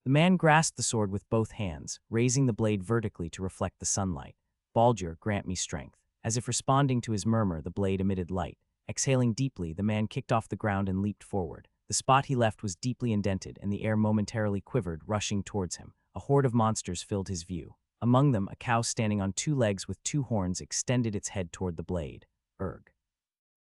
The man grasped the sword with both hands, raising the blade vertically to reflect the sunlight. Baldur, grant me strength. As if responding to his murmur, the blade emitted light. Exhaling deeply, the man kicked off the ground and leaped forward. The spot he left was deeply indented, and the air momentarily quivered, rushing towards him. A horde of monsters filled his view. Among them, a cow standing on two legs with two horns extended its head toward the blade. Erg.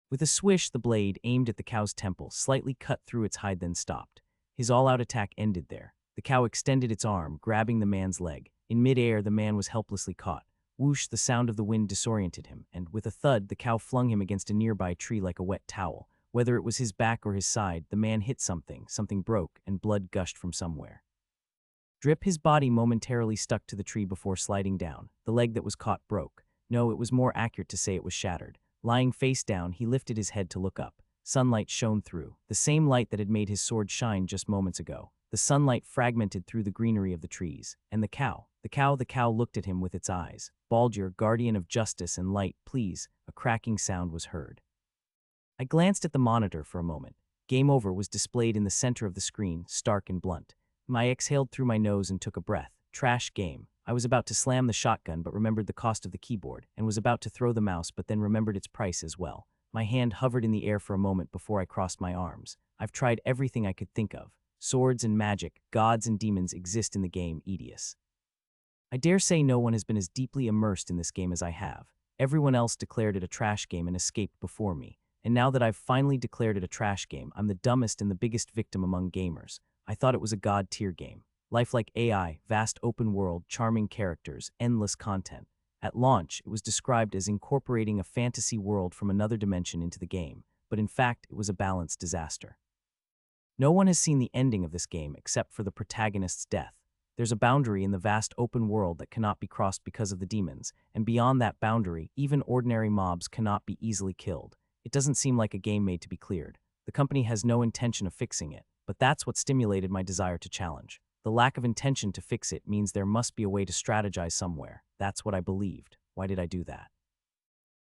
With a swish, the blade, aimed at the cow's temple, slightly cut through its hide, then stopped. His all-out attack ended there. The cow extended its arm, grabbing the man's leg. In mid-air, the man was helplessly caught. Whoosh, the sound of the wind disoriented him, and with a thud, the cow flung him against a nearby tree like a wet towel. Whether it was his back or his side, the man hit something, something broke, and blood gushed from somewhere. Drip, his body momentarily stuck to the tree before sliding down. The leg that was caught broke. No, it was more accurate to say it was shattered. Lying face down, he lifted his head to look up. Sunlight shone through, the same light that had made his sword shine just moments ago. The sunlight fragmented through the greenery of the trees. And the cow looked at him with its eyes. Baldur, guardian of justice and light, please. A cracking sound was heard. I glanced at the monitor for a moment. Game Over was displayed in the center of the screen, stark and blunt. I exhaled through my nose and took a breath. Trash game. I was about to slam the shotgun but remembered the cost of the keyboard, and was about to throw the mouse but then remembered its price as well. My hand hovered in the air for a moment before I crossed my arms. I've tried everything I could think of. Swords and magic, gods and demons exist in the game, Edius. I dare say no one has been as deeply immersed in this game as I have. Everyone else declared it a trash game and escaped before me. And now that I've finally declared it a trash game, I'm the dumbest and the biggest victim among gamers. I thought it was a god-tier game. Lifelike AI, vast open world, charming characters, endless content. At launch, it was described as incorporating a fantasy world from another dimension into the game, but in fact, it was a balanced disaster. No one has seen the ending of this game except for the protagonist's death. There's a boundary in the vast open world that cannot be crossed because of the demons, and beyond that boundary, even ordinary mobs cannot be easily killed. It doesn't seem like a game made to be cleared. The company has no intention of fixing it, but that's what stimulated my desire to challenge. The lack of intention to fix it means there must be a way to strategize somewhere. That's what I believed. Why did I do that?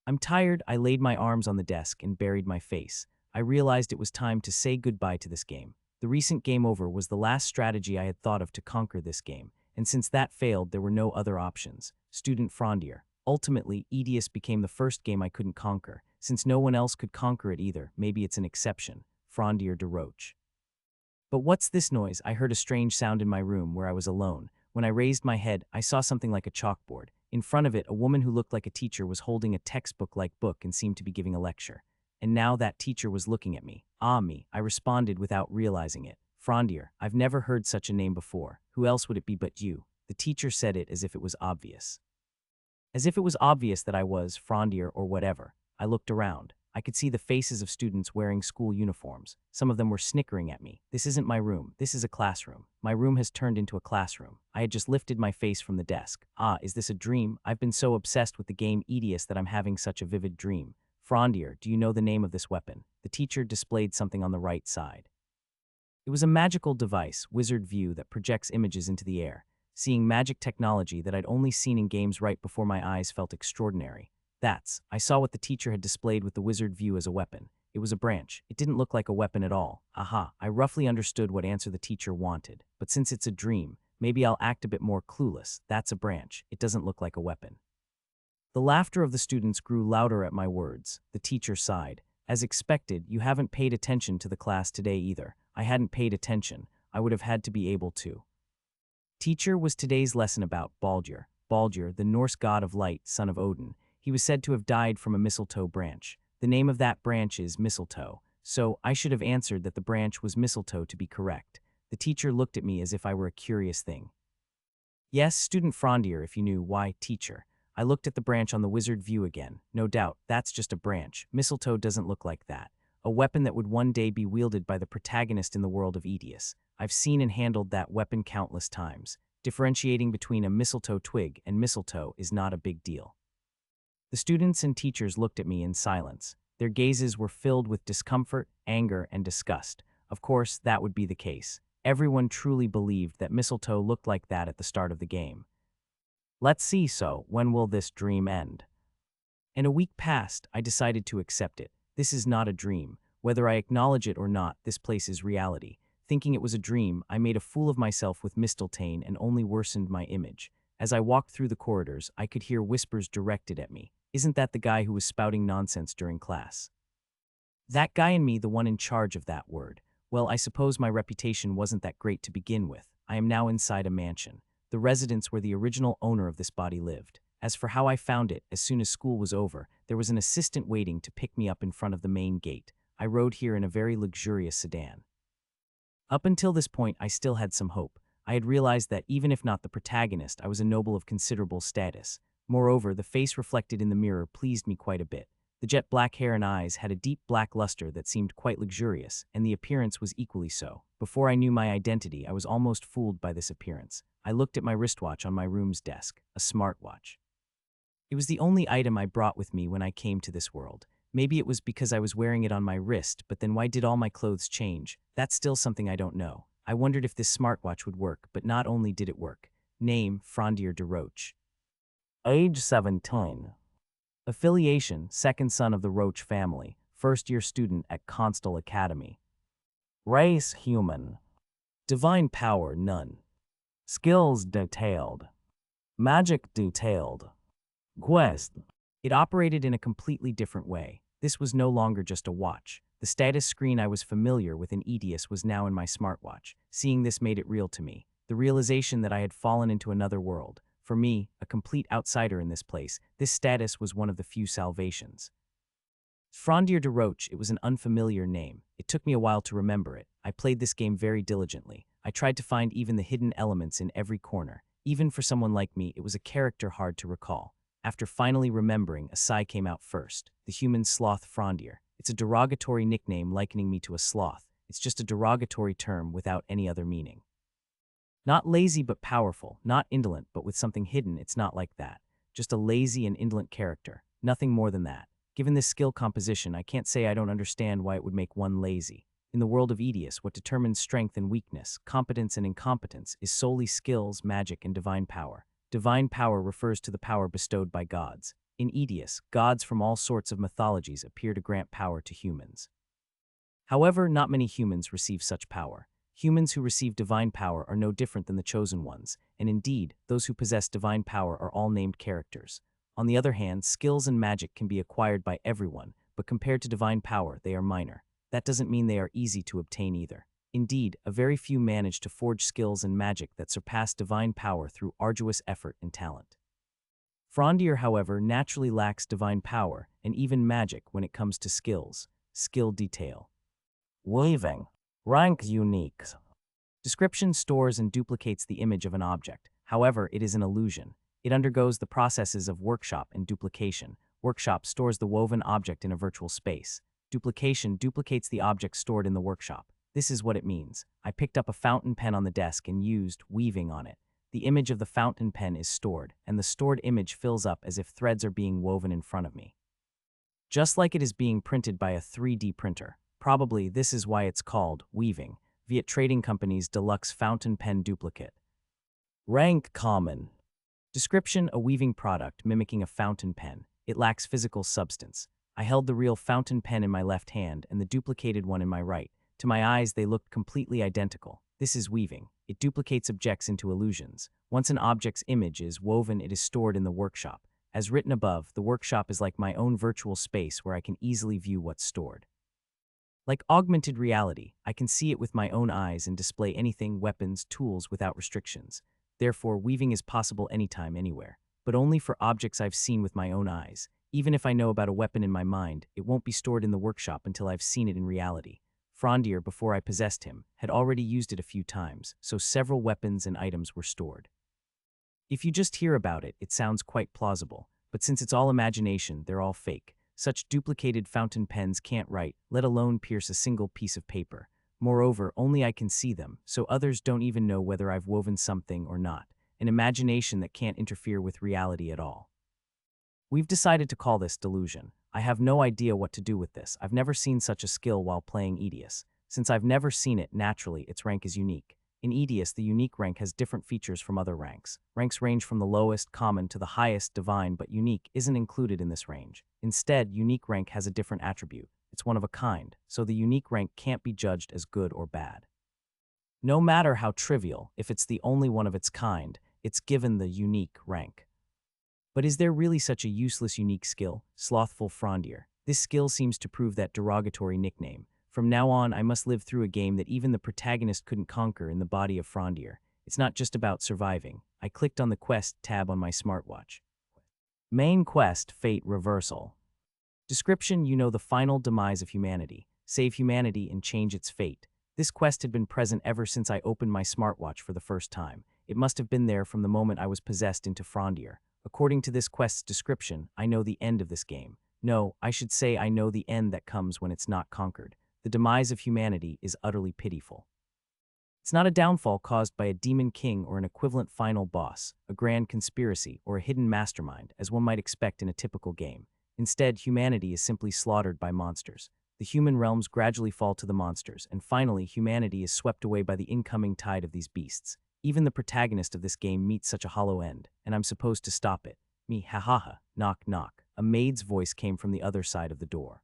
I'm tired. I laid my arms on the desk and buried my face. I realized it was time to say goodbye to this game. The recent Game Over was the last strategy I had thought of to conquer this game, and since that failed, there were no other options. Student Frontier. Ultimately, Edius became the first game I couldn't conquer. Since no one else could conquer it either, maybe it's an exception. Frontier de Roche. But what's this noise? I heard a strange sound in my room where I was alone. When I raised my head, I saw something like a chalkboard. In front of it, a woman who looked like a teacher was holding a textbook-like book and seemed to be giving a lecture. And now that teacher was looking at me. Ah, me, I responded without realizing it. Frontier, I've never heard such a name before. Who else would it be but you? The teacher said it as if it was obvious. As if it was obvious that I was Frontier or whatever. I looked around. I could see the faces of students wearing school uniforms. Some of them were snickering at me. This isn't my room. This is a classroom. My room has turned into a classroom. I had just lifted my face from the desk. Ah, is this a dream? I've been so obsessed with the game Edius that I'm having such a vivid dream. Frontier, do you know the name of this weapon? The teacher displayed something on the right side. It was a magical device, Wizard View, that projects images into the air. Seeing magic technology that I'd only seen in games right before my eyes felt extraordinary. I saw what the teacher had displayed with the Wizard View as a weapon. It was a branch. It didn't look like a weapon at all. Aha, I roughly understood what answer the teacher wanted. But since it's a dream, maybe I'll act a bit more clueless. That's a branch. It doesn't look like a weapon. The laughter of the students grew louder at my words. The teacher sighed. As expected, you haven't paid attention to the class today either. I hadn't paid attention. I would have had to be able to. Teacher, was today's lesson about Baldur. Baldur, the Norse god of light, son of Odin. He was said to have died from a mistletoe branch. The name of that branch is mistletoe, so I should have answered that the branch was mistletoe to be correct. The teacher looked at me as if I were a curious thing. Yes, student Frontier, if you knew. Why, teacher? I looked at the branch on the Wizard View again. No doubt, that's just a branch. Mistletoe doesn't look like that. A weapon that would one day be wielded by the protagonist in the world of Edius. I've seen and handled that weapon countless times. Differentiating between a mistletoe twig and mistletoe is not a big deal. The students and teachers looked at me in silence. Their gazes were filled with discomfort, anger, and disgust. Of course, that would be the case. Everyone truly believed that mistletoe looked like that at the start of the game. Let's see, so when will this dream end? And a week passed. I decided to accept it. This is not a dream. Whether I acknowledge it or not, this place is reality. Thinking it was a dream, I made a fool of myself with Mistletoe and only worsened my image. As I walked through the corridors, I could hear whispers directed at me. Isn't that the guy who was spouting nonsense during class? That guy and me, the one in charge of that word. Well, I suppose my reputation wasn't that great to begin with. I am now inside a mansion, the residence where the original owner of this body lived. As for how I found it, as soon as school was over, there was an assistant waiting to pick me up in front of the main gate. I rode here in a very luxurious sedan. Up until this point, I still had some hope. I had realized that even if not the protagonist, I was a noble of considerable status. Moreover, the face reflected in the mirror pleased me quite a bit. The jet black hair and eyes had a deep black luster that seemed quite luxurious, and the appearance was equally so. Before I knew my identity, I was almost fooled by this appearance. I looked at my wristwatch on my room's desk, a smartwatch. It was the only item I brought with me when I came to this world. Maybe it was because I was wearing it on my wrist, but then why did all my clothes change? That's still something I don't know. I wondered if this smartwatch would work, but not only did it work. Name, Frondier de Roche. Age 17. Affiliation, second son of the Roche family, first-year student at Constal Academy. Race, human. Divine power, none. Skills, detailed. Magic, detailed. Quest. It operated in a completely different way. This was no longer just a watch. The status screen I was familiar with in Edius was now in my smartwatch. Seeing this made it real to me. The realization that I had fallen into another world. For me, a complete outsider in this place, this status was one of the few salvations. Frondier de Roche, it was an unfamiliar name. It took me a while to remember it. I played this game very diligently. I tried to find even the hidden elements in every corner. Even for someone like me, it was a character hard to recall. After finally remembering, a sigh came out first. The human sloth Frondier. It's a derogatory nickname likening me to a sloth. It's just a derogatory term without any other meaning. Not lazy but powerful, not indolent but with something hidden, it's not like that. Just a lazy and indolent character. Nothing more than that. Given this skill composition, I can't say I don't understand why it would make one lazy. In the world of Edius, what determines strength and weakness, competence and incompetence, is solely skills, magic, and divine power. Divine power refers to the power bestowed by gods. In Edius, gods from all sorts of mythologies appear to grant power to humans. However, not many humans receive such power. Humans who receive divine power are no different than the chosen ones, and indeed, those who possess divine power are all named characters. On the other hand, skills and magic can be acquired by everyone, but compared to divine power, they are minor. That doesn't mean they are easy to obtain either. Indeed, a very few manage to forge skills and magic that surpass divine power through arduous effort and talent. Frondier, however, naturally lacks divine power and even magic when it comes to skills. Skill detail. Weaving. Rank unique. Description stores and duplicates the image of an object. However, it is an illusion. It undergoes the processes of workshop and duplication. Workshop stores the woven object in a virtual space. Duplication duplicates the object stored in the workshop. This is what it means. I picked up a fountain pen on the desk and used weaving on it. The image of the fountain pen is stored, and the stored image fills up as if threads are being woven in front of me. Just like it is being printed by a 3D printer. Probably this is why it's called weaving, Viet Trading Company's deluxe fountain pen duplicate. Rank common. Description: a weaving product mimicking a fountain pen. It lacks physical substance. I held the real fountain pen in my left hand and the duplicated one in my right. To my eyes, they looked completely identical. This is weaving. It duplicates objects into illusions. Once an object's image is woven, it is stored in the workshop. As written above, the workshop is like my own virtual space where I can easily view what's stored. Like augmented reality, I can see it with my own eyes and display anything, weapons, tools without restrictions. Therefore, weaving is possible anytime, anywhere. But only for objects I've seen with my own eyes. Even if I know about a weapon in my mind, it won't be stored in the workshop until I've seen it in reality. Frondier, before I possessed him, had already used it a few times, so several weapons and items were stored. If you just hear about it, it sounds quite plausible. But since it's all imagination, they're all fake. Such duplicated fountain pens can't write, let alone pierce a single piece of paper. Moreover, only I can see them, so others don't even know whether I've woven something or not. An imagination that can't interfere with reality at all. We've decided to call this delusion. I have no idea what to do with this. I've never seen such a skill while playing Edius. Since I've never seen it, naturally, its rank is unique. In Edius, the unique rank has different features from other ranks. Ranks range from the lowest, common, to the highest, divine, but unique isn't included in this range. Instead, unique rank has a different attribute. It's one of a kind, so the unique rank can't be judged as good or bad. No matter how trivial, if it's the only one of its kind, it's given the unique rank. But is there really such a useless unique skill, slothful Frondier? This skill seems to prove that derogatory nickname. From now on, I must live through a game that even the protagonist couldn't conquer in the body of Frondier. It's not just about surviving. I clicked on the quest tab on my smartwatch. Main quest, Fate Reversal. Description: you know the final demise of humanity. Save humanity and change its fate. This quest had been present ever since I opened my smartwatch for the first time. It must have been there from the moment I was possessed into Frondier. According to this quest's description, I know the end of this game. No, I should say I know the end that comes when it's not conquered. The demise of humanity is utterly pitiful. It's not a downfall caused by a demon king or an equivalent final boss, a grand conspiracy, or a hidden mastermind, as one might expect in a typical game. Instead, humanity is simply slaughtered by monsters. The human realms gradually fall to the monsters, and finally, humanity is swept away by the incoming tide of these beasts. Even the protagonist of this game meets such a hollow end, and I'm supposed to stop it. Me, ha ha ha, knock knock. A maid's voice came from the other side of the door.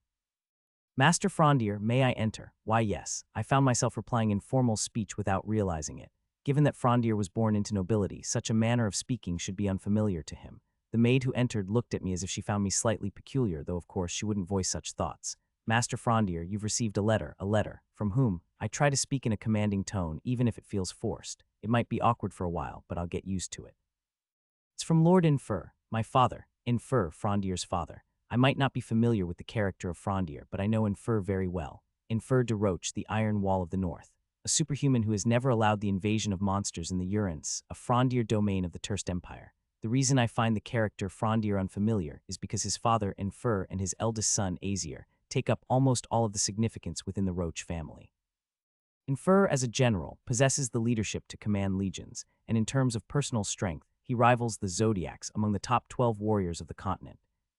Master Frondier, may I enter? Why yes. I found myself replying in formal speech without realizing it. Given that Frondier was born into nobility, such a manner of speaking should be unfamiliar to him. The maid who entered looked at me as if she found me slightly peculiar, though of course she wouldn't voice such thoughts. Master Frondier, you've received a letter. A letter. From whom? I try to speak in a commanding tone, even if it feels forced. It might be awkward for a while, but I'll get used to it. It's from Lord Infer, my father. Infer, Frondier's father. I might not be familiar with the character of Frondier, but I know Infer very well. Infer de Roche, the Iron Wall of the North. A superhuman who has never allowed the invasion of monsters in the Urans, a Frondier domain of the Terst Empire. The reason I find the character Frondier unfamiliar is because his father, Infer, and his eldest son, Azier, take up almost all of the significance within the Roche family. Infer, as a general, possesses the leadership to command legions, and in terms of personal strength, he rivals the Zodiacs among the top 12 warriors of the continent.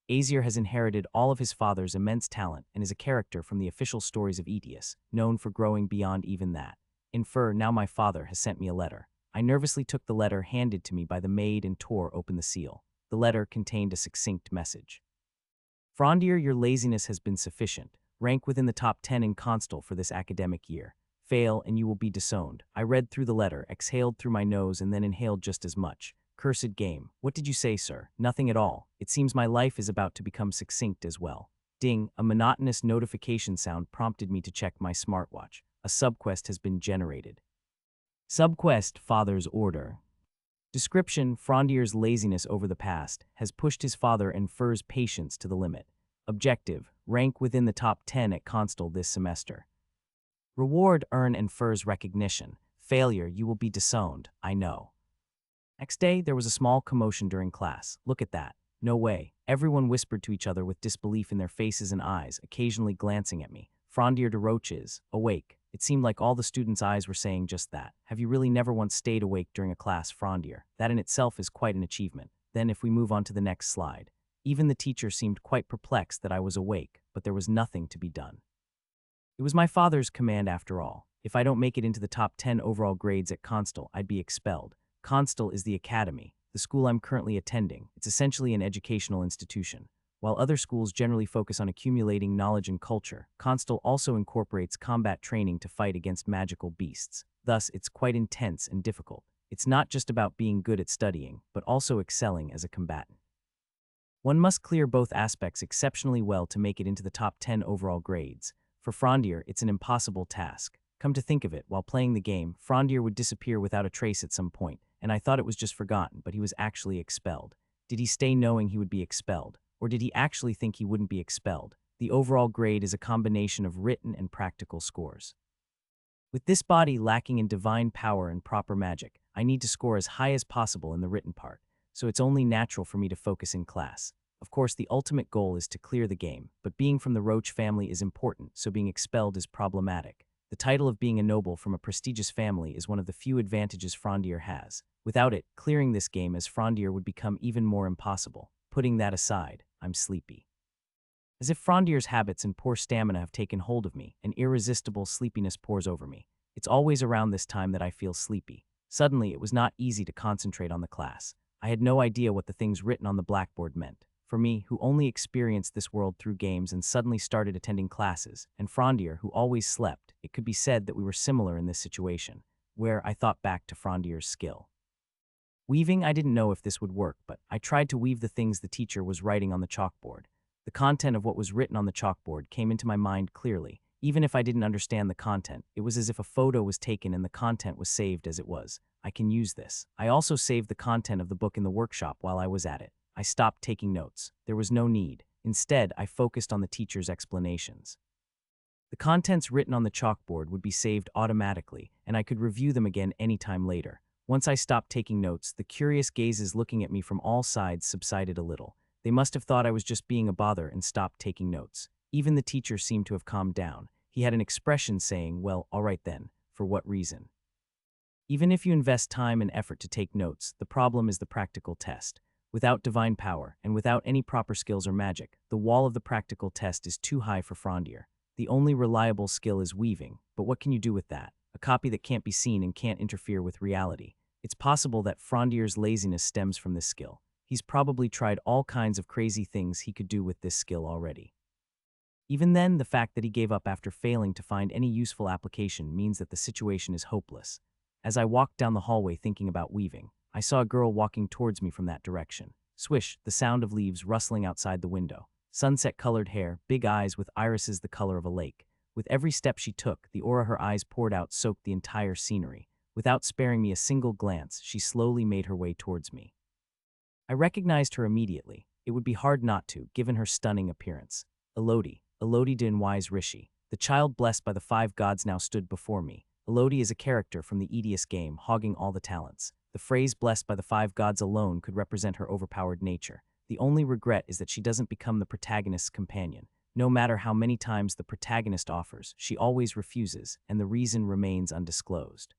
Azier has inherited all of his father's immense talent and is a character from the official stories of Aetius, known for growing beyond even that. Infer, now my father, has sent me a letter. I nervously took the letter handed to me by the maid and tore open the seal. The letter contained a succinct message. Frondier, your laziness has been sufficient. Rank within the top 10 in Constal for this academic year. Fail and you will be disowned. I read through the letter, exhaled through my nose, and then inhaled just as much. Cursed game. What did you say, sir? Nothing at all. It seems my life is about to become succinct as well. Ding, a monotonous notification sound prompted me to check my smartwatch. A subquest has been generated. Subquest, Father's Order. Description: Frondier's laziness over the past has pushed his father Infer's patience to the limit. Objective: rank within the top 10 at Constal this semester. Reward: earn Infer's recognition. Failure: you will be disowned, I know. Next day, there was a small commotion during class. Look at that. No way. Everyone whispered to each other with disbelief in their faces and eyes, occasionally glancing at me. Frondier de Roche is awake. It seemed like all the students' eyes were saying just that. Have you really never once stayed awake during a class, Frondier? That in itself is quite an achievement. Then if we move on to the next slide. Even the teacher seemed quite perplexed that I was awake, but there was nothing to be done. It was my father's command after all. If I don't make it into the top 10 overall grades at Constal, I'd be expelled. Constal is the academy, the school I'm currently attending. It's essentially an educational institution. While other schools generally focus on accumulating knowledge and culture, Constal also incorporates combat training to fight against magical beasts. Thus, it's quite intense and difficult. It's not just about being good at studying, but also excelling as a combatant. One must clear both aspects exceptionally well to make it into the top 10 overall grades. For Frondier, it's an impossible task. Come to think of it, while playing the game, Frondier would disappear without a trace at some point, and I thought it was just forgotten, but he was actually expelled. Did he stay knowing he would be expelled? Or did he actually think he wouldn't be expelled? The overall grade is a combination of written and practical scores. With this body lacking in divine power and proper magic, I need to score as high as possible in the written part, so it's only natural for me to focus in class. Of course, the ultimate goal is to clear the game, but being from the Roche family is important, so being expelled is problematic. The title of being a noble from a prestigious family is one of the few advantages Frondier has. Without it, clearing this game as Frondier would become even more impossible. Putting that aside, I'm sleepy. As if Frondier's habits and poor stamina have taken hold of me, an irresistible sleepiness pours over me. It's always around this time that I feel sleepy. Suddenly, it was not easy to concentrate on the class. I had no idea what the things written on the blackboard meant. For me, who only experienced this world through games and suddenly started attending classes, and Frondier, who always slept, it could be said that we were similar in this situation. where I thought back to Frondier's skill. Weaving, I didn't know if this would work, but I tried to weave the things the teacher was writing on the chalkboard. The content of what was written on the chalkboard came into my mind clearly. Even if I didn't understand the content, it was as if a photo was taken and the content was saved as it was. I can use this. I also saved the content of the book in the workshop while I was at it. I stopped taking notes. There was no need. Instead, I focused on the teacher's explanations. The contents written on the chalkboard would be saved automatically, and I could review them again anytime later. Once I stopped taking notes, the curious gazes looking at me from all sides subsided a little. They must have thought I was just being a bother and stopped taking notes. Even the teacher seemed to have calmed down. He had an expression saying, "Well, all right then, for what reason?" Even if you invest time and effort to take notes, the problem is the practical test. Without divine power, and without any proper skills or magic, the wall of the practical test is too high for Frondier. The only reliable skill is weaving, but what can you do with that? A copy that can't be seen and can't interfere with reality. It's possible that Frondier's laziness stems from this skill. He's probably tried all kinds of crazy things he could do with this skill already. Even then, the fact that he gave up after failing to find any useful application means that the situation is hopeless. As I walked down the hallway thinking about weaving, I saw a girl walking towards me from that direction. Swish, the sound of leaves rustling outside the window. Sunset-colored hair, big eyes with irises the color of a lake. With every step she took, the aura her eyes poured out soaked the entire scenery. Without sparing me a single glance, she slowly made her way towards me. I recognized her immediately. It would be hard not to, given her stunning appearance. Elodie Din Wise Rishi. The child blessed by the 5 gods now stood before me. Elodie is a character from the Edius game, hogging all the talents. The phrase blessed by the 5 gods alone could represent her overpowered nature. The only regret is that she doesn't become the protagonist's companion. No matter how many times the protagonist offers, she always refuses, and the reason remains undisclosed.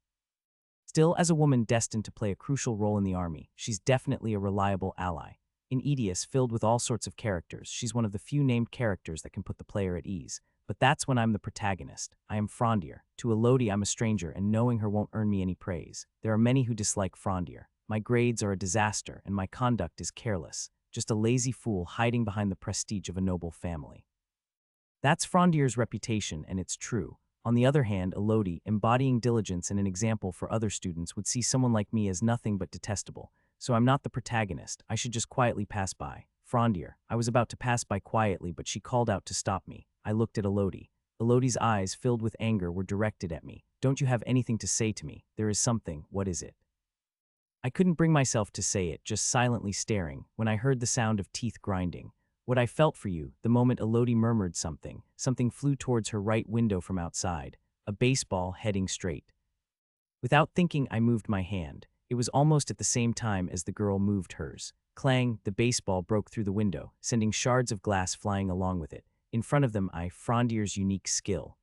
Still, as a woman destined to play a crucial role in the army, she's definitely a reliable ally. In Edius, filled with all sorts of characters, she's one of the few named characters that can put the player at ease. But that's when I'm the protagonist. I am Frondier. To Elodie, I'm a stranger, and knowing her won't earn me any praise. There are many who dislike Frondier. My grades are a disaster, and my conduct is careless. Just a lazy fool hiding behind the prestige of a noble family. That's Frondier's reputation, and it's true. On the other hand, Elodie, embodying diligence and an example for other students, would see someone like me as nothing but detestable. So I'm not the protagonist. I should just quietly pass by. Frondier. I was about to pass by quietly, but she called out to stop me. I looked at Elodie. Elodie's eyes, filled with anger, were directed at me. Don't you have anything to say to me? There is something. What is it? I couldn't bring myself to say it, just silently staring, when I heard the sound of teeth grinding. What I felt for you, the moment Elodie murmured something flew towards her right window from outside, a baseball heading straight. Without thinking, I moved my hand. It was almost at the same time as the girl moved hers. Clang, the baseball broke through the window, sending shards of glass flying along with it. In front of them, Frondier's unique skill.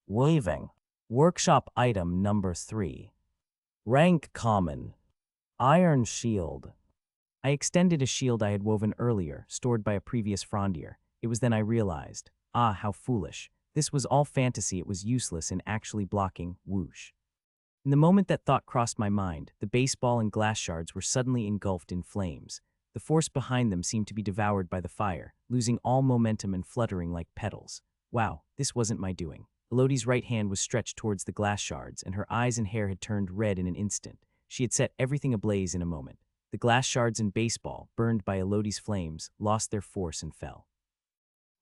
Weaving. Workshop item number 3. Rank common. Iron shield. I extended a shield I had woven earlier, stored by a previous Frondier. It was then I realized, how foolish. This was all fantasy. It was useless in actually blocking. Whoosh. In the moment that thought crossed my mind, the baseball and glass shards were suddenly engulfed in flames. The force behind them seemed to be devoured by the fire, losing all momentum and fluttering like petals. Wow, this wasn't my doing. Elodie's right hand was stretched towards the glass shards, and her eyes and hair had turned red in an instant. She had set everything ablaze in a moment. The glass shards and baseball, burned by Elodie's flames, lost their force and fell.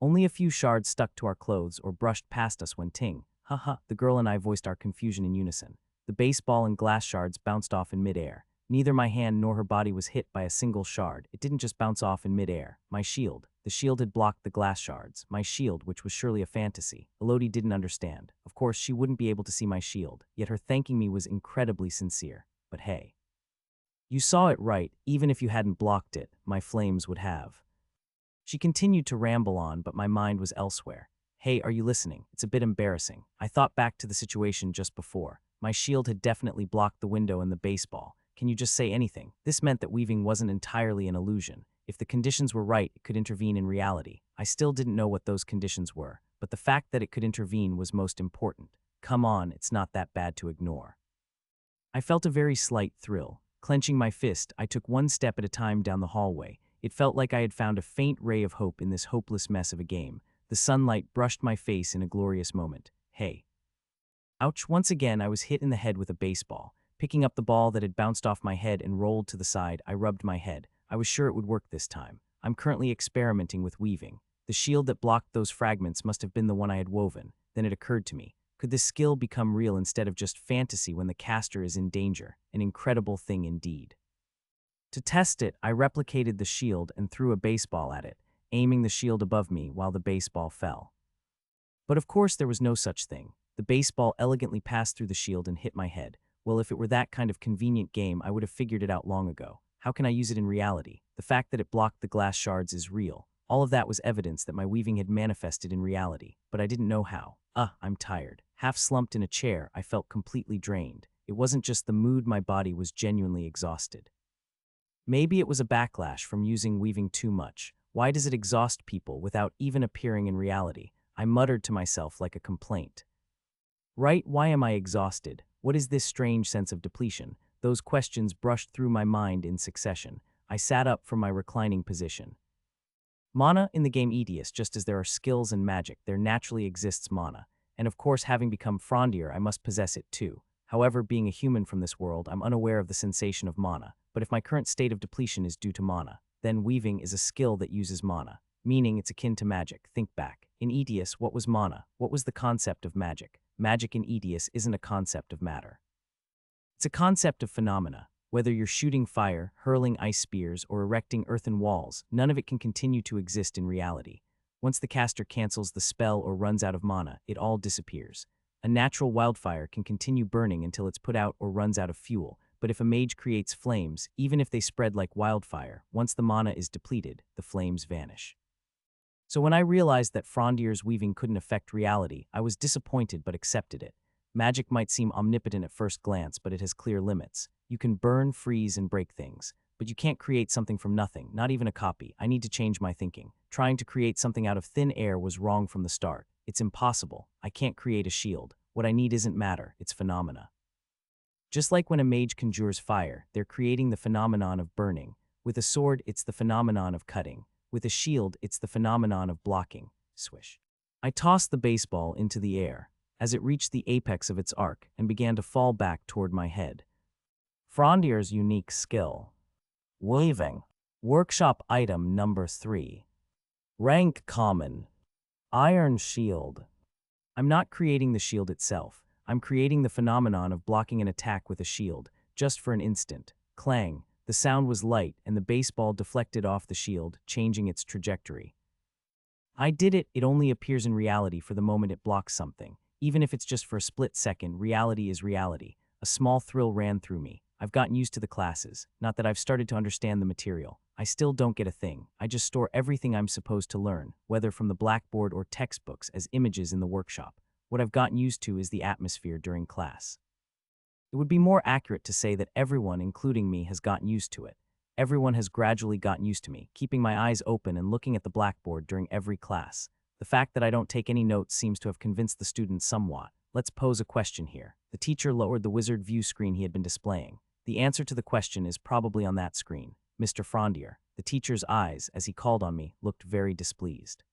Only a few shards stuck to our clothes or brushed past us when ting. The girl and I voiced our confusion in unison. The baseball and glass shards bounced off in midair. Neither my hand nor her body was hit by a single shard. It didn't just bounce off in midair. My shield. The shield had blocked the glass shards. My shield, which was surely a fantasy. Elodie didn't understand. Of course, she wouldn't be able to see my shield, yet her thanking me was incredibly sincere. But hey. You saw it right. Even if you hadn't blocked it, my flames would have. She continued to ramble on, but my mind was elsewhere. Hey, are you listening? It's a bit embarrassing. I thought back to the situation just before. My shield had definitely blocked the window and the baseball. Can you just say anything? This meant that weaving wasn't entirely an illusion. If the conditions were right, it could intervene in reality. I still didn't know what those conditions were, but the fact that it could intervene was most important. Come on, it's not that bad to ignore. I felt a very slight thrill. Clenching my fist, I took one step at a time down the hallway. It felt like I had found a faint ray of hope in this hopeless mess of a game. The sunlight brushed my face in a glorious moment. Hey. Ouch, once again I was hit in the head with a baseball. Picking up the ball that had bounced off my head and rolled to the side, I rubbed my head. I was sure it would work this time. I'm currently experimenting with weaving. The shield that blocked those fragments must have been the one I had woven. Then it occurred to me. Could this skill become real instead of just fantasy when the caster is in danger? An incredible thing indeed. To test it, I replicated the shield and threw a baseball at it, aiming the shield above me while the baseball fell. But of course there was no such thing. The baseball elegantly passed through the shield and hit my head. Well, if it were that kind of convenient game, I would have figured it out long ago. How can I use it in reality? The fact that it blocked the glass shards is real. All of that was evidence that my weaving had manifested in reality, but I didn't know how. I'm tired. Half slumped in a chair, I felt completely drained. It wasn't just the mood, my body was genuinely exhausted. Maybe it was a backlash from using weaving too much. Why does it exhaust people without even appearing in reality? I muttered to myself like a complaint. Right, why am I exhausted? What is this strange sense of depletion? Those questions brushed through my mind in succession. I sat up from my reclining position. Mana in the game Edius, just as there are skills and magic, there naturally exists mana. And of course, having become Frondier, I must possess it too. However, being a human from this world, I'm unaware of the sensation of mana. But if my current state of depletion is due to mana, then weaving is a skill that uses mana, meaning it's akin to magic. Think back. In Edius, what was mana? What was the concept of magic? Magic in Edius isn't a concept of matter. It's a concept of phenomena. Whether you're shooting fire, hurling ice spears, or erecting earthen walls, none of it can continue to exist in reality. Once the caster cancels the spell or runs out of mana, it all disappears. A natural wildfire can continue burning until it's put out or runs out of fuel, but if a mage creates flames, even if they spread like wildfire, once the mana is depleted, the flames vanish. So when I realized that Frondier's weaving couldn't affect reality, I was disappointed but accepted it. Magic might seem omnipotent at first glance, but it has clear limits. You can burn, freeze, and break things, but you can't create something from nothing, not even a copy. I need to change my thinking. Trying to create something out of thin air was wrong from the start. It's impossible. I can't create a shield. What I need isn't matter, it's phenomena. Just like when a mage conjures fire, they're creating the phenomenon of burning. With a sword, it's the phenomenon of cutting. With a shield, it's the phenomenon of blocking. Swish. I tossed the baseball into the air as it reached the apex of its arc and began to fall back toward my head. Frondier's unique skill. Weaving. Workshop item number 3. Rank common. Iron shield. I'm not creating the shield itself. I'm creating the phenomenon of blocking an attack with a shield, just for an instant. Clang. The sound was light, and the baseball deflected off the shield, changing its trajectory. I did it. It only appears in reality for the moment it blocks something. Even if it's just for a split second, reality is reality. A small thrill ran through me. I've gotten used to the classes. Not that I've started to understand the material. I still don't get a thing. I just store everything I'm supposed to learn, whether from the blackboard or textbooks, as images in the workshop. What I've gotten used to is the atmosphere during class. It would be more accurate to say that everyone, including me, has gotten used to it. Everyone has gradually gotten used to me, keeping my eyes open and looking at the blackboard during every class. The fact that I don't take any notes seems to have convinced the students somewhat. Let's pose a question here. The teacher lowered the wizard view screen he had been displaying. The answer to the question is probably on that screen. Mr. Frondier, the teacher's eyes, as he called on me, looked very displeased.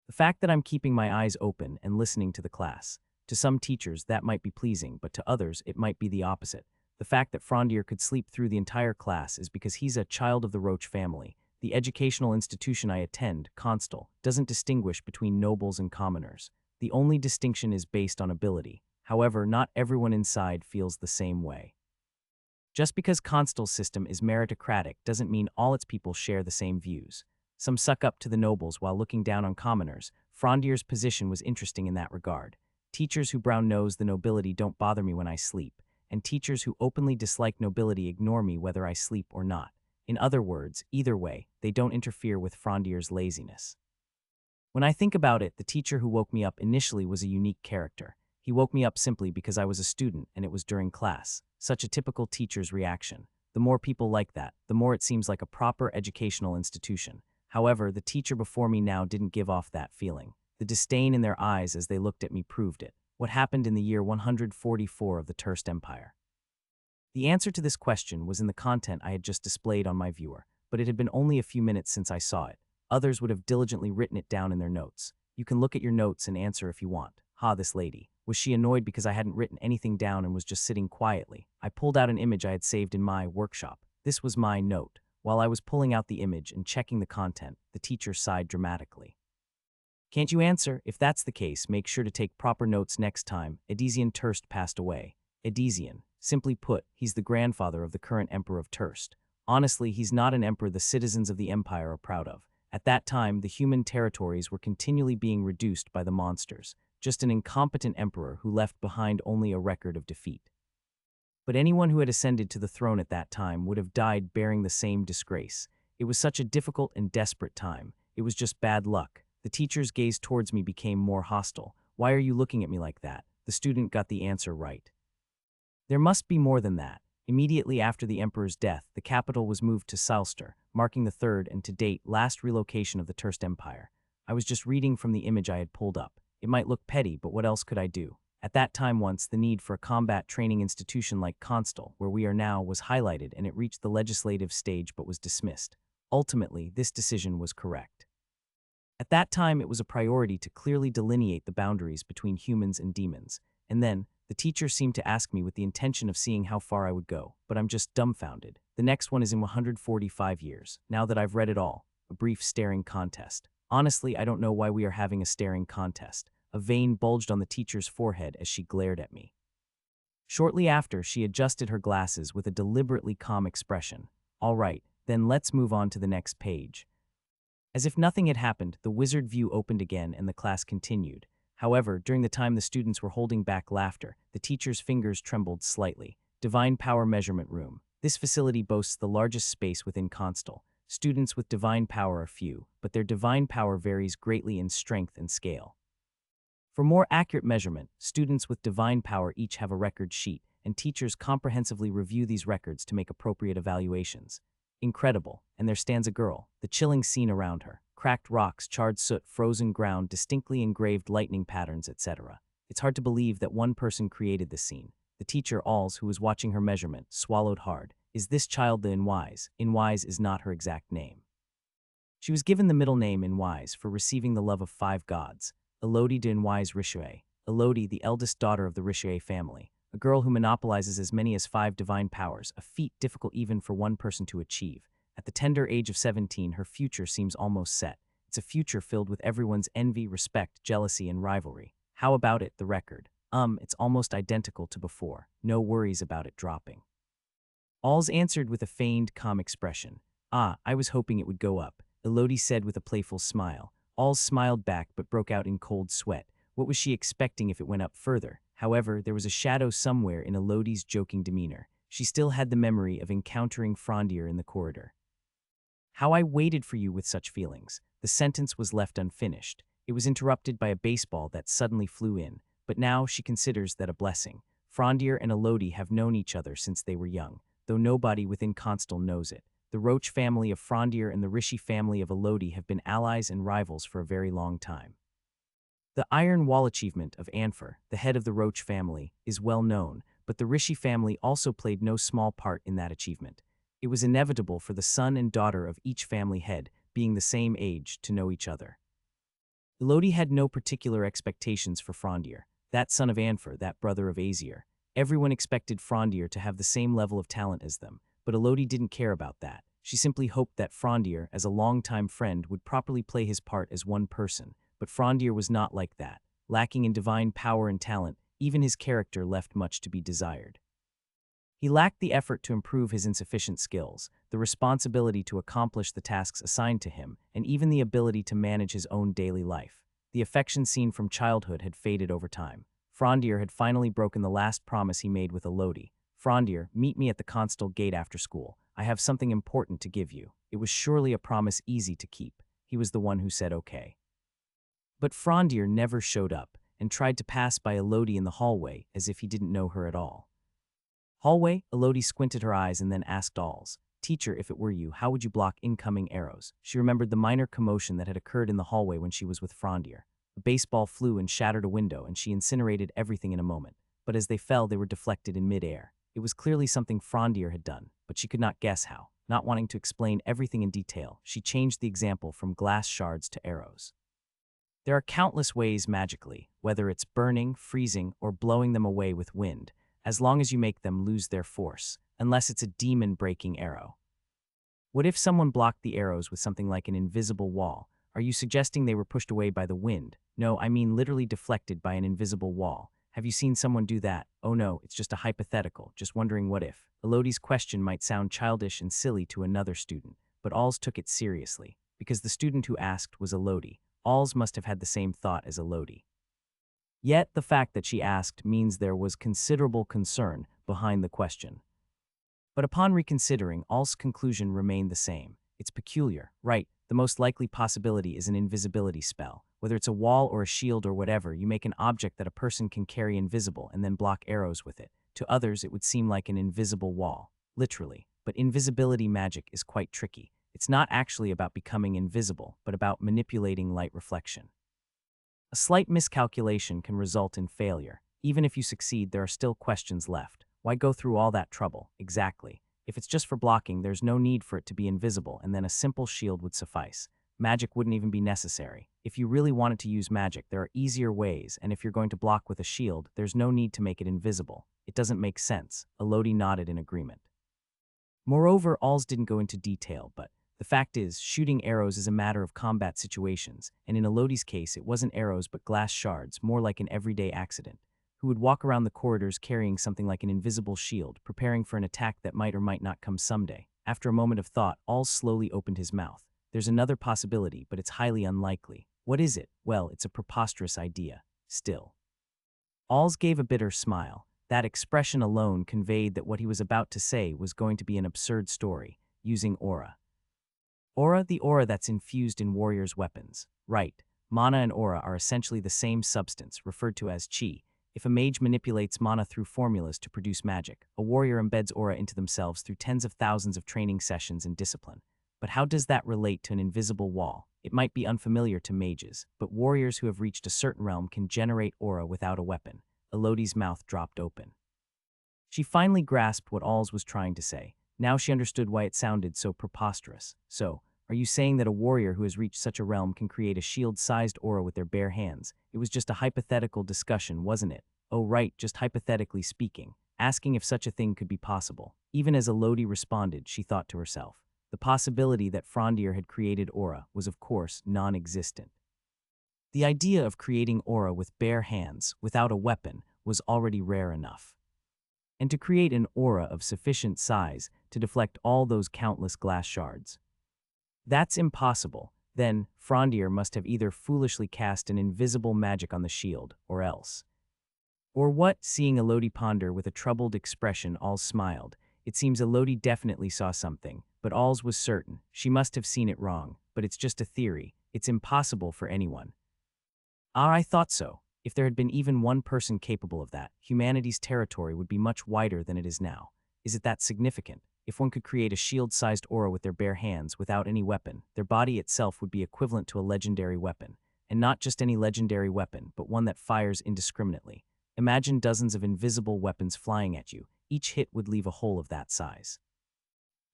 The fact that I'm keeping my eyes open and listening to the class. To some teachers, that might be pleasing, but to others, it might be the opposite. The fact that Frondier could sleep through the entire class is because he's a child of the Roach family. The educational institution I attend, Constal, doesn't distinguish between nobles and commoners. The only distinction is based on ability. However, not everyone inside feels the same way. Just because Constal's system is meritocratic doesn't mean all its people share the same views. Some suck up to the nobles while looking down on commoners. Frondier's position was interesting in that regard. Teachers who brown-nose the nobility don't bother me when I sleep, and teachers who openly dislike nobility ignore me whether I sleep or not. In other words, either way, they don't interfere with Frondier's laziness. When I think about it, the teacher who woke me up initially was a unique character. He woke me up simply because I was a student and it was during class. Such a typical teacher's reaction. The more people like that, the more it seems like a proper educational institution. However, the teacher before me now didn't give off that feeling. The disdain in their eyes as they looked at me proved it. What happened in the year 144 of the Terst Empire? The answer to this question was in the content I had just displayed on my viewer, but it had been only a few minutes since I saw it. Others would have diligently written it down in their notes. You can look at your notes and answer if you want. Ha, this lady. Was she annoyed because I hadn't written anything down and was just sitting quietly? I pulled out an image I had saved in my workshop. This was my note. While I was pulling out the image and checking the content, the teacher sighed dramatically. Can't you answer? If that's the case, make sure to take proper notes next time. Edesian Turst passed away. Edesian. Simply put, he's the grandfather of the current emperor of Turst. Honestly, he's not an emperor the citizens of the empire are proud of. At that time, the human territories were continually being reduced by the monsters. Just an incompetent emperor who left behind only a record of defeat. But anyone who had ascended to the throne at that time would have died bearing the same disgrace. It was such a difficult and desperate time. It was just bad luck. The teacher's gaze towards me became more hostile. Why are you looking at me like that? The student got the answer right. There must be more than that. Immediately after the emperor's death, the capital was moved to Salster, marking the third and to date last relocation of the Turst Empire. I was just reading from the image I had pulled up. It might look petty, but what else could I do? At that time once, the need for a combat training institution like Constal, where we are now, was highlighted and it reached the legislative stage but was dismissed. Ultimately, this decision was correct. At that time, it was a priority to clearly delineate the boundaries between humans and demons. And then, the teacher seemed to ask me with the intention of seeing how far I would go, but I'm just dumbfounded. The next one is in 145 years, now that I've read it all. A brief staring contest. Honestly, I don't know why we are having a staring contest. A vein bulged on the teacher's forehead as she glared at me. Shortly after, she adjusted her glasses with a deliberately calm expression. All right, then let's move on to the next page. As if nothing had happened, the wizard view opened again and the class continued. However, during the time the students were holding back laughter, the teacher's fingers trembled slightly. Divine Power Measurement Room. This facility boasts the largest space within Constal. Students with divine power are few, but their divine power varies greatly in strength and scale. For more accurate measurement, students with divine power each have a record sheet, and teachers comprehensively review these records to make appropriate evaluations. Incredible, and there stands a girl, the chilling scene around her. Cracked rocks, charred soot, frozen ground, distinctly engraved lightning patterns, etc. It's hard to believe that one person created this scene. The teacher, Alls, who was watching her measurement, swallowed hard. Is this child the Inwise? Inwise is not her exact name. She was given the middle name Inwise for receiving the love of 5 gods. Elodie de Inwise Richelieu. Elodie, the eldest daughter of the Richelieu family. A girl who monopolizes as many as 5 divine powers, a feat difficult even for one person to achieve. At the tender age of 17, her future seems almost set. It's a future filled with everyone's envy, respect, jealousy, and rivalry. How about it, the record? It's almost identical to before. No worries about it dropping. Alls answered with a feigned, calm expression. Ah, I was hoping it would go up, Elodie said with a playful smile. Alls smiled back but broke out in cold sweat. What was she expecting if it went up further? However, there was a shadow somewhere in Elodie's joking demeanor. She still had the memory of encountering Frondier in the corridor. How I waited for you with such feelings. The sentence was left unfinished. It was interrupted by a baseball that suddenly flew in, but now she considers that a blessing. Frondier and Elodie have known each other since they were young, though nobody within Constal knows it. The Roach family of Frondier and the Rishi family of Elodie have been allies and rivals for a very long time. The Iron Wall achievement of Anfer, the head of the Roach family, is well known, but the Rishi family also played no small part in that achievement. It was inevitable for the son and daughter of each family head, being the same age, to know each other. Elodie had no particular expectations for Frondier, that son of Anfer, that brother of Aesir. Everyone expected Frondier to have the same level of talent as them, but Elodie didn't care about that. She simply hoped that Frondier, as a longtime friend, would properly play his part as one person, but Frondier was not like that. Lacking in divine power and talent, even his character left much to be desired. He lacked the effort to improve his insufficient skills, the responsibility to accomplish the tasks assigned to him, and even the ability to manage his own daily life. The affection seen from childhood had faded over time. Frondier had finally broken the last promise he made with Elodie. Frondier, meet me at the Constal gate after school. I have something important to give you. It was surely a promise easy to keep. He was the one who said okay. But Frondier never showed up, and tried to pass by Elodie in the hallway as if he didn't know her at all. Hallway, Elodie squinted her eyes and then asked Alls, Teacher, if it were you, how would you block incoming arrows? She remembered the minor commotion that had occurred in the hallway when she was with Frondier. A baseball flew and shattered a window, and she incinerated everything in a moment. But as they fell, they were deflected in mid-air. It was clearly something Frondier had done, but she could not guess how. Not wanting to explain everything in detail, she changed the example from glass shards to arrows. There are countless ways magically, whether it's burning, freezing, or blowing them away with wind, as long as you make them lose their force, unless it's a demon-breaking arrow. What if someone blocked the arrows with something like an invisible wall? Are you suggesting they were pushed away by the wind? No, I mean literally deflected by an invisible wall. Have you seen someone do that? Oh no, it's just a hypothetical, just wondering what if. Elodie's question might sound childish and silly to another student, but Alls took it seriously. Because the student who asked was Elodie, Alls must have had the same thought as Elodie. Yet, the fact that she asked means there was considerable concern behind the question. But upon reconsidering, All's conclusion remained the same. It's peculiar, right? The most likely possibility is an invisibility spell. Whether it's a wall or a shield or whatever, you make an object that a person can carry invisible and then block arrows with it. To others, it would seem like an invisible wall, literally. But invisibility magic is quite tricky. It's not actually about becoming invisible, but about manipulating light reflection. A slight miscalculation can result in failure. Even if you succeed, there are still questions left. Why go through all that trouble? Exactly. If it's just for blocking, there's no need for it to be invisible, and then a simple shield would suffice. Magic wouldn't even be necessary. If you really wanted to use magic, there are easier ways, and if you're going to block with a shield, there's no need to make it invisible. It doesn't make sense. Elodie nodded in agreement. Moreover, Alls didn't go into detail, but the fact is, shooting arrows is a matter of combat situations, and in Elodie's case, it wasn't arrows but glass shards, more like an everyday accident. Who would walk around the corridors carrying something like an invisible shield, preparing for an attack that might or might not come someday. After a moment of thought, Alls slowly opened his mouth. There's another possibility, but it's highly unlikely. What is it? Well, it's a preposterous idea. Still. Alls gave a bitter smile. That expression alone conveyed that what he was about to say was going to be an absurd story, using aura. Aura, the aura that's infused in warriors' weapons. Right. Mana and aura are essentially the same substance, referred to as chi. If a mage manipulates mana through formulas to produce magic, a warrior embeds aura into themselves through tens of thousands of training sessions and discipline. But how does that relate to an invisible wall? It might be unfamiliar to mages, but warriors who have reached a certain realm can generate aura without a weapon. Elodie's mouth dropped open. She finally grasped what Alls was trying to say. Now she understood why it sounded so preposterous. So, are you saying that a warrior who has reached such a realm can create a shield-sized aura with their bare hands? It was just a hypothetical discussion, wasn't it? Oh right, just hypothetically speaking, asking if such a thing could be possible. Even as Elodie responded, she thought to herself. The possibility that Frondier had created aura was of course non-existent. The idea of creating aura with bare hands, without a weapon, was already rare enough. And to create an aura of sufficient size to deflect all those countless glass shards. That's impossible. Then, Frondier must have either foolishly cast an invisible magic on the shield, or else. Or what? Seeing Elodie ponder with a troubled expression, Alls smiled. It seems Elodie definitely saw something, but Alls was certain. She must have seen it wrong, but it's just a theory. It's impossible for anyone. Ah, I thought so. If there had been even one person capable of that, humanity's territory would be much wider than it is now. Is it that significant? If one could create a shield-sized aura with their bare hands without any weapon, their body itself would be equivalent to a legendary weapon. And not just any legendary weapon, but one that fires indiscriminately. Imagine dozens of invisible weapons flying at you. Each hit would leave a hole of that size.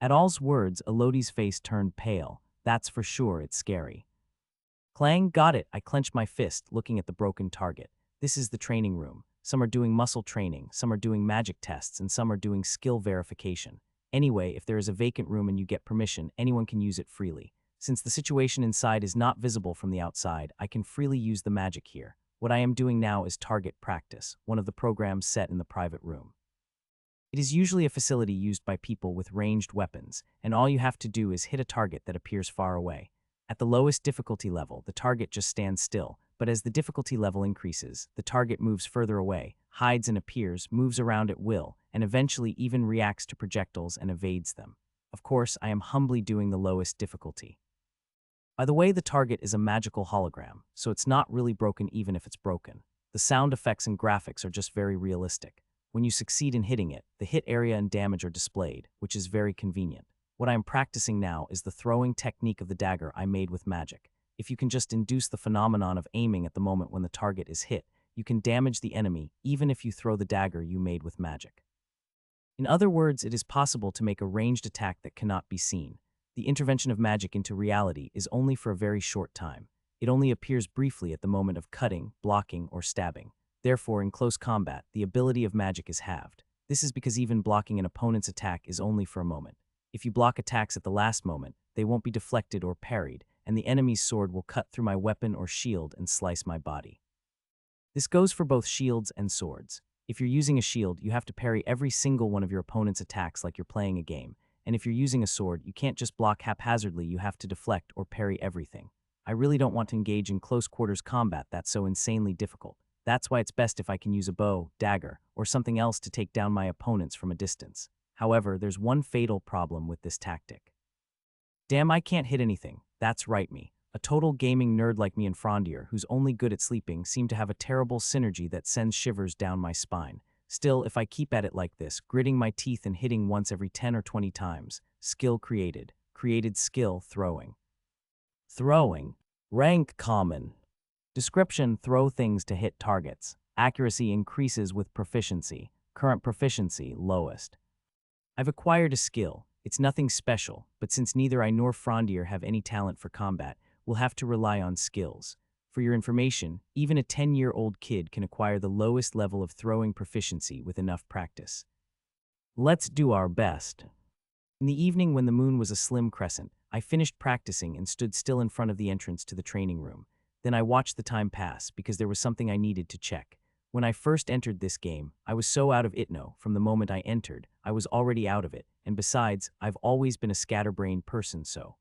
At All's words, Elodie's face turned pale. That's for sure, it's scary. Clang, got it. I clenched my fist, looking at the broken target. This is the training room. Some are doing muscle training, some are doing magic tests, and some are doing skill verification. Anyway, if there is a vacant room and you get permission, anyone can use it freely. Since the situation inside is not visible from the outside, I can freely use the magic here. What I am doing now is target practice, one of the programs set in the private room. It is usually a facility used by people with ranged weapons, and all you have to do is hit a target that appears far away. At the lowest difficulty level, the target just stands still, but as the difficulty level increases, the target moves further away, hides and appears, moves around at will, and eventually even reacts to projectiles and evades them. Of course, I am humbly doing the lowest difficulty. By the way, the target is a magical hologram, so it's not really broken even if it's broken. The sound effects and graphics are just very realistic. When you succeed in hitting it, the hit area and damage are displayed, which is very convenient. What I am practicing now is the throwing technique of the dagger I made with magic. If you can just induce the phenomenon of aiming at the moment when the target is hit, you can damage the enemy even if you throw the dagger you made with magic. In other words, it is possible to make a ranged attack that cannot be seen. The intervention of magic into reality is only for a very short time. It only appears briefly at the moment of cutting, blocking, or stabbing. Therefore, in close combat, the ability of magic is halved. This is because even blocking an opponent's attack is only for a moment. If you block attacks at the last moment, they won't be deflected or parried, and the enemy's sword will cut through my weapon or shield and slice my body. This goes for both shields and swords. If you're using a shield, you have to parry every single one of your opponent's attacks like you're playing a game. And if you're using a sword, you can't just block haphazardly, you have to deflect or parry everything. I really don't want to engage in close quarters combat that's so insanely difficult. That's why it's best if I can use a bow, dagger, or something else to take down my opponents from a distance. However, there's one fatal problem with this tactic. Damn, I can't hit anything. That's right, me. A total gaming nerd like me and Frondier, who's only good at sleeping, seem to have a terrible synergy that sends shivers down my spine. Still, if I keep at it like this, gritting my teeth and hitting once every 10 or 20 times, skill created. Created skill, throwing. Throwing. Rank common. Description, throw things to hit targets. Accuracy increases with proficiency. Current proficiency, lowest. I've acquired a skill. It's nothing special, but since neither I nor Frondier have any talent for combat, we'll have to rely on skills. For your information, even a 10-year-old kid can acquire the lowest level of throwing proficiency with enough practice. Let's do our best. In the evening when the moon was a slim crescent, I finished practicing and stood still in front of the entrance to the training room. Then I watched the time pass because there was something I needed to check. When I first entered this game, I was so out of it. From the moment I entered, I was already out of it, and besides, I've always been a scatterbrained person, so.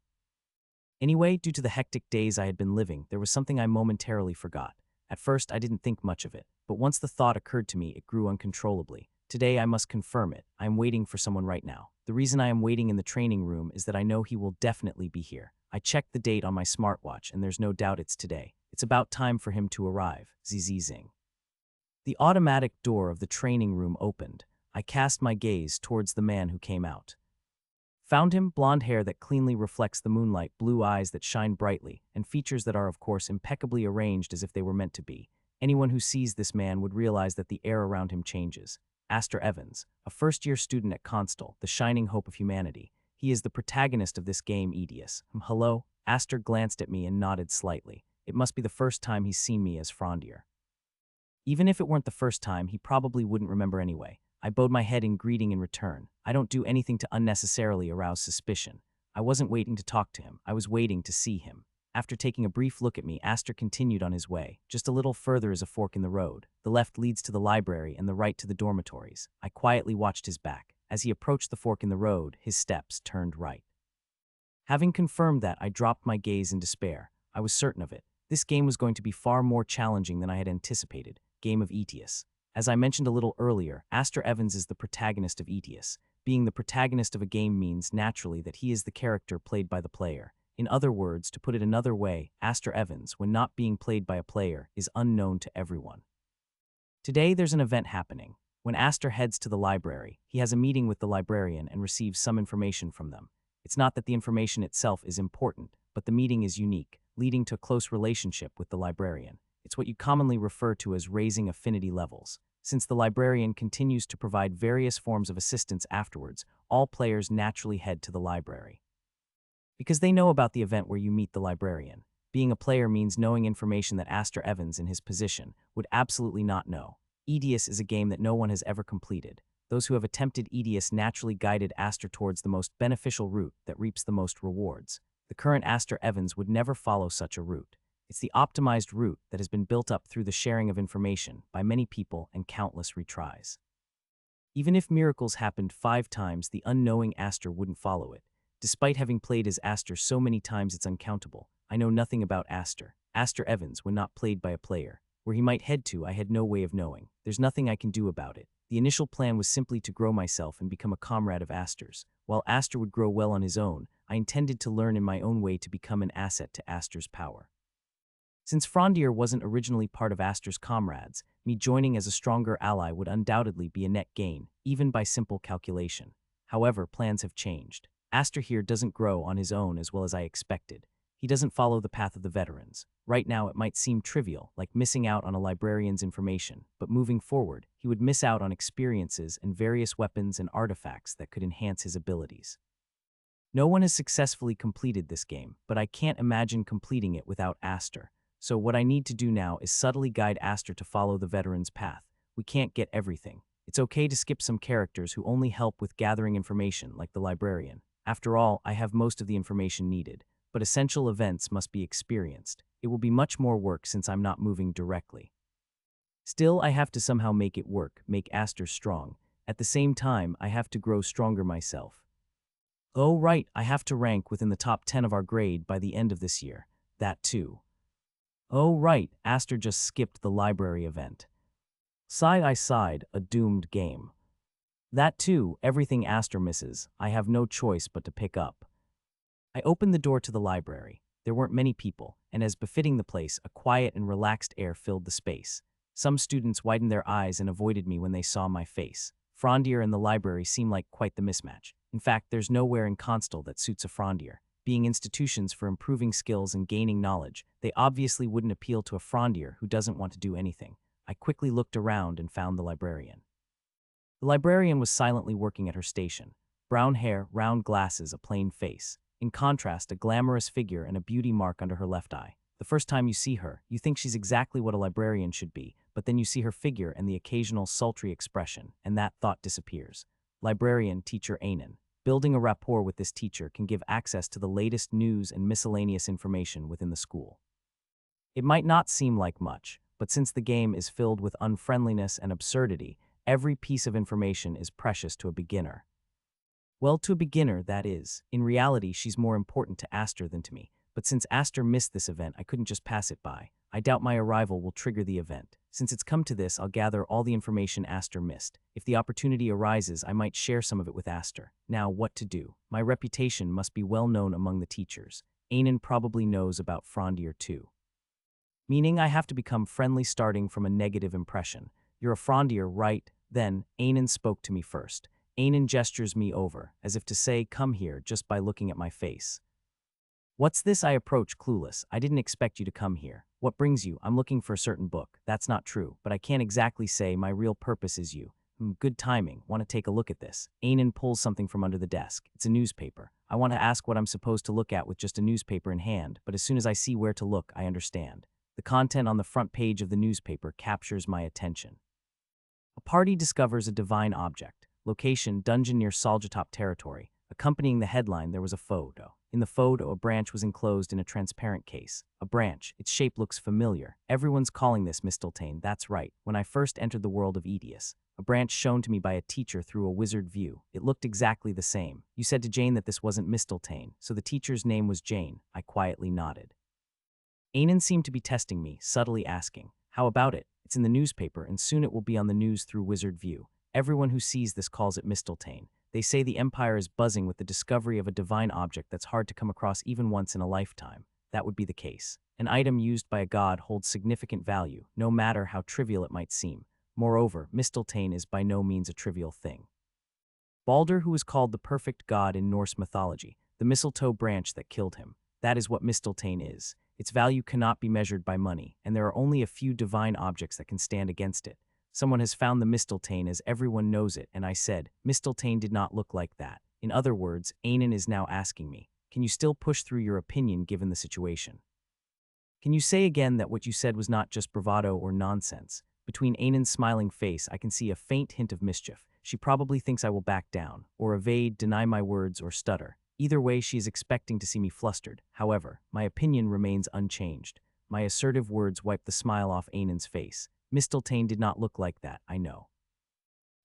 Anyway, due to the hectic days I had been living, there was something I momentarily forgot. At first, I didn't think much of it, but once the thought occurred to me, it grew uncontrollably. Today, I must confirm it. I am waiting for someone right now. The reason I am waiting in the training room is that I know he will definitely be here. I checked the date on my smartwatch, and there's no doubt it's today. It's about time for him to arrive. Zing. The automatic door of the training room opened. I cast my gaze towards the man who came out. Found him, blonde hair that cleanly reflects the moonlight, blue eyes that shine brightly, and features that are, of course, impeccably arranged as if they were meant to be. Anyone who sees this man would realize that the air around him changes. Aster Evans, a first-year student at Constal, the shining hope of humanity. He is the protagonist of this game, Edius. Hello? Aster glanced at me and nodded slightly. It must be the first time he's seen me as Frondier. Even if it weren't the first time, he probably wouldn't remember anyway. I bowed my head in greeting in return. I don't do anything to unnecessarily arouse suspicion. I wasn't waiting to talk to him. I was waiting to see him. After taking a brief look at me, Aster continued on his way. Just a little further is a fork in the road. The left leads to the library and the right to the dormitories. I quietly watched his back. As he approached the fork in the road, his steps turned right. Having confirmed that, I dropped my gaze in despair. I was certain of it. This game was going to be far more challenging than I had anticipated. Game of Etius. As I mentioned a little earlier, Aster Evans is the protagonist of Etius. Being the protagonist of a game means, naturally, that he is the character played by the player. In other words, to put it another way, Aster Evans, when not being played by a player, is unknown to everyone. Today, there's an event happening. When Aster heads to the library, he has a meeting with the librarian and receives some information from them. It's not that the information itself is important, but the meeting is unique, leading to a close relationship with the librarian. It's what you commonly refer to as raising affinity levels. Since the librarian continues to provide various forms of assistance afterwards, all players naturally head to the library. Because they know about the event where you meet the librarian. Being a player means knowing information that Aster Evans in his position would absolutely not know. Etius is a game that no one has ever completed. Those who have attempted Etius naturally guided Aster towards the most beneficial route that reaps the most rewards. The current Aster Evans would never follow such a route. It's the optimized route that has been built up through the sharing of information by many people and countless retries. Even if miracles happened 5 times, the unknowing Aster wouldn't follow it. Despite having played as Aster so many times it's uncountable, I know nothing about Aster. Aster Evans, when not played by a player. Where he might head to, I had no way of knowing. There's nothing I can do about it. The initial plan was simply to grow myself and become a comrade of Aster's. While Aster would grow well on his own, I intended to learn in my own way to become an asset to Aster's power. Since Frondier wasn't originally part of Aster's comrades, me joining as a stronger ally would undoubtedly be a net gain, even by simple calculation. However, plans have changed. Aster here doesn't grow on his own as well as I expected. He doesn't follow the path of the veterans. Right now it might seem trivial, like missing out on a librarian's information, but moving forward, he would miss out on experiences and various weapons and artifacts that could enhance his abilities. No one has successfully completed this game, but I can't imagine completing it without Aster. So what I need to do now is subtly guide Aster to follow the veteran's path. We can't get everything. It's okay to skip some characters who only help with gathering information, like the librarian. After all, I have most of the information needed, but essential events must be experienced. It will be much more work since I'm not moving directly. Still, I have to somehow make it work, make Aster strong. At the same time, I have to grow stronger myself. Oh right, I have to rank within the top 10 of our grade by the end of this year. That too. Oh right, Aster just skipped the library event. I sighed, a doomed game. That too, everything Aster misses, I have no choice but to pick up. I opened the door to the library. There weren't many people, and as befitting the place, a quiet and relaxed air filled the space. Some students widened their eyes and avoided me when they saw my face. Frondier and the library seem like quite the mismatch. In fact, there's nowhere in Constel that suits a Frondier. Being institutions for improving skills and gaining knowledge, they obviously wouldn't appeal to a Frondier who doesn't want to do anything. I quickly looked around and found the librarian. The librarian was silently working at her station. Brown hair, round glasses, a plain face. In contrast, a glamorous figure and a beauty mark under her left eye. The first time you see her, you think she's exactly what a librarian should be, but then you see her figure and the occasional sultry expression, and that thought disappears. Librarian, teacher Ainen. Building a rapport with this teacher can give access to the latest news and miscellaneous information within the school. It might not seem like much, but since the game is filled with unfriendliness and absurdity, every piece of information is precious to a beginner. Well, to a beginner, that is. In reality, she's more important to Aster than to me. But since Aster missed this event, I couldn't just pass it by. I doubt my arrival will trigger the event. Since it's come to this, I'll gather all the information Aster missed. If the opportunity arises, I might share some of it with Aster. Now, what to do? My reputation must be well known among the teachers. Ainen probably knows about Frondier too. Meaning I have to become friendly starting from a negative impression. You're a Frondier, right? Then, Ainen spoke to me first. Ainen gestures me over, as if to say, come here, just by looking at my face. What's this? I approach, clueless. I didn't expect you to come here. What brings you? I'm looking for a certain book. That's not true, but I can't exactly say my real purpose is you. Good timing. Want to take a look at this. Ainen pulls something from under the desk. It's a newspaper. I want to ask what I'm supposed to look at with just a newspaper in hand, but as soon as I see where to look, I understand. The content on the front page of the newspaper captures my attention. A party discovers a divine object. Location, dungeon near Saljatop territory. Accompanying the headline, there was a photo. In the photo, a branch was enclosed in a transparent case. A branch. Its shape looks familiar. Everyone's calling this Mistletoe. That's right. When I first entered the world of Edius, a branch shown to me by a teacher through a wizard view. It looked exactly the same. You said to Jane that this wasn't Mistletoe, so the teacher's name was Jane. I quietly nodded. Ainen seemed to be testing me, subtly asking, how about it? It's in the newspaper, and soon it will be on the news through wizard view. Everyone who sees this calls it Mistletoe. They say the Empire is buzzing with the discovery of a divine object that's hard to come across even once in a lifetime. That would be the case. An item used by a god holds significant value, no matter how trivial it might seem. Moreover, Mistletoe is by no means a trivial thing. Baldur, who is called the perfect god in Norse mythology, the mistletoe branch that killed him. That is what Mistletoe is. Its value cannot be measured by money, and there are only a few divine objects that can stand against it. Someone has found the Mistletoe as everyone knows it, and I said, Mistletoe did not look like that. In other words, Ainen is now asking me, can you still push through your opinion given the situation? Can you say again that what you said was not just bravado or nonsense? Between Ainen's smiling face, I can see a faint hint of mischief. She probably thinks I will back down, or evade, deny my words, or stutter. Either way, she is expecting to see me flustered. However, my opinion remains unchanged. My assertive words wipe the smile off Ainen's face. Mistletoe did not look like that, I know.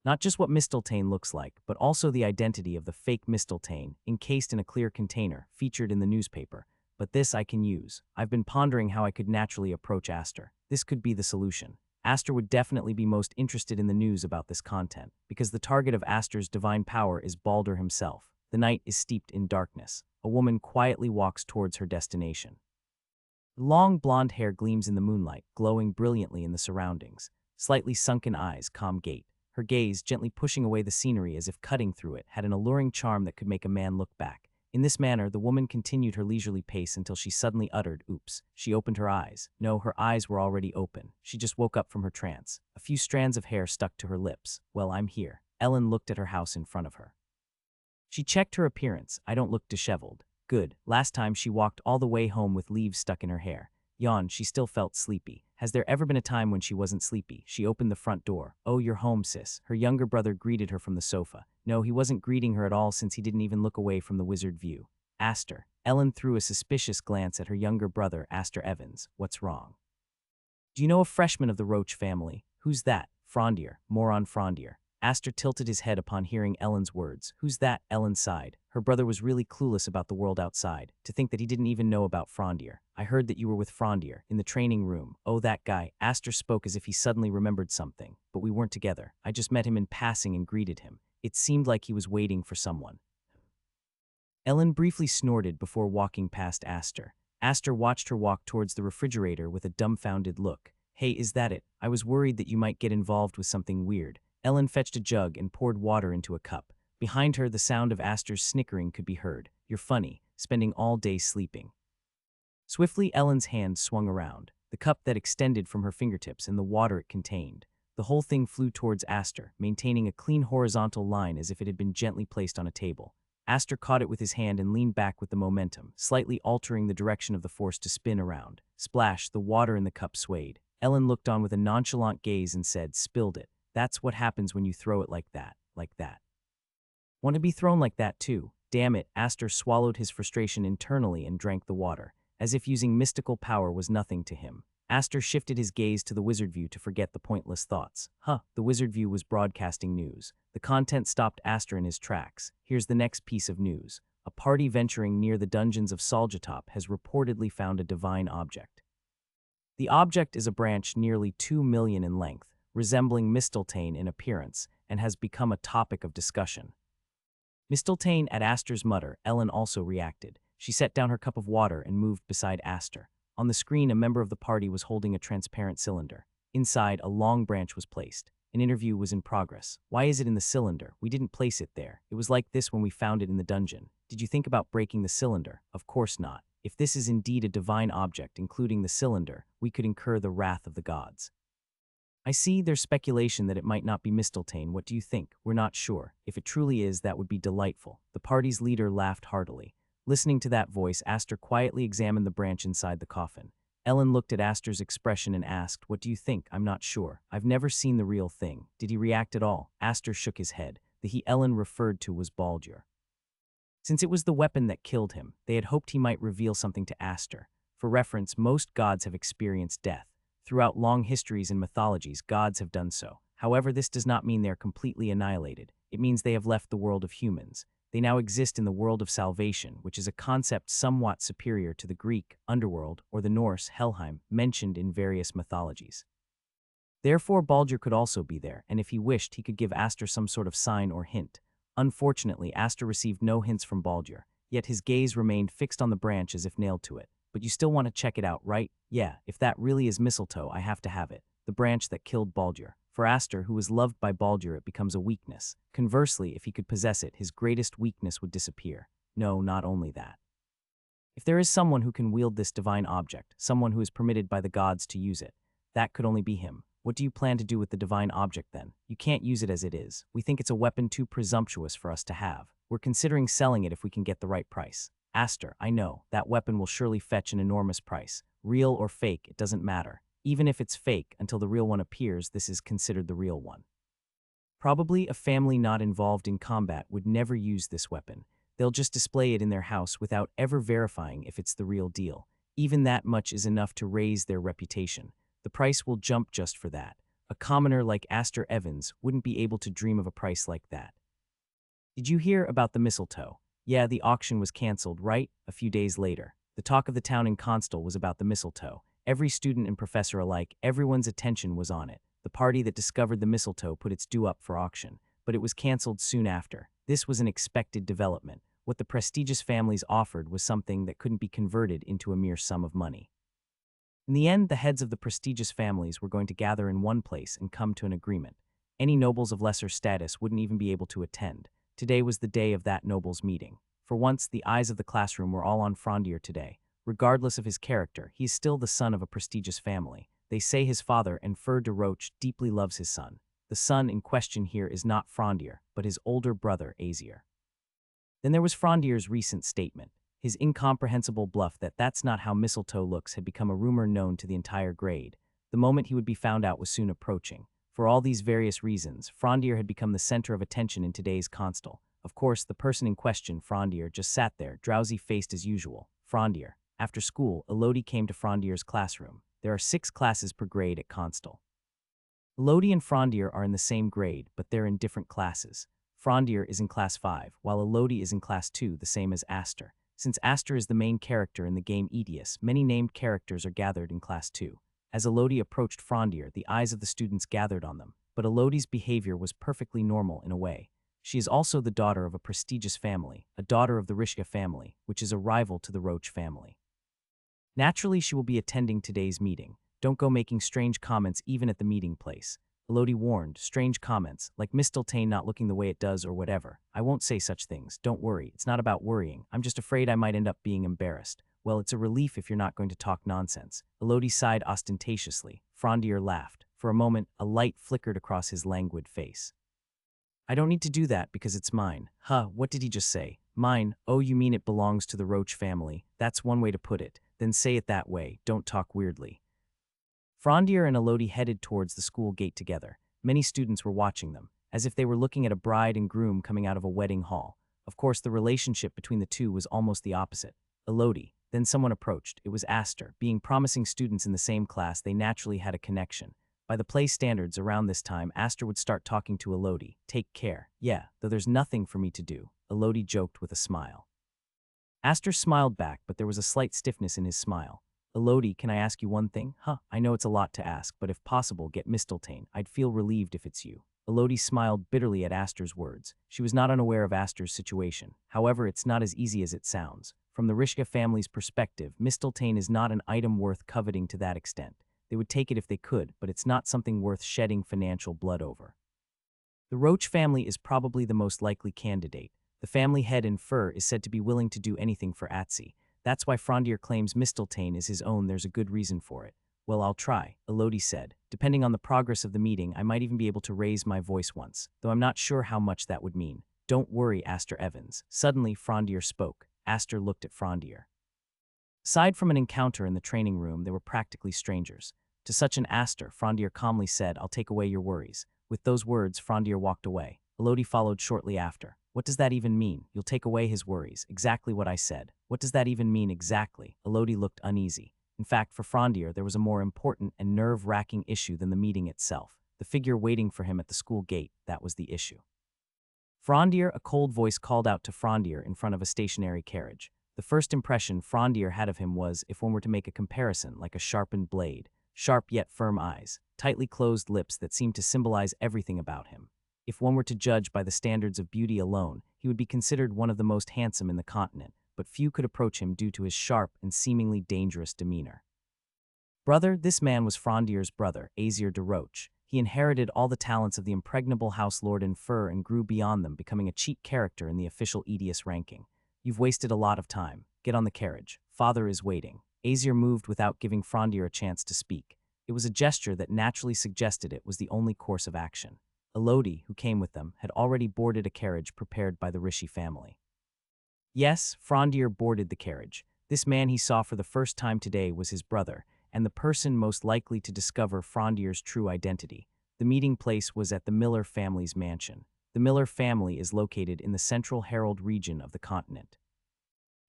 Not just what Mistletoe looks like, but also the identity of the fake Mistletoe, encased in a clear container, featured in the newspaper. But this I can use. I've been pondering how I could naturally approach Aster. This could be the solution. Aster would definitely be most interested in the news about this content, because the target of Aster's divine power is Baldur himself. The night is steeped in darkness. A woman quietly walks towards her destination. Long blonde hair gleams in the moonlight, glowing brilliantly in the surroundings. Slightly sunken eyes, calm gait. Her gaze, gently pushing away the scenery as if cutting through it, had an alluring charm that could make a man look back. In this manner, the woman continued her leisurely pace until she suddenly uttered, oops. She opened her eyes. No, her eyes were already open. She just woke up from her trance. A few strands of hair stuck to her lips. Well, I'm here. Ellen looked at her house in front of her. She checked her appearance. I don't look disheveled. Good. Last time she walked all the way home with leaves stuck in her hair. Yawned, she still felt sleepy. Has there ever been a time when she wasn't sleepy? She opened the front door. Oh, you're home, sis. Her younger brother greeted her from the sofa. No, he wasn't greeting her at all since he didn't even look away from the wizard view. Aster. Ellen threw a suspicious glance at her younger brother, Aster Evans. What's wrong? Do you know a freshman of the Roach family? Who's that? Frondier. Moron Frondier. Aster tilted his head upon hearing Ellen's words. Who's that? Ellen sighed. Her brother was really clueless about the world outside. To think that he didn't even know about Frondier. I heard that you were with Frondier, in the training room. Oh, that guy. Aster spoke as if he suddenly remembered something. But we weren't together. I just met him in passing and greeted him. It seemed like he was waiting for someone. Ellen briefly snorted before walking past Aster. Aster watched her walk towards the refrigerator with a dumbfounded look. Hey, is that it? I was worried that you might get involved with something weird. Ellen fetched a jug and poured water into a cup. Behind her, the sound of Aster's snickering could be heard. You're funny, spending all day sleeping. Swiftly, Ellen's hand swung around, the cup that extended from her fingertips and the water it contained. The whole thing flew towards Aster, maintaining a clean horizontal line as if it had been gently placed on a table. Aster caught it with his hand and leaned back with the momentum, slightly altering the direction of the force to spin around. Splash, the water in the cup swayed. Ellen looked on with a nonchalant gaze and said, spilled it. That's what happens when you throw it like that, like that. Want to be thrown like that too? Damn it, Aster swallowed his frustration internally and drank the water, as if using mystical power was nothing to him. Aster shifted his gaze to the wizard view to forget the pointless thoughts. The wizard view was broadcasting news. The content stopped Aster in his tracks. Here's the next piece of news. A party venturing near the dungeons of Saljatop has reportedly found a divine object. The object is a branch nearly 2 million in length, resembling mistletoe in appearance, and has become a topic of discussion. Mistletoe at Aster's mutter, Ellen also reacted. She set down her cup of water and moved beside Aster. On the screen, a member of the party was holding a transparent cylinder. Inside, a long branch was placed. An interview was in progress. Why is it in the cylinder? We didn't place it there. It was like this when we found it in the dungeon. Did you think about breaking the cylinder? Of course not. If this is indeed a divine object, including the cylinder, we could incur the wrath of the gods. I see there's speculation that it might not be mistletoe. What do you think? We're not sure. If it truly is, that would be delightful. The party's leader laughed heartily. Listening to that voice, Aster quietly examined the branch inside the coffin. Ellen looked at Aster's expression and asked, what do you think? I'm not sure. I've never seen the real thing. Did he react at all? Aster shook his head. The he Ellen referred to was Baldur. Since it was the weapon that killed him, they had hoped he might reveal something to Aster. For reference, most gods have experienced death. Throughout long histories and mythologies, gods have done so. However, this does not mean they are completely annihilated. It means they have left the world of humans. They now exist in the world of salvation, which is a concept somewhat superior to the Greek underworld or the Norse Helheim mentioned in various mythologies. Therefore, Baldur could also be there, and if he wished, he could give Aster some sort of sign or hint. Unfortunately, Aster received no hints from Baldur, yet his gaze remained fixed on the branch as if nailed to it. But you still want to check it out, right? Yeah, if that really is mistletoe, I have to have it. The branch that killed Baldur. For Aster, who was loved by Baldur, it becomes a weakness. Conversely, if he could possess it, his greatest weakness would disappear. No, not only that. If there is someone who can wield this divine object, someone who is permitted by the gods to use it, that could only be him. What do you plan to do with the divine object then? You can't use it as it is. We think it's a weapon too presumptuous for us to have. We're considering selling it if we can get the right price. Aster, I know, that weapon will surely fetch an enormous price. Real or fake, it doesn't matter. Even if it's fake, until the real one appears, this is considered the real one. Probably a family not involved in combat would never use this weapon. They'll just display it in their house without ever verifying if it's the real deal. Even that much is enough to raise their reputation. The price will jump just for that. A commoner like Aster Evans wouldn't be able to dream of a price like that. Did you hear about the mistletoe? Yeah, the auction was canceled, right? A few days later. The talk of the town in Constal was about the mistletoe. Every student and professor alike, everyone's attention was on it. The party that discovered the mistletoe put its due up for auction, but it was canceled soon after. This was an expected development. What the prestigious families offered was something that couldn't be converted into a mere sum of money. In the end, the heads of the prestigious families were going to gather in one place and come to an agreement. Any nobles of lesser status wouldn't even be able to attend. Today was the day of that nobles' meeting. For once, the eyes of the classroom were all on Frondier today. Regardless of his character, he is still the son of a prestigious family. They say his father, Enfer de Roche, deeply loves his son. The son in question here is not Frondier, but his older brother, Azier. Then there was Frondier's recent statement. His incomprehensible bluff that that's not how mistletoe looks had become a rumor known to the entire grade. The moment he would be found out was soon approaching. For all these various reasons, Frondier had become the center of attention in today's constle. Of course, the person in question, Frondier, just sat there, drowsy-faced as usual. Frondier. After school, Elodie came to Frondier's classroom. There are 6 classes per grade at constle. Elodie and Frondier are in the same grade, but they're in different classes. Frondier is in class 5, while Elodie is in class 2, the same as Aster. Since Aster is the main character in the game Edius, many named characters are gathered in class 2. As Elodie approached Frondier, the eyes of the students gathered on them, but Elodie's behavior was perfectly normal in a way. She is also the daughter of a prestigious family, a daughter of the Rishka family, which is a rival to the Roach family. Naturally, she will be attending today's meeting. Don't go making strange comments even at the meeting place. Elodie warned, strange comments, like Mistletoe not looking the way it does or whatever. I won't say such things, don't worry, it's not about worrying, I'm just afraid I might end up being embarrassed. Well, it's a relief if you're not going to talk nonsense. Elodie sighed ostentatiously. Frondier laughed. For a moment, a light flickered across his languid face. I don't need to do that because it's mine. Huh, what did he just say? Mine? Oh, you mean it belongs to the Roach family? That's one way to put it. Then say it that way, don't talk weirdly. Frondier and Elodie headed towards the school gate together. Many students were watching them, as if they were looking at a bride and groom coming out of a wedding hall. Of course, the relationship between the two was almost the opposite. Elodie. Then someone approached. It was Aster. Being promising students in the same class, they naturally had a connection. By the play standards around this time, Aster would start talking to Elodie. Take care. Yeah, though there's nothing for me to do. Elodie joked with a smile. Aster smiled back, but there was a slight stiffness in his smile. Elodie, can I ask you one thing? Huh, I know it's a lot to ask, but if possible, get Mistletoe. I'd feel relieved if it's you. Elodie smiled bitterly at Aster's words. She was not unaware of Aster's situation. However, it's not as easy as it sounds. From the Rishka family's perspective, Mistletoe is not an item worth coveting to that extent. They would take it if they could, but it's not something worth shedding financial blood over. The Roach family is probably the most likely candidate. The family head in fur is said to be willing to do anything for Atsi. That's why Frondier claims Mistletoe is his own. There's a good reason for it. Well, I'll try, Elodie said. Depending on the progress of the meeting, I might even be able to raise my voice once, though I'm not sure how much that would mean. Don't worry, Aster Evans. Suddenly, Frondier spoke. Aster looked at Frondier. Aside from an encounter in the training room, they were practically strangers. To such an Aster, Frondier calmly said, I'll take away your worries. With those words, Frondier walked away. Elodie followed shortly after. What does that even mean? You'll take away his worries. Exactly what I said. What does that even mean exactly? Elodie looked uneasy. In fact, for Frondier, there was a more important and nerve-wracking issue than the meeting itself. The figure waiting for him at the school gate, that was the issue. Frondier, a cold voice called out to Frondier in front of a stationary carriage. The first impression Frondier had of him was, if one were to make a comparison, like a sharpened blade. Sharp yet firm eyes, tightly closed lips that seemed to symbolize everything about him. If one were to judge by the standards of beauty alone, he would be considered one of the most handsome in the continent, but few could approach him due to his sharp and seemingly dangerous demeanor. Brother, this man was Frondier's brother, Azir de Roche. He inherited all the talents of the impregnable House Lord in fur and grew beyond them, becoming a cheat character in the official Edius ranking. You've wasted a lot of time. Get on the carriage. Father is waiting. Azir moved without giving Frondier a chance to speak. It was a gesture that naturally suggested it was the only course of action. Elodie, who came with them, had already boarded a carriage prepared by the Rishi family. Yes, Frondier boarded the carriage. This man he saw for the first time today was his brother, and the person most likely to discover Frondier's true identity. The meeting place was at the Miller family's mansion. The Miller family is located in the Central Herald region of the continent.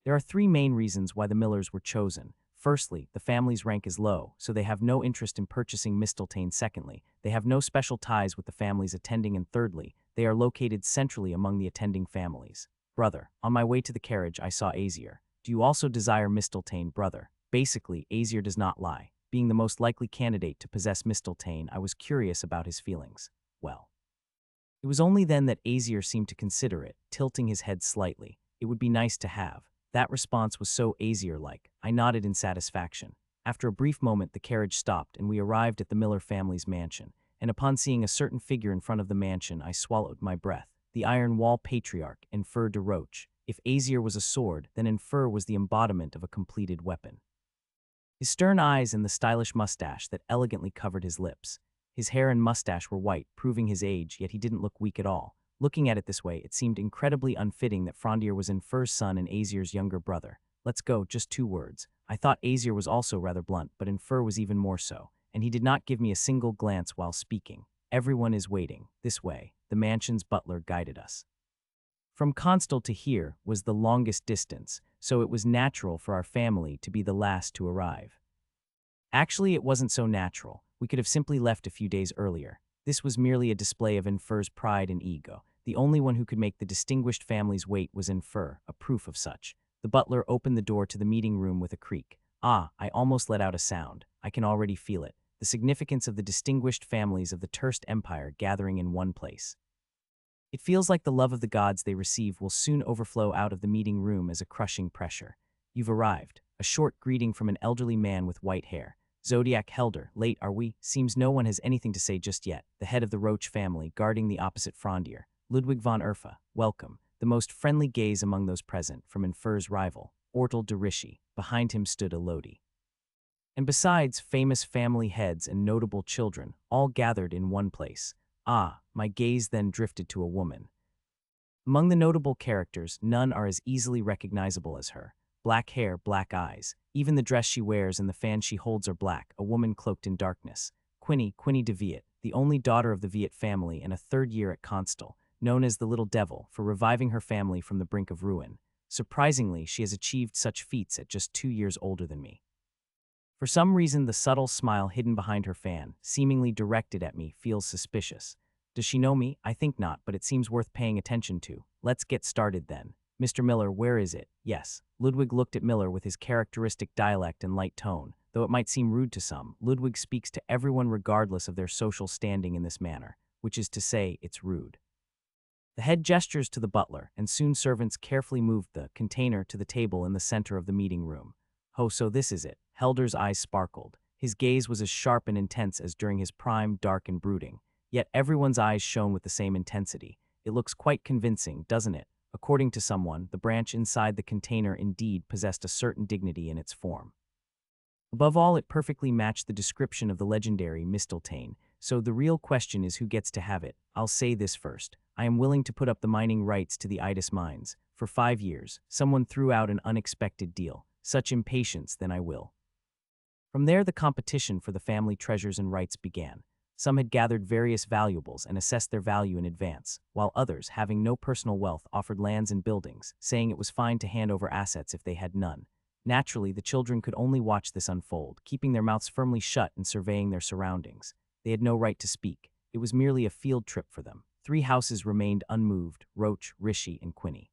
There are 3 main reasons why the Millers were chosen. Firstly, the family's rank is low, so they have no interest in purchasing Mistletoe. Secondly, they have no special ties with the families attending, and thirdly, they are located centrally among the attending families. Brother, on my way to the carriage I saw Azir. Do you also desire Mistletoe, brother? Basically, Azir does not lie. Being the most likely candidate to possess Mistletoe, I was curious about his feelings. Well, it was only then that Azir seemed to consider it, tilting his head slightly. It would be nice to have. That response was so Azir-like. I nodded in satisfaction. After a brief moment, the carriage stopped and we arrived at the Miller family's mansion, and upon seeing a certain figure in front of the mansion, I swallowed my breath. The Iron Wall Patriarch, Enfer de Roche. If Azir was a sword, then Enfer was the embodiment of a completed weapon. His stern eyes and the stylish mustache that elegantly covered his lips. His hair and mustache were white, proving his age, yet he didn't look weak at all. Looking at it this way, it seemed incredibly unfitting that Frondier was Infer's son and Azir's younger brother. Let's go, just 2 words. I thought Azir was also rather blunt, but Infer was even more so, and he did not give me a single glance while speaking. Everyone is waiting. This way. The mansion's butler guided us. From Constal to here was the longest distance, so it was natural for our family to be the last to arrive. Actually, it wasn't so natural. We could have simply left a few days earlier. This was merely a display of Infer's pride and ego. The only one who could make the distinguished family's wait was Infer, a proof of such. The butler opened the door to the meeting room with a creak. Ah, I almost let out a sound. I can already feel it. The significance of the distinguished families of the Terst Empire gathering in one place. It feels like the love of the gods they receive will soon overflow out of the meeting room as a crushing pressure. You've arrived. A short greeting from an elderly man with white hair. Zodiac Helder, late are we? Seems no one has anything to say just yet. The head of the Roach family, guarding the opposite Frondier. Ludwig von Urfa, welcome. The most friendly gaze among those present, from Infer's rival, Ortel de Rishi. Behind him stood Elodie. And besides, famous family heads and notable children, all gathered in one place. Ah, my gaze then drifted to a woman. Among the notable characters, none are as easily recognizable as her. Black hair, black eyes. Even the dress she wears and the fan she holds are black, a woman cloaked in darkness. Quinny de Viet, the only daughter of the Viet family and a third year at Constal, known as the Little Devil for reviving her family from the brink of ruin. Surprisingly, she has achieved such feats at just 2 years older than me. For some reason, the subtle smile hidden behind her fan, seemingly directed at me, feels suspicious. Does she know me? I think not, but it seems worth paying attention to. Let's get started then. Mr. Miller, where is it? Yes. Ludwig looked at Miller with his characteristic dialect and light tone. Though it might seem rude to some, Ludwig speaks to everyone regardless of their social standing in this manner, which is to say, it's rude. The head gestures to the butler, and soon servants carefully moved the container to the table in the center of the meeting room. Oh, so this is it. Helder's eyes sparkled. His gaze was as sharp and intense as during his prime, dark and brooding. Yet everyone's eyes shone with the same intensity. It looks quite convincing, doesn't it? According to someone, the branch inside the container indeed possessed a certain dignity in its form. Above all, it perfectly matched the description of the legendary Misteltein, so the real question is who gets to have it. I'll say this first. I am willing to put up the mining rights to the Idis mines. For 5 years, someone threw out an unexpected deal. Such impatience, then I will. From there, the competition for the family treasures and rights began. Some had gathered various valuables and assessed their value in advance, while others, having no personal wealth, offered lands and buildings, saying it was fine to hand over assets if they had none. Naturally, the children could only watch this unfold, keeping their mouths firmly shut and surveying their surroundings. They had no right to speak. It was merely a field trip for them. 3 houses remained unmoved: Roach, Rishi, and Quinny.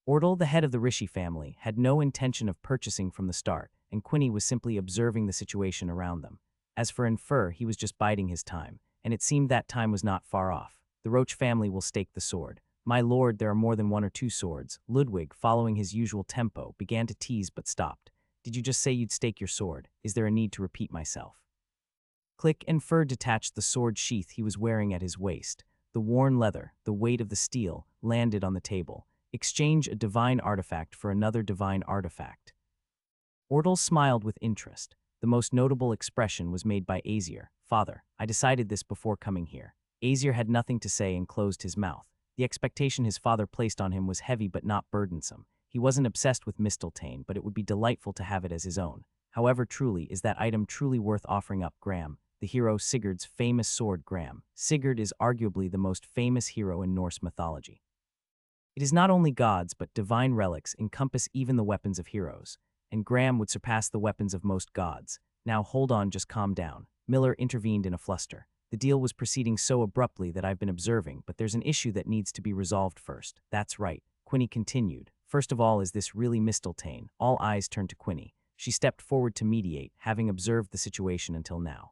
Ortel, the head of the Rishi family, had no intention of purchasing from the start, and Quinny was simply observing the situation around them. As for Infer, he was just biding his time, and it seemed that time was not far off. The Roach family will stake the sword. My lord, there are more than 1 or 2 swords. Ludwig, following his usual tempo, began to tease but stopped. Did you just say you'd stake your sword? Is there a need to repeat myself? Click. Infer detached the sword sheath he was wearing at his waist. The worn leather, the weight of the steel, landed on the table. Exchange a divine artifact for another divine artifact. Ortel smiled with interest. The most notable expression was made by Azir. Father, I decided this before coming here. Azir had nothing to say and closed his mouth. The expectation his father placed on him was heavy but not burdensome. He wasn't obsessed with Misteltein, but it would be delightful to have it as his own. However, truly, is that item truly worth offering up? Gram, the hero Sigurd's famous sword. Gram. Sigurd is arguably the most famous hero in Norse mythology. It is not only gods, but divine relics encompass even the weapons of heroes, and Gram would surpass the weapons of most gods. Now hold on, just calm down. Miller intervened in a fluster. The deal was proceeding so abruptly that I've been observing, but there's an issue that needs to be resolved first. That's right, Quinny continued. First of all, is this really Misteltein? All eyes turned to Quinny. She stepped forward to mediate, having observed the situation until now.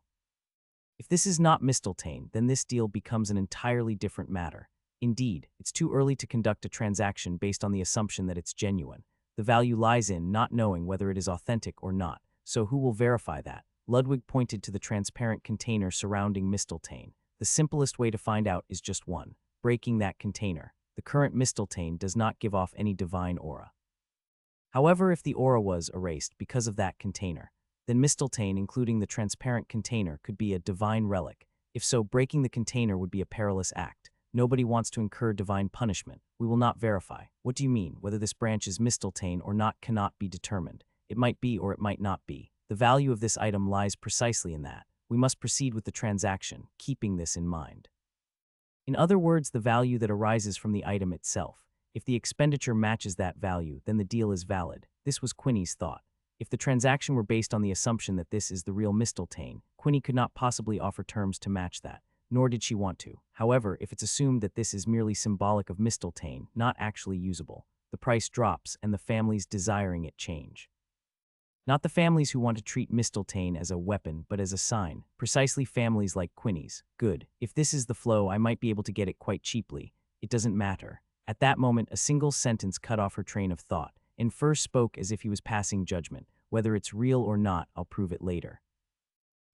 If this is not Misteltein, then this deal becomes an entirely different matter. Indeed, it's too early to conduct a transaction based on the assumption that it's genuine. The value lies in not knowing whether it is authentic or not. So who will verify that? Ludwig pointed to the transparent container surrounding Misteltein. The simplest way to find out is just one: breaking that container. The current Misteltein does not give off any divine aura. However, if the aura was erased because of that container, then Misteltein, including the transparent container, could be a divine relic. If so, breaking the container would be a perilous act. Nobody wants to incur divine punishment. We will not verify. What do you mean? Whether this branch is mistletoe or not cannot be determined. It might be or it might not be. The value of this item lies precisely in that. We must proceed with the transaction, keeping this in mind. In other words, the value that arises from the item itself. If the expenditure matches that value, then the deal is valid. This was Quinny's thought. If the transaction were based on the assumption that this is the real mistletoe, Quinny could not possibly offer terms to match that, nor did she want to. However, if it's assumed that this is merely symbolic of mistletoe, not actually usable, the price drops and the families desiring it change. Not the families who want to treat mistletoe as a weapon, but as a sign. Precisely families like Quinny's. Good. If this is the flow, I might be able to get it quite cheaply. It doesn't matter. At that moment, a single sentence cut off her train of thought. Infer spoke as if he was passing judgment. Whether it's real or not, I'll prove it later.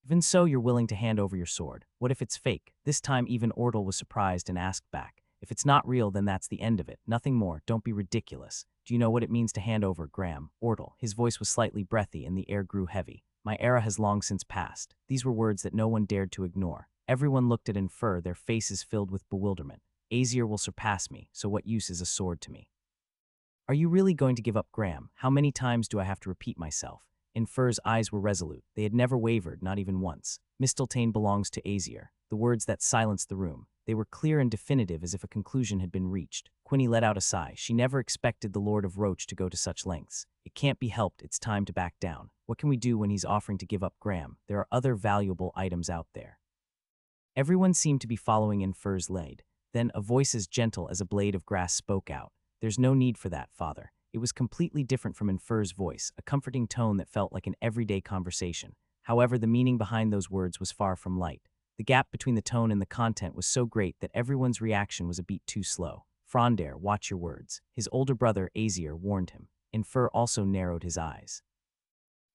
Even so, you're willing to hand over your sword. What if it's fake? This time even Ordle was surprised and asked back. If it's not real, then that's the end of it. Nothing more. Don't be ridiculous. Do you know what it means to hand over, Graham? Ordle. His voice was slightly breathy and the air grew heavy. My era has long since passed. These were words that no one dared to ignore. Everyone looked at Infer, their faces filled with bewilderment. Azier will surpass me, so what use is a sword to me? Are you really going to give up, Graham? How many times do I have to repeat myself? Infer's eyes were resolute. They had never wavered, not even once. Mistletoe belongs to Azier. The words that silenced the room. They were clear and definitive, as if a conclusion had been reached. Quinny let out a sigh. She never expected the Lord of Roach to go to such lengths. It can't be helped. It's time to back down. What can we do when he's offering to give up Graham? There are other valuable items out there. Everyone seemed to be following Infer's lead. Then a voice as gentle as a blade of grass spoke out. There's no need for that, Father. It was completely different from Infer's voice, a comforting tone that felt like an everyday conversation. However, the meaning behind those words was far from light. The gap between the tone and the content was so great that everyone's reaction was a beat too slow. Frondere, watch your words. His older brother, Azier, warned him. Infer also narrowed his eyes.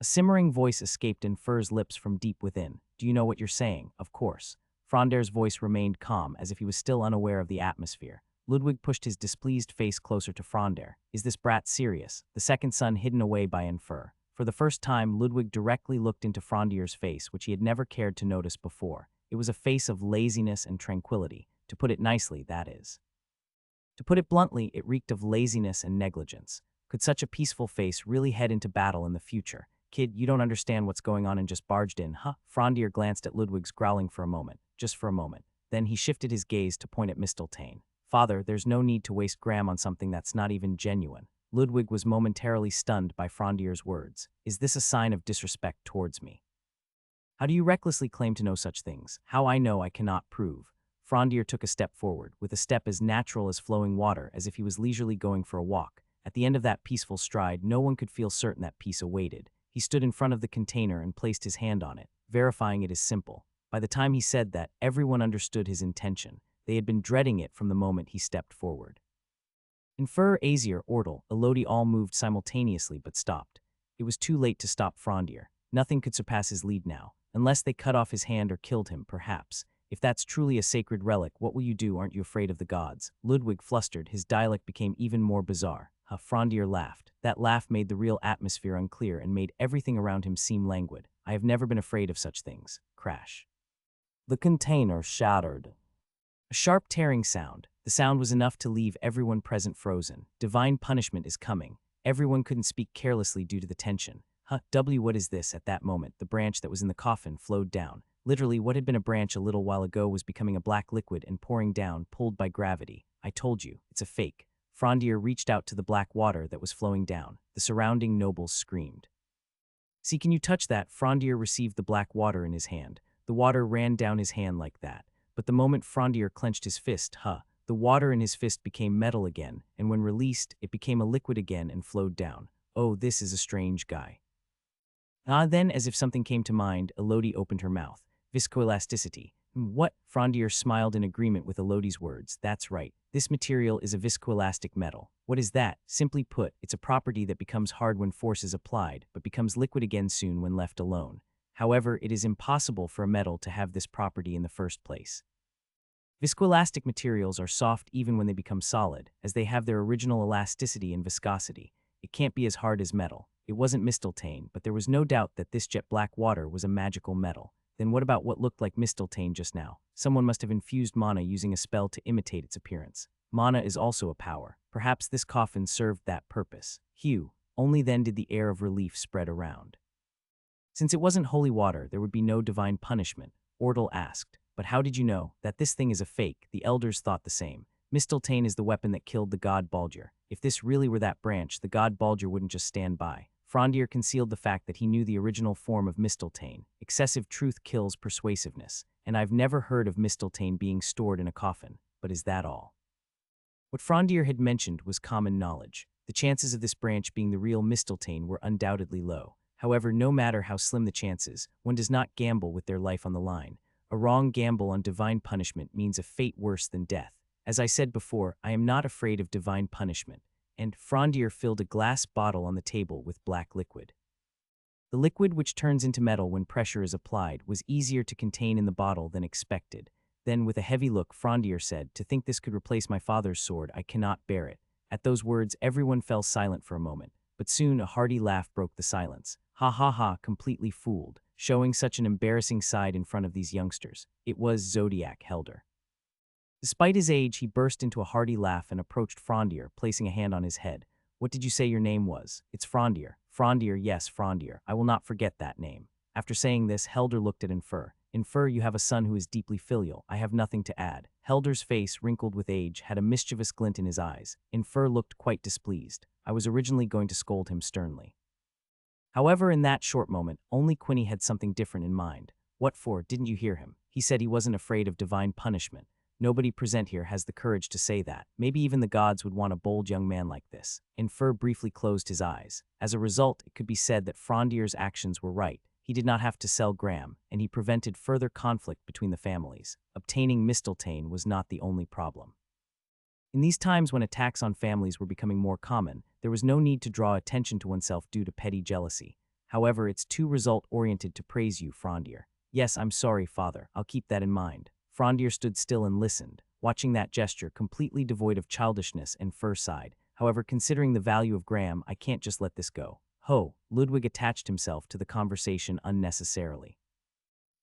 A simmering voice escaped Infer's lips from deep within. Do you know what you're saying? Of course. Frondere's voice remained calm, as if he was still unaware of the atmosphere. Ludwig pushed his displeased face closer to Frondere. Is this brat serious? The second son hidden away by Infer. For the first time, Ludwig directly looked into Frondere's face, which he had never cared to notice before. It was a face of laziness and tranquility. To put it nicely, that is. To put it bluntly, it reeked of laziness and negligence. Could such a peaceful face really head into battle in the future? Kid, you don't understand what's going on and just barged in, huh? Frondere glanced at Ludwig's growling for a moment, just for a moment. Then he shifted his gaze to point at Mistletoe. Father, there's no need to waste Graham on something that's not even genuine. Ludwig was momentarily stunned by Frondere's words. Is this a sign of disrespect towards me? How do you recklessly claim to know such things? How I know I cannot prove. Frondere took a step forward, with a step as natural as flowing water, as if he was leisurely going for a walk. At the end of that peaceful stride, no one could feel certain that peace awaited. He stood in front of the container and placed his hand on it, verifying it as simple. By the time he said that, everyone understood his intention. They had been dreading it from the moment he stepped forward. Infer, Azier, Ordle, Elodie all moved simultaneously but stopped. It was too late to stop Frondere. Nothing could surpass his lead now. Unless they cut off his hand or killed him, perhaps. If that's truly a sacred relic, what will you do? Aren't you afraid of the gods? Ludwig flustered. His dialect became even more bizarre. Frondere laughed. That laugh made the real atmosphere unclear and made everything around him seem languid. I have never been afraid of such things. Crash. The container shattered. A sharp tearing sound. The sound was enough to leave everyone present frozen. Divine punishment is coming. Everyone couldn't speak carelessly due to the tension. What is this? At that moment, the branch that was in the coffin flowed down. Literally, what had been a branch a little while ago was becoming a black liquid and pouring down, pulled by gravity. I told you, it's a fake. Frondere reached out to the black water that was flowing down. The surrounding nobles screamed. See, can you touch that? Frondere received the black water in his hand. The water ran down his hand like that. But the moment Frondere clenched his fist, the water in his fist became metal again, and when released, it became a liquid again and flowed down. Oh, this is a strange guy. Then, as if something came to mind, Elodie opened her mouth. Viscoelasticity. What? Frondere smiled in agreement with Elodie's words. That's right. This material is a viscoelastic metal. What is that? Simply put, it's a property that becomes hard when force is applied, but becomes liquid again soon when left alone. However, it is impossible for a metal to have this property in the first place. Viscoelastic materials are soft even when they become solid, as they have their original elasticity and viscosity. It can't be as hard as metal. It wasn't Mistletoe, but there was no doubt that this jet black water was a magical metal. Then what about what looked like Mistletoe just now? Someone must have infused mana using a spell to imitate its appearance. Mana is also a power. Perhaps this coffin served that purpose. Hugh. Only then did the air of relief spread around. Since it wasn't holy water, there would be no divine punishment, Ordle asked. But how did you know that this thing is a fake? The elders thought the same. Mistletoe is the weapon that killed the god Baldur. If this really were that branch, the god Baldur wouldn't just stand by. Frondier concealed the fact that he knew the original form of Mistletoe. Excessive truth kills persuasiveness, and I've never heard of Mistletoe being stored in a coffin. But is that all? What Frondier had mentioned was common knowledge. The chances of this branch being the real Mistletoe were undoubtedly low. However, no matter how slim the chances, one does not gamble with their life on the line. A wrong gamble on divine punishment means a fate worse than death. As I said before, I am not afraid of divine punishment. And Frondier filled a glass bottle on the table with black liquid. The liquid, which turns into metal when pressure is applied, was easier to contain in the bottle than expected. Then, with a heavy look, Frondier said, "To think this could replace my father's sword, I cannot bear it." At those words, everyone fell silent for a moment, but soon a hearty laugh broke the silence. Ha ha ha, completely fooled, showing such an embarrassing side in front of these youngsters. It was Zodiac Helder. Despite his age, he burst into a hearty laugh and approached Frondier, placing a hand on his head. "What did you say your name was?" "It's Frondier." "Frondier, yes, Frondier. I will not forget that name." After saying this, Helder looked at Infer. "Infer, you have a son who is deeply filial. I have nothing to add." Helder's face, wrinkled with age, had a mischievous glint in his eyes. Infer looked quite displeased. I was originally going to scold him sternly. However, in that short moment, only Quinny had something different in mind. "What for? Didn't you hear him? He said he wasn't afraid of divine punishment. Nobody present here has the courage to say that. Maybe even the gods would want a bold young man like this." Infer briefly closed his eyes. As a result, it could be said that Frondier's actions were right. He did not have to sell Graham, and he prevented further conflict between the families. Obtaining Mistletoe was not the only problem. In these times when attacks on families were becoming more common, there was no need to draw attention to oneself due to petty jealousy. However, it's too result-oriented to praise you, Frondier. "Yes, I'm sorry, father. I'll keep that in mind." Frondier stood still and listened, watching that gesture completely devoid of childishness and Fur sighed. "However, considering the value of Graham, I can't just let this go." Ho, Ludwig attached himself to the conversation unnecessarily.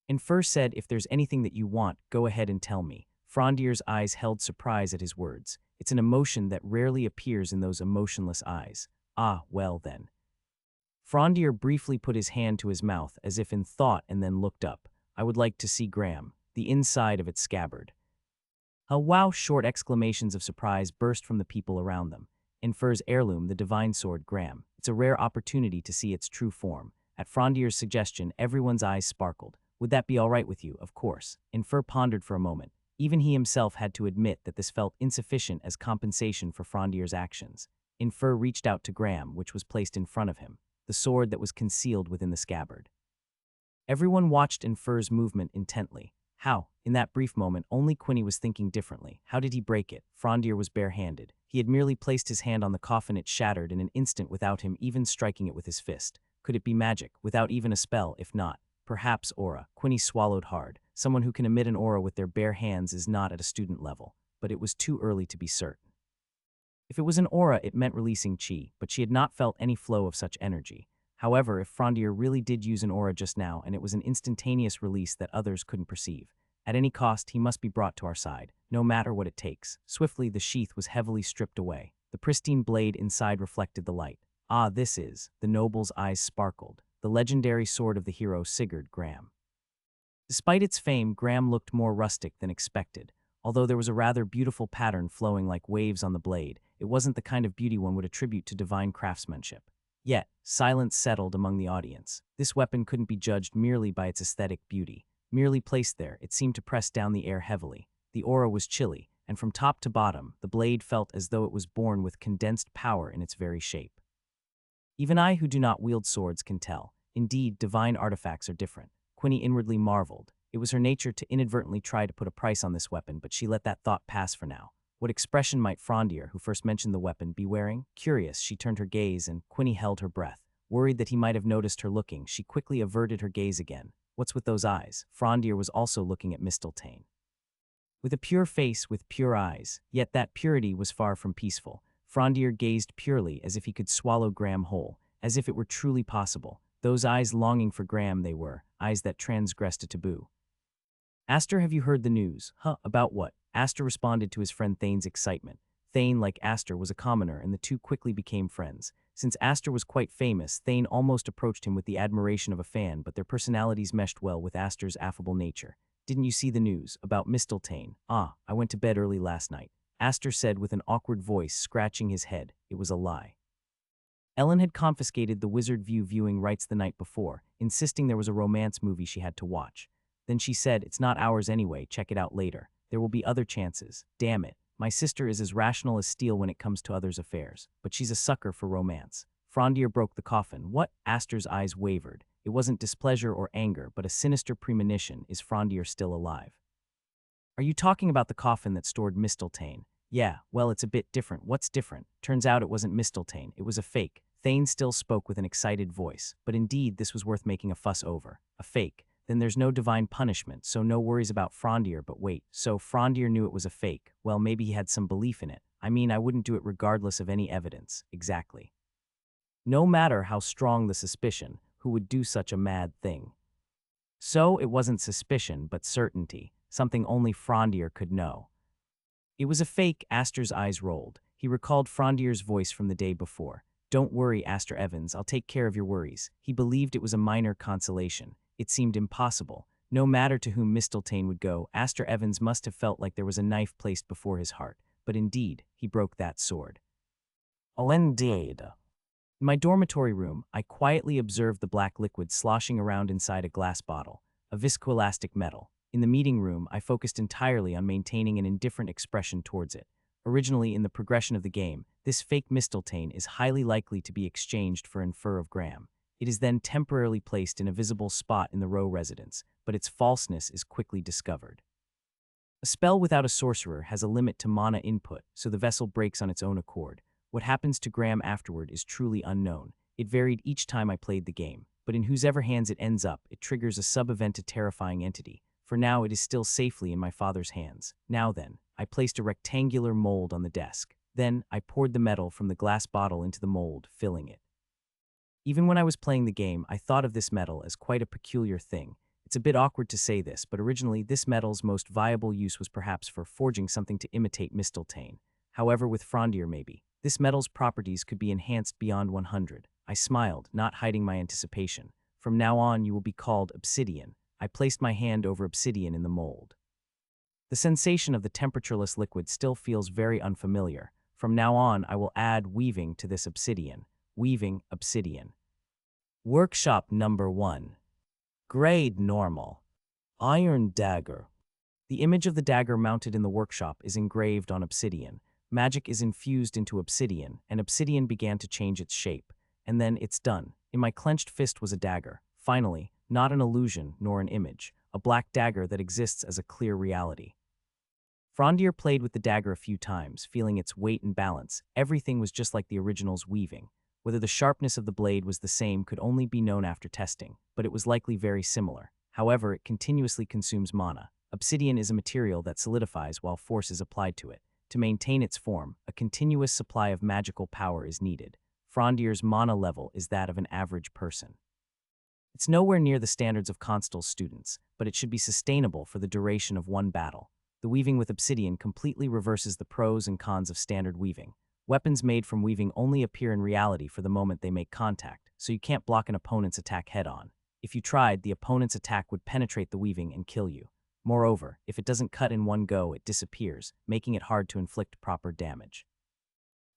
And Fur said, "If there's anything that you want, go ahead and tell me." Frondier's eyes held surprise at his words. It's an emotion that rarely appears in those emotionless eyes. "Ah, well then." Frondier briefly put his hand to his mouth as if in thought and then looked up. "I would like to see Graham, the inside of its scabbard." A wow! Short exclamations of surprise burst from the people around them. Infer's heirloom, the divine sword Graham. It's a rare opportunity to see its true form. At Frondier's suggestion, everyone's eyes sparkled. "Would that be all right with you?" "Of course." Infer pondered for a moment. Even he himself had to admit that this felt insufficient as compensation for Frondier's actions. Infer reached out to Graham, which was placed in front of him, the sword that was concealed within the scabbard. Everyone watched Infer's movement intently. How? In that brief moment, only Quinny was thinking differently. How did he break it? Frondier was barehanded. He had merely placed his hand on the coffin. It shattered in an instant without him even striking it with his fist. Could it be magic, without even a spell? If not, perhaps aura. Quinny swallowed hard. Someone who can emit an aura with their bare hands is not at a student level, but it was too early to be certain. If it was an aura, it meant releasing chi, but she had not felt any flow of such energy. However, if Frondier really did use an aura just now, and it was an instantaneous release that others couldn't perceive, at any cost he must be brought to our side, no matter what it takes. Swiftly, the sheath was heavily stripped away. The pristine blade inside reflected the light. "Ah, this is," the noble's eyes sparkled, "the legendary sword of the hero Sigurd Graham." Despite its fame, Graham looked more rustic than expected. Although there was a rather beautiful pattern flowing like waves on the blade, it wasn't the kind of beauty one would attribute to divine craftsmanship. Yet, silence settled among the audience. This weapon couldn't be judged merely by its aesthetic beauty. Merely placed there, it seemed to press down the air heavily. The aura was chilly, and from top to bottom, the blade felt as though it was born with condensed power in its very shape. Even I who do not wield swords can tell. Indeed, divine artifacts are different. Quinny inwardly marveled. It was her nature to inadvertently try to put a price on this weapon, but she let that thought pass for now. What expression might Frondier, who first mentioned the weapon, be wearing? Curious, she turned her gaze, and Quinny held her breath. Worried that he might have noticed her looking, she quickly averted her gaze again. What's with those eyes? Frondier was also looking at Mistletoe. With a pure face with pure eyes, yet that purity was far from peaceful. Frondier gazed purely as if he could swallow Graham whole, as if it were truly possible. Those eyes longing for Graham they were, eyes that transgressed a taboo. Aster, have you heard the news? Huh, about what? Aster responded to his friend Thane's excitement. Thane, like Aster, was a commoner, and the two quickly became friends. Since Aster was quite famous, Thane almost approached him with the admiration of a fan, but their personalities meshed well with Aster's affable nature. Didn't you see the news about Mistletoe? Ah, I went to bed early last night, Aster said with an awkward voice, scratching his head. It was a lie. Ellen had confiscated the Wizard View viewing rights the night before, insisting there was a romance movie she had to watch. Then she said, "It's not ours anyway, check it out later. There will be other chances. Damn it. My sister is as rational as steel when it comes to others' affairs, but she's a sucker for romance." Frondier broke the coffin. What? Aster's eyes wavered. It wasn't displeasure or anger, but a sinister premonition. Is Frondier still alive? Are you talking about the coffin that stored Mistletoe? Yeah, well, it's a bit different. What's different? Turns out it wasn't Mistletoe, it was a fake. Thane still spoke with an excited voice, but indeed this was worth making a fuss over. A fake. Then there's no divine punishment, so no worries about Frondier. But wait, so Frondier knew it was a fake. Well, maybe he had some belief in it. I mean, I wouldn't do it regardless of any evidence. Exactly. No matter how strong the suspicion, who would do such a mad thing? So it wasn't suspicion, but certainty, something only Frondier could know. It was a fake. Aster's eyes rolled. He recalled Frondier's voice from the day before. "Don't worry, Aster Evans, I'll take care of your worries." He believed it was a minor consolation. It seemed impossible. No matter to whom Mistletoe would go, Aster Evans must have felt like there was a knife placed before his heart. But indeed, he broke that sword. Oh, indeed. In my dormitory room, I quietly observed the black liquid sloshing around inside a glass bottle, a viscoelastic metal. In the meeting room, I focused entirely on maintaining an indifferent expression towards it. Originally, in the progression of the game, this fake Mistletoe is highly likely to be exchanged for an fur of Graham. It is then temporarily placed in a visible spot in the Row residence, but its falseness is quickly discovered. A spell without a sorcerer has a limit to mana input, so the vessel breaks on its own accord. What happens to Graham afterward is truly unknown. It varied each time I played the game, but in whosever hands it ends up, it triggers a sub-event, a terrifying entity. For now, it is still safely in my father's hands. Now then, I placed a rectangular mold on the desk. Then, I poured the metal from the glass bottle into the mold, filling it. Even when I was playing the game, I thought of this metal as quite a peculiar thing. It's a bit awkward to say this, but originally this metal's most viable use was perhaps for forging something to imitate Mistletoe. However, with Frondier maybe, this metal's properties could be enhanced beyond 100. I smiled, not hiding my anticipation. From now on, you will be called Obsidian. I placed my hand over Obsidian in the mold. The sensation of the temperatureless liquid still feels very unfamiliar. From now on, I will add weaving to this Obsidian. Weaving Obsidian. Workshop number 1. Grade Normal. Iron Dagger. The image of the dagger mounted in the workshop is engraved on Obsidian. Magic is infused into Obsidian, and Obsidian began to change its shape. And then it's done. In my clenched fist was a dagger. Finally, not an illusion nor an image, a black dagger that exists as a clear reality. Frondier played with the dagger a few times, feeling its weight and balance. Everything was just like the original's weaving. Whether the sharpness of the blade was the same could only be known after testing, but it was likely very similar. However, it continuously consumes mana. Obsidian is a material that solidifies while force is applied to it. To maintain its form, a continuous supply of magical power is needed. Frondier's mana level is that of an average person. It's nowhere near the standards of Constel's students, but it should be sustainable for the duration of one battle. The weaving with Obsidian completely reverses the pros and cons of standard weaving. Weapons made from weaving only appear in reality for the moment they make contact, so you can't block an opponent's attack head-on. If you tried, the opponent's attack would penetrate the weaving and kill you. Moreover, if it doesn't cut in one go, it disappears, making it hard to inflict proper damage.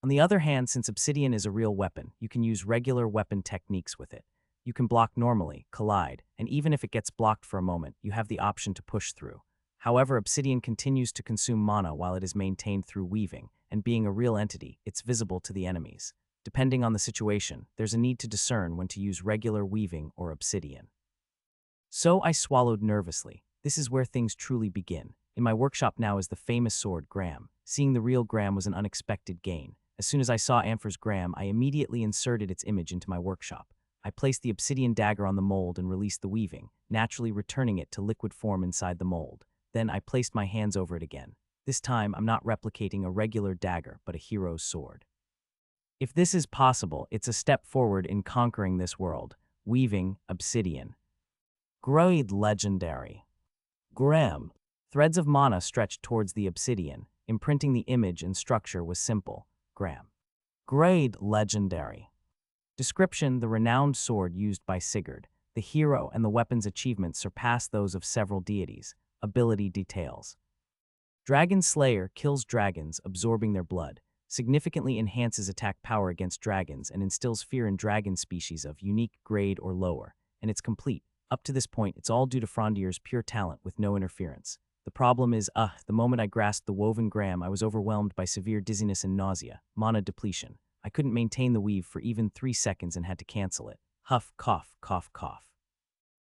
On the other hand, since Obsidian is a real weapon, you can use regular weapon techniques with it. You can block normally, collide, and even if it gets blocked for a moment, you have the option to push through. However, Obsidian continues to consume mana while it is maintained through weaving, and being a real entity, it's visible to the enemies. Depending on the situation, there's a need to discern when to use regular weaving or Obsidian. So I swallowed nervously. This is where things truly begin. In my workshop now is the famous sword Graham. Seeing the real Graham was an unexpected gain. As soon as I saw Ampher's Graham, I immediately inserted its image into my workshop. I placed the Obsidian dagger on the mold and released the weaving, naturally returning it to liquid form inside the mold. Then I placed my hands over it again. This time, I'm not replicating a regular dagger, but a hero's sword. If this is possible, it's a step forward in conquering this world. Weaving, obsidian. Grade legendary. Gram. Threads of mana stretched towards the obsidian, imprinting the image and structure was simple. Gram. Grade legendary. Description: the renowned sword used by Sigurd. The hero and the weapon's achievements surpass those of several deities. Ability details. Dragon Slayer kills dragons, absorbing their blood, significantly enhances attack power against dragons, and instills fear in dragon species of unique grade or lower, and it's complete. Up to this point, it's all due to Frondier's pure talent with no interference. The problem is, the moment I grasped the woven gram, I was overwhelmed by severe dizziness and nausea, mana depletion. I couldn't maintain the weave for even 3 seconds and had to cancel it. Huff, cough, cough, cough.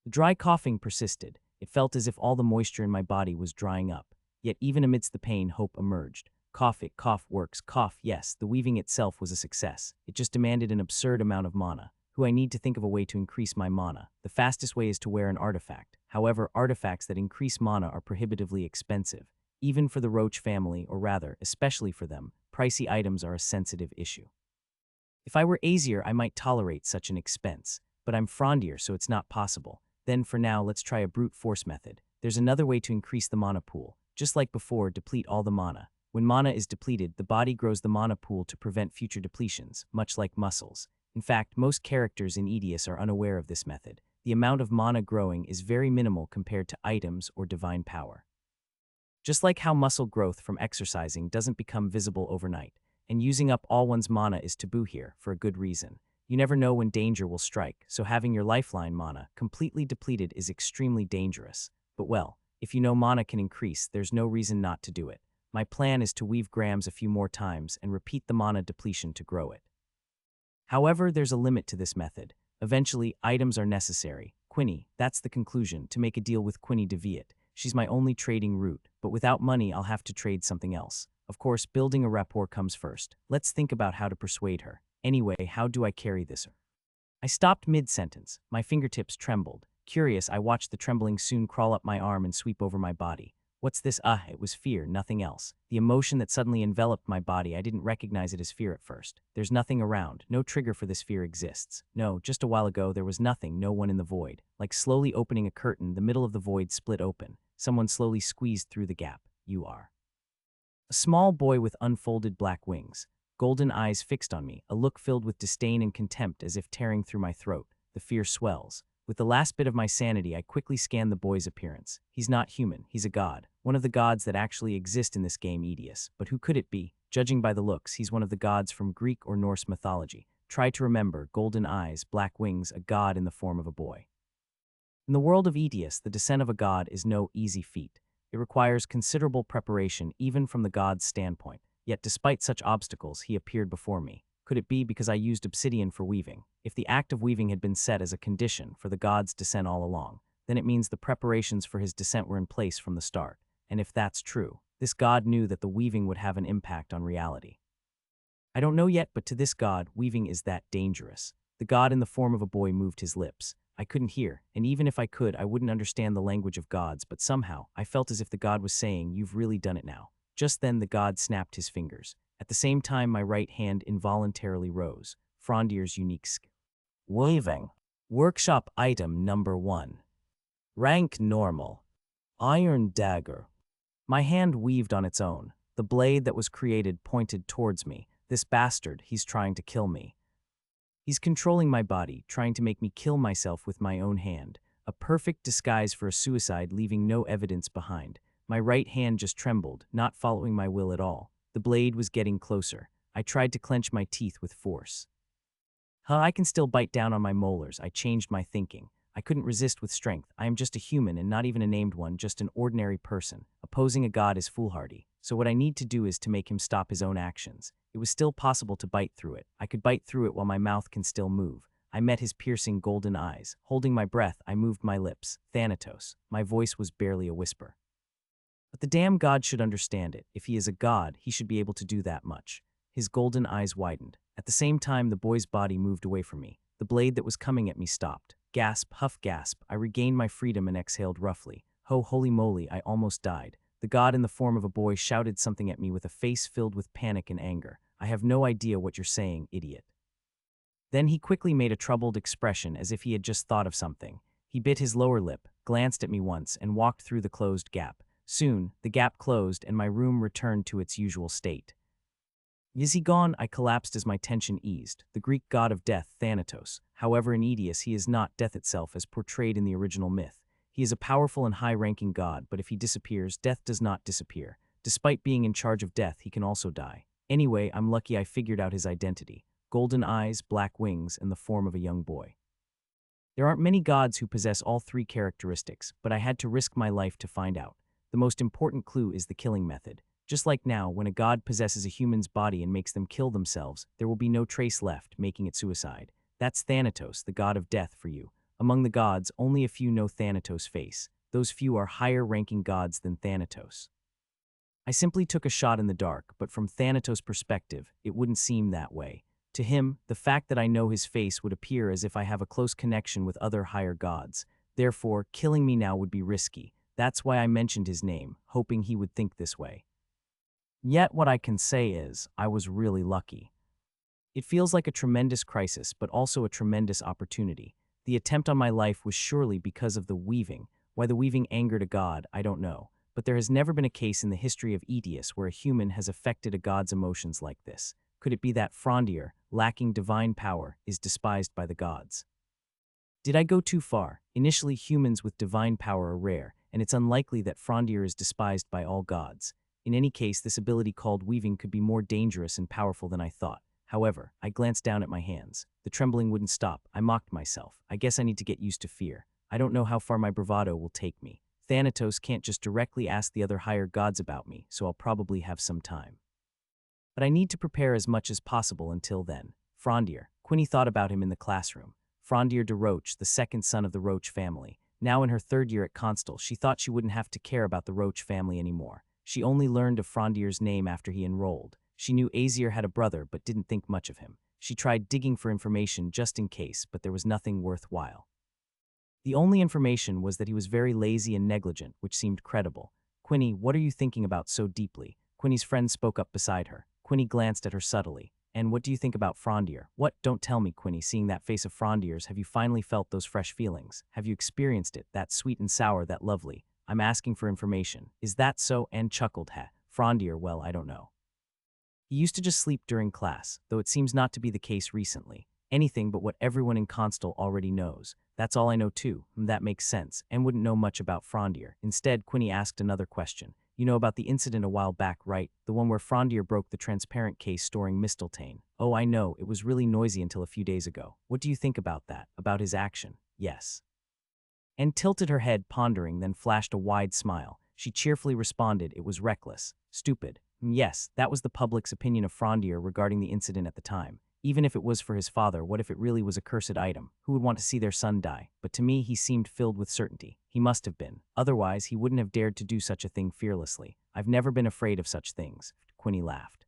The dry coughing persisted. It felt as if all the moisture in my body was drying up. Yet even amidst the pain, hope emerged. Cough it, cough works, cough, yes, the weaving itself was a success. It just demanded an absurd amount of mana. I need to think of a way to increase my mana. The fastest way is to wear an artifact. However, artifacts that increase mana are prohibitively expensive. Even for the roach family, or rather, especially for them, pricey items are a sensitive issue. If I were Aesir, I might tolerate such an expense, but I'm Frondier, so it's not possible. Then for now, let's try a brute force method. There's another way to increase the mana pool. Just like before, deplete all the mana. When mana is depleted, the body grows the mana pool to prevent future depletions, much like muscles. In fact, most characters in Edius are unaware of this method. The amount of mana growing is very minimal compared to items or divine power. Just like how muscle growth from exercising doesn't become visible overnight, and using up all one's mana is taboo here, for a good reason. You never know when danger will strike, so having your lifeline mana completely depleted is extremely dangerous. But well, if you know mana can increase, there's no reason not to do it. My plan is to weave grams a few more times and repeat the mana depletion to grow it. However, there's a limit to this method. Eventually, items are necessary. Quinny, that's the conclusion, to make a deal with Quinny de Viet. She's my only trading route, but without money I'll have to trade something else. Of course, building a rapport comes first. Let's think about how to persuade her. Anyway, how do I carry this? I stopped mid-sentence. My fingertips trembled. Curious, I watched the trembling soon crawl up my arm and sweep over my body. What's this? It was fear, nothing else. The emotion that suddenly enveloped my body, I didn't recognize it as fear at first. There's nothing around. No trigger for this fear exists. No, just a while ago there was nothing, no one in the void. Like slowly opening a curtain, the middle of the void split open. Someone slowly squeezed through the gap. You are. A small boy with unfolded black wings. Golden eyes fixed on me, a look filled with disdain and contempt as if tearing through my throat. The fear swells. With the last bit of my sanity, I quickly scanned the boy's appearance. He's not human, he's a god. One of the gods that actually exist in this game, Edius. But who could it be? Judging by the looks, he's one of the gods from Greek or Norse mythology. Try to remember: golden eyes, black wings, a god in the form of a boy. In the world of Edius, the descent of a god is no easy feat. It requires considerable preparation even from the god's standpoint. Yet despite such obstacles, he appeared before me. Could it be because I used obsidian for weaving? If the act of weaving had been set as a condition for the god's descent all along, then it means the preparations for his descent were in place from the start. And if that's true, this god knew that the weaving would have an impact on reality. I don't know yet, but to this god, weaving is that dangerous. The god in the form of a boy moved his lips. I couldn't hear, and even if I could, I wouldn't understand the language of gods, but somehow, I felt as if the god was saying, "You've really done it now." Just then the god snapped his fingers. At the same time, my right hand involuntarily rose. Frondier's unique skill. Weaving. Workshop item number 1. Rank normal. Iron dagger. My hand weaved on its own. The blade that was created pointed towards me. This bastard, he's trying to kill me. He's controlling my body, trying to make me kill myself with my own hand. A perfect disguise for a suicide, leaving no evidence behind. My right hand just trembled, not following my will at all. The blade was getting closer. I tried to clench my teeth with force. I can still bite down on my molars. I changed my thinking. I couldn't resist with strength. I am just a human, and not even a named one, just an ordinary person. Opposing a god is foolhardy. So what I need to do is to make him stop his own actions. It was still possible to bite through it. I could bite through it while my mouth can still move. I met his piercing golden eyes. Holding my breath, I moved my lips. Thanatos. My voice was barely a whisper. But the damn god should understand it. If he is a god, he should be able to do that much. His golden eyes widened. At the same time, the boy's body moved away from me. The blade that was coming at me stopped. Gasp, huff, gasp. I regained my freedom and exhaled roughly. Holy moly, I almost died. The god in the form of a boy shouted something at me with a face filled with panic and anger. I have no idea what you're saying, idiot. Then he quickly made a troubled expression as if he had just thought of something. He bit his lower lip, glanced at me once, and walked through the closed gap. Soon, the gap closed and my room returned to its usual state. Is he gone? I collapsed as my tension eased. The Greek god of death, Thanatos. However, in Aeneas, he is not death itself as portrayed in the original myth. He is a powerful and high-ranking god, but if he disappears, death does not disappear. Despite being in charge of death, he can also die. Anyway, I'm lucky I figured out his identity. Golden eyes, black wings, and the form of a young boy. There aren't many gods who possess all three characteristics, but I had to risk my life to find out. The most important clue is the killing method. Just like now, when a god possesses a human's body and makes them kill themselves, there will be no trace left, making it suicide. That's Thanatos, the god of death, for you. Among the gods, only a few know Thanatos' face. Those few are higher-ranking gods than Thanatos. I simply took a shot in the dark, but from Thanatos' perspective, it wouldn't seem that way. To him, the fact that I know his face would appear as if I have a close connection with other higher gods. Therefore, killing me now would be risky. That's why I mentioned his name, hoping he would think this way. Yet what I can say is, I was really lucky. It feels like a tremendous crisis, but also a tremendous opportunity. The attempt on my life was surely because of the weaving. Why the weaving angered a god, I don't know. But there has never been a case in the history of Aeneas where a human has affected a god's emotions like this. Could it be that Frondier, lacking divine power, is despised by the gods? Did I go too far? Initially, humans with divine power are rare, and it's unlikely that Frondier is despised by all gods. In any case, this ability called weaving could be more dangerous and powerful than I thought. However, I glanced down at my hands. The trembling wouldn't stop. I mocked myself. I guess I need to get used to fear. I don't know how far my bravado will take me. Thanatos can't just directly ask the other higher gods about me, so I'll probably have some time. But I need to prepare as much as possible until then. Frondier. Quinny thought about him in the classroom. Frondier de Roche, the second son of the Roche family. Now in her third year at Constal, she thought she wouldn't have to care about the Roche family anymore. She only learned of Frondier's name after he enrolled. She knew Aesir had a brother but didn't think much of him. She tried digging for information just in case, but there was nothing worthwhile. The only information was that he was very lazy and negligent, which seemed credible. Quinny, what are you thinking about so deeply? Quinny's friend spoke up beside her. Quinny glanced at her subtly. And what do you think about Frondier? What? Don't tell me, Quinny, seeing that face of Frondier's, have you finally felt those fresh feelings? Have you experienced it, that sweet and sour, that lovely? I'm asking for information. Is that so? Anne chuckled. Frondier, well, I don't know. He used to just sleep during class, though it seems not to be the case recently. Anything but what everyone in Constal already knows. That's all I know too. That makes sense. Anne wouldn't know much about Frondier. Instead, Quinny asked another question. You know about the incident a while back, right? The one where Frondier broke the transparent case storing Mistletoe. Oh, I know. It was really noisy until a few days ago. What do you think about that? About his action? Yes. Anne tilted her head, pondering, then flashed a wide smile. She cheerfully responded, it was reckless. Stupid. Yes, that was the public's opinion of Frondier regarding the incident at the time. Even if it was for his father, what if it really was a cursed item? Who would want to see their son die? But to me, he seemed filled with certainty. He must have been. Otherwise, he wouldn't have dared to do such a thing fearlessly. I've never been afraid of such things. Quinny laughed.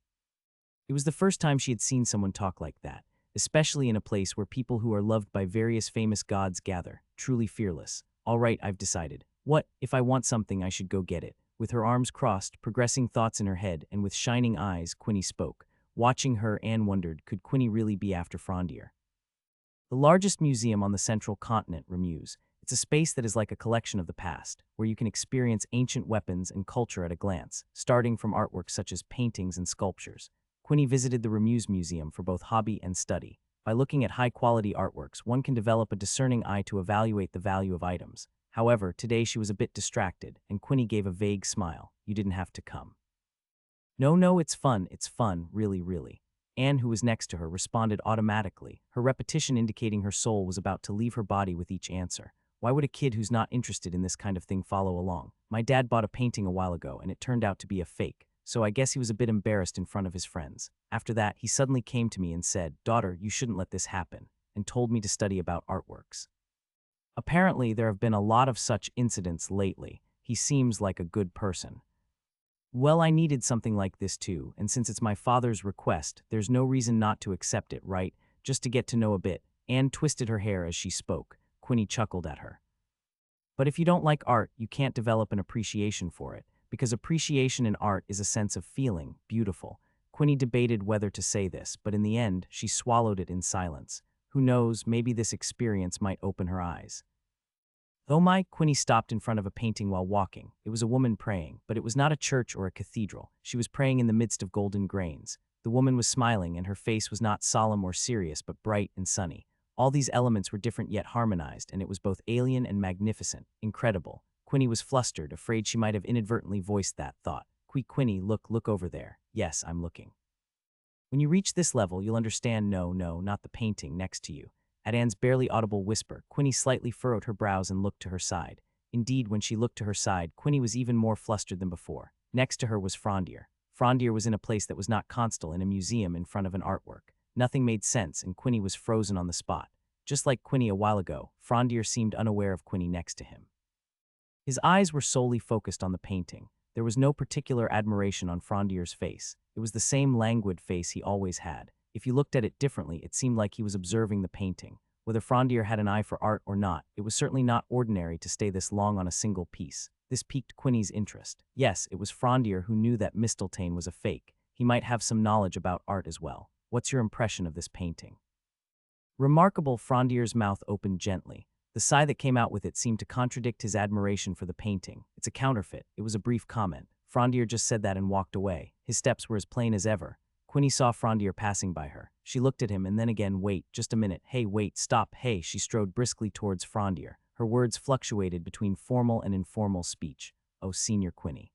It was the first time she had seen someone talk like that, especially in a place where people who are loved by various famous gods gather. Truly fearless. All right, I've decided. What? If I want something, I should go get it. With her arms crossed, progressing thoughts in her head, and with shining eyes, Quinny spoke. Watching her, Anne wondered, could Quinny really be after Frondier? The largest museum on the central continent, Remuse. It's a space that is like a collection of the past, where you can experience ancient weapons and culture at a glance, starting from artworks such as paintings and sculptures. Quinny visited the Remuse Museum for both hobby and study. By looking at high-quality artworks, one can develop a discerning eye to evaluate the value of items. However, today she was a bit distracted, and Quinny gave a vague smile. You didn't have to come. No, it's fun, really, really. Anne, who was next to her, responded automatically, her repetition indicating her soul was about to leave her body with each answer. Why would a kid who's not interested in this kind of thing follow along? My dad bought a painting a while ago, and it turned out to be a fake, so I guess he was a bit embarrassed in front of his friends. After that, he suddenly came to me and said, "Daughter, you shouldn't let this happen," and told me to study about artworks. Apparently, there have been a lot of such incidents lately. He seems like a good person. Well, I needed something like this too, and since it's my father's request, there's no reason not to accept it, right? Just to get to know a bit. Anne twisted her hair as she spoke. Quinny chuckled at her. But if you don't like art, you can't develop an appreciation for it, because appreciation in art is a sense of feeling, beautiful. Quinny debated whether to say this, but in the end, she swallowed it in silence. Who knows, maybe this experience might open her eyes. Oh my, Quinny stopped in front of a painting while walking. It was a woman praying, but it was not a church or a cathedral. She was praying in the midst of golden grains. The woman was smiling, and her face was not solemn or serious, but bright and sunny. All these elements were different yet harmonized, and it was both alien and magnificent, incredible. Quinny was flustered, afraid she might have inadvertently voiced that thought. Quinny, look over there. Yes, I'm looking. When you reach this level, you'll understand no, not the painting next to you. At Anne's barely audible whisper, Quinny slightly furrowed her brows and looked to her side. Indeed, when she looked to her side, Quinny was even more flustered than before. Next to her was Frondier. Frondier was in a place that was not constal, in a museum in front of an artwork. Nothing made sense, and Quinny was frozen on the spot. Just like Quinny a while ago, Frondier seemed unaware of Quinny next to him. His eyes were solely focused on the painting. There was no particular admiration on Frondier's face. It was the same languid face he always had. If you looked at it differently, it seemed like he was observing the painting. Whether Frondier had an eye for art or not, it was certainly not ordinary to stay this long on a single piece. This piqued Quinny's interest. Yes, it was Frondier who knew that Mistletoe was a fake. He might have some knowledge about art as well. What's your impression of this painting? Remarkable. Frondier's mouth opened gently. The sigh that came out with it seemed to contradict his admiration for the painting. It's a counterfeit. It was a brief comment. Frondier just said that and walked away. His steps were as plain as ever. Quinny saw Frondier passing by her. She looked at him and then again. Wait, just a minute. Hey, wait, stop. Hey, she strode briskly towards Frondier. Her words fluctuated between formal and informal speech. Oh, Senior Quinny.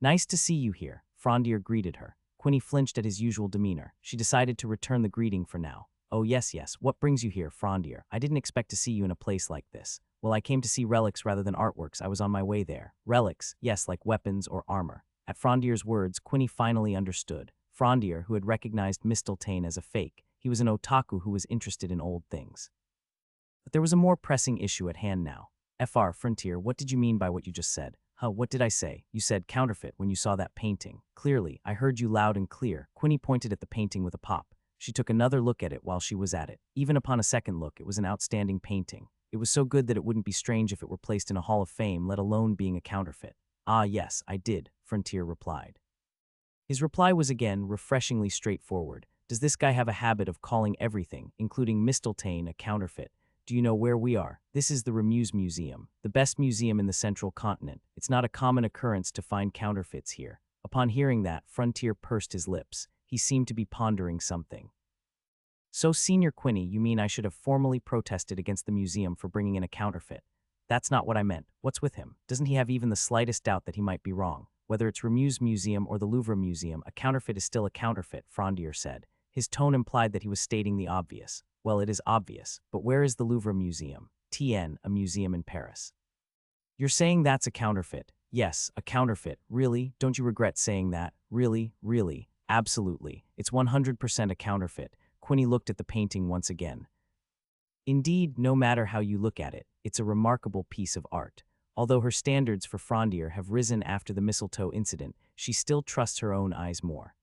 Nice to see you here. Frondier greeted her. Quinny flinched at his usual demeanor. She decided to return the greeting for now. Oh, yes. What brings you here, Frondier? I didn't expect to see you in a place like this. Well, I came to see relics rather than artworks. I was on my way there. Relics, yes, like weapons or armor. At Frondier's words, Quinny finally understood. Frondier, who had recognized Mistletoe as a fake, he was an otaku who was interested in old things. But there was a more pressing issue at hand now. Frontier, what did you mean by what you just said? What did I say? You said counterfeit when you saw that painting. Clearly, I heard you loud and clear. Quinny pointed at the painting with a pop. She took another look at it while she was at it. Even upon a second look, it was an outstanding painting. It was so good that it wouldn't be strange if it were placed in a hall of fame, let alone being a counterfeit. Ah, yes, I did, Frontier replied. His reply was again refreshingly straightforward. Does this guy have a habit of calling everything, including Mistletoe, a counterfeit? Do you know where we are? This is the Remuse Museum, the best museum in the central continent. It's not a common occurrence to find counterfeits here. Upon hearing that, Frontier pursed his lips. He seemed to be pondering something. So, Senior Quinny, you mean I should have formally protested against the museum for bringing in a counterfeit? That's not what I meant. What's with him? Doesn't he have even the slightest doubt that he might be wrong? Whether it's Remuse Museum or the Louvre Museum, a counterfeit is still a counterfeit, Frondier said. His tone implied that he was stating the obvious. Well, it is obvious, but where is the Louvre Museum? A museum in Paris. You're saying that's a counterfeit? Yes, a counterfeit. Really? Don't you regret saying that? Really? Absolutely. It's 100% a counterfeit. Quinny looked at the painting once again. Indeed, no matter how you look at it, it's a remarkable piece of art. Although her standards for Frondier have risen after the mistletoe incident, she still trusts her own eyes more.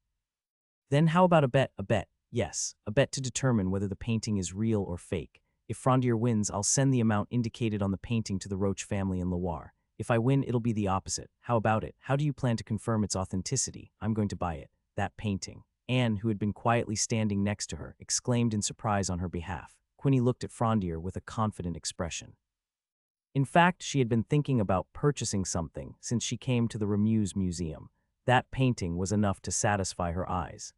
Then how about a bet? A bet, yes, a bet to determine whether the painting is real or fake. If Frondier wins, I'll send the amount indicated on the painting to the Roche family in Loire. If I win, it'll be the opposite. How about it? How do you plan to confirm its authenticity? I'm going to buy it. That painting. Anne, who had been quietly standing next to her, exclaimed in surprise on her behalf. Quinny looked at Frondier with a confident expression. In fact, she had been thinking about purchasing something since she came to the Remuse Museum. That painting was enough to satisfy her eyes.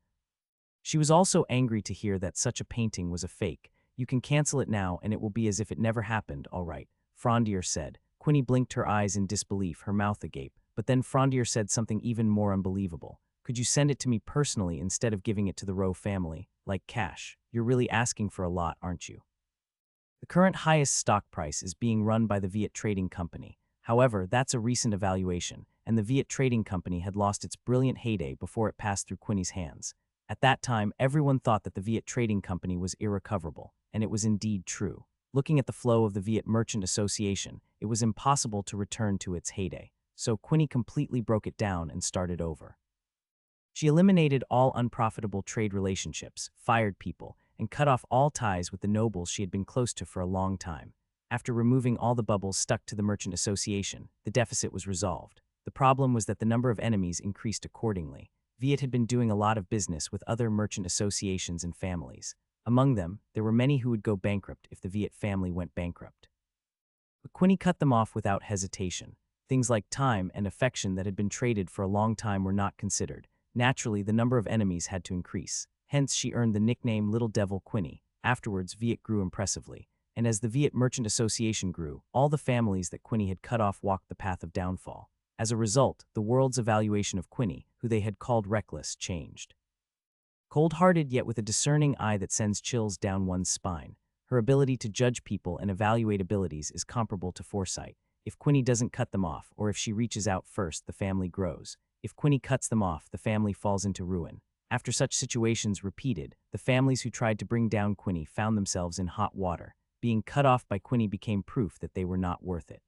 She was also angry to hear that such a painting was a fake. You can cancel it now and it will be as if it never happened, all right, Frondier said. Quinny blinked her eyes in disbelief, her mouth agape, but then Frondier said something even more unbelievable. Could you send it to me personally instead of giving it to the Rowe family? Like cash. You're really asking for a lot, aren't you? The current highest stock price is being run by the Viet Trading Company. However, that's a recent evaluation, and the Viet Trading Company had lost its brilliant heyday before it passed through Quinny's hands. At that time, everyone thought that the Viet Trading Company was irrecoverable, and it was indeed true. Looking at the flow of the Viet Merchant Association, it was impossible to return to its heyday, so Quinny completely broke it down and started over. She eliminated all unprofitable trade relationships, fired people, and cut off all ties with the nobles she had been close to for a long time. After removing all the bubbles stuck to the Merchant Association, the deficit was resolved. The problem was that the number of enemies increased accordingly. Viet had been doing a lot of business with other merchant associations and families. Among them, there were many who would go bankrupt if the Viet family went bankrupt. But Quinny cut them off without hesitation. Things like time and affection that had been traded for a long time were not considered. Naturally, the number of enemies had to increase. Hence, she earned the nickname Little Devil Quinny. Afterwards, Viet grew impressively. And as the Viet Merchant Association grew, all the families that Quinny had cut off walked the path of downfall. As a result, the world's evaluation of Quinny, who they had called reckless, changed. Cold-hearted yet with a discerning eye that sends chills down one's spine, her ability to judge people and evaluate abilities is comparable to foresight. If Quinny doesn't cut them off, or if she reaches out first, the family grows. If Quinny cuts them off, the family falls into ruin. After such situations repeated, the families who tried to bring down Quinny found themselves in hot water. Being cut off by Quinny became proof that they were not worth it.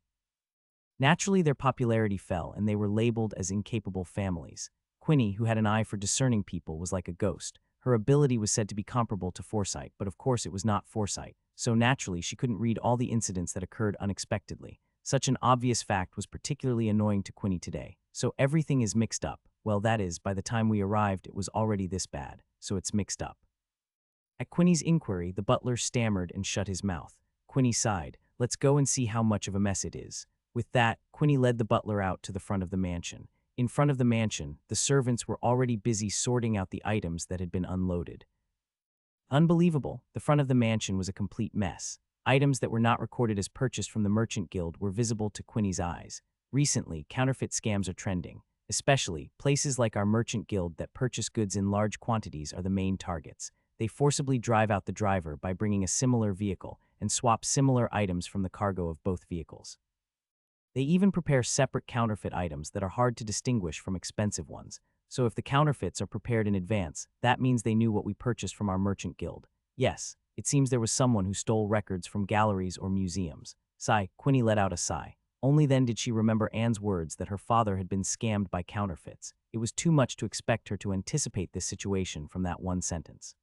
Naturally, their popularity fell, and they were labeled as incapable families. Quinny, who had an eye for discerning people, was like a ghost. Her ability was said to be comparable to foresight, but of course it was not foresight, so naturally she couldn't read all the incidents that occurred unexpectedly. Such an obvious fact was particularly annoying to Quinny today. So everything is mixed up. Well, that is, by the time we arrived, it was already this bad, so it's mixed up. At Quinny's inquiry, the butler stammered and shut his mouth. Quinny sighed. Let's go and see how much of a mess it is. With that, Quinny led the butler out to the front of the mansion. In front of the mansion, the servants were already busy sorting out the items that had been unloaded. Unbelievable, the front of the mansion was a complete mess. Items that were not recorded as purchased from the Merchant Guild were visible to Quinny's eyes. Recently, counterfeit scams are trending. Especially, places like our Merchant Guild that purchase goods in large quantities are the main targets. They forcibly drive out the driver by bringing a similar vehicle and swap similar items from the cargo of both vehicles. They even prepare separate counterfeit items that are hard to distinguish from expensive ones. So if the counterfeits are prepared in advance, that means they knew what we purchased from our Merchant Guild. Yes, it seems there was someone who stole records from galleries or museums. Sigh, Quinny let out a sigh. Only then did she remember Anne's words that her father had been scammed by counterfeits. It was too much to expect her to anticipate this situation from that one sentence.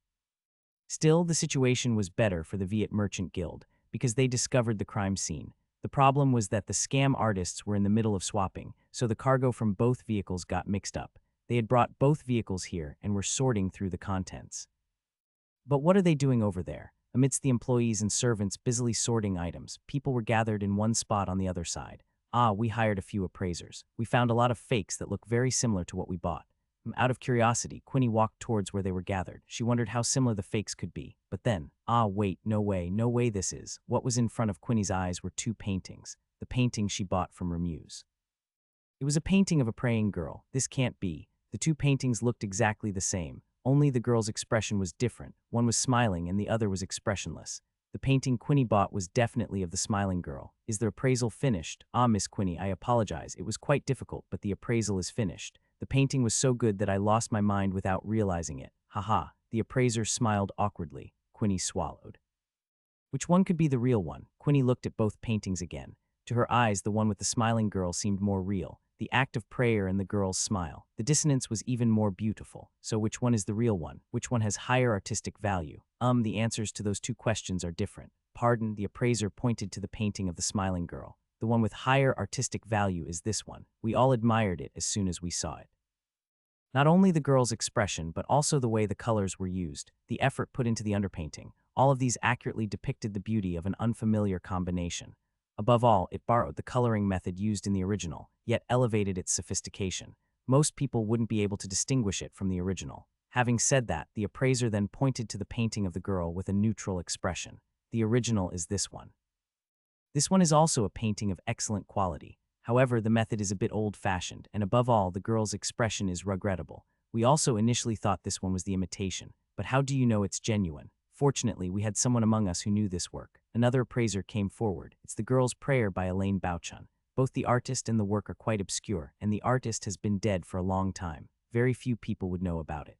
Still, the situation was better for the Viet Merchant Guild, because they discovered the crime scene. The problem was that the scam artists were in the middle of swapping, so the cargo from both vehicles got mixed up. They had brought both vehicles here and were sorting through the contents. But what are they doing over there? Amidst the employees and servants busily sorting items, people were gathered in one spot on the other side. We hired a few appraisers. We found a lot of fakes that look very similar to what we bought. Out of curiosity, Quinny walked towards where they were gathered. She wondered how similar the fakes could be. But then, wait, no way this is. What was in front of Quinny's eyes were two paintings. The painting she bought from Remuse. It was a painting of a praying girl. This can't be. The two paintings looked exactly the same. Only the girl's expression was different. One was smiling and the other was expressionless. The painting Quinny bought was definitely of the smiling girl. Is the appraisal finished? Miss Quinny, I apologize. It was quite difficult, but the appraisal is finished. The painting was so good that I lost my mind without realizing it. Haha. The appraiser smiled awkwardly. Quinny swallowed. Which one could be the real one? Quinny looked at both paintings again. To her eyes, the one with the smiling girl seemed more real. The act of prayer and the girl's smile. The dissonance was even more beautiful. So which one is the real one? Which one has higher artistic value? The answers to those two questions are different. Pardon, the appraiser pointed to the painting of the smiling girl. The one with higher artistic value is this one. We all admired it as soon as we saw it. Not only the girl's expression, but also the way the colors were used, the effort put into the underpainting. All of these accurately depicted the beauty of an unfamiliar combination. Above all, it borrowed the coloring method used in the original, yet elevated its sophistication. Most people wouldn't be able to distinguish it from the original. Having said that, the appraiser then pointed to the painting of the girl with a neutral expression. The original is this one. This one is also a painting of excellent quality. However, the method is a bit old-fashioned, and above all, the girl's expression is regrettable. We also initially thought this one was the imitation, but how do you know it's genuine? Fortunately, we had someone among us who knew this work. Another appraiser came forward. It's The Girl's Prayer by Elaine Bouchon. Both the artist and the work are quite obscure, and the artist has been dead for a long time. Very few people would know about it.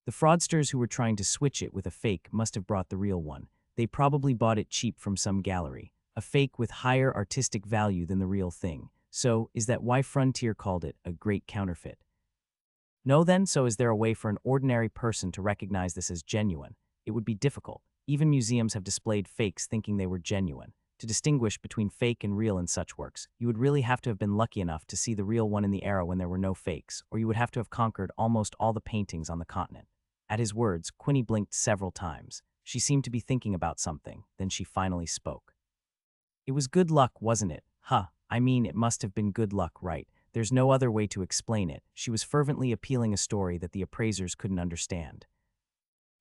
The fraudsters who were trying to switch it with a fake must have brought the real one. They probably bought it cheap from some gallery. A fake with higher artistic value than the real thing. So, is that why Frontier called it a great counterfeit? No then, so is there a way for an ordinary person to recognize this as genuine? It would be difficult. Even museums have displayed fakes thinking they were genuine. To distinguish between fake and real in such works, you would really have to have been lucky enough to see the real one in the era when there were no fakes, or you would have to have conquered almost all the paintings on the continent. At his words, Quinny blinked several times. She seemed to be thinking about something, then she finally spoke. It was good luck, wasn't it? Huh, I mean, it must have been good luck, right? There's no other way to explain it. She was fervently appealing a story that the appraisers couldn't understand.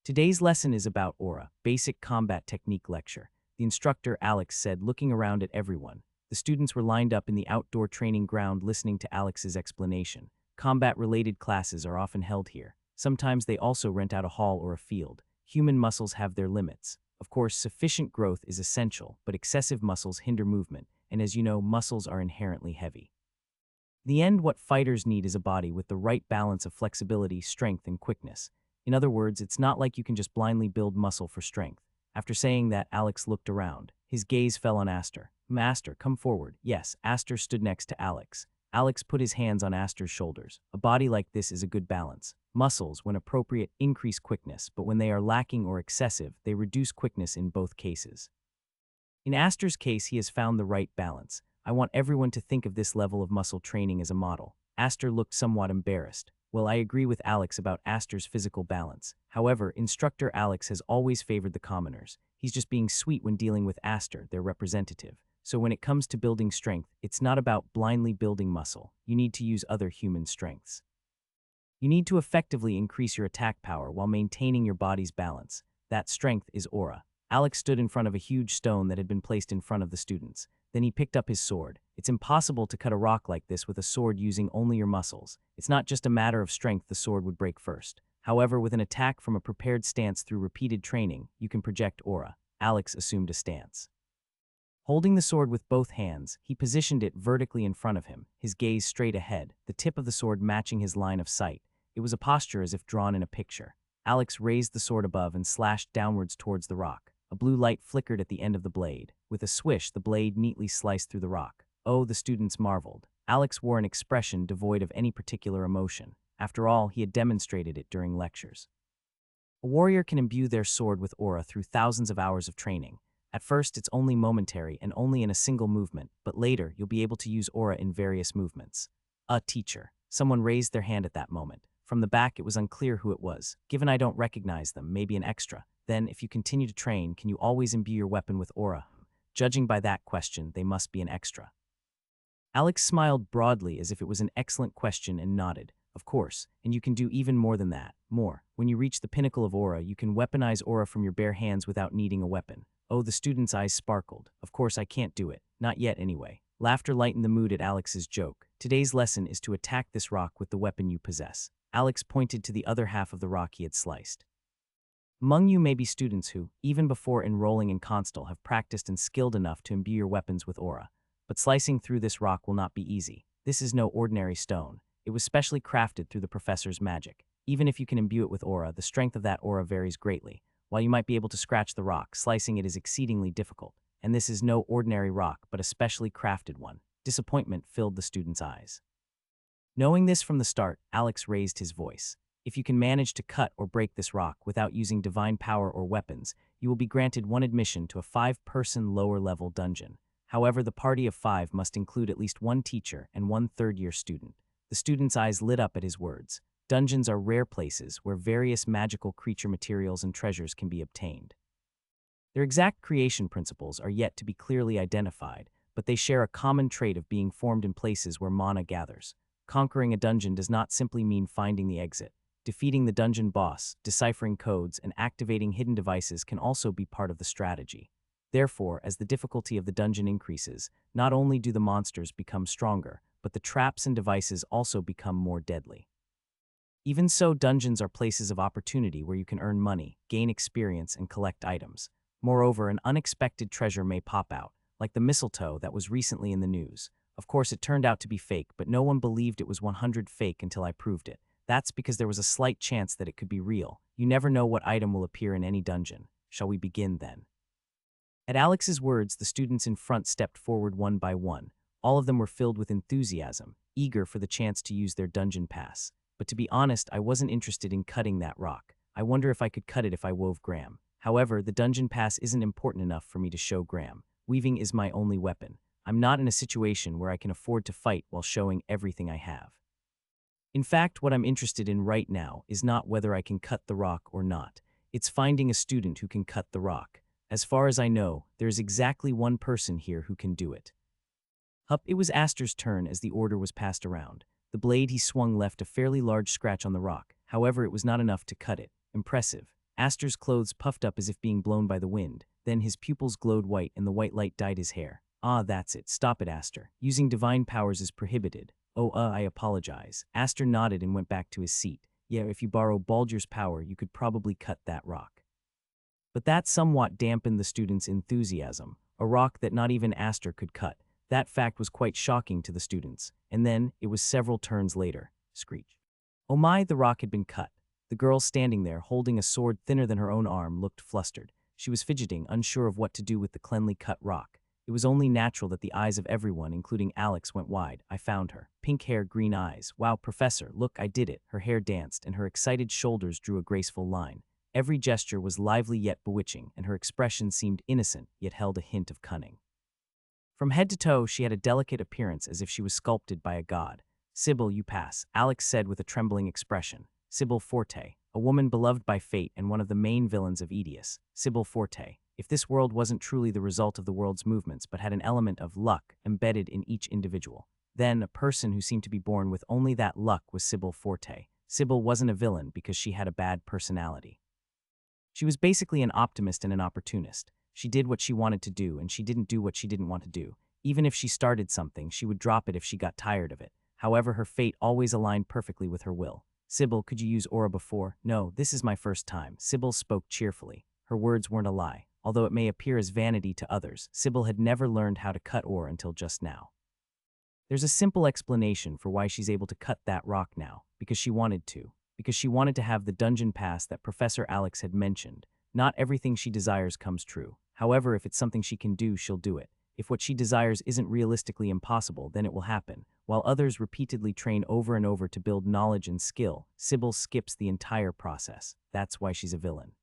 Today's lesson is about aura, basic combat technique lecture. The instructor, Alex, said, looking around at everyone. The students were lined up in the outdoor training ground listening to Alex's explanation. Combat-related classes are often held here. Sometimes they also rent out a hall or a field. Human muscles have their limits. Of course, sufficient growth is essential, but excessive muscles hinder movement, and as you know, muscles are inherently heavy. In the end, what fighters need is a body with the right balance of flexibility, strength, and quickness. In other words, it's not like you can just blindly build muscle for strength. After saying that, Alex looked around. His gaze fell on Aster. Aster, come forward. Yes, Aster stood next to Alex. Alex put his hands on Aster's shoulders. A body like this is a good balance. Muscles, when appropriate, increase quickness, but when they are lacking or excessive, they reduce quickness in both cases. In Aster's case, he has found the right balance. I want everyone to think of this level of muscle training as a model. Aster looked somewhat embarrassed. Well, I agree with Alex about Aster's physical balance. However, instructor Alex has always favored the commoners. He's just being sweet when dealing with Aster, their representative. So when it comes to building strength, it's not about blindly building muscle. You need to use other human strengths. You need to effectively increase your attack power while maintaining your body's balance. That strength is aura. Alex stood in front of a huge stone that had been placed in front of the students. Then he picked up his sword. It's impossible to cut a rock like this with a sword using only your muscles. It's not just a matter of strength, the sword would break first. However, with an attack from a prepared stance through repeated training, you can project aura. Alex assumed a stance. Holding the sword with both hands, he positioned it vertically in front of him, his gaze straight ahead, the tip of the sword matching his line of sight. It was a posture as if drawn in a picture. Alex raised the sword above and slashed downwards towards the rock. A blue light flickered at the end of the blade. With a swish, the blade neatly sliced through the rock. Oh, the students marveled. Alex wore an expression devoid of any particular emotion. After all, he had demonstrated it during lectures. A warrior can imbue their sword with aura through thousands of hours of training. At first, it's only momentary and only in a single movement, but later, you'll be able to use aura in various movements. A teacher. Someone raised their hand at that moment. From the back, it was unclear who it was. Given I don't recognize them, maybe an extra. Then, if you continue to train, can you always imbue your weapon with aura? Judging by that question, they must be an extra. Alex smiled broadly as if it was an excellent question and nodded. Of course, and you can do even more than that. More. When you reach the pinnacle of aura, you can weaponize aura from your bare hands without needing a weapon. Oh, the student's eyes sparkled. Of course, I can't do it. Not yet, anyway. Laughter lightened the mood at Alex's joke. Today's lesson is to attack this rock with the weapon you possess. Alex pointed to the other half of the rock he had sliced. Among you may be students who, even before enrolling in Constal, have practiced and skilled enough to imbue your weapons with aura. But slicing through this rock will not be easy. This is no ordinary stone. It was specially crafted through the professor's magic. Even if you can imbue it with aura, the strength of that aura varies greatly. While you might be able to scratch the rock, slicing it is exceedingly difficult. And this is no ordinary rock, but a specially crafted one. Disappointment filled the student's eyes. Knowing this from the start, Alex raised his voice. If you can manage to cut or break this rock without using divine power or weapons, you will be granted one admission to a 5-person lower-level dungeon. However, the party of 5 must include at least one teacher and one third-year student. The student's eyes lit up at his words. Dungeons are rare places where various magical creature materials and treasures can be obtained. Their exact creation principles are yet to be clearly identified, but they share a common trait of being formed in places where mana gathers. Conquering a dungeon does not simply mean finding the exit. Defeating the dungeon boss, deciphering codes, and activating hidden devices can also be part of the strategy. Therefore, as the difficulty of the dungeon increases, not only do the monsters become stronger, but the traps and devices also become more deadly. Even so, dungeons are places of opportunity where you can earn money, gain experience, and collect items. Moreover, an unexpected treasure may pop out, like the mistletoe that was recently in the news. Of course, it turned out to be fake, but no one believed it was 100% fake until I proved it. That's because there was a slight chance that it could be real. You never know what item will appear in any dungeon. Shall we begin then? At Alex's words, the students in front stepped forward one by one. All of them were filled with enthusiasm, eager for the chance to use their dungeon pass. But to be honest, I wasn't interested in cutting that rock. I wonder if I could cut it if I wove Graham. However, the dungeon pass isn't important enough for me to show Graham. Weaving is my only weapon. I'm not in a situation where I can afford to fight while showing everything I have. In fact, what I'm interested in right now is not whether I can cut the rock or not. It's finding a student who can cut the rock. As far as I know, there is exactly one person here who can do it. Hup, it was Aster's turn as the order was passed around. The blade he swung left a fairly large scratch on the rock. However, it was not enough to cut it. Impressive. Aster's clothes puffed up as if being blown by the wind. Then his pupils glowed white and the white light dyed his hair. Ah, that's it. Stop it, Aster. Using divine powers is prohibited. Oh, I apologize. Aster nodded and went back to his seat. Yeah, if you borrow Baldur's power, you could probably cut that rock. But that somewhat dampened the students' enthusiasm. A rock that not even Aster could cut. That fact was quite shocking to the students. And then, it was several turns later. Screech. Oh my, the rock had been cut. The girl standing there, holding a sword thinner than her own arm, looked flustered. She was fidgeting, unsure of what to do with the cleanly cut rock. It was only natural that the eyes of everyone, including Alex, went wide. I found her. Pink hair, green eyes. Wow, Professor, look, I did it. Her hair danced, and her excited shoulders drew a graceful line. Every gesture was lively yet bewitching, and her expression seemed innocent, yet held a hint of cunning. From head to toe, she had a delicate appearance as if she was sculpted by a god. Sybil, you pass, Alex said with a trembling expression. Sybil Forte, a woman beloved by fate and one of the main villains of Aedius. Sybil Forte. If this world wasn't truly the result of the world's movements but had an element of luck embedded in each individual, then a person who seemed to be born with only that luck was Sybil Forte. Sybil wasn't a villain because she had a bad personality. She was basically an optimist and an opportunist. She did what she wanted to do, and she didn't do what she didn't want to do. Even if she started something, she would drop it if she got tired of it. However, her fate always aligned perfectly with her will. Sybil, could you use aura before? No, this is my first time. Sybil spoke cheerfully. Her words weren't a lie. Although it may appear as vanity to others, Sybil had never learned how to cut ore until just now. There's a simple explanation for why she's able to cut that rock now. Because she wanted to. Because she wanted to have the dungeon pass that Professor Alex had mentioned. Not everything she desires comes true. However, if it's something she can do, she'll do it. If what she desires isn't realistically impossible, then it will happen. While others repeatedly train over and over to build knowledge and skill, Sybil skips the entire process. That's why she's a villain.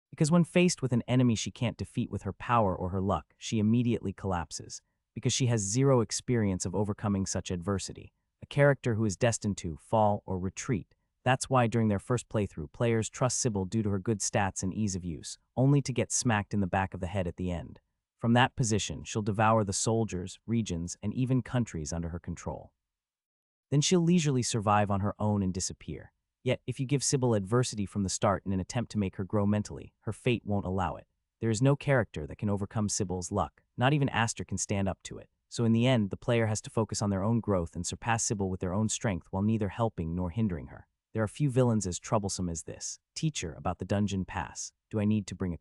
Because when faced with an enemy she can't defeat with her power or her luck, she immediately collapses. Because she has zero experience of overcoming such adversity. A character who is destined to fall or retreat. That's why during their first playthrough, players trust Sybil due to her good stats and ease of use, only to get smacked in the back of the head at the end. From that position, she'll devour the soldiers, regions, and even countries under her control. Then she'll leisurely survive on her own and disappear. Yet, if you give Sybil adversity from the start in an attempt to make her grow mentally, her fate won't allow it. There is no character that can overcome Sybil's luck. Not even Aster can stand up to it. So in the end, the player has to focus on their own growth and surpass Sybil with their own strength while neither helping nor hindering her. There are few villains as troublesome as this. Teacher, about the dungeon pass. Do I need to bring a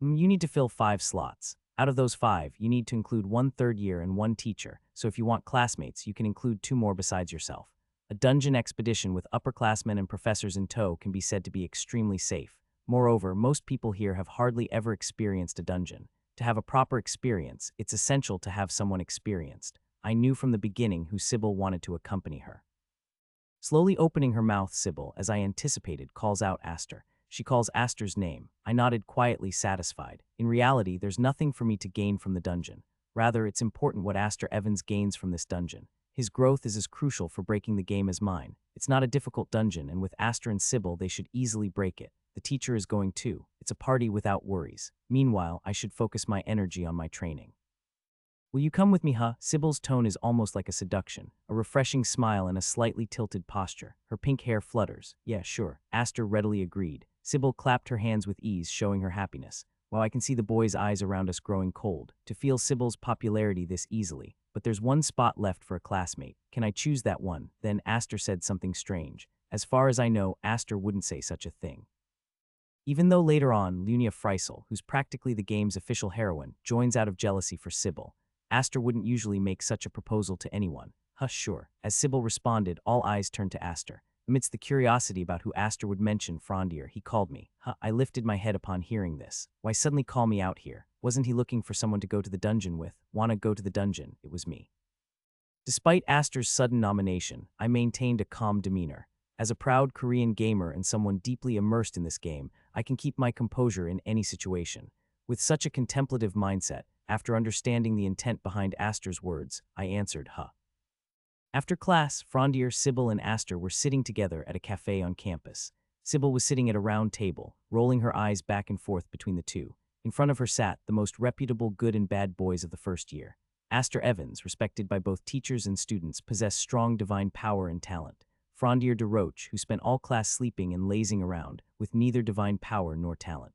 You need to fill 5 slots. Out of those 5, you need to include 1 third year and 1 teacher, so if you want classmates, you can include 2 more besides yourself. A dungeon expedition with upperclassmen and professors in tow can be said to be extremely safe. Moreover, most people here have hardly ever experienced a dungeon. To have a proper experience, it's essential to have someone experienced. I knew from the beginning who Sybil wanted to accompany her. Slowly opening her mouth, Sybil, as I anticipated, calls out Aster. She calls Aster's name. I nodded quietly, satisfied. In reality, there's nothing for me to gain from the dungeon. Rather, it's important what Aster Evans gains from this dungeon. His growth is as crucial for breaking the game as mine. It's not a difficult dungeon, and with Aster and Sybil, they should easily break it. The teacher is going too. It's a party without worries. Meanwhile, I should focus my energy on my training. Will you come with me, huh? Sybil's tone is almost like a seduction, a refreshing smile and a slightly tilted posture. Her pink hair flutters. Yeah, sure. Aster readily agreed. Sybil clapped her hands with ease, showing her happiness. While I can see the boys' eyes around us growing cold, to feel Sybil's popularity this easily. But there's one spot left for a classmate. Can I choose that one? Then Aster said something strange. As far as I know, Aster wouldn't say such a thing. Even though later on, Lunia Freisel, who's practically the game's official heroine, joins out of jealousy for Sybil, Aster wouldn't usually make such a proposal to anyone. Hush, sure. As Sybil responded, all eyes turned to Aster. Amidst the curiosity about who Aster would mention Frondier, he called me. I lifted my head upon hearing this. Why suddenly call me out here? Wasn't he looking for someone to go to the dungeon with? Wanna go to the dungeon? It was me. Despite Aster's sudden nomination, I maintained a calm demeanor. As a proud Korean gamer and someone deeply immersed in this game, I can keep my composure in any situation. With such a contemplative mindset, after understanding the intent behind Aster's words, I answered, After class, Frondier, Sybil, and Aster were sitting together at a cafe on campus. Sybil was sitting at a round table, rolling her eyes back and forth between the two. In front of her sat the most reputable good and bad boys of the first year. Aster Evans, respected by both teachers and students, possessed strong divine power and talent. Frondier de Roche, who spent all class sleeping and lazing around, with neither divine power nor talent.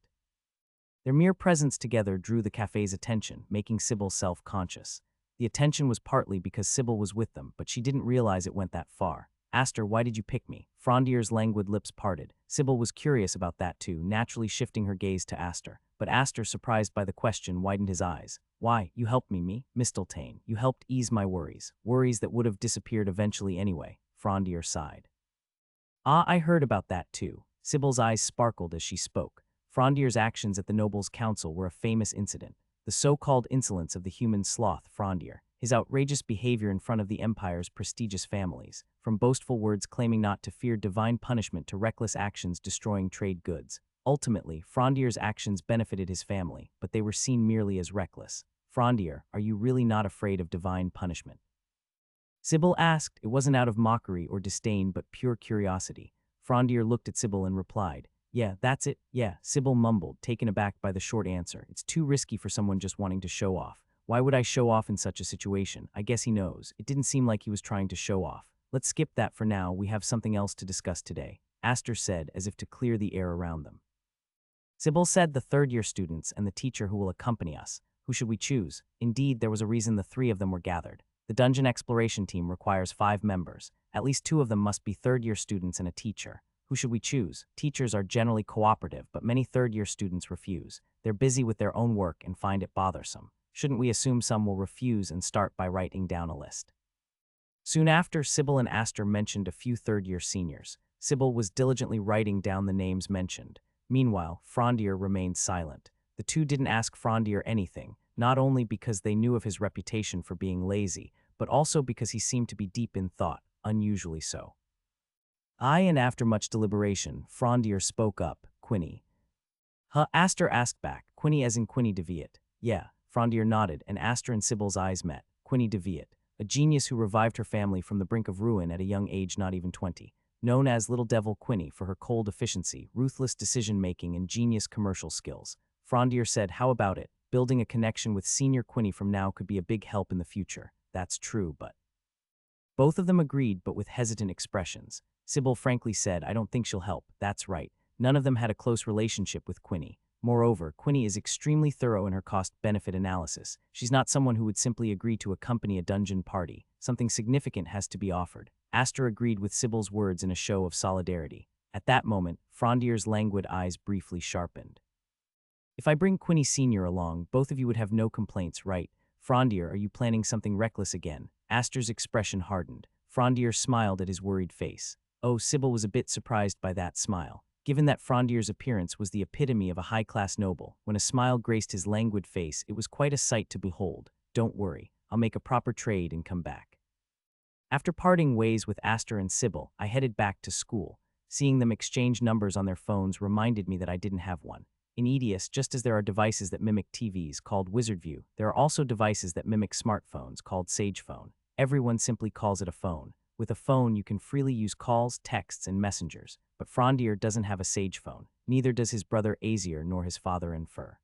Their mere presence together drew the cafe's attention, making Sybil self-conscious. The attention was partly because Sybil was with them, but she didn't realize it went that far. Aster, why did you pick me? Frondier's languid lips parted. Sybil was curious about that too, naturally shifting her gaze to Aster. But Aster, surprised by the question, widened his eyes. Why, you helped me, Mistletoe. You helped ease my worries. Worries that would have disappeared eventually anyway. Frondier sighed. Ah, I heard about that too. Sybil's eyes sparkled as she spoke. Frondier's actions at the Nobles' Council were a famous incident. The so-called insolence of the human sloth, Frondier. His outrageous behavior in front of the Empire's prestigious families, from boastful words claiming not to fear divine punishment to reckless actions destroying trade goods. Ultimately, Frondier's actions benefited his family, but they were seen merely as reckless. Frondier, are you really not afraid of divine punishment? Sybil asked. It wasn't out of mockery or disdain, but pure curiosity. Frondier looked at Sybil and replied, Yeah, that's it, yeah, Sybil mumbled, taken aback by the short answer. It's too risky for someone just wanting to show off. Why would I show off in such a situation? I guess he knows. It didn't seem like he was trying to show off. Let's skip that for now, we have something else to discuss today, Aster said, as if to clear the air around them. Sybil said the third-year students and the teacher who will accompany us. Who should we choose? Indeed, there was a reason the three of them were gathered. The dungeon exploration team requires 5 members. At least 2 of them must be third-year students and a teacher. Who should we choose? Teachers are generally cooperative, but many third-year students refuse. They're busy with their own work and find it bothersome. Shouldn't we assume some will refuse and start by writing down a list? Soon after, Sybil and Aster mentioned a few third-year seniors. Sybil was diligently writing down the names mentioned. Meanwhile, Frondier remained silent. The two didn't ask Frondier anything, not only because they knew of his reputation for being lazy, but also because he seemed to be deep in thought, unusually so. And after much deliberation, Frondier spoke up, Quinny. Huh? Aster asked back, Quinny as in Quinny de Viet. Yeah, Frondier nodded, and Aster and Sybil's eyes met. Quinny de Viet, a genius who revived her family from the brink of ruin at a young age not even 20. Known as Little Devil Quinny for her cold efficiency, ruthless decision-making, and genius commercial skills. Frondier said, how about it? Building a connection with Senior Quinny from now could be a big help in the future. That's true, but... Both of them agreed, but with hesitant expressions. Sybil frankly said, I don't think she'll help. That's right. None of them had a close relationship with Quinny. Moreover, Quinny is extremely thorough in her cost-benefit analysis. She's not someone who would simply agree to accompany a dungeon party. Something significant has to be offered. Aster agreed with Sybil's words in a show of solidarity. At that moment, Frondier's languid eyes briefly sharpened. If I bring Quinny Sr. along, both of you would have no complaints, right? Frondier, are you planning something reckless again? Aster's expression hardened. Frondier smiled at his worried face. Oh, Sybil was a bit surprised by that smile. Given that Frondier's appearance was the epitome of a high-class noble, when a smile graced his languid face, it was quite a sight to behold. Don't worry, I'll make a proper trade and come back. After parting ways with Aster and Sybil, I headed back to school. Seeing them exchange numbers on their phones reminded me that I didn't have one. In EDIUS, just as there are devices that mimic TVs called WizardView, there are also devices that mimic smartphones called SagePhone. Everyone simply calls it a phone. With a phone, you can freely use calls, texts, and messengers, but Frondier doesn't have a SagePhone. Neither does his brother Azier nor his father Infer.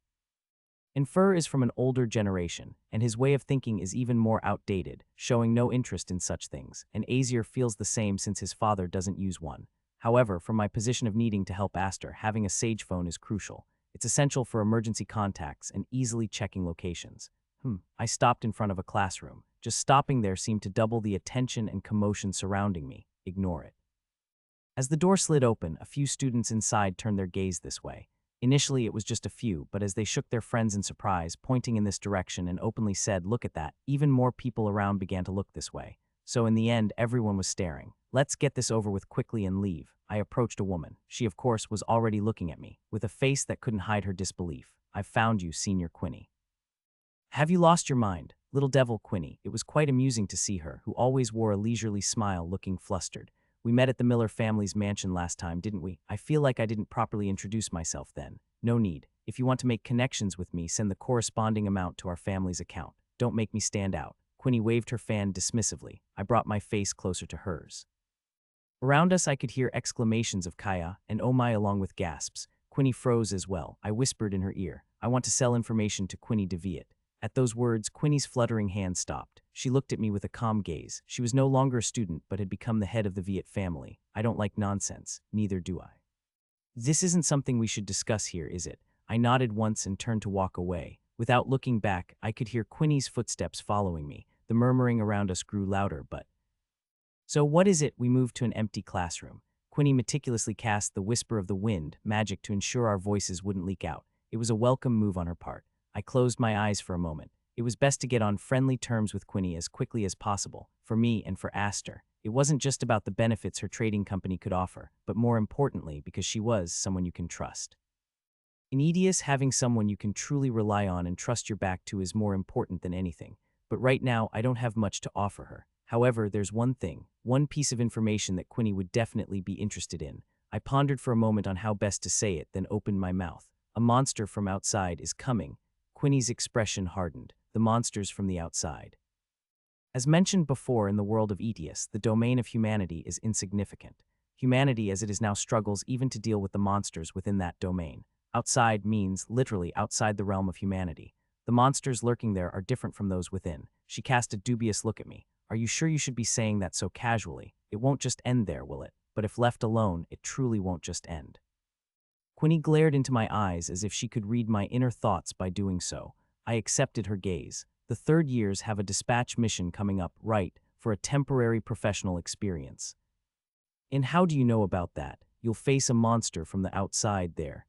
Infer is from an older generation, and his way of thinking is even more outdated, showing no interest in such things, and Azier feels the same since his father doesn't use one. However, from my position of needing to help Aster, having a SagePhone is crucial. It's essential for emergency contacts and easily checking locations. I stopped in front of a classroom. Just stopping there seemed to double the attention and commotion surrounding me. Ignore it. As the door slid open, a few students inside turned their gaze this way. Initially, it was just a few, but as they shook their friends in surprise, pointing in this direction and openly said, look at that, even more people around began to look this way. So in the end, everyone was staring. Let's get this over with quickly and leave. I approached a woman. She, of course, was already looking at me, with a face that couldn't hide her disbelief. I've found you, Senior Quinny. Have you lost your mind? Little Devil Quinny. It was quite amusing to see her, who always wore a leisurely smile, looking flustered. We met at the Miller family's mansion last time, didn't we? I feel like I didn't properly introduce myself then. No need. If you want to make connections with me, send the corresponding amount to our family's account. Don't make me stand out. Quinny waved her fan dismissively. I brought my face closer to hers. Around us, I could hear exclamations of Kaya and oh my along with gasps. Quinny froze as well. I whispered in her ear, I want to sell information to Quinny DeViet. At those words, Quinny's fluttering hand stopped. She looked at me with a calm gaze. She was no longer a student, but had become the head of the Viet family. I don't like nonsense. Neither do I. This isn't something we should discuss here, is it? I nodded once and turned to walk away. Without looking back, I could hear Quinny's footsteps following me. The murmuring around us grew louder, but... So what is it? We moved to an empty classroom. Quinny meticulously cast the whisper of the wind, magic to ensure our voices wouldn't leak out. It was a welcome move on her part. I closed my eyes for a moment. It was best to get on friendly terms with Quinny as quickly as possible, for me and for Aster. It wasn't just about the benefits her trading company could offer, but more importantly, because she was someone you can trust. In Edius, having someone you can truly rely on and trust your back to is more important than anything. But right now, I don't have much to offer her. However, there's one piece of information that Quinny would definitely be interested in. I pondered for a moment on how best to say it, then opened my mouth. A monster from outside is coming. Quinny's expression hardened. The monsters from the outside. As mentioned before, in the world of Etius, the domain of humanity is insignificant. Humanity as it is now struggles even to deal with the monsters within that domain. Outside means literally outside the realm of humanity. The monsters lurking there are different from those within. She cast a dubious look at me. Are you sure you should be saying that so casually? It won't just end there, will it? But if left alone, it truly won't just end. Quinny glared into my eyes as if she could read my inner thoughts by doing so. I accepted her gaze. The third years have a dispatch mission coming up, right, for a temporary professional experience. And how do you know about that? You'll face a monster from the outside there.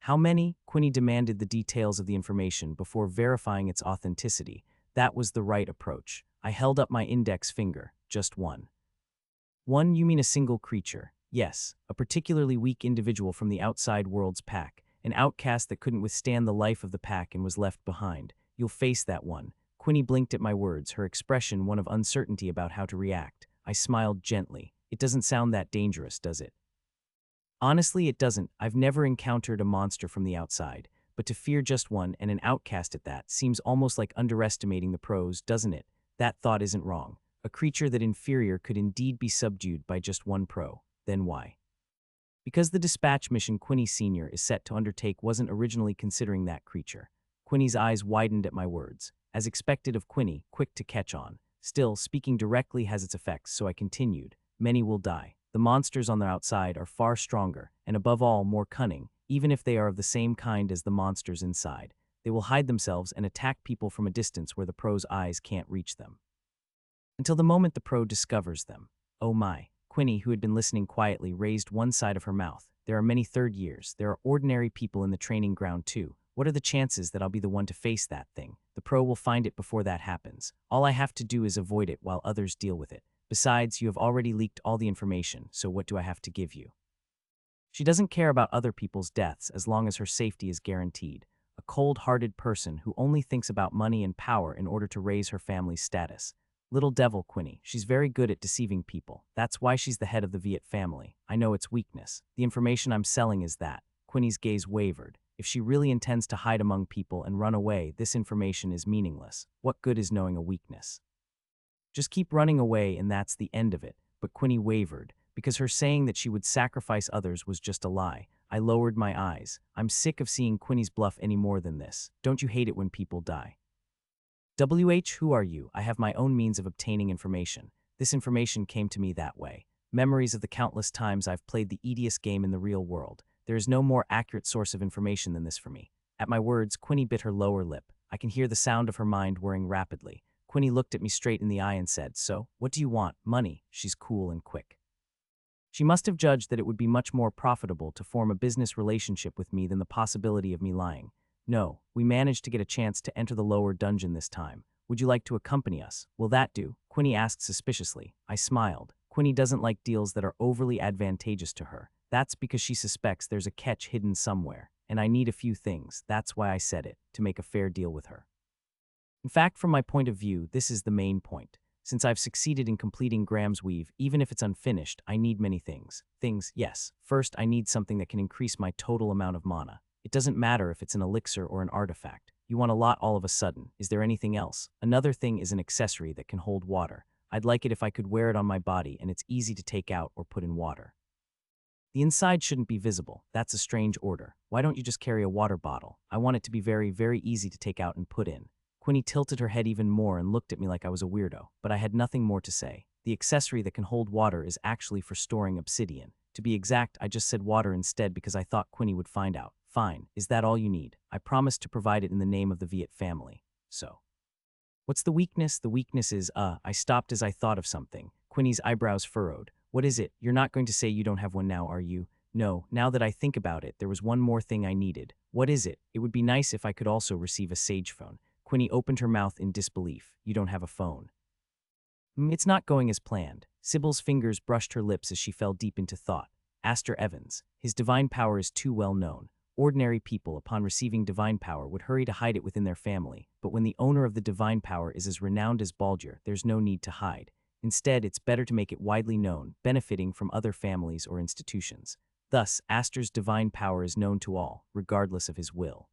How many? Quinny demanded the details of the information before verifying its authenticity. That was the right approach. I held up my index finger. Just one. One, you mean a single creature? Yes, a particularly weak individual from the outside world's pack, an outcast that couldn't withstand the life of the pack and was left behind. You'll face that one. Quinny blinked at my words, her expression one of uncertainty about how to react. I smiled gently. It doesn't sound that dangerous, does it? Honestly, it doesn't. I've never encountered a monster from the outside, but to fear just one, and an outcast at that, seems almost like underestimating the pros, doesn't it? That thought isn't wrong. A creature that inferior could indeed be subdued by just one pro. Then why? Because the dispatch mission Quinny Sr. is set to undertake wasn't originally considering that creature. Quinny's eyes widened at my words. As expected of Quinny, quick to catch on. Still, speaking directly has its effects, so I continued. Many will die. The monsters on the outside are far stronger, and above all, more cunning, even if they are of the same kind as the monsters inside. They will hide themselves and attack people from a distance where the pro's eyes can't reach them. Until the moment the pro discovers them. Oh my. Quinny, who had been listening quietly, raised one side of her mouth. There are many third years. There are ordinary people in the training ground too. What are the chances that I'll be the one to face that thing? The pro will find it before that happens. All I have to do is avoid it while others deal with it. Besides, you have already leaked all the information, so what do I have to give you? She doesn't care about other people's deaths as long as her safety is guaranteed. A cold-hearted person who only thinks about money and power in order to raise her family's status. Little devil Quinny, she's very good at deceiving people. That's why she's the head of the Viet family. I know its weakness. The information I'm selling is that. Quinny's gaze wavered. If she really intends to hide among people and run away, this information is meaningless. What good is knowing a weakness? Just keep running away and that's the end of it. But Quinny wavered, because her saying that she would sacrifice others was just a lie. I lowered my eyes. I'm sick of seeing Quinny's bluff any more than this. Don't you hate it when people die? Who are you? I have my own means of obtaining information. This information came to me that way. Memories of the countless times I've played the Edius game in the real world. There is no more accurate source of information than this for me. At my words, Quinny bit her lower lip. I can hear the sound of her mind whirring rapidly. Quinny looked at me straight in the eye and said, "So, what do you want? Money." She's cool and quick. She must have judged that it would be much more profitable to form a business relationship with me than the possibility of me lying. No, we managed to get a chance to enter the lower dungeon this time. Would you like to accompany us? Will that do? Quinny asked suspiciously. I smiled. Quinny doesn't like deals that are overly advantageous to her. That's because she suspects there's a catch hidden somewhere, and I need a few things. That's why I said it, to make a fair deal with her. In fact, from my point of view, this is the main point. Since I've succeeded in completing Graham's weave, even if it's unfinished, I need many things. Yes. First, I need something that can increase my total amount of mana. It doesn't matter if it's an elixir or an artifact. You want a lot all of a sudden. Is there anything else? Another thing is an accessory that can hold water. I'd like it if I could wear it on my body and it's easy to take out or put in water. The inside shouldn't be visible. That's a strange order. Why don't you just carry a water bottle? I want it to be very, very easy to take out and put in. Quinny tilted her head even more and looked at me like I was a weirdo, but I had nothing more to say. The accessory that can hold water is actually for storing obsidian. To be exact, I just said water instead because I thought Quinny would find out. Fine, is that all you need? I promised to provide it in the name of the Viet family. So. What's the weakness? The weakness is, I stopped as I thought of something. Quinny's eyebrows furrowed. What is it? You're not going to say you don't have one now, are you? No, now that I think about it, there was one more thing I needed. What is it? It would be nice if I could also receive a sage phone. Quinny opened her mouth in disbelief. You don't have a phone. It's not going as planned. Sybil's fingers brushed her lips as she fell deep into thought. Aster Evans. His divine power is too well known. Ordinary people, upon receiving divine power, would hurry to hide it within their family, but when the owner of the divine power is as renowned as Baldur, there's no need to hide. Instead, it's better to make it widely known, benefiting from other families or institutions. Thus, Aster's divine power is known to all, regardless of his will.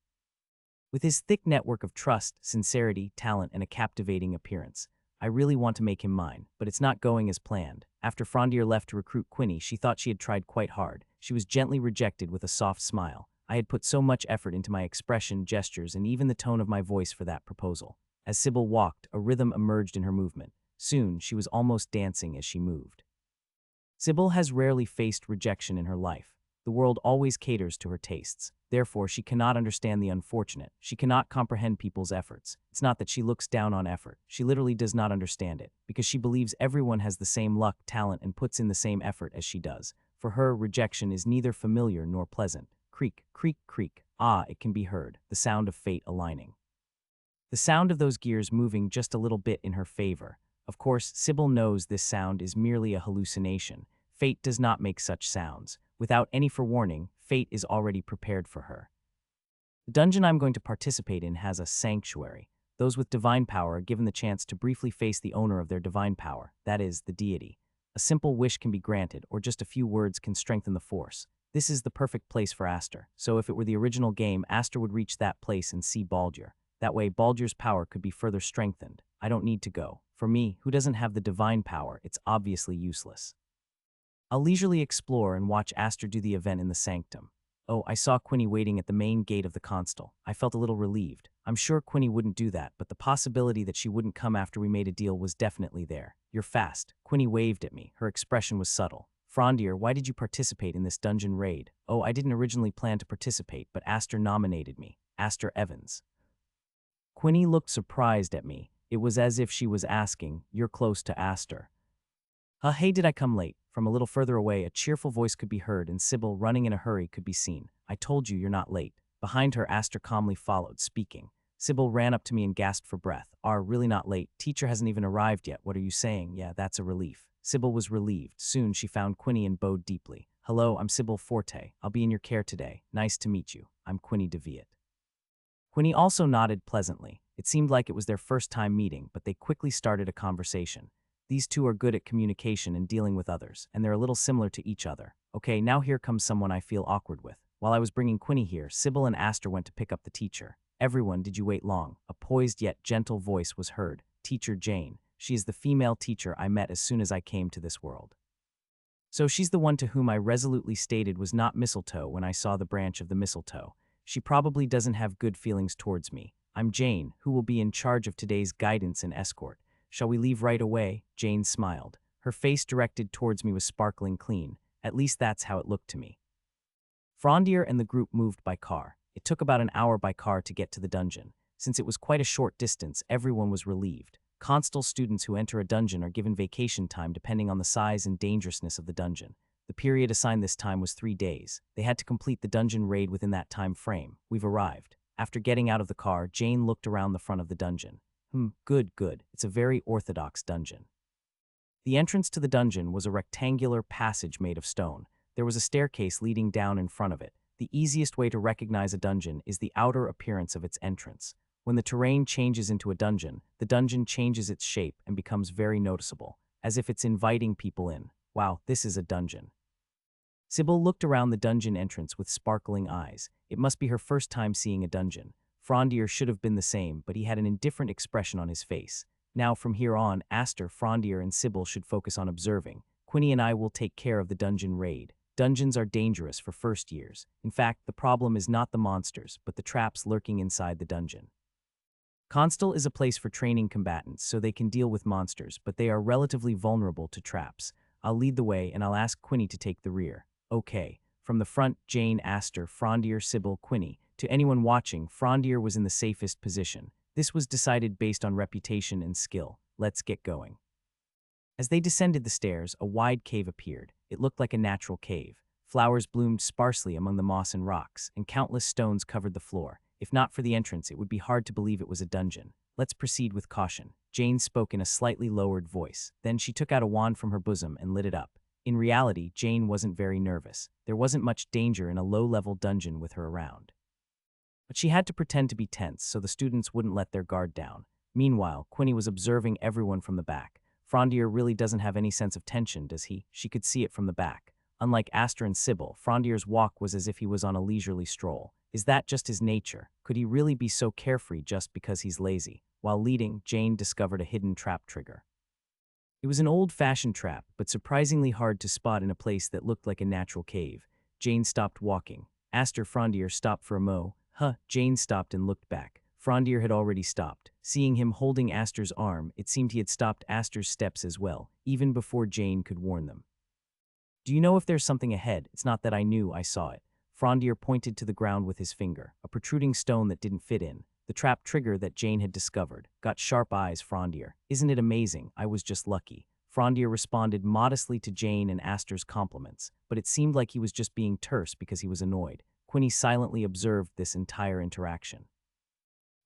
With his thick network of trust, sincerity, talent, and a captivating appearance, I really want to make him mine, but it's not going as planned. After Frondier left to recruit Quinny, she thought she had tried quite hard. She was gently rejected with a soft smile. I had put so much effort into my expression, gestures, and even the tone of my voice for that proposal. As Sybil walked, a rhythm emerged in her movement. Soon, she was almost dancing as she moved. Sybil has rarely faced rejection in her life. The world always caters to her tastes. Therefore, she cannot understand the unfortunate. She cannot comprehend people's efforts. It's not that she looks down on effort. She literally does not understand it, because she believes everyone has the same luck, talent, and puts in the same effort as she does. For her, rejection is neither familiar nor pleasant. Creak, creak, creak. Ah, it can be heard, the sound of fate aligning. The sound of those gears moving just a little bit in her favor. Of course, Sybil knows this sound is merely a hallucination. Fate does not make such sounds. Without any forewarning, fate is already prepared for her. The dungeon I'm going to participate in has a sanctuary. Those with divine power are given the chance to briefly face the owner of their divine power, that is, the deity. A simple wish can be granted, or just a few words can strengthen the force. This is the perfect place for Aster, so if it were the original game, Aster would reach that place and see Baldur. That way, Baldur's power could be further strengthened. I don't need to go. For me, who doesn't have the divine power, it's obviously useless. I'll leisurely explore and watch Aster do the event in the sanctum. Oh, I saw Quinny waiting at the main gate of the console. I felt a little relieved. I'm sure Quinny wouldn't do that, but the possibility that she wouldn't come after we made a deal was definitely there. You're fast. Quinny waved at me. Her expression was subtle. Frondier, why did you participate in this dungeon raid? Oh, I didn't originally plan to participate, but Aster nominated me. Aster Evans. Quinny looked surprised at me. It was as if she was asking, you're close to Aster. Hey, did I come late? From a little further away, a cheerful voice could be heard, and Sybil, running in a hurry, could be seen. I told you you're not late. Behind her, Aster calmly followed, speaking. Sybil ran up to me and gasped for breath. Really not late. Teacher hasn't even arrived yet. What are you saying? Yeah, that's a relief. Sybil was relieved. Soon, she found Quinny and bowed deeply. Hello, I'm Sybil Forte. I'll be in your care today. Nice to meet you. I'm Quinny DeViet. Quinny also nodded pleasantly. It seemed like it was their first time meeting, but they quickly started a conversation. These two are good at communication and dealing with others, and they're a little similar to each other. Okay, now here comes someone I feel awkward with. While I was bringing Quinny here, Sybil and Aster went to pick up the teacher. Everyone, did you wait long? A poised yet gentle voice was heard. Teacher Jane. She is the female teacher I met as soon as I came to this world. So she's the one to whom I resolutely stated was not mistletoe when I saw the branch of the mistletoe. She probably doesn't have good feelings towards me. I'm Jane, who will be in charge of today's guidance and escort. Shall we leave right away? Jane smiled. Her face directed towards me was sparkling clean. At least that's how it looked to me. Frondier and the group moved by car. It took about an hour by car to get to the dungeon. Since it was quite a short distance, everyone was relieved. Constal students who enter a dungeon are given vacation time depending on the size and dangerousness of the dungeon. The period assigned this time was 3 days. They had to complete the dungeon raid within that time frame. We've arrived. After getting out of the car, Jane looked around the front of the dungeon. Good. It's a very orthodox dungeon. The entrance to the dungeon was a rectangular passage made of stone. There was a staircase leading down in front of it. The easiest way to recognize a dungeon is the outer appearance of its entrance. When the terrain changes into a dungeon, the dungeon changes its shape and becomes very noticeable, as if it's inviting people in. Wow, this is a dungeon. Sybil looked around the dungeon entrance with sparkling eyes. It must be her first time seeing a dungeon. Frondier should have been the same, but he had an indifferent expression on his face. Now, from here on, Aster, Frondier, and Sybil should focus on observing. Quinny and I will take care of the dungeon raid. Dungeons are dangerous for first years. In fact, the problem is not the monsters, but the traps lurking inside the dungeon. Constal is a place for training combatants so they can deal with monsters, but they are relatively vulnerable to traps. I'll lead the way and I'll ask Quinny to take the rear. Okay. From the front, Jane, Aster, Frondier, Sybil, Quinny. To anyone watching, Frondier was in the safest position. This was decided based on reputation and skill. Let's get going. As they descended the stairs, a wide cave appeared. It looked like a natural cave. Flowers bloomed sparsely among the moss and rocks, and countless stones covered the floor. If not for the entrance, it would be hard to believe it was a dungeon. Let's proceed with caution. Jane spoke in a slightly lowered voice. Then she took out a wand from her bosom and lit it up. In reality, Jane wasn't very nervous. There wasn't much danger in a low-level dungeon with her around. But she had to pretend to be tense so the students wouldn't let their guard down. Meanwhile, Quinny was observing everyone from the back. Frondier really doesn't have any sense of tension, does he? She could see it from the back. Unlike Aster and Sybil, Frondier's walk was as if he was on a leisurely stroll. Is that just his nature? Could he really be so carefree just because he's lazy? While leading, Jane discovered a hidden trap trigger. It was an old-fashioned trap, but surprisingly hard to spot in a place that looked like a natural cave. Jane stopped walking. Aster Frondier stopped for a mo. Jane stopped and looked back. Frondier had already stopped. Seeing him holding Aster's arm, it seemed he had stopped Aster's steps as well, even before Jane could warn them. Do you know if there's something ahead? It's not that I knew, I saw it. Frondier pointed to the ground with his finger, a protruding stone that didn't fit in. The trap trigger that Jane had discovered. Got sharp eyes, Frondier. Isn't it amazing? I was just lucky. Frondier responded modestly to Jane and Aster's compliments, but it seemed like he was just being terse because he was annoyed. Quinny silently observed this entire interaction.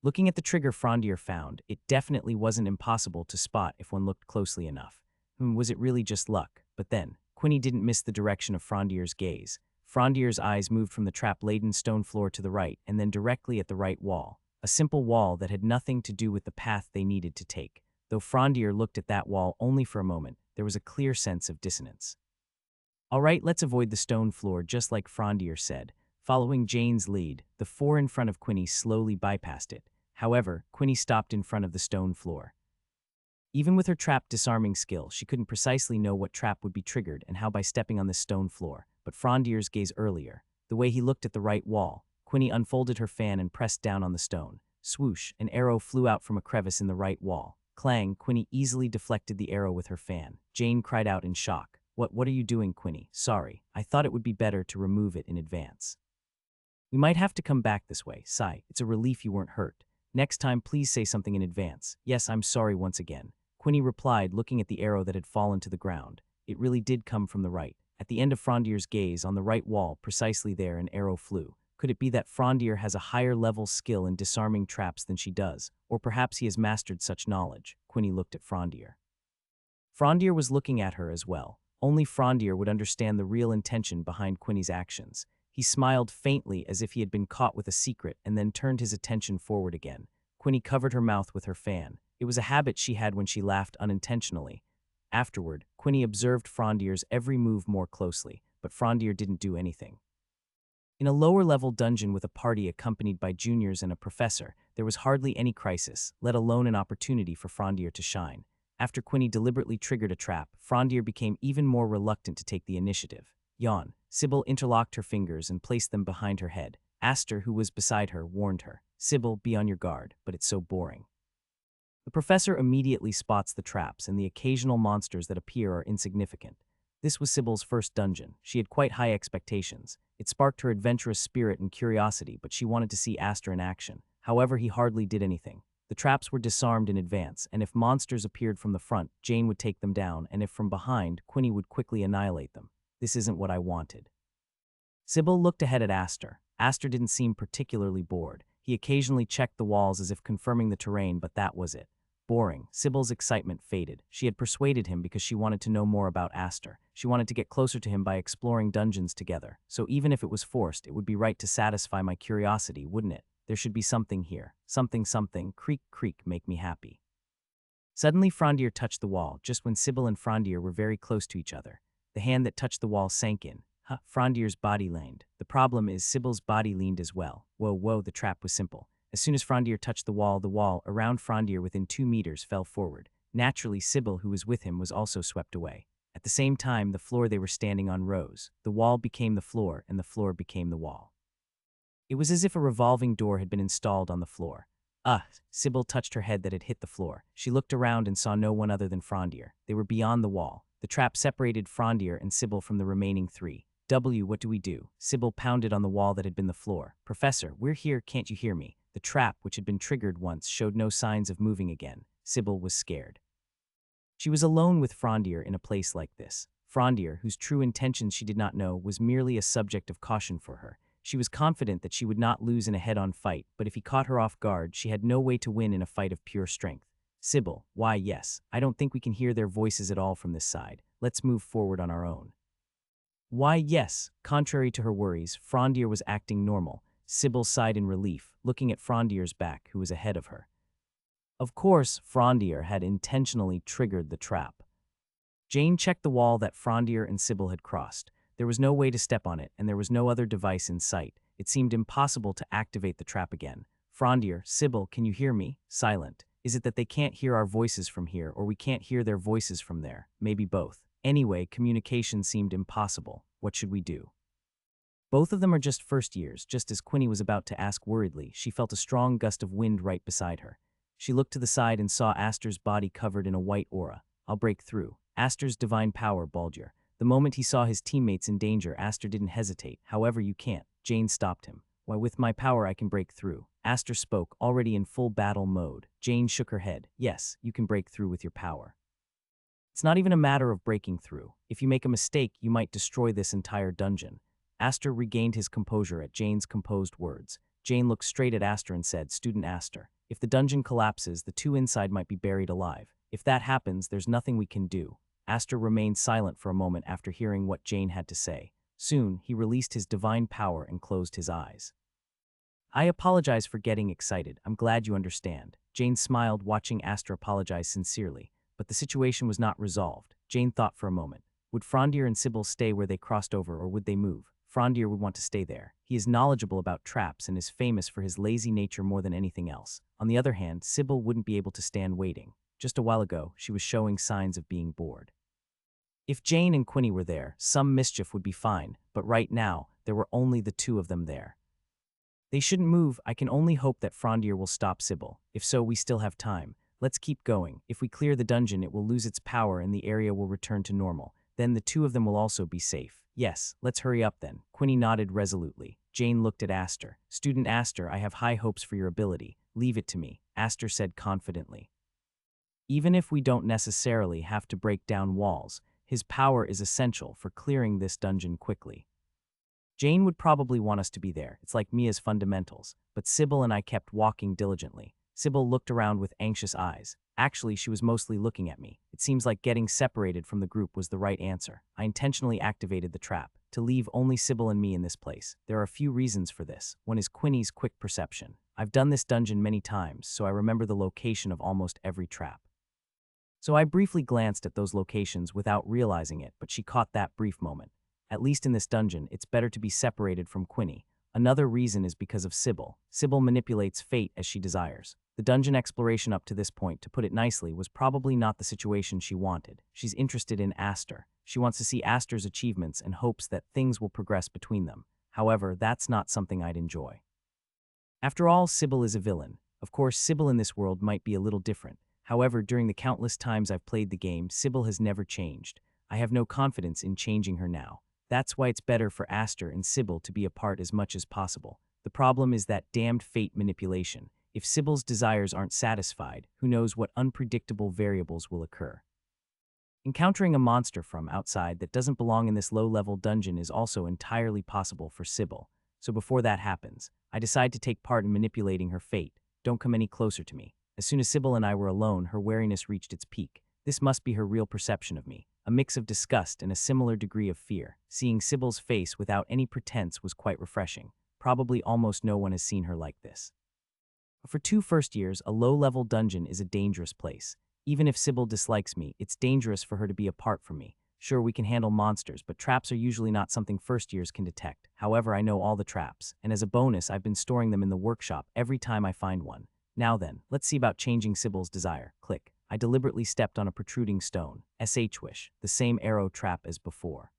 Looking at the trigger Frondier found, it definitely wasn't impossible to spot if one looked closely enough. Was it really just luck? But then, Quinny didn't miss the direction of Frondier's gaze. Frondier's eyes moved from the trap-laden stone floor to the right and then directly at the right wall. A simple wall that had nothing to do with the path they needed to take. Though Frondier looked at that wall only for a moment, there was a clear sense of dissonance. All right, let's avoid the stone floor just like Frondier said. Following Jane's lead, the four in front of Quinny slowly bypassed it. However, Quinny stopped in front of the stone floor. Even with her trap disarming skill, she couldn't precisely know what trap would be triggered and how by stepping on this stone floor. But Frondier's gaze earlier, the way he looked at the right wall, Quinny unfolded her fan and pressed down on the stone. Swoosh, an arrow flew out from a crevice in the right wall. Clang, Quinny easily deflected the arrow with her fan. Jane cried out in shock. What are you doing, Quinny? Sorry, I thought it would be better to remove it in advance. We might have to come back this way. Sigh, it's a relief you weren't hurt. Next time, please say something in advance. Yes, I'm sorry once again. Quinny replied, looking at the arrow that had fallen to the ground. It really did come from the right. At the end of Frondier's gaze, on the right wall, precisely there, an arrow flew. Could it be that Frondier has a higher level skill in disarming traps than she does? Or perhaps he has mastered such knowledge? Quinny looked at Frondier. Frondier was looking at her as well. Only Frondier would understand the real intention behind Quinny's actions. He smiled faintly as if he had been caught with a secret and then turned his attention forward again. Quinny covered her mouth with her fan. It was a habit she had when she laughed unintentionally. Afterward, Quinny observed Frondier's every move more closely, but Frondier didn't do anything. In a lower-level dungeon with a party accompanied by juniors and a professor, there was hardly any crisis, let alone an opportunity for Frondier to shine. After Quinny deliberately triggered a trap, Frondier became even more reluctant to take the initiative. Yawn. Sybil interlocked her fingers and placed them behind her head. Aster, who was beside her, warned her. Sybil, be on your guard, but it's so boring. The professor immediately spots the traps, and the occasional monsters that appear are insignificant. This was Sybil's first dungeon. She had quite high expectations. It sparked her adventurous spirit and curiosity, but she wanted to see Aster in action. However, he hardly did anything. The traps were disarmed in advance, and if monsters appeared from the front, Jane would take them down, and if from behind, Quinny would quickly annihilate them. This isn't what I wanted. Sybil looked ahead at Aster. Aster didn't seem particularly bored. He occasionally checked the walls as if confirming the terrain, but that was it. Boring. Sybil's excitement faded. She had persuaded him because she wanted to know more about Aster. She wanted to get closer to him by exploring dungeons together. So even if it was forced, it would be right to satisfy my curiosity, wouldn't it? There should be something here. Something, creak, creak, make me happy. Suddenly, Frondier touched the wall, just when Sybil and Frondier were very close to each other. The hand that touched the wall sank in. Huh, Frondier's body leaned. The problem is Sybil's body leaned as well. Whoa, the trap was simple. As soon as Frondier touched the wall around Frondier within 2 meters fell forward. Naturally, Sybil, who was with him, was also swept away. At the same time, the floor they were standing on rose. The wall became the floor, and the floor became the wall. It was as if a revolving door had been installed on the floor. Sybil touched her head that had hit the floor. She looked around and saw no one other than Frondier. They were beyond the wall. The trap separated Frondier and Sybil from the remaining 3. What do we do? Sybil pounded on the wall that had been the floor. Professor, we're here, can't you hear me? The trap, which had been triggered once, showed no signs of moving again. Sybil was scared. She was alone with Frondier in a place like this. Frondier, whose true intentions she did not know, was merely a subject of caution for her. She was confident that she would not lose in a head-on fight, but if he caught her off guard, she had no way to win in a fight of pure strength. Sybil, why yes, I don't think we can hear their voices at all from this side. Let's move forward on our own. Why yes, contrary to her worries, Frondier was acting normal. Sybil sighed in relief, looking at Frondier's back, who was ahead of her. Of course, Frondier had intentionally triggered the trap. Jane checked the wall that Frondier and Sybil had crossed. There was no way to step on it, and there was no other device in sight. It seemed impossible to activate the trap again. Frondier, Sybil, can you hear me? Silent. Is it that they can't hear our voices from here, or we can't hear their voices from there? Maybe both. Anyway, communication seemed impossible. What should we do? Both of them are just first years. Just as Quinny was about to ask worriedly, she felt a strong gust of wind right beside her. She looked to the side and saw Aster's body covered in a white aura. I'll break through. Aster's divine power, Baldur. The moment he saw his teammates in danger, Aster didn't hesitate. However, you can't. Jane stopped him. Why, with my power I can break through. Aster spoke, already in full battle mode. Jane shook her head. Yes, you can break through with your power. It's not even a matter of breaking through. If you make a mistake, you might destroy this entire dungeon. Aster regained his composure at Jane's composed words. Jane looked straight at Aster and said, Student Aster, if the dungeon collapses, the 2 inside might be buried alive. If that happens, there's nothing we can do. Aster remained silent for a moment after hearing what Jane had to say. Soon, he released his divine power and closed his eyes. I apologize for getting excited. I'm glad you understand. Jane smiled, watching Aster apologize sincerely. But the situation was not resolved. Jane thought for a moment. Would Frondier and Sybil stay where they crossed over, or would they move? Frondier would want to stay there. He is knowledgeable about traps and is famous for his lazy nature more than anything else. On the other hand, Sybil wouldn't be able to stand waiting. Just a while ago, she was showing signs of being bored. If Jane and Quinny were there, some mischief would be fine, but right now, there were only the 2 of them there. They shouldn't move. I can only hope that Frondier will stop Sybil. If so, we still have time. Let's keep going. If we clear the dungeon, it will lose its power and the area will return to normal. Then the 2 of them will also be safe. Yes, let's hurry up then. Quinny nodded resolutely. Jane looked at Aster. Student Aster, I have high hopes for your ability. Leave it to me, Aster said confidently. Even if we don't necessarily have to break down walls, his power is essential for clearing this dungeon quickly. Jane would probably want us to be there. It's like Mia's fundamentals. But Sybil and I kept walking diligently. Sybil looked around with anxious eyes. Actually, she was mostly looking at me. It seems like getting separated from the group was the right answer. I intentionally activated the trap, to leave only Sybil and me in this place. There are a few reasons for this. One is Quinny's quick perception. I've done this dungeon many times, so I remember the location of almost every trap. So I briefly glanced at those locations without realizing it, but she caught that brief moment. At least in this dungeon, it's better to be separated from Quinny. Another reason is because of Sybil. Sybil manipulates fate as she desires. The dungeon exploration up to this point, to put it nicely, was probably not the situation she wanted. She's interested in Aster. She wants to see Aster's achievements and hopes that things will progress between them. However, that's not something I'd enjoy. After all, Sybil is a villain. Of course, Sybil in this world might be a little different. However, during the countless times I've played the game, Sybil has never changed. I have no confidence in changing her now. That's why it's better for Aster and Sybil to be apart as much as possible. The problem is that damned fate manipulation. If Sybil's desires aren't satisfied, who knows what unpredictable variables will occur. Encountering a monster from outside that doesn't belong in this low-level dungeon is also entirely possible for Sybil. So before that happens, I decide to take part in manipulating her fate. Don't come any closer to me. As soon as Sybil and I were alone, her wariness reached its peak. This must be her real perception of me. A mix of disgust and a similar degree of fear. Seeing Sybil's face without any pretense was quite refreshing. Probably almost no one has seen her like this. For 2 first years, a low-level dungeon is a dangerous place. Even if Sybil dislikes me, it's dangerous for her to be apart from me. Sure, we can handle monsters, but traps are usually not something first years can detect. However, I know all the traps, and as a bonus, I've been storing them in the workshop every time I find one. Now then, let's see about changing Sybil's desire. Click. I deliberately stepped on a protruding stone. Wish, the same arrow trap as before.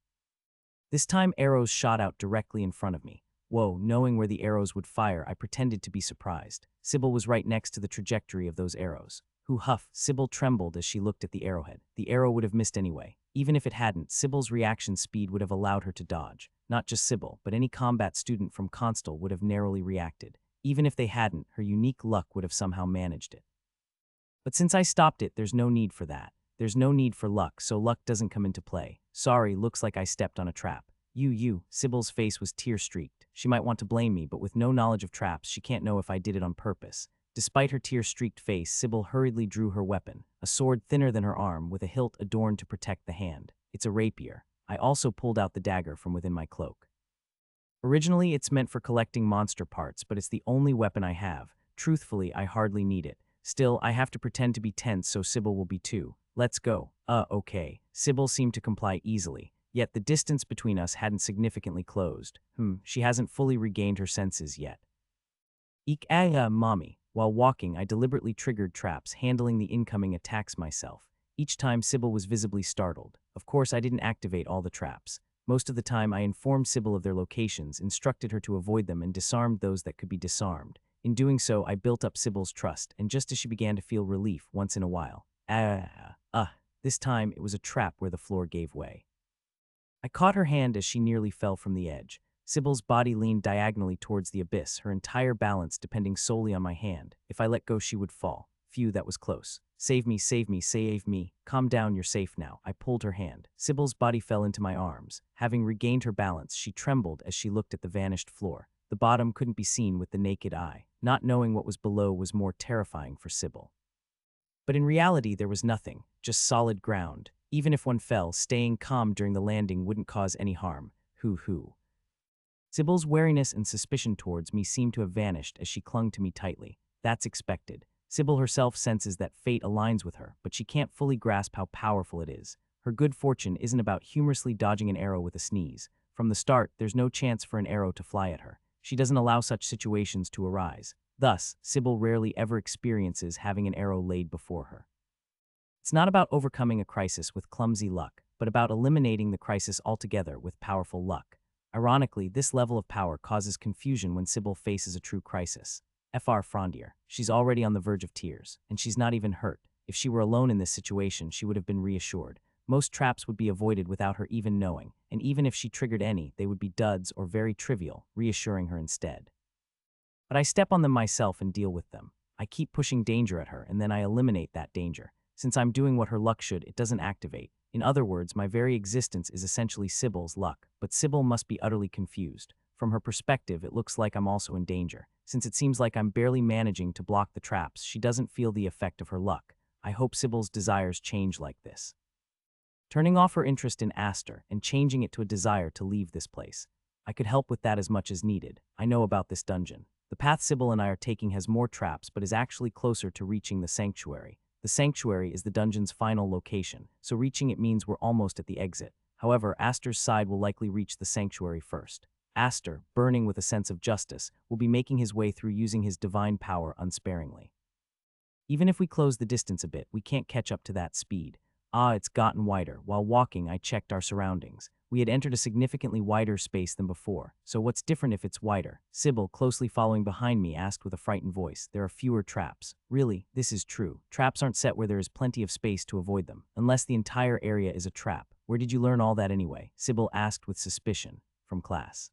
This time arrows shot out directly in front of me. Whoa, knowing where the arrows would fire, I pretended to be surprised. Sybil was right next to the trajectory of those arrows. Hoo huff, Sybil trembled as she looked at the arrowhead. The arrow would have missed anyway. Even if it hadn't, Sybil's reaction speed would have allowed her to dodge. Not just Sybil, but any combat student from Constal would have narrowly reacted. Even if they hadn't, her unique luck would have somehow managed it. But since I stopped it, there's no need for that. There's no need for luck, so luck doesn't come into play. Sorry, looks like I stepped on a trap. Sybil's face was tear-streaked. She might want to blame me, but with no knowledge of traps, she can't know if I did it on purpose. Despite her tear-streaked face, Sybil hurriedly drew her weapon, a sword thinner than her arm with a hilt adorned to protect the hand. It's a rapier. I also pulled out the dagger from within my cloak. Originally, it's meant for collecting monster parts, but it's the only weapon I have. Truthfully, I hardly need it. Still, I have to pretend to be tense so Sybil will be too. Let's go. Okay. Sybil seemed to comply easily. Yet the distance between us hadn't significantly closed. She hasn't fully regained her senses yet. Mommy. While walking, I deliberately triggered traps, handling the incoming attacks myself. Each time Sybil was visibly startled. Of course, I didn't activate all the traps. Most of the time, I informed Sybil of their locations, instructed her to avoid them, and disarmed those that could be disarmed. In doing so, I built up Sybil's trust, and just as she began to feel relief once in a while, this time it was a trap where the floor gave way. I caught her hand as she nearly fell from the edge. Sybil's body leaned diagonally towards the abyss, her entire balance depending solely on my hand. If I let go, she would fall. Phew, that was close. Save me, save me, save me. Calm down, you're safe now. I pulled her hand. Sybil's body fell into my arms. Having regained her balance, she trembled as she looked at the vanished floor. The bottom couldn't be seen with the naked eye. Not knowing what was below was more terrifying for Sybil. But in reality, there was nothing, just solid ground. Even if one fell, staying calm during the landing wouldn't cause any harm. Hoo. Sybil's wariness and suspicion towards me seemed to have vanished as she clung to me tightly. That's expected. Sybil herself senses that fate aligns with her, but she can't fully grasp how powerful it is. Her good fortune isn't about humorously dodging an arrow with a sneeze. From the start, there's no chance for an arrow to fly at her. She doesn't allow such situations to arise. Thus, Sybil rarely ever experiences having an arrow laid before her. It's not about overcoming a crisis with clumsy luck, but about eliminating the crisis altogether with powerful luck. Ironically, this level of power causes confusion when Sybil faces a true crisis. Frondier. She's already on the verge of tears, and she's not even hurt. If she were alone in this situation, she would have been reassured. Most traps would be avoided without her even knowing, and even if she triggered any, they would be duds or very trivial, reassuring her instead. But I step on them myself and deal with them. I keep pushing danger at her, and then I eliminate that danger. Since I'm doing what her luck should, it doesn't activate. In other words, my very existence is essentially Sybil's luck, but Sybil must be utterly confused. From her perspective, it looks like I'm also in danger. Since it seems like I'm barely managing to block the traps, she doesn't feel the effect of her luck. I hope Sybil's desires change like this. Turning off her interest in Aster and changing it to a desire to leave this place. I could help with that as much as needed. I know about this dungeon. The path Sybil and I are taking has more traps, but is actually closer to reaching the sanctuary. The sanctuary is the dungeon's final location, so reaching it means we're almost at the exit. However, Aster's side will likely reach the sanctuary first. Aster, burning with a sense of justice, will be making his way through using his divine power unsparingly. Even if we close the distance a bit, we can't catch up to that speed. It's gotten wider. While walking, I checked our surroundings. We had entered a significantly wider space than before. So what's different if it's wider? Sybil, closely following behind me, asked with a frightened voice. There are fewer traps. Really, this is true. Traps aren't set where there is plenty of space to avoid them, unless the entire area is a trap. Where did you learn all that anyway? Sybil asked with suspicion. From class.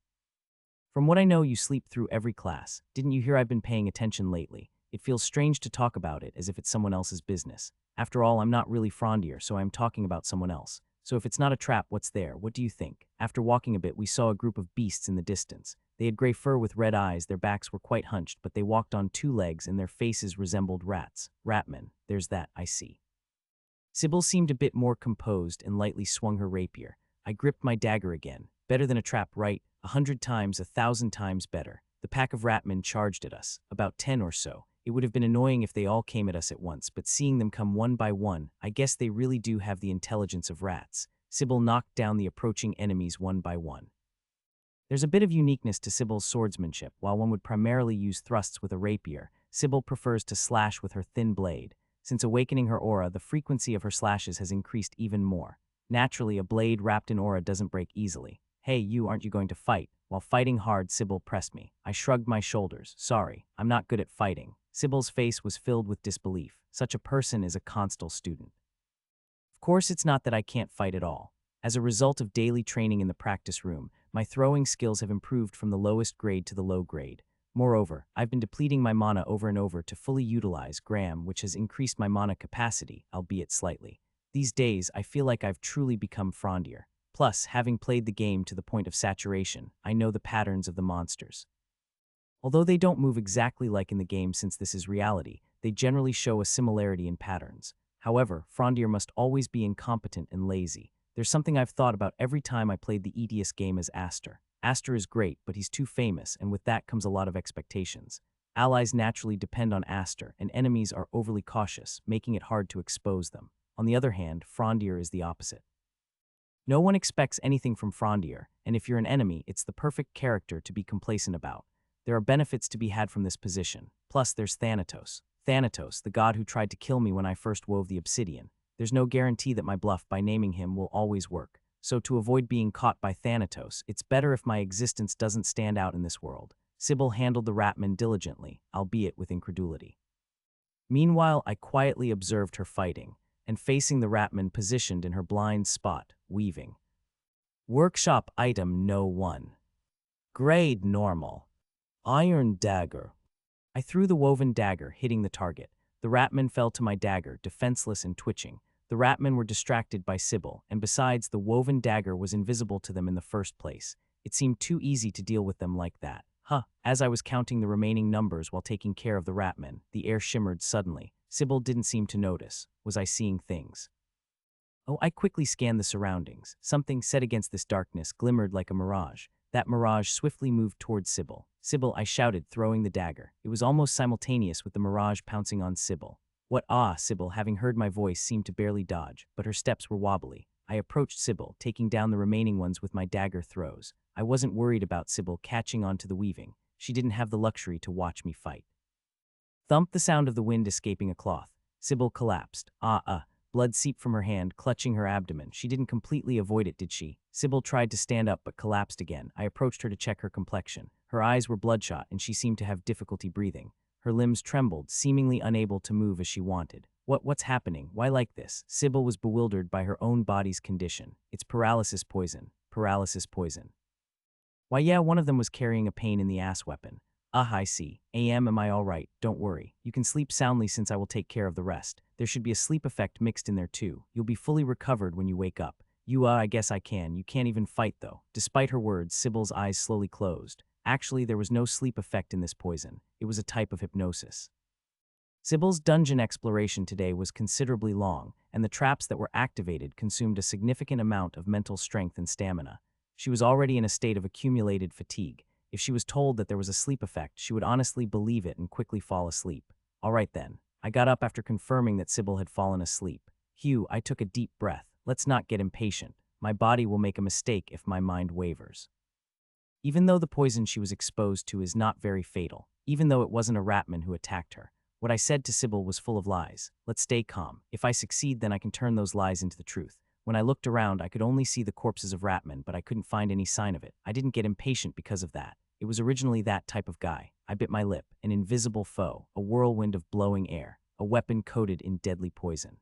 From what I know, you sleep through every class. Didn't you hear I've been paying attention lately? It feels strange to talk about it as if it's someone else's business. After all, I'm not really Frondier, so I'm talking about someone else. So if it's not a trap, what's there? What do you think? After walking a bit, we saw a group of beasts in the distance. They had gray fur with red eyes, their backs were quite hunched, but they walked on two legs and their faces resembled rats. Ratmen. There's that, I see. Sybil seemed a bit more composed and lightly swung her rapier. I gripped my dagger again. Better than a trap, right? 100 times, 1,000 times better. The pack of ratmen charged at us, about 10 or so. It would have been annoying if they all came at us at once, but seeing them come one by one, I guess they really do have the intelligence of rats. Sybil knocked down the approaching enemies one by one. There's a bit of uniqueness to Sybil's swordsmanship. While one would primarily use thrusts with a rapier, Sybil prefers to slash with her thin blade. Since awakening her aura, the frequency of her slashes has increased even more. Naturally, a blade wrapped in aura doesn't break easily. Hey, you, aren't you going to fight? While fighting hard, Sybil pressed me. I shrugged my shoulders. Sorry, I'm not good at fighting. Sybil's face was filled with disbelief. Such a person is a constant student. Of course, it's not that I can't fight at all. As a result of daily training in the practice room, my throwing skills have improved from the lowest grade to the low grade. Moreover, I've been depleting my mana over and over to fully utilize Gram, which has increased my mana capacity, albeit slightly. These days, I feel like I've truly become Frondier. Plus, having played the game to the point of saturation, I know the patterns of the monsters. Although they don't move exactly like in the game since this is reality, they generally show a similarity in patterns. However, Frondier must always be incompetent and lazy. There's something I've thought about every time I played the EDS game as Aster. Aster is great, but he's too famous, and with that comes a lot of expectations. Allies naturally depend on Aster, and enemies are overly cautious, making it hard to expose them. On the other hand, Frondier is the opposite. No one expects anything from Frondier, and if you're an enemy, it's the perfect character to be complacent about. There are benefits to be had from this position. Plus, there's Thanatos. Thanatos, the god who tried to kill me when I first wove the obsidian. There's no guarantee that my bluff by naming him will always work. So to avoid being caught by Thanatos, it's better if my existence doesn't stand out in this world. Sybil handled the Ratman diligently, albeit with incredulity. Meanwhile, I quietly observed her fighting, and facing the Ratman positioned in her blind spot, weaving. Workshop item No. 1. Grade Normal. Iron Dagger. I threw the woven dagger, hitting the target. The Ratmen fell to my dagger, defenseless and twitching. The Ratmen were distracted by Sybil, and besides, the woven dagger was invisible to them in the first place. It seemed too easy to deal with them like that. As I was counting the remaining numbers while taking care of the Ratmen, the air shimmered suddenly. Sybil didn't seem to notice. Was I seeing things? Oh, I quickly scanned the surroundings. Something set against this darkness glimmered like a mirage. That mirage swiftly moved towards Sybil. Sybil, I shouted, throwing the dagger. It was almost simultaneous with the mirage pouncing on Sybil. What? Sybil, having heard my voice, seemed to barely dodge, but her steps were wobbly. I approached Sybil, taking down the remaining ones with my dagger throws. I wasn't worried about Sybil catching on to the weaving. She didn't have the luxury to watch me fight. Thump, the sound of the wind escaping a cloth. Sybil collapsed. Blood seeped from her hand, clutching her abdomen. She didn't completely avoid it, did she? Sybil tried to stand up but collapsed again. I approached her to check her complexion. Her eyes were bloodshot and she seemed to have difficulty breathing. Her limbs trembled, seemingly unable to move as she wanted. What's happening? Why like this? Sybil was bewildered by her own body's condition. It's paralysis poison. Paralysis poison. Why, yeah, one of them was carrying a pain in the ass weapon. I see. Am I all right? Don't worry. You can sleep soundly since I will take care of the rest. There should be a sleep effect mixed in there too. You'll be fully recovered when you wake up. I guess I can. You can't even fight though. Despite her words, Sybil's eyes slowly closed. Actually, there was no sleep effect in this poison. It was a type of hypnosis. Sybil's dungeon exploration today was considerably long, and the traps that were activated consumed a significant amount of mental strength and stamina. She was already in a state of accumulated fatigue. If she was told that there was a sleep effect, she would honestly believe it and quickly fall asleep. All right then. I got up after confirming that Sybil had fallen asleep. I took a deep breath. Let's not get impatient. My body will make a mistake if my mind wavers. Even though the poison she was exposed to is not very fatal, even though it wasn't a Ratman who attacked her, what I said to Sybil was full of lies. Let's stay calm. If I succeed, then I can turn those lies into the truth. When I looked around, I could only see the corpses of Ratman, but I couldn't find any sign of it. I didn't get impatient because of that. It was originally that type of guy. I bit my lip. An invisible foe, a whirlwind of blowing air, a weapon coated in deadly poison.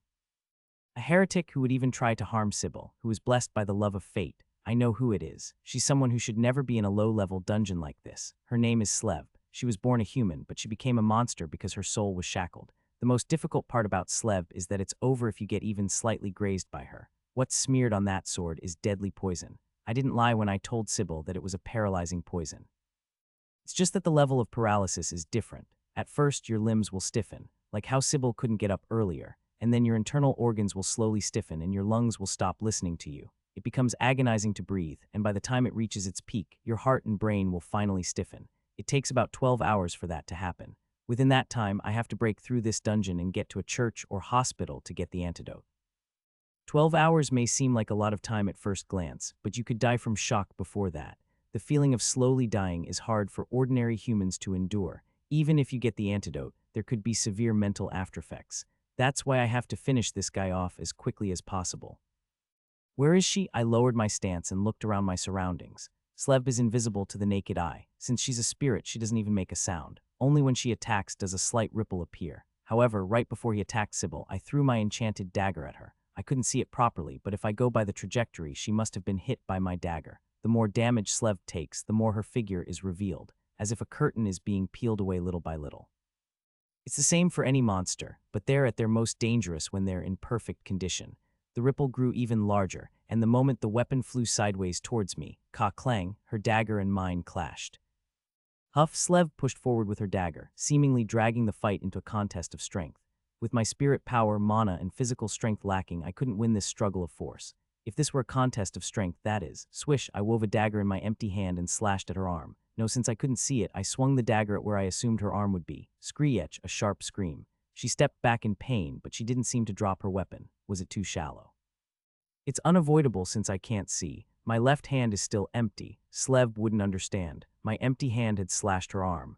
A heretic who would even try to harm Sybil, who was blessed by the love of fate. I know who it is. She's someone who should never be in a low-level dungeon like this. Her name is Slev. She was born a human, but she became a monster because her soul was shackled. The most difficult part about Slev is that it's over if you get even slightly grazed by her. What's smeared on that sword is deadly poison. I didn't lie when I told Sybil that it was a paralyzing poison. It's just that the level of paralysis is different. At first, your limbs will stiffen, like how Sybil couldn't get up earlier, and then your internal organs will slowly stiffen and your lungs will stop listening to you. It becomes agonizing to breathe, and by the time it reaches its peak, your heart and brain will finally stiffen. It takes about 12 hours for that to happen. Within that time, I have to break through this dungeon and get to a church or hospital to get the antidote. 12 hours may seem like a lot of time at first glance, but you could die from shock before that. The feeling of slowly dying is hard for ordinary humans to endure. Even if you get the antidote, there could be severe mental aftereffects. That's why I have to finish this guy off as quickly as possible. Where is she? I lowered my stance and looked around my surroundings. Sleb is invisible to the naked eye. Since she's a spirit, she doesn't even make a sound. Only when she attacks does a slight ripple appear. However, right before he attacked Sybil, I threw my enchanted dagger at her. I couldn't see it properly, but if I go by the trajectory, she must have been hit by my dagger. The more damage Slev takes, the more her figure is revealed, as if a curtain is being peeled away little by little. It's the same for any monster, but they're at their most dangerous when they're in perfect condition. The ripple grew even larger, and the moment the weapon flew sideways towards me, ka-clang, her dagger and mine clashed. Huff Slev pushed forward with her dagger, seemingly dragging the fight into a contest of strength. With my spirit power, mana, and physical strength lacking, I couldn't win this struggle of force. If this were a contest of strength, that is. Swish, I wove a dagger in my empty hand and slashed at her arm. No, since I couldn't see it, I swung the dagger at where I assumed her arm would be. Screech, a sharp scream. She stepped back in pain, but she didn't seem to drop her weapon. Was it too shallow? It's unavoidable since I can't see. My left hand is still empty. Slev wouldn't understand. My empty hand had slashed her arm.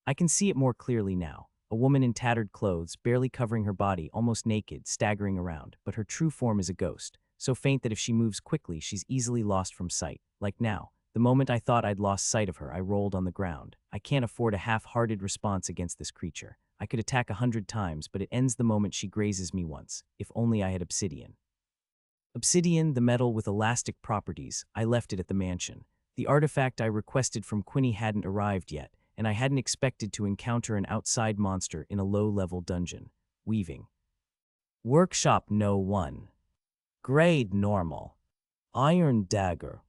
I can see it more clearly now. A woman in tattered clothes, barely covering her body, almost naked, staggering around, but her true form is a ghost, so faint that if she moves quickly, she's easily lost from sight. Like now, the moment I thought I'd lost sight of her, I rolled on the ground. I can't afford a half-hearted response against this creature. I could attack 100 times, but it ends the moment she grazes me once. If only I had obsidian. Obsidian, the metal with elastic properties, I left it at the mansion. The artifact I requested from Quinny hadn't arrived yet, and I hadn't expected to encounter an outside monster in a low-level dungeon. Weaving. Workshop No. 1. Grade Normal. Iron Dagger.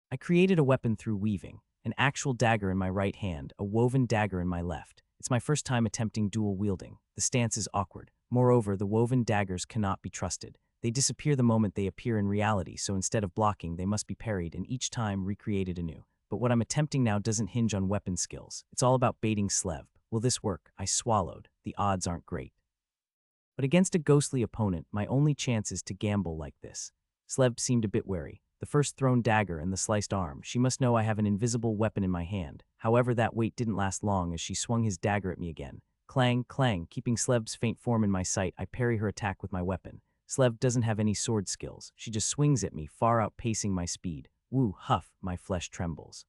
I created a weapon through weaving, an actual dagger in my right hand, a woven dagger in my left. It's my first time attempting dual wielding. The stance is awkward. Moreover, the woven daggers cannot be trusted. They disappear the moment they appear in reality, so instead of blocking, they must be parried and each time recreated anew. But what I'm attempting now doesn't hinge on weapon skills. It's all about baiting Slev. Will this work? I swallowed. The odds aren't great. But against a ghostly opponent, my only chance is to gamble like this. Slev seemed a bit wary. The first thrown dagger and the sliced arm. She must know I have an invisible weapon in my hand. However, that wait didn't last long as she swung his dagger at me again. Clang, clang, keeping Slev's faint form in my sight, I parry her attack with my weapon. Slev doesn't have any sword skills. She just swings at me, far outpacing my speed. Woo, huff, my flesh trembles.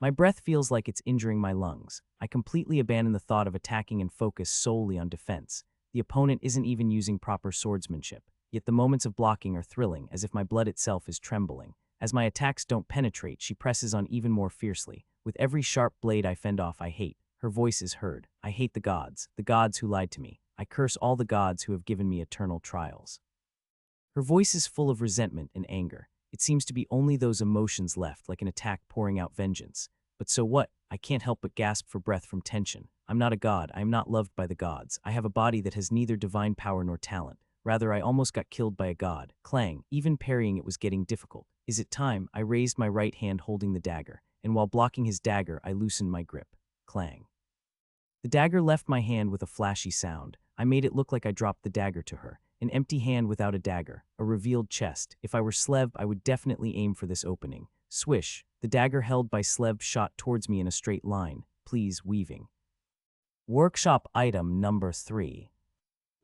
My breath feels like it's injuring my lungs. I completely abandon the thought of attacking and focus solely on defense. The opponent isn't even using proper swordsmanship. Yet the moments of blocking are thrilling, as if my blood itself is trembling. As my attacks don't penetrate, she presses on even more fiercely. With every sharp blade I fend off, I hate. Her voice is heard. I hate the gods who lied to me. I curse all the gods who have given me eternal trials. Her voice is full of resentment and anger. It seems to be only those emotions left, like an attack pouring out vengeance. But so what? I can't help but gasp for breath from tension. I'm not a god. I am not loved by the gods. I have a body that has neither divine power nor talent. Rather, I almost got killed by a god. Clang. Even parrying it was getting difficult. Is it time? I raised my right hand holding the dagger, and while blocking his dagger, I loosened my grip. Clang. The dagger left my hand with a flashy sound. I made it look like I dropped the dagger to her. An empty hand without a dagger, a revealed chest. If I were Slev, I would definitely aim for this opening. Swish. The dagger held by Slev shot towards me in a straight line. Please, weaving. Workshop item number 3.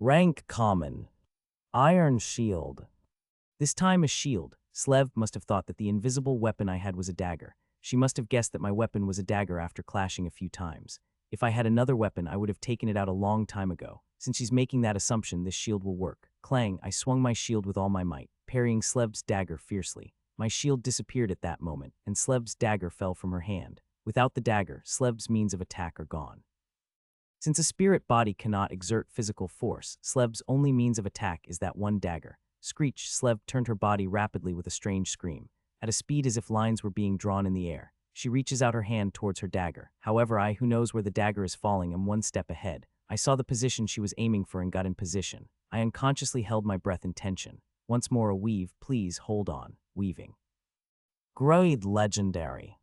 Rank Common. Iron Shield. This time a shield. Slev must have thought that the invisible weapon I had was a dagger. She must have guessed that my weapon was a dagger after clashing a few times. If I had another weapon, I would have taken it out a long time ago. Since she's making that assumption, this shield will work. Clang, I swung my shield with all my might, parrying Slev's dagger fiercely. My shield disappeared at that moment, and Slev's dagger fell from her hand. Without the dagger, Slev's means of attack are gone. Since a spirit body cannot exert physical force, Slev's only means of attack is that one dagger. Screech, Slev turned her body rapidly with a strange scream, at a speed as if lines were being drawn in the air. She reaches out her hand towards her dagger. However, I, who knows where the dagger is falling, am one step ahead. I saw the position she was aiming for and got in position. I unconsciously held my breath in tension. Once more a weave, please hold on. Weaving. Grade Legendary.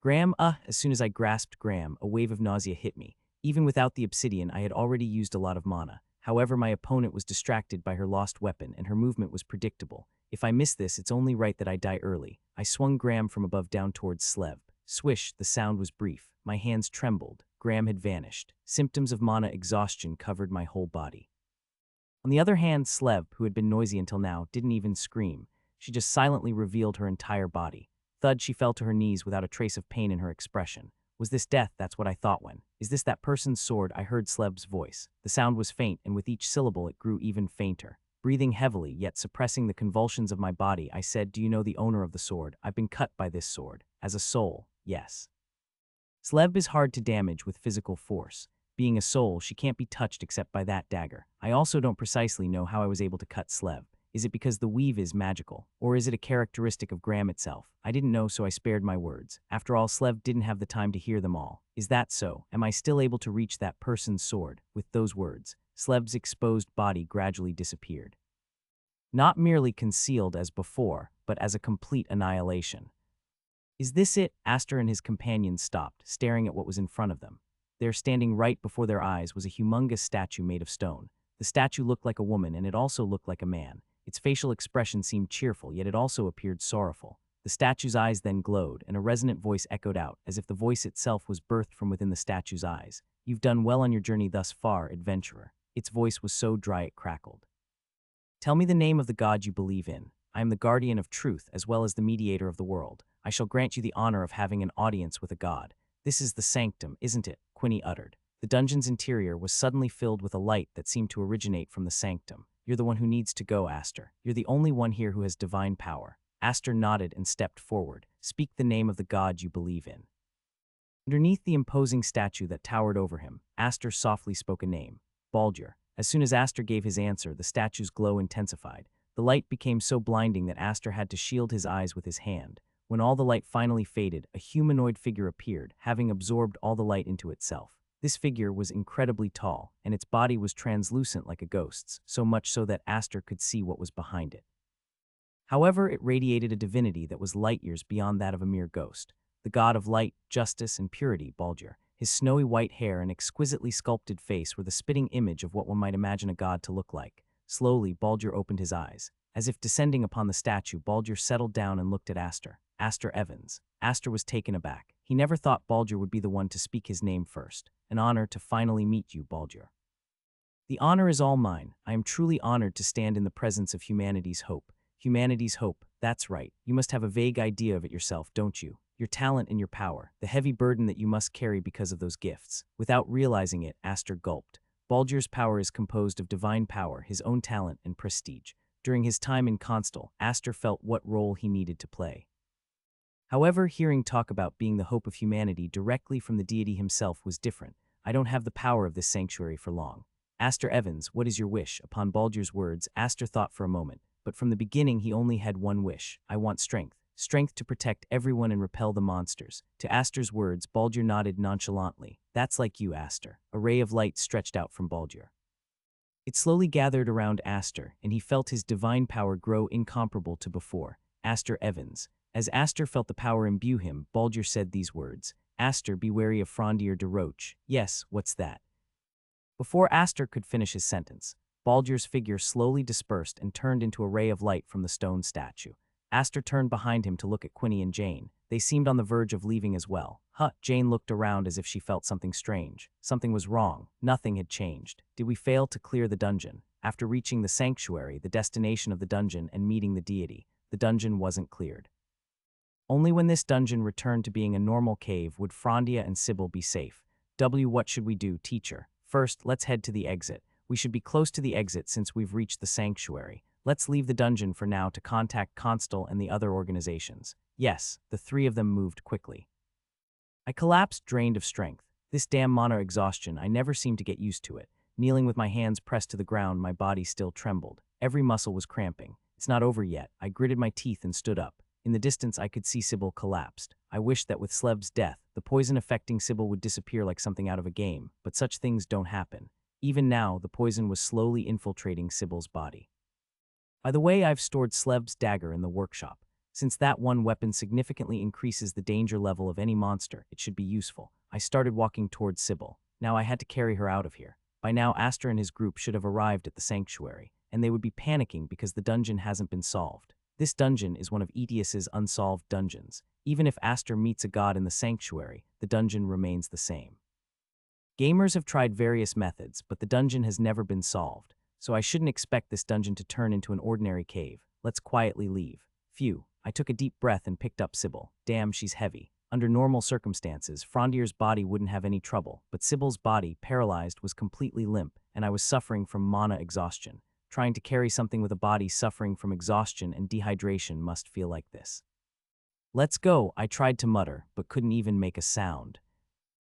Graham, as soon as I grasped Graham, a wave of nausea hit me. Even without the obsidian, I had already used a lot of mana. However, my opponent was distracted by her lost weapon and her movement was predictable. If I miss this, it's only right that I die early. I swung Graham from above down towards Slev. Swish, the sound was brief. My hands trembled. Graham had vanished. Symptoms of mana exhaustion covered my whole body. On the other hand, Slev, who had been noisy until now, didn't even scream. She just silently revealed her entire body. Thud, she fell to her knees without a trace of pain in her expression. Was this death? That's what I thought when. Is this that person's sword? I heard Slev's voice. The sound was faint, and with each syllable it grew even fainter. Breathing heavily, yet suppressing the convulsions of my body, I said, "Do you know the owner of the sword? I've been cut by this sword. As a soul, yes." Slev is hard to damage with physical force. Being a soul, she can't be touched except by that dagger. I also don't precisely know how I was able to cut Slev. Is it because the weave is magical? Or is it a characteristic of Graham itself? I didn't know, so I spared my words. After all, Slev didn't have the time to hear them all. Is that so? Am I still able to reach that person's sword? With those words, Slev's exposed body gradually disappeared. Not merely concealed as before, but as a complete annihilation. Is this it? Aster and his companions stopped, staring at what was in front of them. There, standing right before their eyes, was a humongous statue made of stone. The statue looked like a woman, and it also looked like a man. Its facial expression seemed cheerful, yet it also appeared sorrowful. The statue's eyes then glowed, and a resonant voice echoed out, as if the voice itself was birthed from within the statue's eyes. "You've done well on your journey thus far, adventurer." Its voice was so dry it crackled. "Tell me the name of the god you believe in. I am the guardian of truth, as well as the mediator of the world. I shall grant you the honor of having an audience with a god. This is the sanctum, isn't it?" Quinny uttered. The dungeon's interior was suddenly filled with a light that seemed to originate from the sanctum. "You're the one who needs to go, Aster. You're the only one here who has divine power." Aster nodded and stepped forward. "Speak the name of the god you believe in." Underneath the imposing statue that towered over him, Aster softly spoke a name: Baldur. As soon as Aster gave his answer, the statue's glow intensified. The light became so blinding that Aster had to shield his eyes with his hand. When all the light finally faded, a humanoid figure appeared, having absorbed all the light into itself. This figure was incredibly tall, and its body was translucent like a ghost's, so much so that Aster could see what was behind it. However, it radiated a divinity that was light years beyond that of a mere ghost. The god of light, justice, and purity, Baldur. His snowy white hair and exquisitely sculpted face were the spitting image of what one might imagine a god to look like. Slowly, Baldur opened his eyes. As if descending upon the statue, Baldur settled down and looked at Aster. Aster Evans. Aster was taken aback. He never thought Baldur would be the one to speak his name first. "An honor to finally meet you, Baldur." "The honor is all mine. I am truly honored to stand in the presence of humanity's hope." Humanity's hope. That's right. You must have a vague idea of it yourself, don't you? Your talent and your power, the heavy burden that you must carry because of those gifts. Without realizing it, Aster gulped. Baldur's power is composed of divine power, his own talent, and prestige. During his time in Constel, Aster felt what role he needed to play. However, hearing talk about being the hope of humanity directly from the deity himself was different. "I don't have the power of this sanctuary for long." "Aster Evans, what is your wish?" Upon Baldur's words, Aster thought for a moment, but from the beginning he only had one wish. "I want strength. Strength to protect everyone and repel the monsters." To Aster's words, Baldur nodded nonchalantly. "That's like you, Aster." A ray of light stretched out from Baldur. It slowly gathered around Aster, and he felt his divine power grow incomparable to before. "Aster Evans." As Aster felt the power imbue him, Baldur said these words: "Aster, be wary of Frondier de Roche." "Yes, what's that?" Before Aster could finish his sentence, Baldur's figure slowly dispersed and turned into a ray of light from the stone statue. Aster turned behind him to look at Quinny and Jane. They seemed on the verge of leaving as well. Jane looked around as if she felt something strange. Something was wrong. Nothing had changed. Did we fail to clear the dungeon? After reaching the sanctuary, the destination of the dungeon, and meeting the deity, the dungeon wasn't cleared. Only when this dungeon returned to being a normal cave would Frondia and Sybil be safe. What should we do, teacher? First, let's head to the exit. We should be close to the exit since we've reached the sanctuary. Let's leave the dungeon for now to contact Constel and the other organizations. Yes, the three of them moved quickly. I collapsed, drained of strength. This damn mana exhaustion, I never seemed to get used to it. Kneeling with my hands pressed to the ground, my body still trembled. Every muscle was cramping. It's not over yet. I gritted my teeth and stood up. In the distance, I could see Sybil collapsed. I wished that with Slev's death, the poison affecting Sybil would disappear like something out of a game, but such things don't happen. Even now, the poison was slowly infiltrating Sybil's body. By the way, I've stored Slev's dagger in the workshop. Since that one weapon significantly increases the danger level of any monster, it should be useful. I started walking towards Sybil. Now I had to carry her out of here. By now, Aster and his group should have arrived at the sanctuary, and they would be panicking because the dungeon hasn't been solved. This dungeon is one of Edius's unsolved dungeons. Even if Aster meets a god in the sanctuary, the dungeon remains the same. Gamers have tried various methods, but the dungeon has never been solved, so I shouldn't expect this dungeon to turn into an ordinary cave. Let's quietly leave. Phew, I took a deep breath and picked up Sybil. Damn, she's heavy. Under normal circumstances, Frondier's body wouldn't have any trouble, but Sybil's body, paralyzed, was completely limp, and I was suffering from mana exhaustion. Trying to carry something with a body suffering from exhaustion and dehydration must feel like this. Let's go, I tried to mutter, but couldn't even make a sound.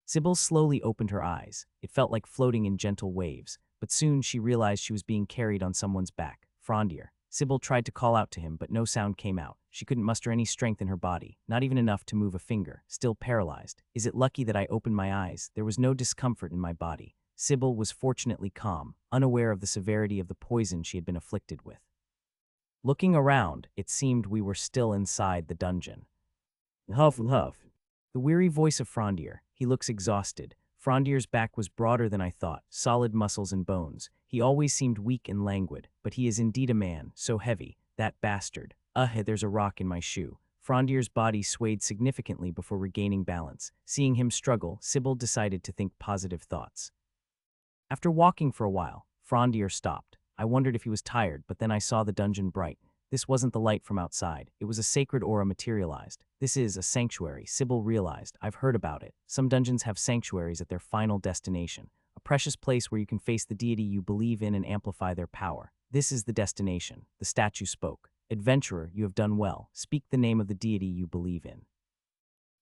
Sybil slowly opened her eyes. It felt like floating in gentle waves, but soon she realized she was being carried on someone's back. Frondier. Sybil tried to call out to him, but no sound came out. She couldn't muster any strength in her body, not even enough to move a finger, still paralyzed. Is it lucky that I opened my eyes? There was no discomfort in my body. Sybil was fortunately calm, unaware of the severity of the poison she had been afflicted with. Looking around, it seemed we were still inside the dungeon. Huff, huff. The weary voice of Frondier. He looks exhausted. Frondier's back was broader than I thought, solid muscles and bones. He always seemed weak and languid, but he is indeed a man, so heavy. That bastard. There's a rock in my shoe. Frondier's body swayed significantly before regaining balance. Seeing him struggle, Sybil decided to think positive thoughts. After walking for a while, Frondier stopped. I wondered if he was tired, but then I saw the dungeon bright. This wasn't the light from outside. It was a sacred aura materialized. This is a sanctuary, Sybil realized. I've heard about it. Some dungeons have sanctuaries at their final destination, a precious place where you can face the deity you believe in and amplify their power. This is the destination. The statue spoke. Adventurer, you have done well. Speak the name of the deity you believe in.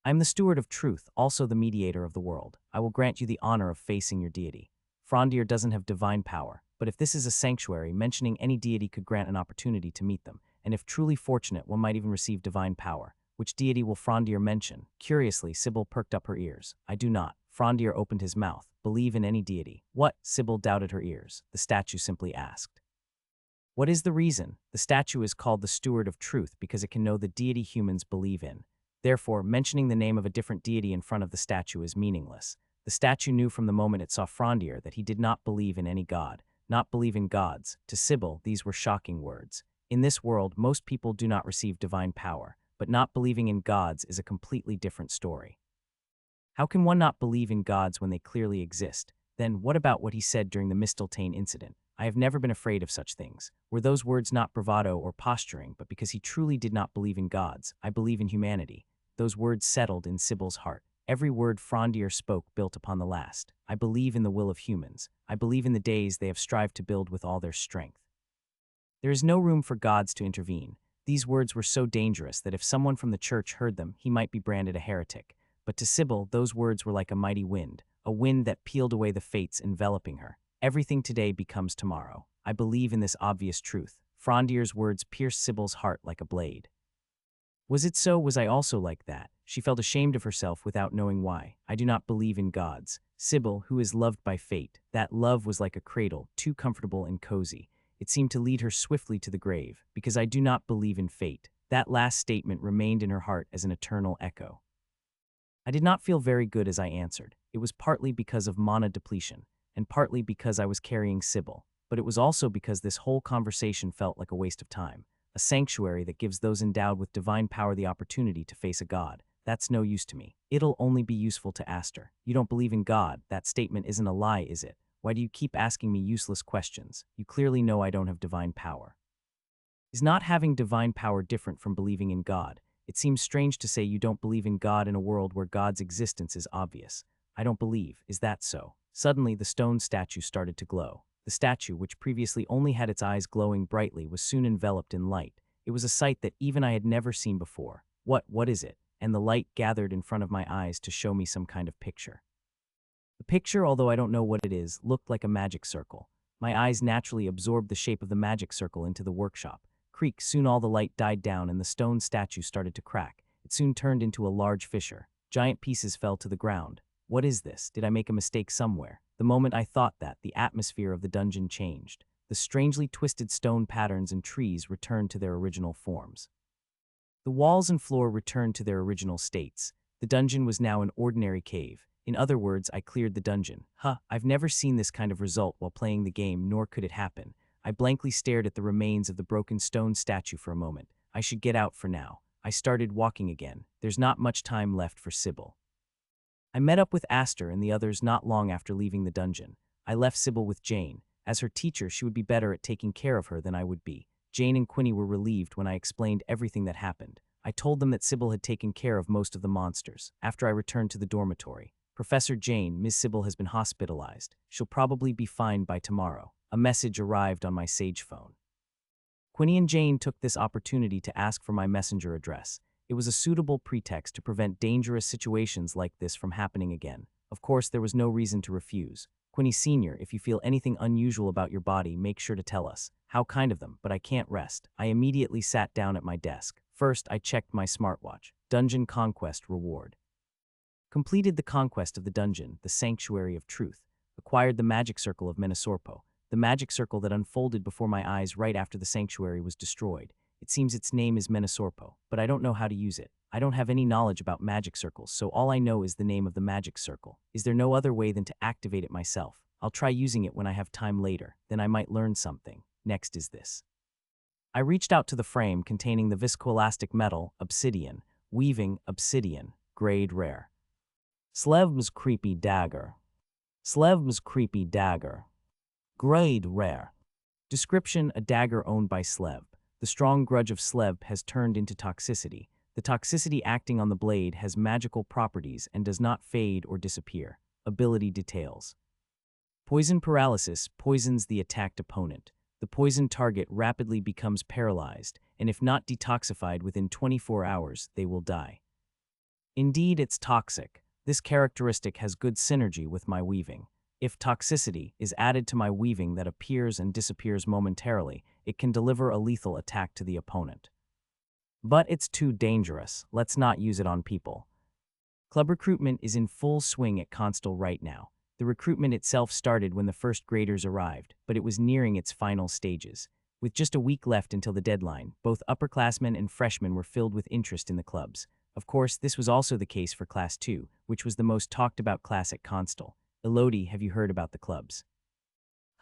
I am the steward of truth, also the mediator of the world. I will grant you the honor of facing your deity. Frondier doesn't have divine power, but if this is a sanctuary, mentioning any deity could grant an opportunity to meet them, and if truly fortunate, one might even receive divine power. Which deity will Frondier mention? Curiously, Sybil perked up her ears. I do not. Frondier opened his mouth. Believe in any deity. What? Sybil doubted her ears. The statue simply asked. What is the reason? The statue is called the steward of truth because it can know the deity humans believe in. Therefore, mentioning the name of a different deity in front of the statue is meaningless. The statue knew from the moment it saw Frondier that he did not believe in any god. Not believe in gods. To Sybil, these were shocking words. In this world, most people do not receive divine power, but not believing in gods is a completely different story. How can one not believe in gods when they clearly exist? Then what about what he said during the Mistletoe incident? I have never been afraid of such things. Were those words not bravado or posturing, but because he truly did not believe in gods? I believe in humanity. Those words settled in Sybil's heart. Every word Frondier spoke built upon the last. I believe in the will of humans. I believe in the days they have strived to build with all their strength. There is no room for gods to intervene. These words were so dangerous that if someone from the church heard them, he might be branded a heretic. But to Sybil, those words were like a mighty wind, a wind that peeled away the fates enveloping her. Everything today becomes tomorrow. I believe in this obvious truth. Frondier's words pierced Sybil's heart like a blade. Was it so? Was I also like that? She felt ashamed of herself without knowing why. I do not believe in gods. Sybil, who is loved by fate, that love was like a cradle, too comfortable and cozy. It seemed to lead her swiftly to the grave, because I do not believe in fate. That last statement remained in her heart as an eternal echo. I did not feel very good as I answered. It was partly because of mana depletion, and partly because I was carrying Sybil, but it was also because this whole conversation felt like a waste of time. A sanctuary that gives those endowed with divine power the opportunity to face a god. That's no use to me. It'll only be useful to Aster. You don't believe in God. That statement isn't a lie, is it? Why do you keep asking me useless questions? You clearly know I don't have divine power. Is not having divine power different from believing in God? It seems strange to say you don't believe in God in a world where God's existence is obvious. I don't believe. Is that so? Suddenly, the stone statue started to glow. The statue, which previously only had its eyes glowing brightly, was soon enveloped in light. It was a sight that even I had never seen before. What is it? And the light gathered in front of my eyes to show me some kind of picture. The picture, although I don't know what it is, looked like a magic circle. My eyes naturally absorbed the shape of the magic circle into the workshop. Creak, soon all the light died down and the stone statue started to crack. It soon turned into a large fissure. Giant pieces fell to the ground. What is this? Did I make a mistake somewhere? The moment I thought that, the atmosphere of the dungeon changed. The strangely twisted stone patterns and trees returned to their original forms. The walls and floor returned to their original states. The dungeon was now an ordinary cave. In other words, I cleared the dungeon. I've never seen this kind of result while playing the game, nor could it happen. I blankly stared at the remains of the broken stone statue for a moment. I should get out for now. I started walking again. There's not much time left for Sybil. I met up with Aster and the others not long after leaving the dungeon. I left Sybil with Jane. As her teacher, she would be better at taking care of her than I would be. Jane and Quinny were relieved when I explained everything that happened. I told them that Sybil had taken care of most of the monsters. After I returned to the dormitory, Professor Jane, Miss Sybil has been hospitalized. She'll probably be fine by tomorrow. A message arrived on my Sage phone. Quinny and Jane took this opportunity to ask for my messenger address. It was a suitable pretext to prevent dangerous situations like this from happening again. Of course, there was no reason to refuse. Quinny Sr., if you feel anything unusual about your body, make sure to tell us. How kind of them, but I can't rest. I immediately sat down at my desk. First, I checked my smartwatch. Dungeon Conquest reward. Completed the conquest of the dungeon, the Sanctuary of Truth. Acquired the magic circle of Menesorpo, the magic circle that unfolded before my eyes right after the sanctuary was destroyed. It seems its name is Menesorpo, but I don't know how to use it. I don't have any knowledge about magic circles, so all I know is the name of the magic circle. Is there no other way than to activate it myself? I'll try using it when I have time later, then I might learn something. Next is this. I reached out to the frame containing the viscoelastic metal, obsidian, weaving, obsidian, grade rare. Slev's creepy dagger. Slev's creepy dagger. Grade rare. Description: a dagger owned by Slev. The strong grudge of Slev has turned into toxicity. The toxicity acting on the blade has magical properties and does not fade or disappear. Ability details. Poison paralysis poisons the attacked opponent. The poisoned target rapidly becomes paralyzed, and if not detoxified within 24 hours, they will die. Indeed, it's toxic. This characteristic has good synergy with my weaving. If toxicity is added to my weaving that appears and disappears momentarily, it can deliver a lethal attack to the opponent. But it's too dangerous. Let's not use it on people. Club recruitment is in full swing at Constel right now. The recruitment itself started when the first graders arrived, but it was nearing its final stages. With just a week left until the deadline, both upperclassmen and freshmen were filled with interest in the clubs. Of course, this was also the case for Class 2, which was the most talked about class at Constel. Elodie, have you heard about the clubs?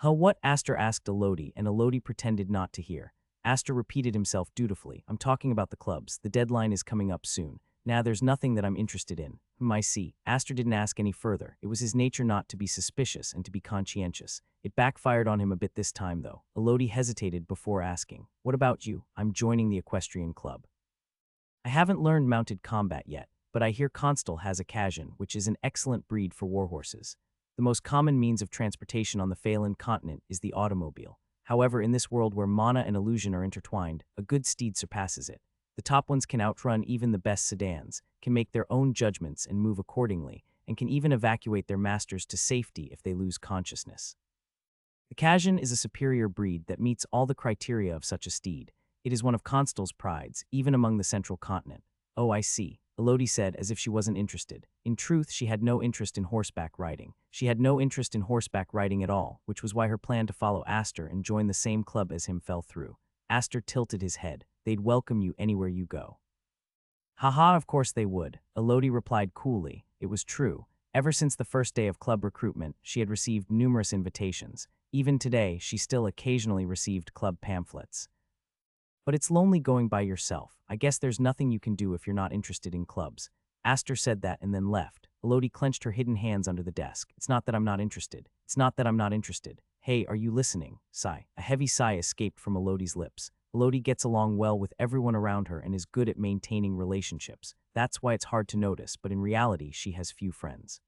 What? Aster asked Elodie, and Elodie pretended not to hear. Aster repeated himself dutifully. I'm talking about the clubs. The deadline is coming up soon. Now, there's nothing that I'm interested in. I see. Aster didn't ask any further. It was his nature not to be suspicious and to be conscientious. It backfired on him a bit this time, though. Elodie hesitated before asking, what about you? I'm joining the equestrian club. I haven't learned mounted combat yet, but I hear Constel has a Kazan, which is an excellent breed for warhorses. The most common means of transportation on the Phelan continent is the automobile. However, in this world where mana and illusion are intertwined, a good steed surpasses it. The top ones can outrun even the best sedans, can make their own judgments and move accordingly, and can even evacuate their masters to safety if they lose consciousness. The Kazan is a superior breed that meets all the criteria of such a steed. It is one of Constel's prides, even among the central continent. Oh, I see, Elodie said as if she wasn't interested. In truth, she had no interest in horseback riding. She had no interest in horseback riding at all, which was why her plan to follow Aster and join the same club as him fell through. Aster tilted his head. They'd welcome you anywhere you go. Haha, of course they would, Elodie replied coolly. It was true. Ever since the first day of club recruitment, she had received numerous invitations. Even today, she still occasionally received club pamphlets. But it's lonely going by yourself. I guess there's nothing you can do if you're not interested in clubs. Aster said that and then left. Elodie clenched her hidden hands under the desk. It's not that I'm not interested. It's not that I'm not interested. Hey, are you listening? Sigh. A heavy sigh escaped from Elodie's lips. Elodie gets along well with everyone around her and is good at maintaining relationships. That's why it's hard to notice, but in reality, she has few friends.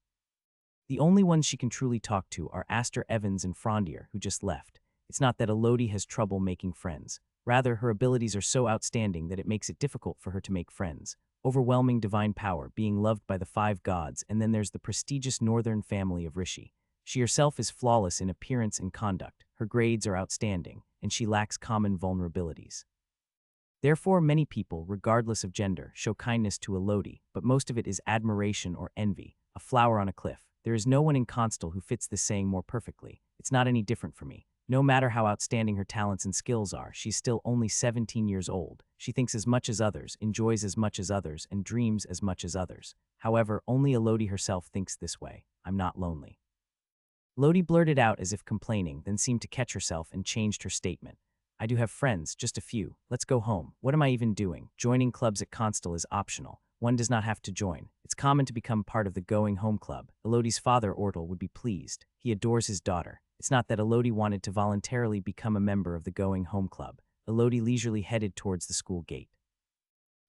The only ones she can truly talk to are Aster, Evans, and Frondier, who just left. It's not that Elodie has trouble making friends. Rather, her abilities are so outstanding that it makes it difficult for her to make friends. Overwhelming divine power, being loved by the 5 gods, and then there's the prestigious northern family of Rishi. She herself is flawless in appearance and conduct. Her grades are outstanding, and she lacks common vulnerabilities. Therefore, many people, regardless of gender, show kindness to Elodie, but most of it is admiration or envy, a flower on a cliff. There is no one in Constel who fits this saying more perfectly. It's not any different for me. No matter how outstanding her talents and skills are, she's still only 17 years old. She thinks as much as others, enjoys as much as others, and dreams as much as others. However, only Elodie herself thinks this way. I'm not lonely. Elodie blurted out as if complaining, then seemed to catch herself and changed her statement. I do have friends, just a few. Let's go home. What am I even doing? Joining clubs at Constel is optional. One does not have to join. It's common to become part of the Going Home Club. Elodie's father, Ortel, would be pleased. He adores his daughter. It's not that Elodie wanted to voluntarily become a member of the Going Home Club. Elodie leisurely headed towards the school gate.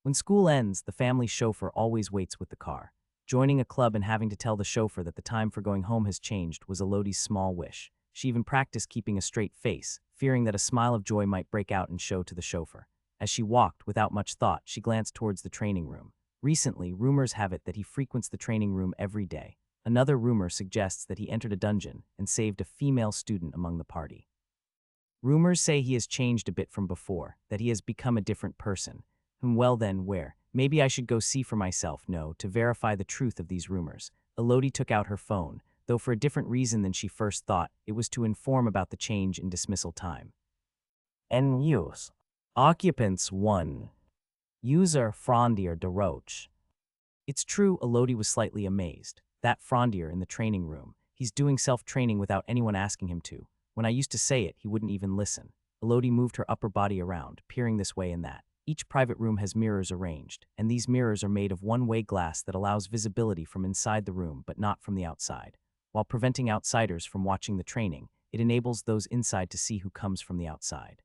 When school ends, the family chauffeur always waits with the car. Joining a club and having to tell the chauffeur that the time for going home has changed was Elodie's small wish. She even practiced keeping a straight face, fearing that a smile of joy might break out and show to the chauffeur. As she walked, without much thought, she glanced towards the training room. Recently, rumors have it that he frequents the training room every day. Another rumor suggests that he entered a dungeon and saved a female student among the party. Rumors say he has changed a bit from before, that he has become a different person. Well then, where? Maybe I should go see for myself, no, to verify the truth of these rumors. Elodie took out her phone, though for a different reason than she first thought. It was to inform about the change in dismissal time. En use. Occupants 1. User Frondier de Roche. It's true, Elodie was slightly amazed. That Frondier in the training room. He's doing self-training without anyone asking him to. When I used to say it, he wouldn't even listen. Elodie moved her upper body around, peering this way and that. Each private room has mirrors arranged, and these mirrors are made of one-way glass that allows visibility from inside the room but not from the outside. While preventing outsiders from watching the training, it enables those inside to see who comes from the outside.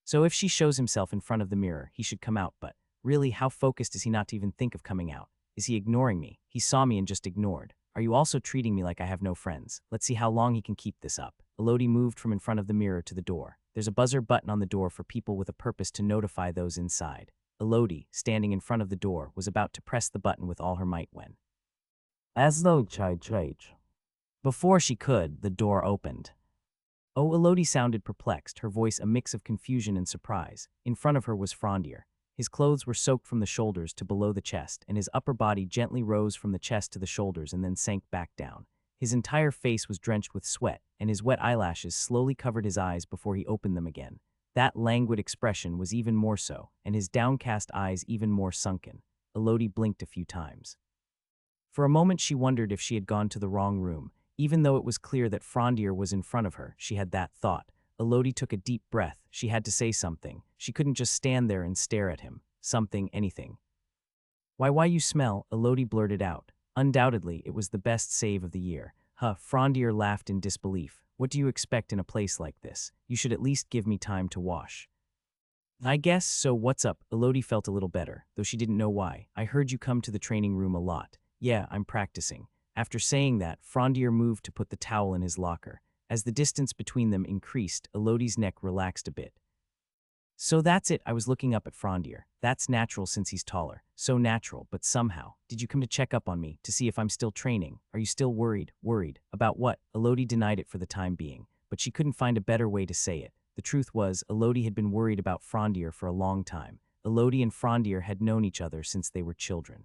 So if she shows himself in front of the mirror, he should come out, but really, how focused is he not to even think of coming out? Is he ignoring me? He saw me and just ignored. Are you also treating me like I have no friends? Let's see how long he can keep this up. Elodie moved from in front of the mirror to the door. There's a buzzer button on the door for people with a purpose to notify those inside. Elodie, standing in front of the door, was about to press the button with all her might when, as though before she could, the door opened. Oh, Elodie sounded perplexed, her voice a mix of confusion and surprise. In front of her was Frondier. His clothes were soaked from the shoulders to below the chest, and his upper body gently rose from the chest to the shoulders and then sank back down. His entire face was drenched with sweat, and his wet eyelashes slowly covered his eyes before he opened them again. That languid expression was even more so, and his downcast eyes even more sunken. Elodie blinked a few times. For a moment she wondered if she had gone to the wrong room. Even though it was clear that Frondier was in front of her, she had that thought. Elodie took a deep breath. She had to say something. She couldn't just stand there and stare at him. Something, anything. Why you smell? Elodie blurted out. Undoubtedly, it was the best save of the year. Frondier laughed in disbelief. What do you expect in a place like this? You should at least give me time to wash. I guess so. What's up? Elodie felt a little better, though she didn't know why. I heard you come to the training room a lot. Yeah, I'm practicing. After saying that, Frondier moved to put the towel in his locker. As the distance between them increased, Elodie's neck relaxed a bit. So that's it, I was looking up at Frondier. That's natural since he's taller. So natural, but somehow. Did you come to check up on me, to see if I'm still training? Are you still worried? Worried? About what? Elodie denied it for the time being, but she couldn't find a better way to say it. The truth was, Elodie had been worried about Frondier for a long time. Elodie and Frondier had known each other since they were children.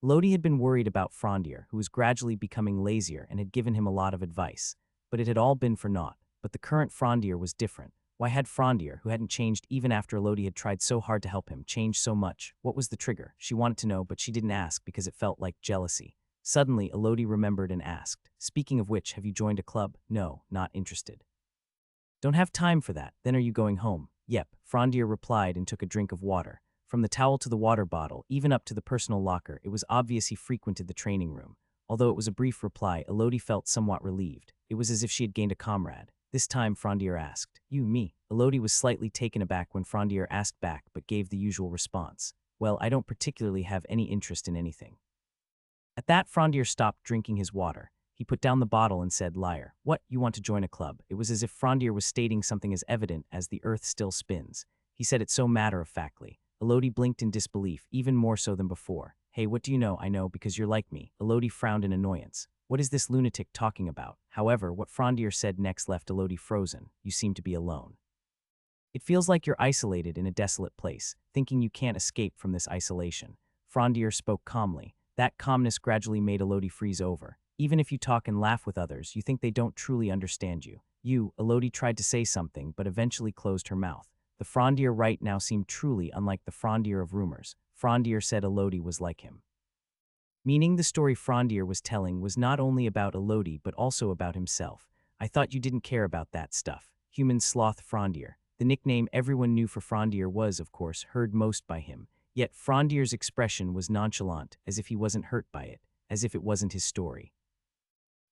Elodie had been worried about Frondier, who was gradually becoming lazier and had given him a lot of advice. But it had all been for naught. But the current Frondier was different. Why had Frondier, who hadn't changed even after Elodie had tried so hard to help him, changed so much? What was the trigger? She wanted to know, but she didn't ask because it felt like jealousy. Suddenly, Elodie remembered and asked, "Speaking of which, have you joined a club?" "No, not interested." "Don't have time for that. Then are you going home?" "Yep," Frondier replied and took a drink of water. From the towel to the water bottle, even up to the personal locker, it was obvious he frequented the training room. Although it was a brief reply, Elodie felt somewhat relieved. It was as if she had gained a comrade. This time, Frondier asked, "You, me?" Elodie was slightly taken aback when Frondier asked back but gave the usual response. "Well, I don't particularly have any interest in anything." At that, Frondier stopped drinking his water. He put down the bottle and said, "Liar. What, you want to join a club?" It was as if Frondier was stating something as evident as the earth still spins. He said it so matter-of-factly. Elodie blinked in disbelief, even more so than before. "Hey, what do you know?" "I know, because you're like me." Elodie frowned in annoyance. What is this lunatic talking about? However, what Frondier said next left Elodie frozen. "You seem to be alone. It feels like you're isolated in a desolate place, thinking you can't escape from this isolation." Frondier spoke calmly. That calmness gradually made Elodie freeze over. "Even if you talk and laugh with others, you think they don't truly understand you. Elodie tried to say something, but eventually closed her mouth. The Frondier right now seemed truly unlike the Frondier of rumors. Frondier said Elodie was like him. Meaning the story Frondier was telling was not only about Elodie but also about himself. I thought you didn't care about that stuff. Human sloth Frondier. The nickname everyone knew for Frondier was, of course, heard most by him. Yet Frondier's expression was nonchalant, as if he wasn't hurt by it, as if it wasn't his story.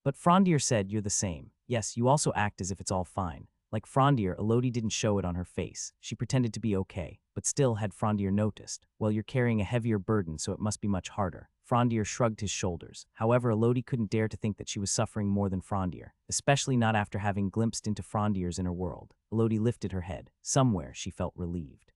But Frondier said, "You're the same. Yes, you also act as if it's all fine." Like Frondier, Elodie didn't show it on her face. She pretended to be okay, but still had Frondier noticed. "Well, you're carrying a heavier burden, so it must be much harder." Frondier shrugged his shoulders. However, Elodie couldn't dare to think that she was suffering more than Frondier, especially not after having glimpsed into Frondier's inner world. Elodie lifted her head. Somewhere she felt relieved.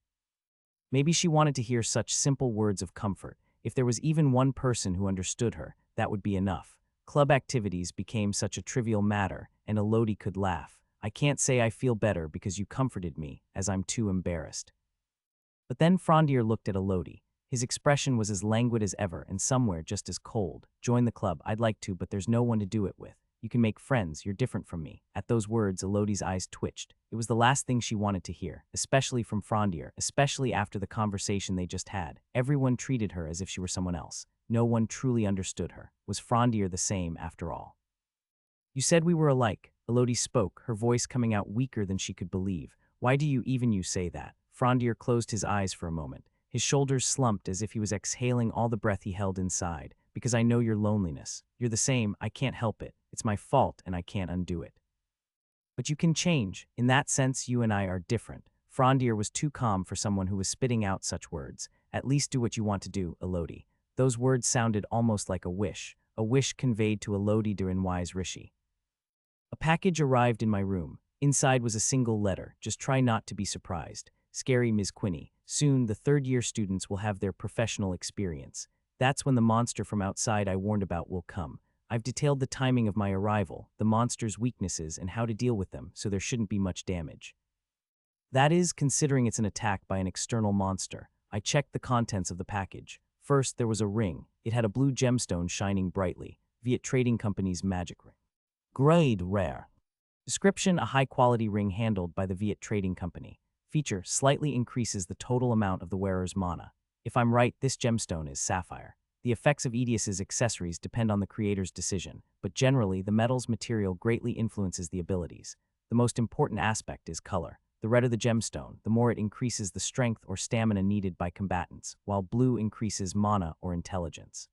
Maybe she wanted to hear such simple words of comfort. If there was even one person who understood her, that would be enough. Club activities became such a trivial matter, and Elodie could laugh. "I can't say I feel better because you comforted me, as I'm too embarrassed." But then Frondier looked at Elodie. His expression was as languid as ever and somewhere just as cold. "Join the club. I'd like to, but there's no one to do it with. You can make friends. You're different from me." At those words, Elodie's eyes twitched. It was the last thing she wanted to hear, especially from Frondier, especially after the conversation they just had. Everyone treated her as if she were someone else. No one truly understood her. Was Frondier the same after all? "You said we were alike." Elodie spoke, her voice coming out weaker than she could believe. "Why do you say that?" Frondier closed his eyes for a moment. His shoulders slumped as if he was exhaling all the breath he held inside. "Because I know your loneliness. You're the same. I can't help it. It's my fault and I can't undo it." "But you can change. In that sense, you and I are different." Frondier was too calm for someone who was spitting out such words. "At least do what you want to do, Elodie." Those words sounded almost like a wish conveyed to Elodie during wise Rishi. A package arrived in my room. Inside was a single letter. "Just try not to be surprised. Scary Ms. Quinney. Soon, the third-year students will have their professional experience. That's when the monster from outside I warned about will come. I've detailed the timing of my arrival, the monster's weaknesses, and how to deal with them, so there shouldn't be much damage. That is, considering it's an attack by an external monster." I checked the contents of the package. First, there was a ring. It had a blue gemstone shining brightly. Viet Trading Company's magic ring. Grade rare. Description: a high-quality ring handled by the Viet Trading Company. Feature: slightly increases the total amount of the wearer's mana. If I'm right, this gemstone is sapphire. The effects of Edius's accessories depend on the creator's decision, but generally, the metal's material greatly influences the abilities. The most important aspect is color. The redder the gemstone, the more it increases the strength or stamina needed by combatants, while blue increases mana or intelligence.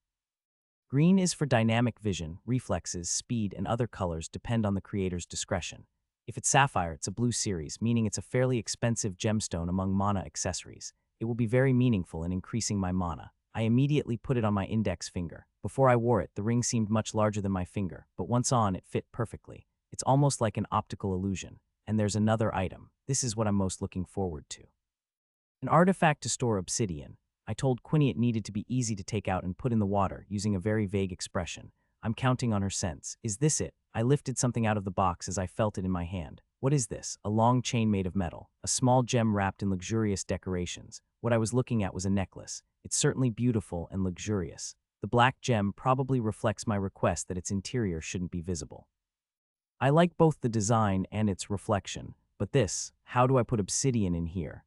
Green is for dynamic vision, reflexes, speed, and other colors depend on the creator's discretion. If it's sapphire, it's a blue series, meaning it's a fairly expensive gemstone among mana accessories. It will be very meaningful in increasing my mana. I immediately put it on my index finger. Before I wore it, the ring seemed much larger than my finger, but once on, it fit perfectly. It's almost like an optical illusion. And there's another item. This is what I'm most looking forward to. An artifact to store obsidian. I told Quinny it needed to be easy to take out and put in the water, using a very vague expression. I'm counting on her sense. "Is this it?" I lifted something out of the box as I felt it in my hand. "What is this?" "A long chain made of metal. A small gem wrapped in luxurious decorations." What I was looking at was a necklace. It's certainly beautiful and luxurious. The black gem probably reflects my request that its interior shouldn't be visible. I like both the design and its reflection, but this, how do I put obsidian in here?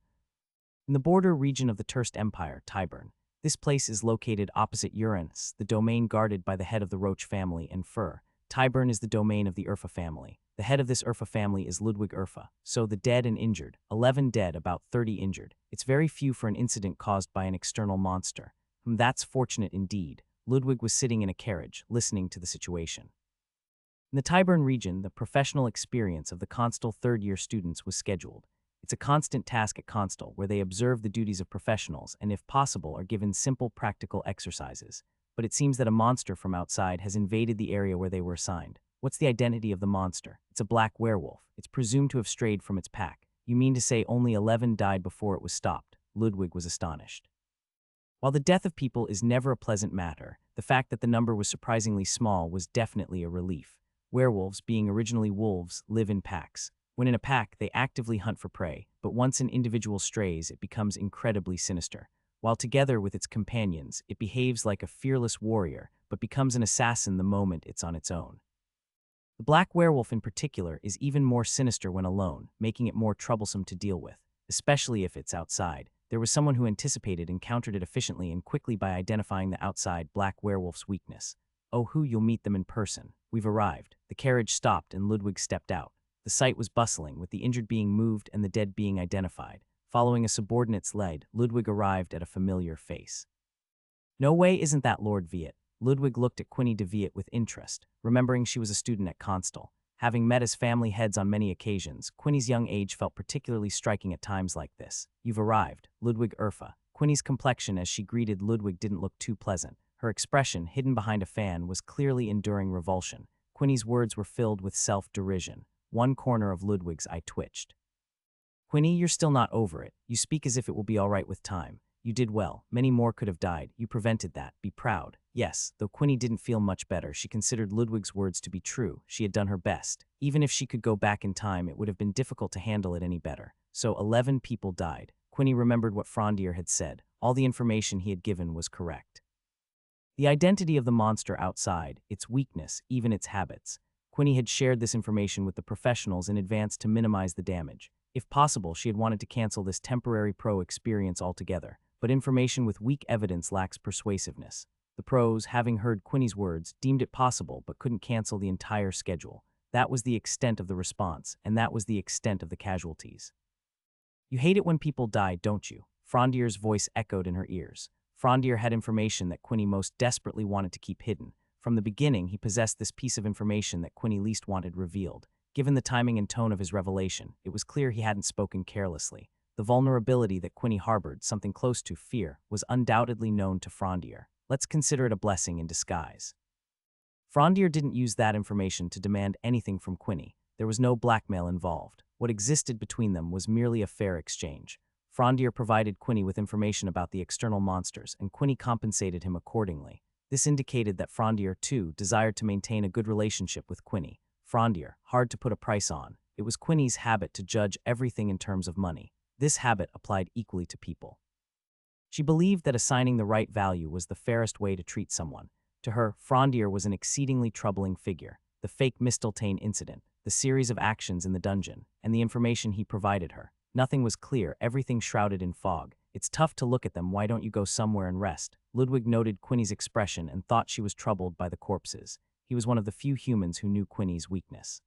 In the border region of the Terst Empire, Tyburn. This place is located opposite Uranus, the domain guarded by the head of the Roach family and Fur. Tyburn is the domain of the Urfa family. The head of this Urfa family is Ludwig Urfa. So the dead and injured, 11 dead, about 30 injured. It's very few for an incident caused by an external monster. That's fortunate indeed. Ludwig was sitting in a carriage, listening to the situation. In the Tyburn region, the professional experience of the Constal third-year students was scheduled. It's a constant task at Constal, where they observe the duties of professionals and, if possible, are given simple practical exercises. But it seems that a monster from outside has invaded the area where they were assigned. What's the identity of the monster? It's a black werewolf. It's presumed to have strayed from its pack. You mean to say only 11 died before it was stopped? Ludwig was astonished. While the death of people is never a pleasant matter, the fact that the number was surprisingly small was definitely a relief. Werewolves, being originally wolves, live in packs. When in a pack, they actively hunt for prey, but once an individual strays, it becomes incredibly sinister. While together with its companions, it behaves like a fearless warrior, but becomes an assassin the moment it's on its own. The black werewolf in particular is even more sinister when alone, making it more troublesome to deal with, especially if it's outside. There was someone who anticipated and countered it efficiently and quickly by identifying the outside black werewolf's weakness. Oh, you'll meet them in person. We've arrived. The carriage stopped and Ludwig stepped out. The site was bustling, with the injured being moved and the dead being identified. Following a subordinate's lead, Ludwig arrived at a familiar face. No way, isn't that Lord Viet? Ludwig looked at Quinny de Viet with interest, remembering she was a student at Constal. Having met as family heads on many occasions, Quinny's young age felt particularly striking at times like this. You've arrived, Ludwig Urfa. Quinny's complexion as she greeted Ludwig didn't look too pleasant. Her expression, hidden behind a fan, was clearly enduring revulsion. Quinny's words were filled with self-derision. One corner of Ludwig's eye twitched. Quinny, you're still not over it. You speak as if it will be all right with time. You did well. Many more could have died. You prevented that. Be proud. Yes, though Quinny didn't feel much better, she considered Ludwig's words to be true. She had done her best. Even if she could go back in time, it would have been difficult to handle it any better. So 11 people died. Quinny remembered what Frondier had said. All the information he had given was correct. The identity of the monster outside, its weakness, even its habits. Quinny had shared this information with the professionals in advance to minimize the damage. If possible, she had wanted to cancel this temporary pro experience altogether, but information with weak evidence lacks persuasiveness. The pros, having heard Quinny's words, deemed it possible but couldn't cancel the entire schedule. That was the extent of the response, and that was the extent of the casualties. You hate it when people die, don't you? Frondier's voice echoed in her ears. Frondier had information that Quinny most desperately wanted to keep hidden. From the beginning, he possessed this piece of information that Quinny least wanted revealed. Given the timing and tone of his revelation, it was clear he hadn't spoken carelessly. The vulnerability that Quinny harbored, something close to fear, was undoubtedly known to Frondier. Let's consider it a blessing in disguise. Frondier didn't use that information to demand anything from Quinny. There was no blackmail involved. What existed between them was merely a fair exchange. Frondier provided Quinny with information about the external monsters, and Quinny compensated him accordingly. This indicated that Frondier, too, desired to maintain a good relationship with Quinny. Frondier, hard to put a price on. It was Quinny's habit to judge everything in terms of money. This habit applied equally to people. She believed that assigning the right value was the fairest way to treat someone. To her, Frondier was an exceedingly troubling figure. The fake Misteltein incident, the series of actions in the dungeon, and the information he provided her. Nothing was clear, everything shrouded in fog. It's tough to look at them, why don't you go somewhere and rest? Ludwig noted Quinny's expression and thought she was troubled by the corpses. He was one of the few humans who knew Quinny's weakness.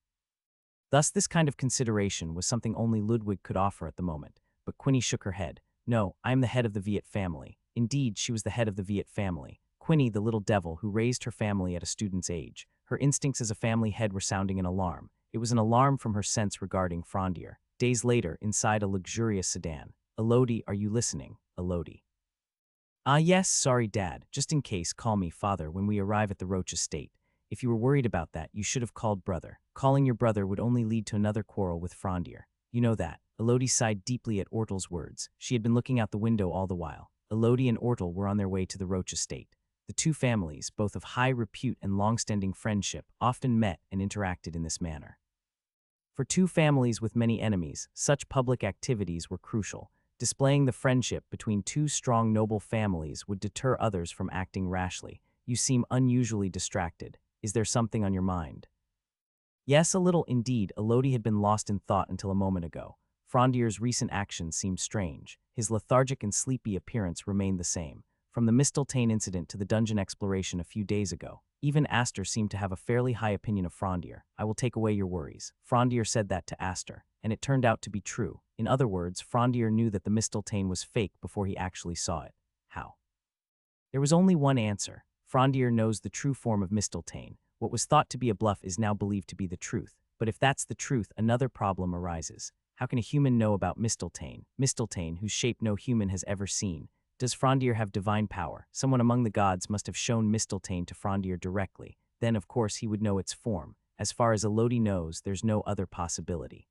Thus, this kind of consideration was something only Ludwig could offer at the moment. But Quinny shook her head. No, I am the head of the Viet family. Indeed, she was the head of the Viet family. Quinny, the little devil who raised her family at a student's age. Her instincts as a family head were sounding an alarm. It was an alarm from her sense regarding Frondier. Days later, inside a luxurious sedan. Elodie, are you listening? Elodie. Ah yes, sorry Dad. Just in case, call me Father when we arrive at the Roche estate. If you were worried about that, you should have called brother. Calling your brother would only lead to another quarrel with Frondier. You know that. Elodie sighed deeply at Ortel's words. She had been looking out the window all the while. Elodie and Ortel were on their way to the Roche estate. The two families, both of high repute and long-standing friendship, often met and interacted in this manner. For two families with many enemies, such public activities were crucial. Displaying the friendship between two strong noble families would deter others from acting rashly. You seem unusually distracted. Is there something on your mind? Yes, a little indeed. Elodie had been lost in thought until a moment ago. Frondier's recent actions seemed strange. His lethargic and sleepy appearance remained the same. From the Misteltein incident to the dungeon exploration a few days ago, even Aster seemed to have a fairly high opinion of Frondier. I will take away your worries. Frondier said that to Aster, and it turned out to be true. In other words, Frondier knew that the Misteltein was fake before he actually saw it. How? There was only one answer. Frondier knows the true form of Misteltein. What was thought to be a bluff is now believed to be the truth. But if that's the truth, another problem arises. How can a human know about Misteltein? Misteltein, whose shape no human has ever seen. Does Frondier have divine power? Someone among the gods must have shown Misteltein to Frondier directly. Then, of course, he would know its form. As far as Elodie knows, there's no other possibility.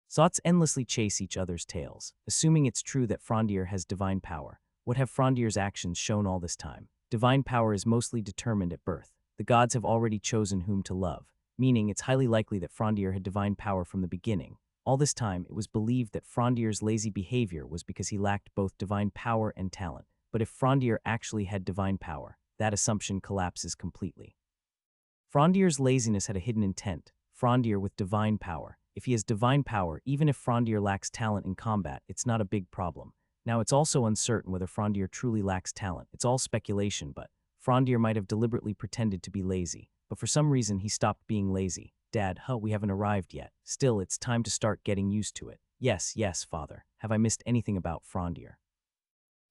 Thoughts endlessly chase each other's tails. Assuming it's true that Frondier has divine power, what have Frondier's actions shown all this time? Divine power is mostly determined at birth. The gods have already chosen whom to love, meaning it's highly likely that Frondier had divine power from the beginning. All this time, it was believed that Frondier's lazy behavior was because he lacked both divine power and talent. But if Frondier actually had divine power, that assumption collapses completely. Frondier's laziness had a hidden intent. Frondier with divine power. If he has divine power, even if Frondier lacks talent in combat, it's not a big problem. Now, it's also uncertain whether Frondier truly lacks talent. It's all speculation, but Frondier might have deliberately pretended to be lazy. But for some reason, he stopped being lazy. Dad, we haven't arrived yet. Still, it's time to start getting used to it. Yes, father. Have I missed anything about Frondier?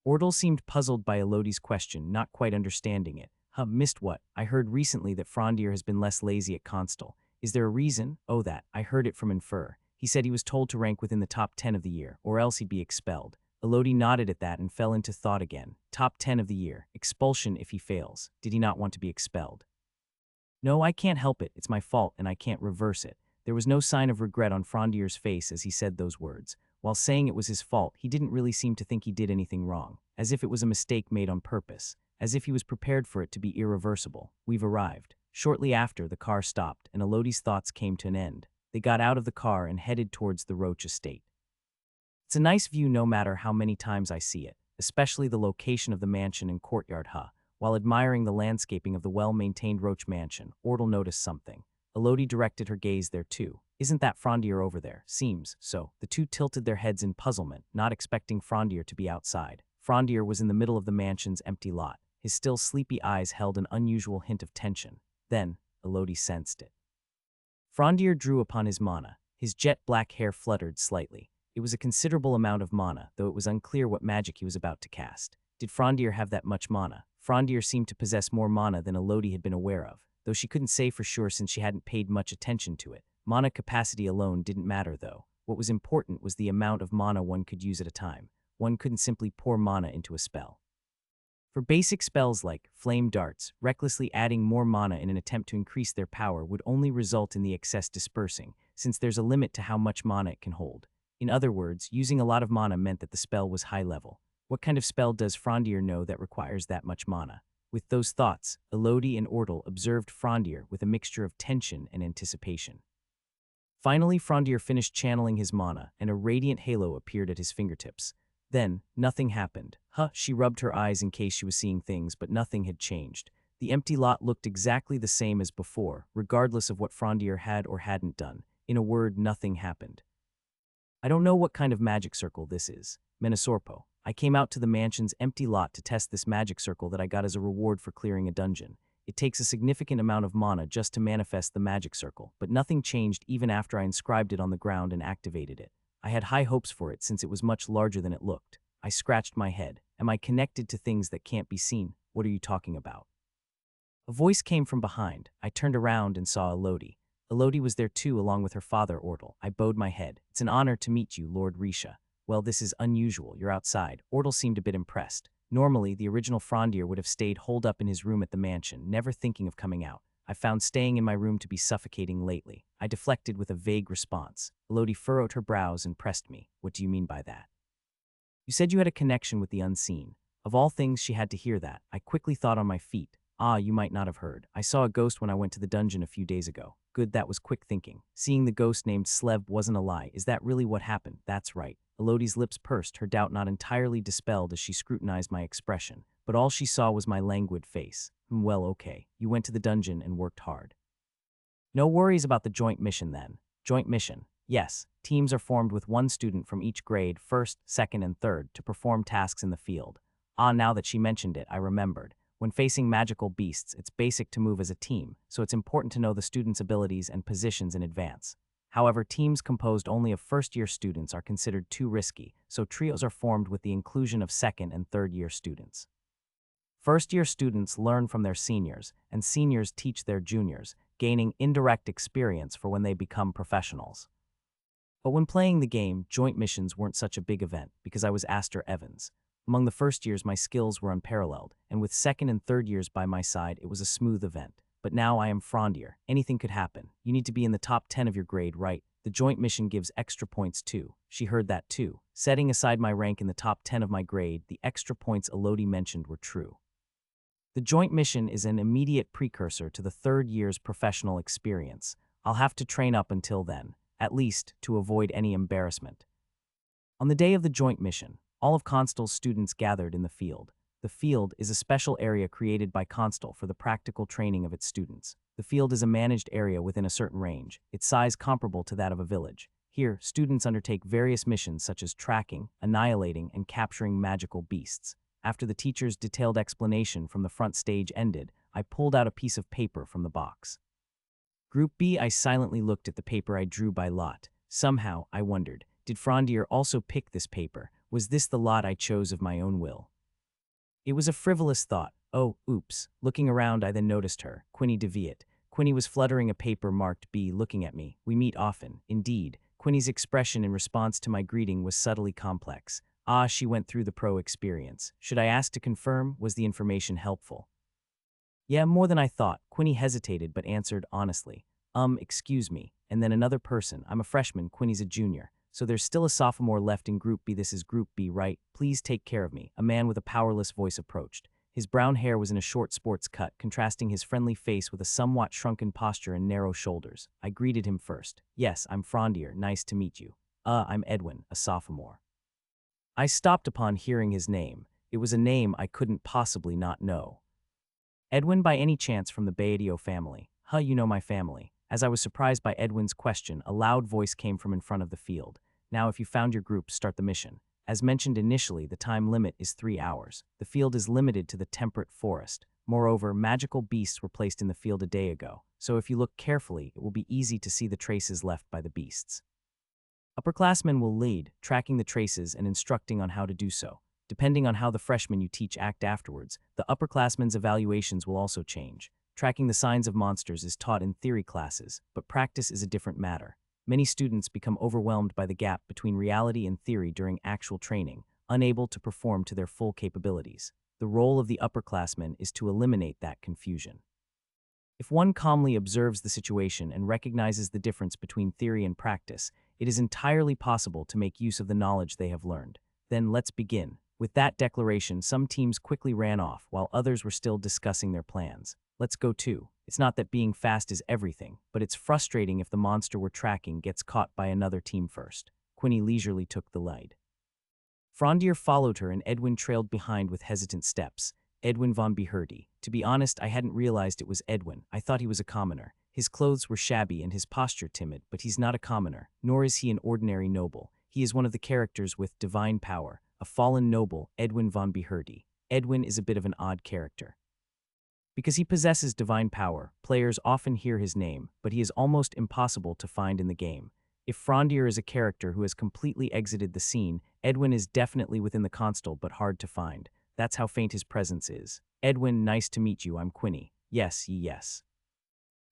Ordle seemed puzzled by Elodie's question, not quite understanding it. Missed what? I heard recently that Frondier has been less lazy at Constal. Is there a reason? Oh, that. I heard it from Infer. He said he was told to rank within the top 10 of the year, or else he'd be expelled. Elodie nodded at that and fell into thought again. Top 10 of the year. Expulsion if he fails. Did he not want to be expelled? No, I can't help it. It's my fault, and I can't reverse it. There was no sign of regret on Frondier's face as he said those words. While saying it was his fault, he didn't really seem to think he did anything wrong, as if it was a mistake made on purpose, as if he was prepared for it to be irreversible. We've arrived. Shortly after, the car stopped, and Elodie's thoughts came to an end. They got out of the car and headed towards the Roach estate. It's a nice view no matter how many times I see it, especially the location of the mansion and courtyard. While admiring the landscaping of the well-maintained Roach mansion, Ordle noticed something. Elodie directed her gaze there too. Isn't that Frondier over there? Seems so. The two tilted their heads in puzzlement, not expecting Frondier to be outside. Frondier was in the middle of the mansion's empty lot. His still sleepy eyes held an unusual hint of tension. Then, Elodie sensed it. Frondier drew upon his mana. His jet-black hair fluttered slightly. It was a considerable amount of mana, though it was unclear what magic he was about to cast. Did Frondier have that much mana? Frondier seemed to possess more mana than Elodie had been aware of, though she couldn't say for sure since she hadn't paid much attention to it. Mana capacity alone didn't matter, though. What was important was the amount of mana one could use at a time. One couldn't simply pour mana into a spell. For basic spells like Flame Darts, recklessly adding more mana in an attempt to increase their power would only result in the excess dispersing, since there's a limit to how much mana it can hold. In other words, using a lot of mana meant that the spell was high level. What kind of spell does Frondier know that requires that much mana? With those thoughts, Elodie and Ordle observed Frondier with a mixture of tension and anticipation. Finally, Frondier finished channeling his mana, and a radiant halo appeared at his fingertips. Then, nothing happened. She rubbed her eyes in case she was seeing things, but nothing had changed. The empty lot looked exactly the same as before, regardless of what Frondier had or hadn't done. In a word, nothing happened. I don't know what kind of magic circle this is. Menesorpo. I came out to the mansion's empty lot to test this magic circle that I got as a reward for clearing a dungeon. It takes a significant amount of mana just to manifest the magic circle, but nothing changed even after I inscribed it on the ground and activated it. I had high hopes for it since it was much larger than it looked. I scratched my head. Am I connected to things that can't be seen? What are you talking about? A voice came from behind. I turned around and saw Elodie. Elodie was there too, along with her father, Ordle. I bowed my head. It's an honor to meet you, Lord Risha. Well, this is unusual. You're outside. Ordle seemed a bit impressed. Normally, the original Frondier would have stayed holed up in his room at the mansion, never thinking of coming out. I found staying in my room to be suffocating lately. I deflected with a vague response. Elodie furrowed her brows and pressed me. What do you mean by that? You said you had a connection with the unseen. Of all things, she had to hear that. I quickly thought on my feet. You might not have heard. I saw a ghost when I went to the dungeon a few days ago. Good, that was quick thinking. Seeing the ghost named Slev wasn't a lie. Is that really what happened? That's right. Elodie's lips pursed, her doubt not entirely dispelled as she scrutinized my expression. But all she saw was my languid face. Well, okay. You went to the dungeon and worked hard. No worries about the joint mission then. Joint mission. Yes, teams are formed with one student from each grade, first, second, and third, to perform tasks in the field. Now that she mentioned it, I remembered. When facing magical beasts, it's basic to move as a team, so it's important to know the students' abilities and positions in advance. However, teams composed only of first-year students are considered too risky, so trios are formed with the inclusion of second- and third-year students. First-year students learn from their seniors, and seniors teach their juniors, gaining indirect experience for when they become professionals. But when playing the game, joint missions weren't such a big event because I was Aster Evans. Among the first years, my skills were unparalleled, and with second and third years by my side, it was a smooth event. But now I am Frondier. Anything could happen. You need to be in the top 10 of your grade, right? The joint mission gives extra points too. She heard that too. Setting aside my rank in the top 10 of my grade, the extra points Elodie mentioned were true. The joint mission is an immediate precursor to the third year's professional experience. I'll have to train up until then, at least to avoid any embarrassment. On the day of the joint mission, all of Constal's students gathered in the field. The field is a special area created by Constal for the practical training of its students. The field is a managed area within a certain range, its size comparable to that of a village. Here, students undertake various missions such as tracking, annihilating, and capturing magical beasts. After the teacher's detailed explanation from the front stage ended, I pulled out a piece of paper from the box. Group B. I silently looked at the paper I drew by lot. Somehow, I wondered, did Frondier also pick this paper? Was this the lot I chose of my own will? It was a frivolous thought. Oh, oops. Looking around, I then noticed her, Quinny DeViet. Quinny was fluttering a paper marked B, looking at me. We meet often. Indeed, Quinny's expression in response to my greeting was subtly complex. Ah, she went through the pro experience. Should I ask to confirm? Was the information helpful? Yeah, more than I thought. Quinny hesitated but answered honestly. Excuse me. And then another person. I'm a freshman, Quinny's a junior. So there's still a sophomore left in Group B. This is Group B, right? Please take care of me. A man with a powerless voice approached. His brown hair was in a short sports cut, contrasting his friendly face with a somewhat shrunken posture and narrow shoulders. I greeted him first. Yes, I'm Frondier. Nice to meet you. I'm Edwin, a sophomore. I stopped upon hearing his name. It was a name I couldn't possibly not know. Edwin, by any chance from the Baedio family? You know my family. As I was surprised by Edwin's question, a loud voice came from in front of the field. Now, if you found your group, start the mission. As mentioned initially, the time limit is 3 hours. The field is limited to the temperate forest. Moreover, magical beasts were placed in the field a day ago, so if you look carefully, it will be easy to see the traces left by the beasts. Upperclassmen will lead, tracking the traces and instructing on how to do so. Depending on how the freshmen you teach act afterwards, the upperclassmen's evaluations will also change. Tracking the signs of monsters is taught in theory classes, but practice is a different matter. Many students become overwhelmed by the gap between reality and theory during actual training, unable to perform to their full capabilities. The role of the upperclassmen is to eliminate that confusion. If one calmly observes the situation and recognizes the difference between theory and practice, it is entirely possible to make use of the knowledge they have learned. Then let's begin. With that declaration, some teams quickly ran off, while others were still discussing their plans. Let's go too. It's not that being fast is everything, but it's frustrating if the monster we're tracking gets caught by another team first. Quinny leisurely took the lead. Frondier followed her and Edwin trailed behind with hesitant steps. Edwin von Beherdy. To be honest, I hadn't realized it was Edwin. I thought he was a commoner. His clothes were shabby and his posture timid, but he's not a commoner, nor is he an ordinary noble. He is one of the characters with divine power, a fallen noble, Edwin von Beherdy. Edwin is a bit of an odd character. Because he possesses divine power, players often hear his name, but he is almost impossible to find in the game. If Frondier is a character who has completely exited the scene, Edwin is definitely within the console but hard to find. That's how faint his presence is. Edwin, nice to meet you, I'm Quinny. Yes, yes.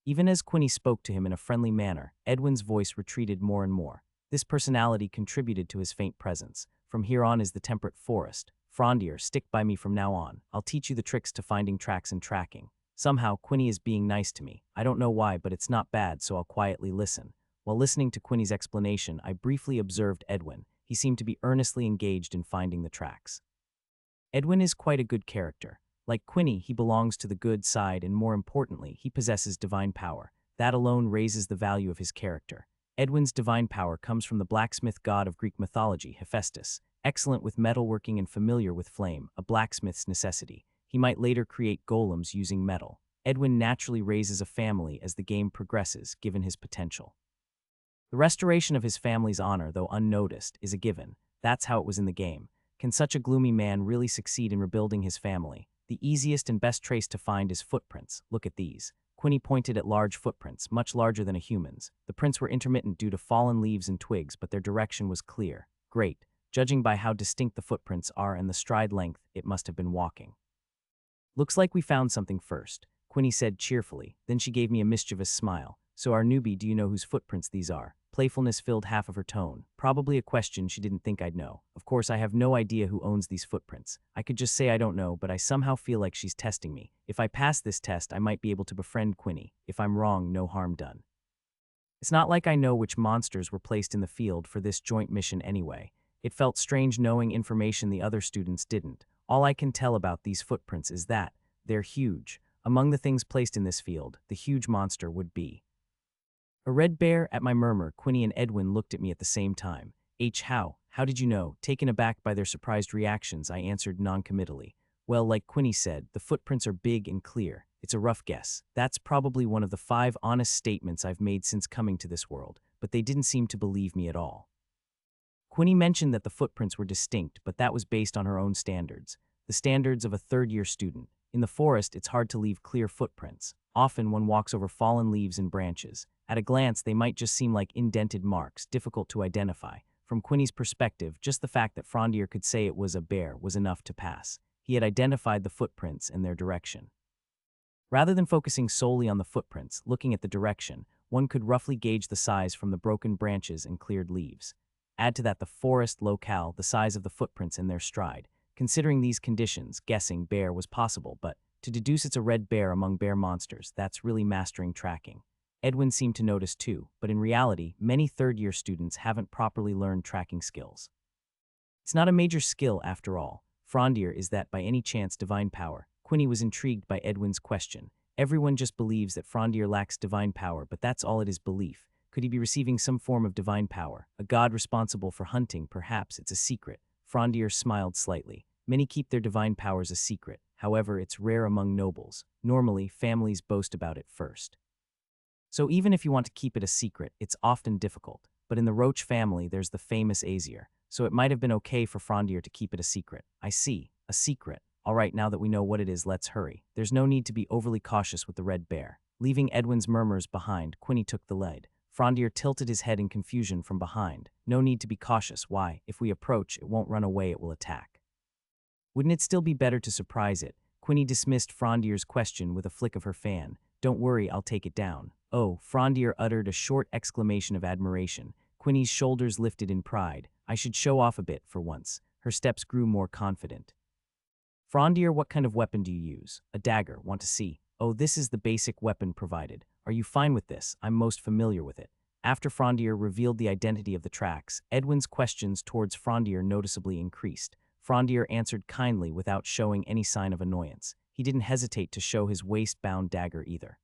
Even as Quinny spoke to him in a friendly manner, Edwin's voice retreated more and more. This personality contributed to his faint presence. From here on is the temperate forest. Frondier, stick by me from now on. I'll teach you the tricks to finding tracks and tracking. Somehow, Quinny is being nice to me. I don't know why, but it's not bad, so I'll quietly listen. While listening to Quinny's explanation, I briefly observed Edwin. He seemed to be earnestly engaged in finding the tracks. Edwin is quite a good character. Like Quinny, he belongs to the good side and more importantly, he possesses divine power. That alone raises the value of his character. Edwin's divine power comes from the blacksmith god of Greek mythology, Hephaestus. Excellent with metalworking and familiar with flame, a blacksmith's necessity. He might later create golems using metal. Edwin naturally raises a family as the game progresses, given his potential. The restoration of his family's honor, though unnoticed, is a given. That's how it was in the game. Can such a gloomy man really succeed in rebuilding his family? The easiest and best trace to find is footprints. Look at these. Quinny pointed at large footprints, much larger than a human's. The prints were intermittent due to fallen leaves and twigs, but their direction was clear. Great. Judging by how distinct the footprints are and the stride length, it must have been walking. Looks like we found something first, Quinny said cheerfully. Then she gave me a mischievous smile. So our newbie, do you know whose footprints these are? Playfulness filled half of her tone. Probably a question she didn't think I'd know. Of course, I have no idea who owns these footprints. I could just say I don't know, but I somehow feel like she's testing me. If I pass this test, I might be able to befriend Quinny. If I'm wrong, no harm done. It's not like I know which monsters were placed in the field for this joint mission anyway. It felt strange knowing information the other students didn't. All I can tell about these footprints is that they're huge. Among the things placed in this field, the huge monster would be a red bear. At my murmur, Quinny and Edwin looked at me at the same time. How did you know? Taken aback by their surprised reactions, I answered noncommittally. Well, like Quinny said, the footprints are big and clear. It's a rough guess. That's probably one of the 5 honest statements I've made since coming to this world, but they didn't seem to believe me at all. Quinny mentioned that the footprints were distinct, but that was based on her own standards, the standards of a third-year student. In the forest, it's hard to leave clear footprints. Often one walks over fallen leaves and branches. At a glance, they might just seem like indented marks, difficult to identify. From Quinny's perspective, just the fact that Frondier could say it was a bear was enough to pass. He had identified the footprints and their direction. Rather than focusing solely on the footprints, looking at the direction, one could roughly gauge the size from the broken branches and cleared leaves. Add to that the forest locale, the size of the footprints in their stride. Considering these conditions, guessing bear was possible, but to deduce it's a red bear among bear monsters, that's really mastering tracking. Edwin seemed to notice too, but in reality, many third-year students haven't properly learned tracking skills. It's not a major skill after all. Frondier, is that by any chance divine power? Quinny was intrigued by Edwin's question. Everyone just believes that Frondier lacks divine power, but that's all it is, belief. Could he be receiving some form of divine power? A god responsible for hunting, perhaps it's a secret. Frondier smiled slightly. Many keep their divine powers a secret. However, it's rare among nobles. Normally, families boast about it first. So even if you want to keep it a secret, it's often difficult. But in the Roach family, there's the famous Aesir. So it might have been okay for Frondier to keep it a secret. I see. A secret. All right, now that we know what it is, let's hurry. There's no need to be overly cautious with the red bear. Leaving Edwin's murmurs behind, Quinny took the lead. Frondier tilted his head in confusion from behind. No need to be cautious. Why? If we approach, it won't run away, it will attack. Wouldn't it still be better to surprise it? Quinny dismissed Frondier's question with a flick of her fan. Don't worry, I'll take it down. Oh, Frondier uttered a short exclamation of admiration. Quinny's shoulders lifted in pride. I should show off a bit, for once. Her steps grew more confident. Frondier, what kind of weapon do you use? A dagger. Want to see? Oh, this is the basic weapon provided. Are you fine with this? I'm most familiar with it. After Frondier revealed the identity of the tracks, Edwin's questions towards Frondier noticeably increased. Frondier answered kindly without showing any sign of annoyance. He didn't hesitate to show his waist-bound dagger either.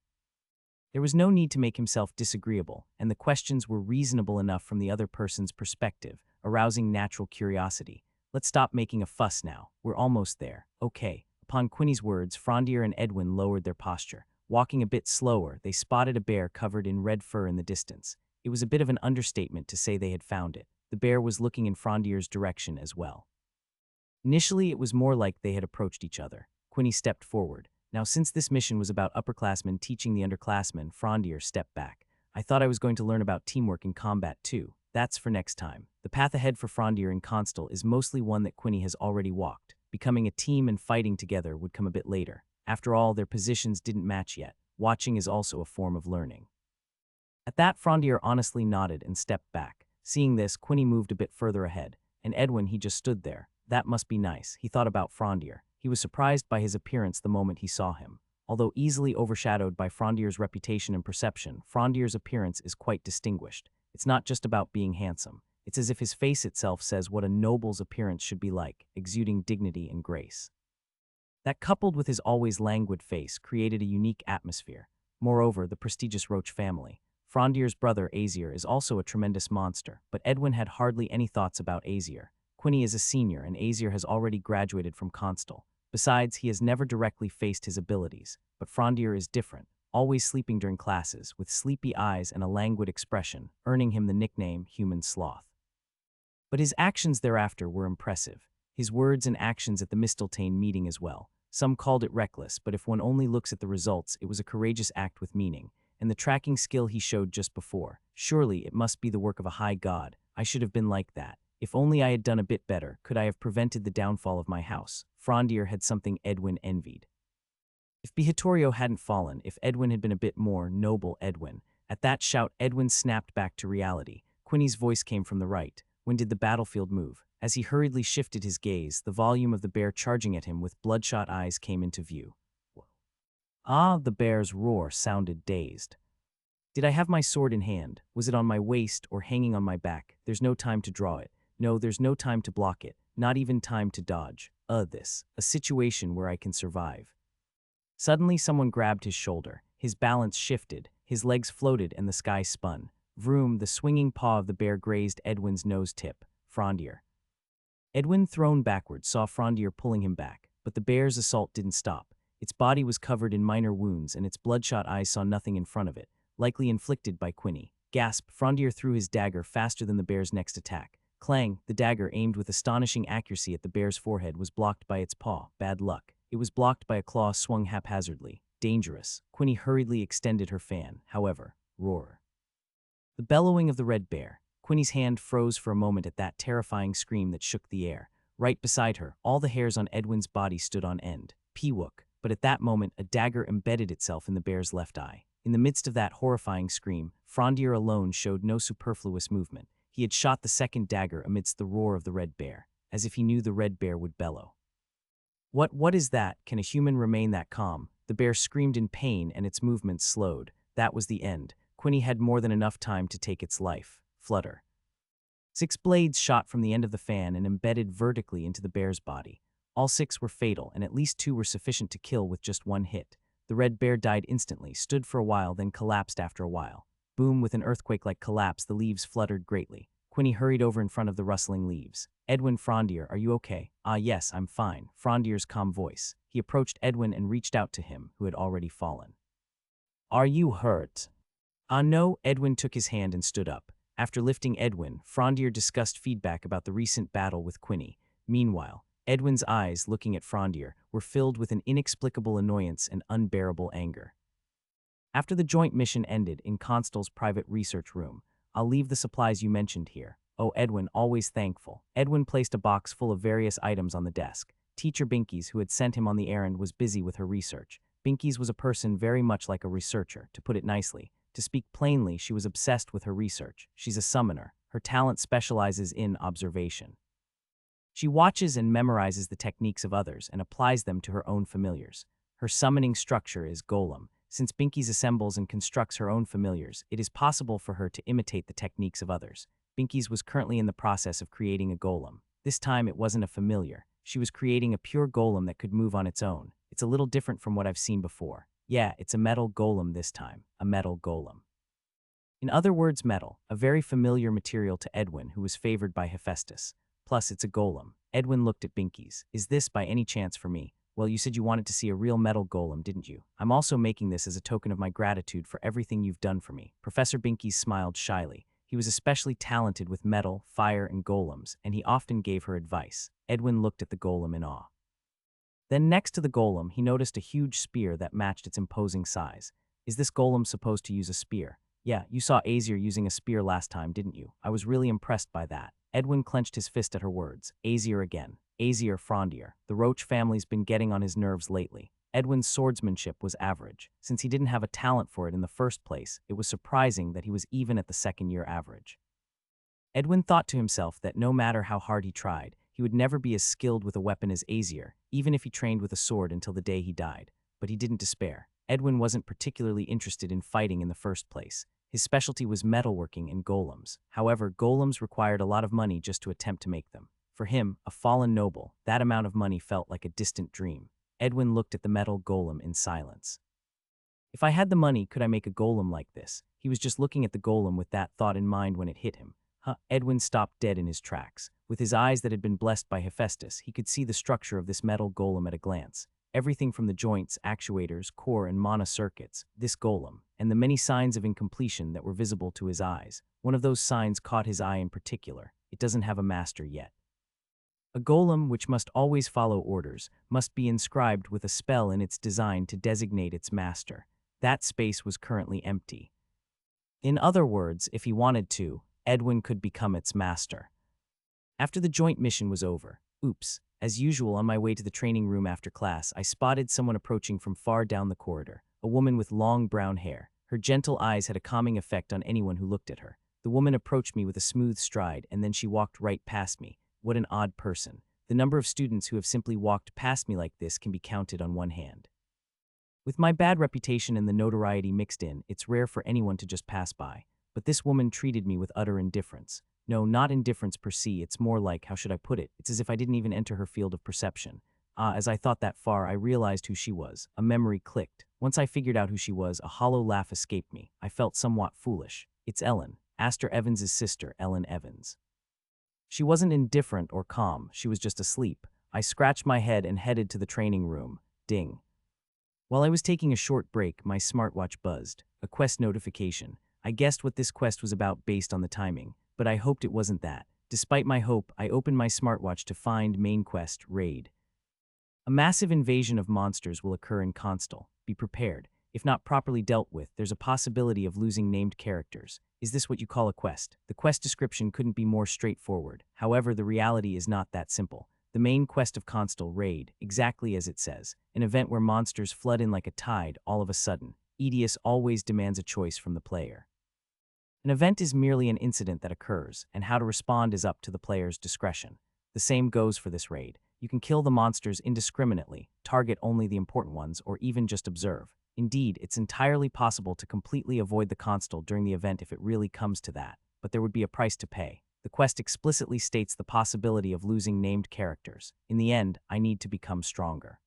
There was no need to make himself disagreeable, and the questions were reasonable enough from the other person's perspective, arousing natural curiosity. Let's stop making a fuss now. We're almost there. Okay. Upon Quinny's words, Frondier and Edwin lowered their posture. Walking a bit slower, they spotted a bear covered in red fur in the distance. It was a bit of an understatement to say they had found it. The bear was looking in Frondier's direction as well. Initially, it was more like they had approached each other. Quinny stepped forward. Now, since this mission was about upperclassmen teaching the underclassmen, Frondier stepped back. I thought I was going to learn about teamwork in combat too. That's for next time. The path ahead for Frondier and Constal is mostly one that Quinny has already walked. Becoming a team and fighting together would come a bit later. After all, their positions didn't match yet. Watching is also a form of learning. At that, Frondier honestly nodded and stepped back. Seeing this, Quinny moved a bit further ahead. And Edwin, he just stood there. That must be nice. He thought about Frondier. He was surprised by his appearance the moment he saw him. Although easily overshadowed by Frondier's reputation and perception, Frondier's appearance is quite distinguished. It's not just about being handsome. It's as if his face itself says what a noble's appearance should be like, exuding dignity and grace. That, coupled with his always languid face, created a unique atmosphere. Moreover, the prestigious Roach family. Frondier's brother, Aesir, is also a tremendous monster, but Edwin had hardly any thoughts about Aesir. Quinny is a senior, and Aesir has already graduated from Constal. Besides, he has never directly faced his abilities. But Frondier is different, always sleeping during classes, with sleepy eyes and a languid expression, earning him the nickname Human Sloth. But his actions thereafter were impressive. His words and actions at the Mistletoe meeting as well. Some called it reckless, but if one only looks at the results, it was a courageous act with meaning. And the tracking skill he showed just before. Surely it must be the work of a high god. I should have been like that. If only I had done a bit better, could I have prevented the downfall of my house? Frondier had something Edwin envied. If Bihitorio hadn't fallen, if Edwin had been a bit more noble Edwin. At that shout, Edwin snapped back to reality. Quinny's voice came from the right. When did the battlefield move? As he hurriedly shifted his gaze, the volume of the bear charging at him with bloodshot eyes came into view. Ah, the bear's roar sounded dazed. Did I have my sword in hand? Was it on my waist or hanging on my back? There's no time to draw it. No, there's no time to block it. Not even time to dodge. A situation where I can survive. Suddenly, someone grabbed his shoulder. His balance shifted. His legs floated and the sky spun. Vroom, the swinging paw of the bear grazed Edwin's nose tip. Frondier. Edwin, thrown backward, saw Frondier pulling him back, but the bear's assault didn't stop. Its body was covered in minor wounds and its bloodshot eyes saw nothing in front of it, likely inflicted by Quinny. Gasp! Frondier threw his dagger faster than the bear's next attack. Clang! The dagger, aimed with astonishing accuracy at the bear's forehead, was blocked by its paw. Bad luck. It was blocked by a claw swung haphazardly. Dangerous. Quinny hurriedly extended her fan. However, roar. The bellowing of the red bear. Quinny's hand froze for a moment at that terrifying scream that shook the air. Right beside her, all the hairs on Edwin's body stood on end. Peewook. But at that moment, a dagger embedded itself in the bear's left eye. In the midst of that horrifying scream, Frondier alone showed no superfluous movement. He had shot the second dagger amidst the roar of the red bear, as if he knew the red bear would bellow. What is that? Can a human remain that calm? The bear screamed in pain and its movements slowed. That was the end. Quinny had more than enough time to take its life. Flutter. 6 blades shot from the end of the fan and embedded vertically into the bear's body. All 6 were fatal, and at least 2 were sufficient to kill with just one hit. The red bear died instantly, stood for a while, then collapsed after a while. Boom! With an earthquake-like collapse, the leaves fluttered greatly. Quinny hurried over in front of the rustling leaves. Edwin, Frondier, are you okay? Ah, yes, I'm fine. Frondier's calm voice. He approached Edwin and reached out to him, who had already fallen. Are you hurt? Ah, no. Edwin took his hand and stood up. After lifting Edwin, Frondier discussed feedback about the recent battle with Quinny. Meanwhile, Edwin's eyes, looking at Frondier, were filled with an inexplicable annoyance and unbearable anger. After the joint mission ended in Constable's private research room, I'll leave the supplies you mentioned here. Oh, Edwin, always thankful. Edwin placed a box full of various items on the desk. Teacher Binkies, who had sent him on the errand, was busy with her research. Binkies was a person very much like a researcher, to put it nicely. To speak plainly, she was obsessed with her research. She's a summoner. Her talent specializes in observation. She watches and memorizes the techniques of others and applies them to her own familiars. Her summoning structure is golem. Since Binkies assembles and constructs her own familiars, it is possible for her to imitate the techniques of others. Binkies was currently in the process of creating a golem. This time it wasn't a familiar. She was creating a pure golem that could move on its own. It's a little different from what I've seen before. Yeah, it's a metal golem this time. A metal golem. In other words, metal, a very familiar material to Edwin, who was favored by Hephaestus. Plus, it's a golem. Edwin looked at Binkies. Is this by any chance for me? Well, you said you wanted to see a real metal golem, didn't you? I'm also making this as a token of my gratitude for everything you've done for me. Professor Binkies smiled shyly. He was especially talented with metal, fire, and golems, and he often gave her advice. Edwin looked at the golem in awe. Then next to the golem, he noticed a huge spear that matched its imposing size. Is this golem supposed to use a spear? Yeah, you saw Aesir using a spear last time, didn't you? I was really impressed by that. Edwin clenched his fist at her words. Aesir again. Aesir, Frondier. The Roach family's been getting on his nerves lately. Edwin's swordsmanship was average. Since he didn't have a talent for it in the first place, it was surprising that he was even at the second-year average. Edwin thought to himself that no matter how hard he tried, he would never be as skilled with a weapon as Aesir, even if he trained with a sword until the day he died. But he didn't despair. Edwin wasn't particularly interested in fighting in the first place. His specialty was metalworking and golems. However, golems required a lot of money just to attempt to make them. For him, a fallen noble, that amount of money felt like a distant dream. Edwin looked at the metal golem in silence. If I had the money, could I make a golem like this? He was just looking at the golem with that thought in mind when it hit him. Edwin stopped dead in his tracks. With his eyes that had been blessed by Hephaestus, he could see the structure of this metal golem at a glance. Everything from the joints, actuators, core, and mana circuits, this golem, and the many signs of incompletion that were visible to his eyes. One of those signs caught his eye in particular. It doesn't have a master yet. A golem, which must always follow orders, must be inscribed with a spell in its design to designate its master. That space was currently empty. In other words, if he wanted to, Edwin could become its master. After the joint mission was over, as usual on my way to the training room after class, I spotted someone approaching from far down the corridor, a woman with long brown hair. Her gentle eyes had a calming effect on anyone who looked at her. The woman approached me with a smooth stride, and then she walked right past me. What an odd person. The number of students who have simply walked past me like this can be counted on one hand. With my bad reputation and the notoriety mixed in, it's rare for anyone to just pass by. But this woman treated me with utter indifference. No, not indifference per se, it's more like, how should I put it? It's as if I didn't even enter her field of perception. As I thought that far, I realized who she was. A memory clicked. Once I figured out who she was, a hollow laugh escaped me. I felt somewhat foolish. It's Ellen, Aster Evans's sister, Ellen Evans. She wasn't indifferent or calm, she was just asleep. I scratched my head and headed to the training room. Ding. While I was taking a short break, my smartwatch buzzed. A quest notification. I guessed what this quest was about based on the timing, but I hoped it wasn't that. Despite my hope, I opened my smartwatch to find main quest, Raid. A massive invasion of monsters will occur in Constal. Be prepared. If not properly dealt with, there's a possibility of losing named characters. Is this what you call a quest? The quest description couldn't be more straightforward. However, the reality is not that simple. The main quest of Constal, Raid, exactly as it says, an event where monsters flood in like a tide all of a sudden. Edius always demands a choice from the player. An event is merely an incident that occurs, and how to respond is up to the player's discretion. The same goes for this raid. You can kill the monsters indiscriminately, target only the important ones, or even just observe. Indeed, it's entirely possible to completely avoid the Constal during the event if it really comes to that, but there would be a price to pay. The quest explicitly states the possibility of losing named characters. In the end, I need to become stronger.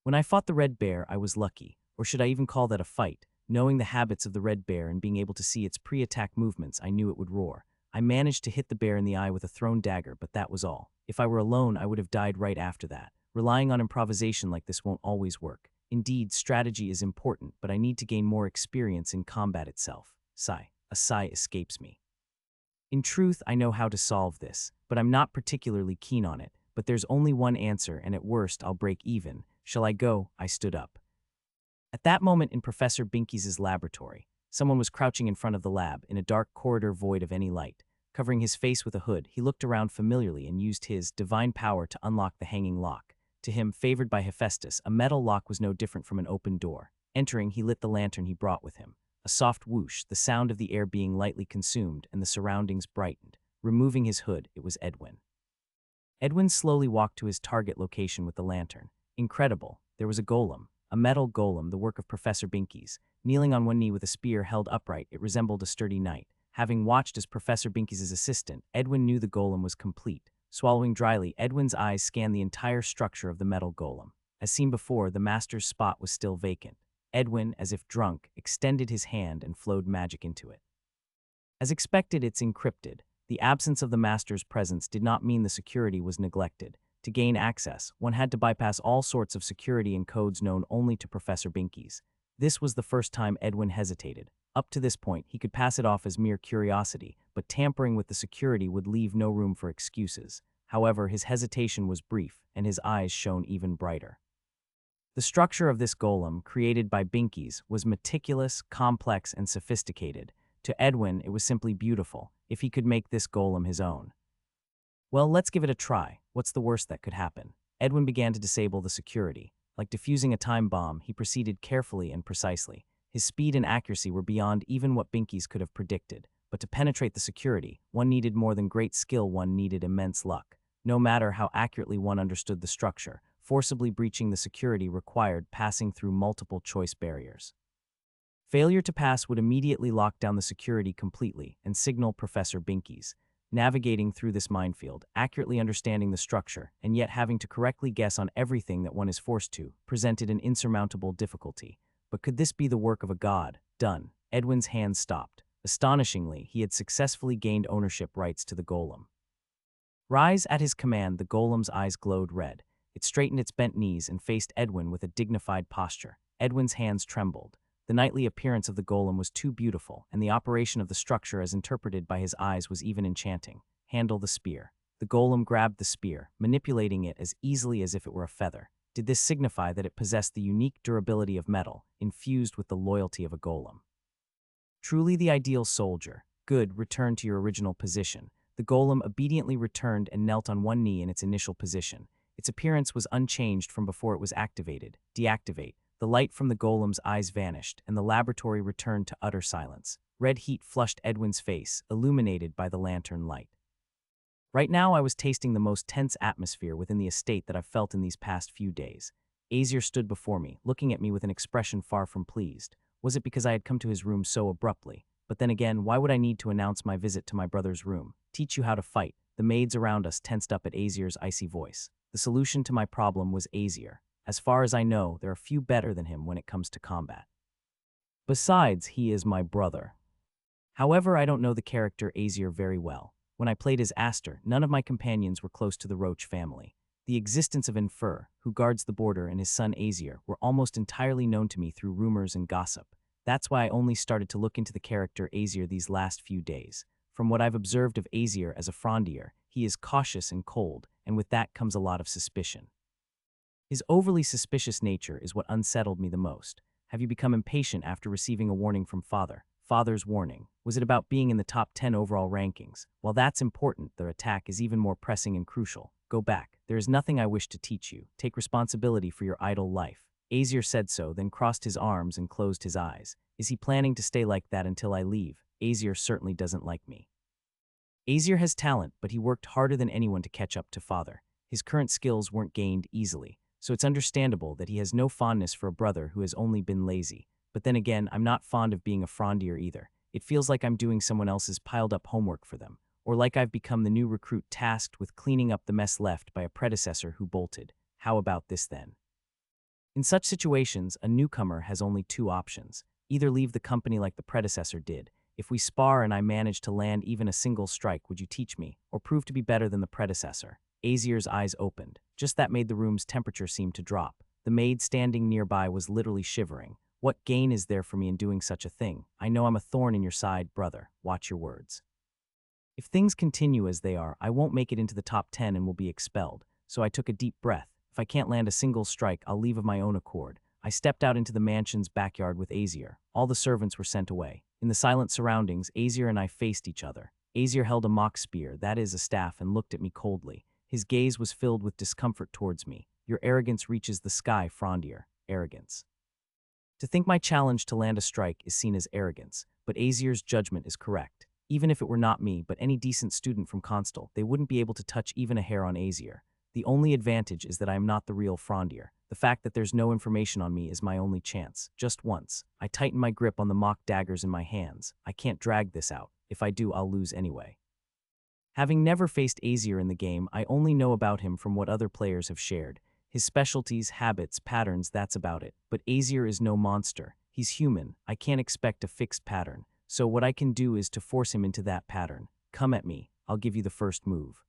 When I fought the red bear, I was lucky, or should I even call that a fight? Knowing the habits of the red bear and being able to see its pre-attack movements, I knew it would roar. I managed to hit the bear in the eye with a thrown dagger, but that was all. If I were alone, I would have died right after that. Relying on improvisation like this won't always work. Indeed, strategy is important, but I need to gain more experience in combat itself. Sigh. A sigh escapes me. In truth, I know how to solve this, but I'm not particularly keen on it. But there's only one answer, and at worst, I'll break even. Shall I go? I stood up. At that moment in Professor Binky's laboratory, someone was crouching in front of the lab, in a dark corridor void of any light. Covering his face with a hood, he looked around familiarly and used his divine power to unlock the hanging lock. To him, favored by Hephaestus, a metal lock was no different from an open door. Entering, he lit the lantern he brought with him. A soft whoosh, the sound of the air being lightly consumed, and the surroundings brightened. Removing his hood, it was Edwin. Edwin slowly walked to his target location with the lantern. Incredible, there was a golem. A metal golem, the work of Professor Binky's. Kneeling on one knee with a spear held upright, it resembled a sturdy knight. Having watched as Professor Binky's assistant, Edwin knew the golem was complete. Swallowing dryly, Edwin's eyes scanned the entire structure of the metal golem. As seen before, the master's spot was still vacant. Edwin, as if drunk, extended his hand and flowed magic into it. As expected, it's encrypted. The absence of the master's presence did not mean the security was neglected. To gain access, one had to bypass all sorts of security and codes known only to Professor Binky's. This was the first time Edwin hesitated. Up to this point, he could pass it off as mere curiosity, but tampering with the security would leave no room for excuses. However, his hesitation was brief, and his eyes shone even brighter. The structure of this golem, created by Binky's, was meticulous, complex, and sophisticated. To Edwin, it was simply beautiful, if he could make this golem his own. Well, let's give it a try. What's the worst that could happen? Edwin began to disable the security. Like diffusing a time bomb, he proceeded carefully and precisely. His speed and accuracy were beyond even what Binky's could have predicted. But to penetrate the security, one needed more than great skill, one needed immense luck. No matter how accurately one understood the structure, forcibly breaching the security required passing through multiple choice barriers. Failure to pass would immediately lock down the security completely and signal Professor Binky's. Navigating through this minefield, accurately understanding the structure, and yet having to correctly guess on everything that one is forced to, presented an insurmountable difficulty. But could this be the work of a god? Done. Edwin's hands stopped. Astonishingly, he had successfully gained ownership rights to the golem. Rise at his command, the golem's eyes glowed red. It straightened its bent knees and faced Edwin with a dignified posture. Edwin's hands trembled. The knightly appearance of the golem was too beautiful, and the operation of the structure as interpreted by his eyes was even enchanting. Handle the spear. The golem grabbed the spear, manipulating it as easily as if it were a feather. Did this signify that it possessed the unique durability of metal, infused with the loyalty of a golem? Truly the ideal soldier. Good, return to your original position. The golem obediently returned and knelt on one knee in its initial position. Its appearance was unchanged from before it was activated. Deactivate. The light from the golem's eyes vanished, and the laboratory returned to utter silence. Red heat flushed Edwin's face, illuminated by the lantern light. Right now I was tasting the most tense atmosphere within the estate that I've felt in these past few days. Aesir stood before me, looking at me with an expression far from pleased. Was it because I had come to his room so abruptly? But then again, why would I need to announce my visit to my brother's room? Teach you how to fight. The maids around us tensed up at Aesir's icy voice. The solution to my problem was Aesir. As far as I know, there are few better than him when it comes to combat. Besides, he is my brother. However, I don't know the character Aesir very well. When I played as Aster, none of my companions were close to the Roach family. The existence of Infer, who guards the border, and his son Azir were almost entirely known to me through rumors and gossip. That's why I only started to look into the character Azir these last few days. From what I've observed of Azir as a Frondier, he is cautious and cold, and with that comes a lot of suspicion. His overly suspicious nature is what unsettled me the most. Have you become impatient after receiving a warning from Father? Father's warning. Was it about being in the top 10 overall rankings? While that's important, the attack is even more pressing and crucial. Go back. There is nothing I wish to teach you. Take responsibility for your idle life. Azir said so, then crossed his arms and closed his eyes. Is he planning to stay like that until I leave? Azir certainly doesn't like me. Azir has talent, but he worked harder than anyone to catch up to Father. His current skills weren't gained easily, so it's understandable that he has no fondness for a brother who has only been lazy. But then again, I'm not fond of being a Frondier either. It feels like I'm doing someone else's piled-up homework for them, or like I've become the new recruit tasked with cleaning up the mess left by a predecessor who bolted. How about this then? In such situations, a newcomer has only two options. Either leave the company like the predecessor did. If we spar and I manage to land even a single strike, would you teach me? Or prove to be better than the predecessor? Azir's eyes opened. Just that made the room's temperature seem to drop. The maid standing nearby was literally shivering. What gain is there for me in doing such a thing? I know I'm a thorn in your side, brother. Watch your words. If things continue as they are, I won't make it into the top 10 and will be expelled. So I took a deep breath. If I can't land a single strike, I'll leave of my own accord. I stepped out into the mansion's backyard with Azir. All the servants were sent away. In the silent surroundings, Azir and I faced each other. Azir held a mock spear, that is a staff, and looked at me coldly. His gaze was filled with discomfort towards me. Your arrogance reaches the sky, Frondier. Arrogance. To think my challenge to land a strike is seen as arrogance, but Azir's judgment is correct. Even if it were not me, but any decent student from Constal, they wouldn't be able to touch even a hair on Azir. The only advantage is that I am not the real Frondier. The fact that there's no information on me is my only chance. Just once. I tighten my grip on the mock daggers in my hands. I can't drag this out. If I do, I'll lose anyway. Having never faced Azir in the game, I only know about him from what other players have shared. His specialties, habits, patterns, that's about it. But Azir is no monster. He's human. I can't expect a fixed pattern. So what I can do is to force him into that pattern. Come at me. I'll give you the first move.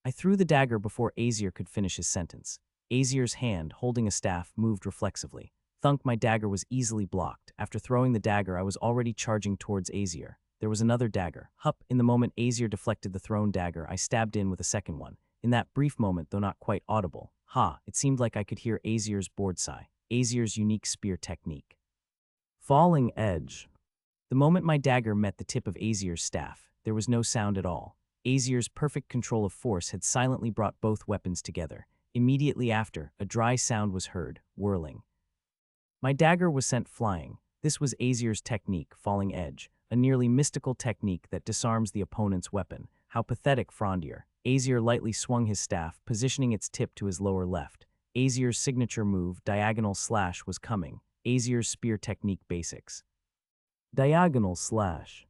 I threw the dagger before Azir could finish his sentence. Azir's hand, holding a staff, moved reflexively. Thunk, my dagger was easily blocked. After throwing the dagger, I was already charging towards Azir. There was another dagger. Hup, in the moment Azir deflected the thrown dagger, I stabbed in with a second one. In that brief moment, though not quite audible, it seemed like I could hear Azir's bored sigh. Azir's unique spear technique. Falling edge. The moment my dagger met the tip of Azir's staff, there was no sound at all. Azir's perfect control of force had silently brought both weapons together. Immediately after, a dry sound was heard, whirling. My dagger was sent flying. This was Azir's technique, falling edge, a nearly mystical technique that disarms the opponent's weapon. How pathetic, Frondier. Azir lightly swung his staff, positioning its tip to his lower left. Azir's signature move, diagonal slash, was coming. Azir's spear technique basics. Diagonal slash.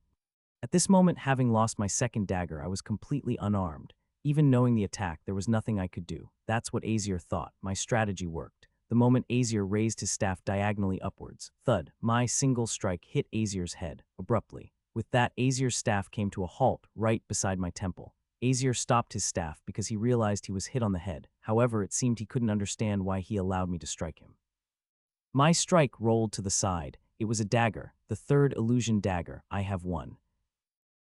At this moment, having lost my second dagger, I was completely unarmed. Even knowing the attack, there was nothing I could do. That's what Azir thought. My strategy worked. The moment Azir raised his staff diagonally upwards, thud, my single strike hit Azir's head, abruptly. With that, Azir's staff came to a halt right beside my temple. Azir stopped his staff because he realized he was hit on the head. However, it seemed he couldn't understand why he allowed me to strike him. My strike rolled to the side. It was a dagger, the third illusion dagger. I have one.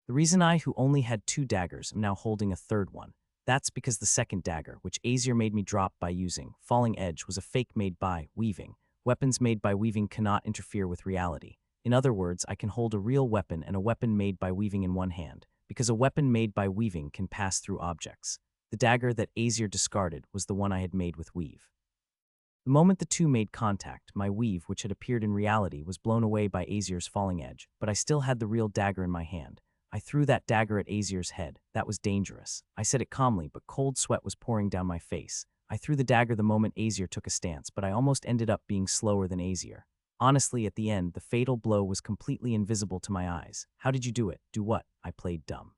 The reason I, who only had two daggers, am now holding a third one. That's because the second dagger, which Azir made me drop by using Falling Edge, was a fake made by weaving. Weapons made by weaving cannot interfere with reality. In other words, I can hold a real weapon and a weapon made by weaving in one hand, because a weapon made by weaving can pass through objects. The dagger that Azir discarded was the one I had made with weave. The moment the two made contact, my weave, which had appeared in reality, was blown away by Azir's Falling Edge, but I still had the real dagger in my hand. I threw that dagger at Azir's head. That was dangerous. I said it calmly, but cold sweat was pouring down my face. I threw the dagger the moment Azir took a stance, but I almost ended up being slower than Azir. Honestly, at the end, the fatal blow was completely invisible to my eyes. How did you do it? Do what? I played dumb.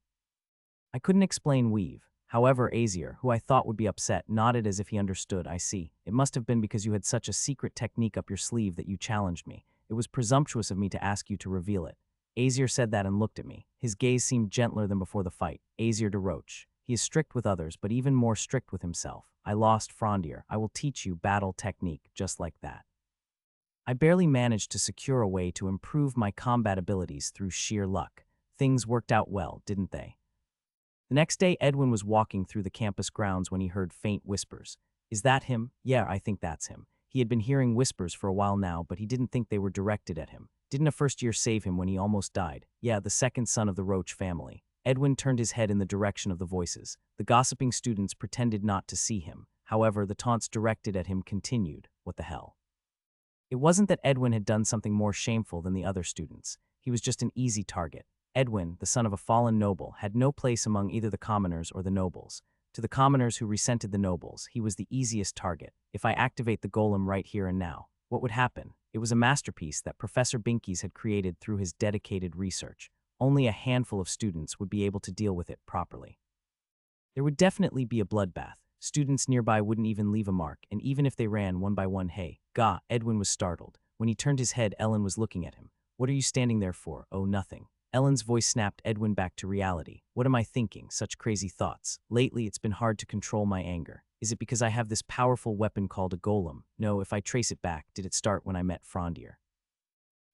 I couldn't explain weave. However, Azir, who I thought would be upset, nodded as if he understood. I see. It must have been because you had such a secret technique up your sleeve that you challenged me. It was presumptuous of me to ask you to reveal it. Azir said that and looked at me. His gaze seemed gentler than before the fight. Azir de Roche. He is strict with others, but even more strict with himself. I lost Frondier. I will teach you battle technique just like that. I barely managed to secure a way to improve my combat abilities through sheer luck. Things worked out well, didn't they? The next day, Edwin was walking through the campus grounds when he heard faint whispers. Is that him? Yeah, I think that's him. He had been hearing whispers for a while now, but he didn't think they were directed at him. Didn't a first year save him when he almost died? Yeah, the second son of the Roach family. Edwin turned his head in the direction of the voices. The gossiping students pretended not to see him. However, the taunts directed at him continued. What the hell? It wasn't that Edwin had done something more shameful than the other students. He was just an easy target. Edwin, the son of a fallen noble, had no place among either the commoners or the nobles. To the commoners who resented the nobles, he was the easiest target. If I activate the golem right here and now, what would happen? It was a masterpiece that Professor Binkies had created through his dedicated research. Only a handful of students would be able to deal with it properly. There would definitely be a bloodbath. Students nearby wouldn't even leave a mark, and even if they ran one by one, hey, gah, Edwin was startled. When he turned his head, Ellen was looking at him. What are you standing there for? Oh, nothing. Ellen's voice snapped Edwin back to reality. What am I thinking? Such crazy thoughts. Lately, it's been hard to control my anger. Is it because I have this powerful weapon called a golem? No, if I trace it back, did it start when I met Frondier?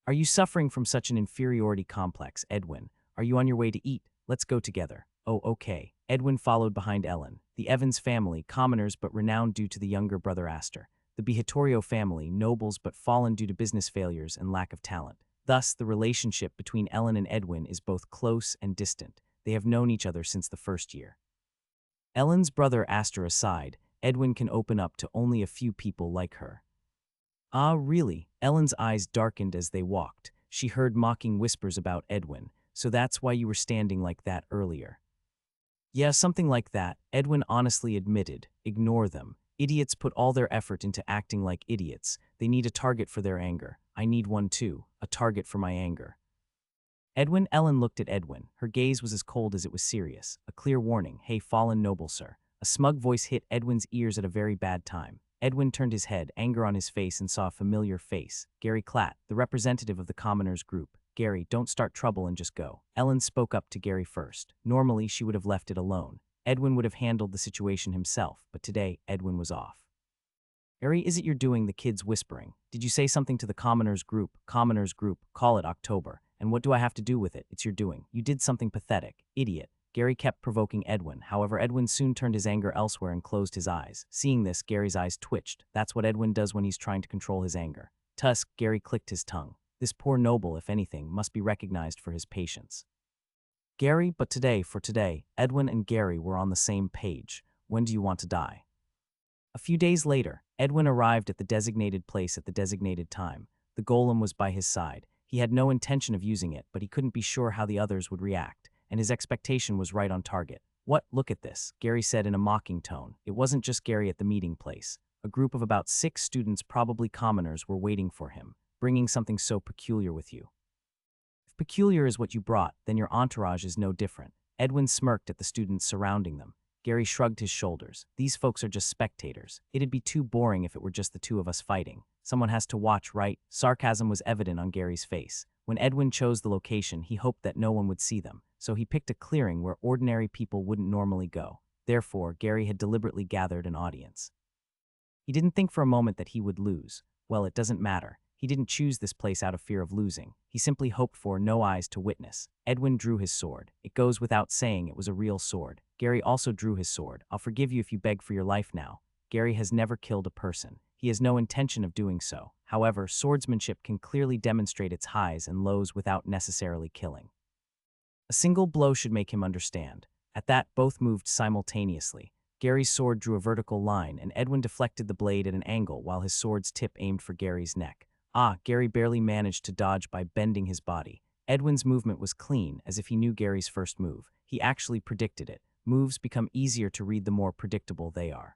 Are you suffering from such an inferiority complex, Edwin? Are you on your way to eat? Let's go together. Oh, okay. Edwin followed behind Ellen. The Evans family, commoners but renowned due to the younger brother Astor. The Bihatorio family, nobles but fallen due to business failures and lack of talent. Thus, the relationship between Ellen and Edwin is both close and distant. They have known each other since the first year. Ellen's brother Astor aside, Edwin can open up to only a few people like her. Ah, really? Ellen's eyes darkened as they walked. She heard mocking whispers about Edwin. So that's why you were standing like that earlier. Yeah, something like that, Edwin honestly admitted. Ignore them. Idiots put all their effort into acting like idiots. They need a target for their anger. I need one too, a target for my anger. Ellen looked at Edwin. Her gaze was as cold as it was serious. A clear warning, hey fallen noble sir. A smug voice hit Edwin's ears at a very bad time. Edwin turned his head, anger on his face, and saw a familiar face. Gary Klatt, the representative of the commoners group. Gary, don't start trouble and just go. Ellen spoke up to Gary first. Normally, she would have left it alone. Edwin would have handled the situation himself, but today, Edwin was off. Gary, is it you're doing? The kids whispering. Did you say something to the commoners group? Commoners group, call it October. And what do I have to do with it? It's your doing. You did something pathetic. Idiot. Gary kept provoking Edwin. However, Edwin soon turned his anger elsewhere and closed his eyes. Seeing this, Gary's eyes twitched. That's what Edwin does when he's trying to control his anger. Tusk, Gary clicked his tongue. This poor noble, if anything, must be recognized for his patience. Gary, but for today, Edwin and Gary were on the same page. When do you want to die? A few days later, Edwin arrived at the designated place at the designated time. The golem was by his side. He had no intention of using it, but he couldn't be sure how the others would react, and his expectation was right on target. What? Look at this, Gary said in a mocking tone. It wasn't just Gary at the meeting place. A group of about 6 students, probably commoners, were waiting for him, bringing something so peculiar with you. If peculiar is what you brought, then your entourage is no different. Edwin smirked at the students surrounding them. Gary shrugged his shoulders. These folks are just spectators. It'd be too boring if it were just the two of us fighting. Someone has to watch, right? Sarcasm was evident on Gary's face. When Edwin chose the location, he hoped that no one would see them, so he picked a clearing where ordinary people wouldn't normally go. Therefore, Gary had deliberately gathered an audience. He didn't think for a moment that he would lose. Well, it doesn't matter. He didn't choose this place out of fear of losing. He simply hoped for no eyes to witness. Edwin drew his sword. It goes without saying it was a real sword. Gary also drew his sword. I'll forgive you if you beg for your life now. Gary has never killed a person. He has no intention of doing so. However, swordsmanship can clearly demonstrate its highs and lows without necessarily killing. A single blow should make him understand. At that, both moved simultaneously. Gary's sword drew a vertical line, and Edwin deflected the blade at an angle while his sword's tip aimed for Gary's neck. Gary barely managed to dodge by bending his body. Edwin's movement was clean, as if he knew Gary's first move. He actually predicted it. Moves become easier to read the more predictable they are.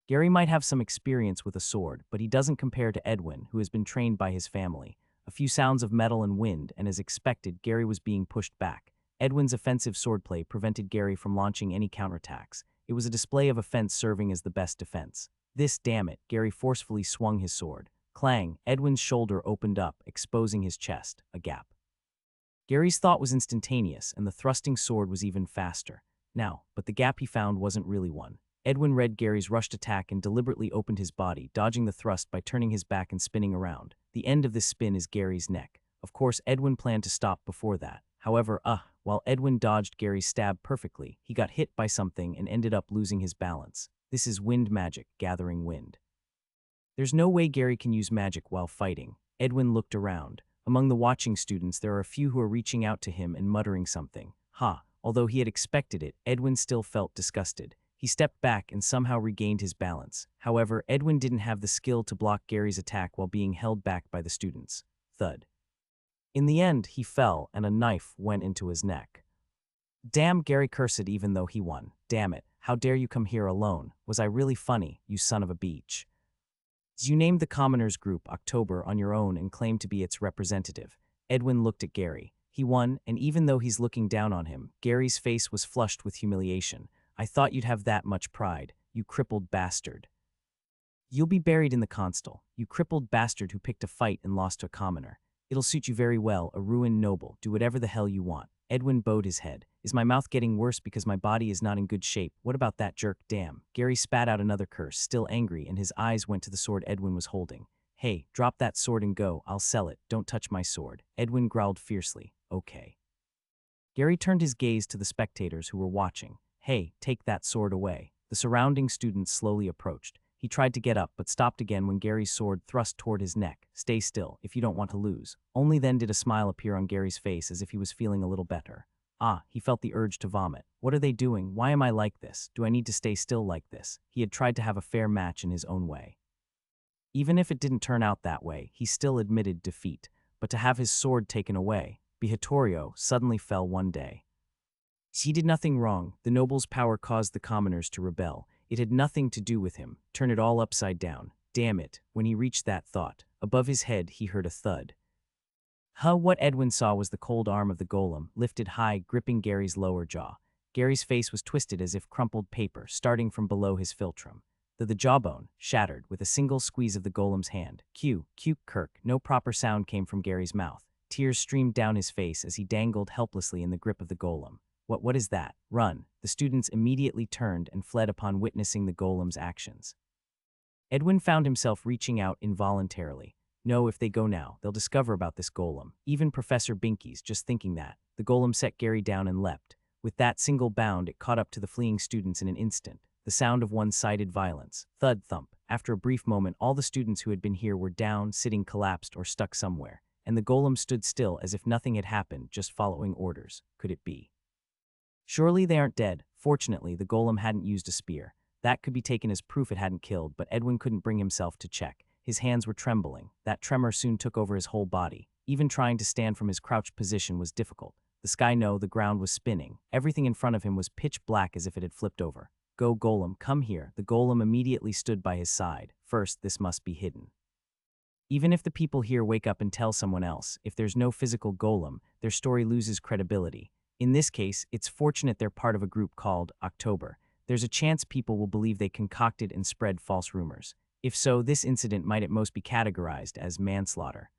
Gary might have some experience with a sword, but he doesn't compare to Edwin, who has been trained by his family. A few sounds of metal and wind, and as expected, Gary was being pushed back. Edwin's offensive swordplay prevented Gary from launching any counterattacks. It was a display of offense serving as the best defense. This, damn it, Gary forcefully swung his sword. Clang, Edwin's shoulder opened up, exposing his chest, a gap. Gary's thought was instantaneous, and the thrusting sword was even faster. now, but the gap he found wasn't really one. Edwin read Gary's rushed attack and deliberately opened his body, dodging the thrust by turning his back and spinning around. The end of this spin is Gary's neck. Of course, Edwin planned to stop before that. However, while Edwin dodged Gary's stab perfectly, he got hit by something and ended up losing his balance. This is wind magic, gathering wind. There's no way Gary can use magic while fighting. Edwin looked around. Among the watching students, there are a few who are reaching out to him and muttering something. Although he had expected it, Edwin still felt disgusted. He stepped back and somehow regained his balance. However, Edwin didn't have the skill to block Gary's attack while being held back by the students. Thud. In the end, he fell and a knife went into his neck. Damn, Gary cursed even though he won. Damn it, how dare you come here alone? Was I really funny, you son of a beach? You named the commoners group October on your own and claimed to be its representative. Edwin looked at Gary. He won, and even though he's looking down on him, Gary's face was flushed with humiliation. I thought you'd have that much pride, you crippled bastard. You'll be buried in the constal, you crippled bastard who picked a fight and lost to a commoner. It'll suit you very well, a ruined noble. Do whatever the hell you want. Edwin bowed his head. Is my mouth getting worse because my body is not in good shape? What about that jerk? Damn. Gary spat out another curse, still angry, and his eyes went to the sword Edwin was holding. Hey, drop that sword and go. I'll sell it. Don't touch my sword. Edwin growled fiercely. Okay. Gary turned his gaze to the spectators who were watching. Hey, take that sword away. The surrounding students slowly approached. He tried to get up, but stopped again when Gary's sword thrust toward his neck. Stay still, if you don't want to lose. Only then did a smile appear on Gary's face as if he was feeling a little better. He felt the urge to vomit. What are they doing? Why am I like this? Do I need to stay still like this? He had tried to have a fair match in his own way. Even if it didn't turn out that way, he still admitted defeat. But to have his sword taken away, Vittorio suddenly fell one day. He did nothing wrong. The noble's power caused the commoners to rebel. It had nothing to do with him. Turn it all upside down. Damn it. When he reached that thought, above his head he heard a thud. What Edwin saw was the cold arm of the golem, lifted high, gripping Gary's lower jaw. Gary's face was twisted as if crumpled paper, starting from below his philtrum. The jawbone shattered with a single squeeze of the golem's hand. Kirk. No proper sound came from Gary's mouth. Tears streamed down his face as he dangled helplessly in the grip of the golem. What is that? Run. The students immediately turned and fled upon witnessing the golem's actions. Edwin found himself reaching out involuntarily. No, if they go now, they'll discover about this golem. Even Professor Binky's just thinking that. The golem set Gary down and leapt. With that single bound, it caught up to the fleeing students in an instant. The sound of one-sided violence. Thud, thump. After a brief moment, all the students who had been here were down, sitting collapsed, or stuck somewhere. And the golem stood still as if nothing had happened, just following orders. Could it be? Surely they aren't dead. Fortunately, the golem hadn't used a spear. That could be taken as proof it hadn't killed, but Edwin couldn't bring himself to check. His hands were trembling. That tremor soon took over his whole body. Even trying to stand from his crouched position was difficult. The ground was spinning. Everything in front of him was pitch black as if it had flipped over. Go, golem, come here. The golem immediately stood by his side. First, this must be hidden. Even if the people here wake up and tell someone else, if there's no physical golem, their story loses credibility. In this case, it's fortunate they're part of a group called October. There's a chance people will believe they concocted and spread false rumors. If so, this incident might at most be categorized as manslaughter.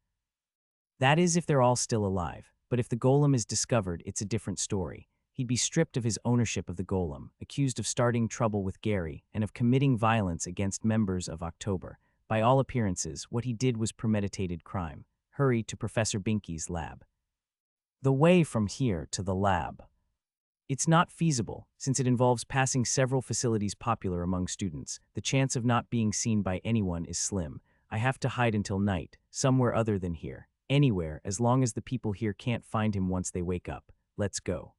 That is if they're all still alive. But if the golem is discovered, it's a different story. He'd be stripped of his ownership of the golem, accused of starting trouble with Gary, and of committing violence against members of October. By all appearances, what he did was premeditated crime. Hurry to Professor Binky's lab. The way from here to the lab. It's not feasible, since it involves passing several facilities popular among students. The chance of not being seen by anyone is slim. I have to hide until night, somewhere other than here. Anywhere, as long as the people here can't find him once they wake up. Let's go.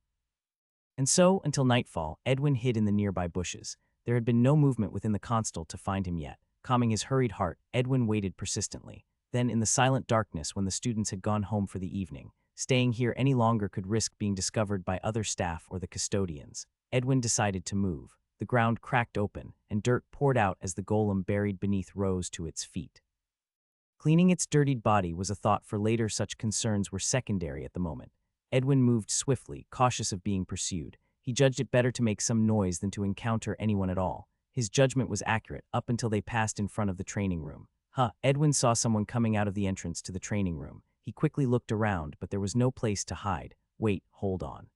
And so, until nightfall, Edwin hid in the nearby bushes. There had been no movement within the constal to find him yet. Calming his hurried heart, Edwin waited persistently. Then, in the silent darkness when the students had gone home for the evening, staying here any longer could risk being discovered by other staff or the custodians. Edwin decided to move. The ground cracked open, and dirt poured out as the golem buried beneath rose to its feet. Cleaning its dirtied body was a thought for later. Such concerns were secondary at the moment. Edwin moved swiftly, cautious of being pursued. He judged it better to make some noise than to encounter anyone at all. His judgment was accurate up until they passed in front of the training room. Edwin saw someone coming out of the entrance to the training room. He quickly looked around, but there was no place to hide. Wait, hold on.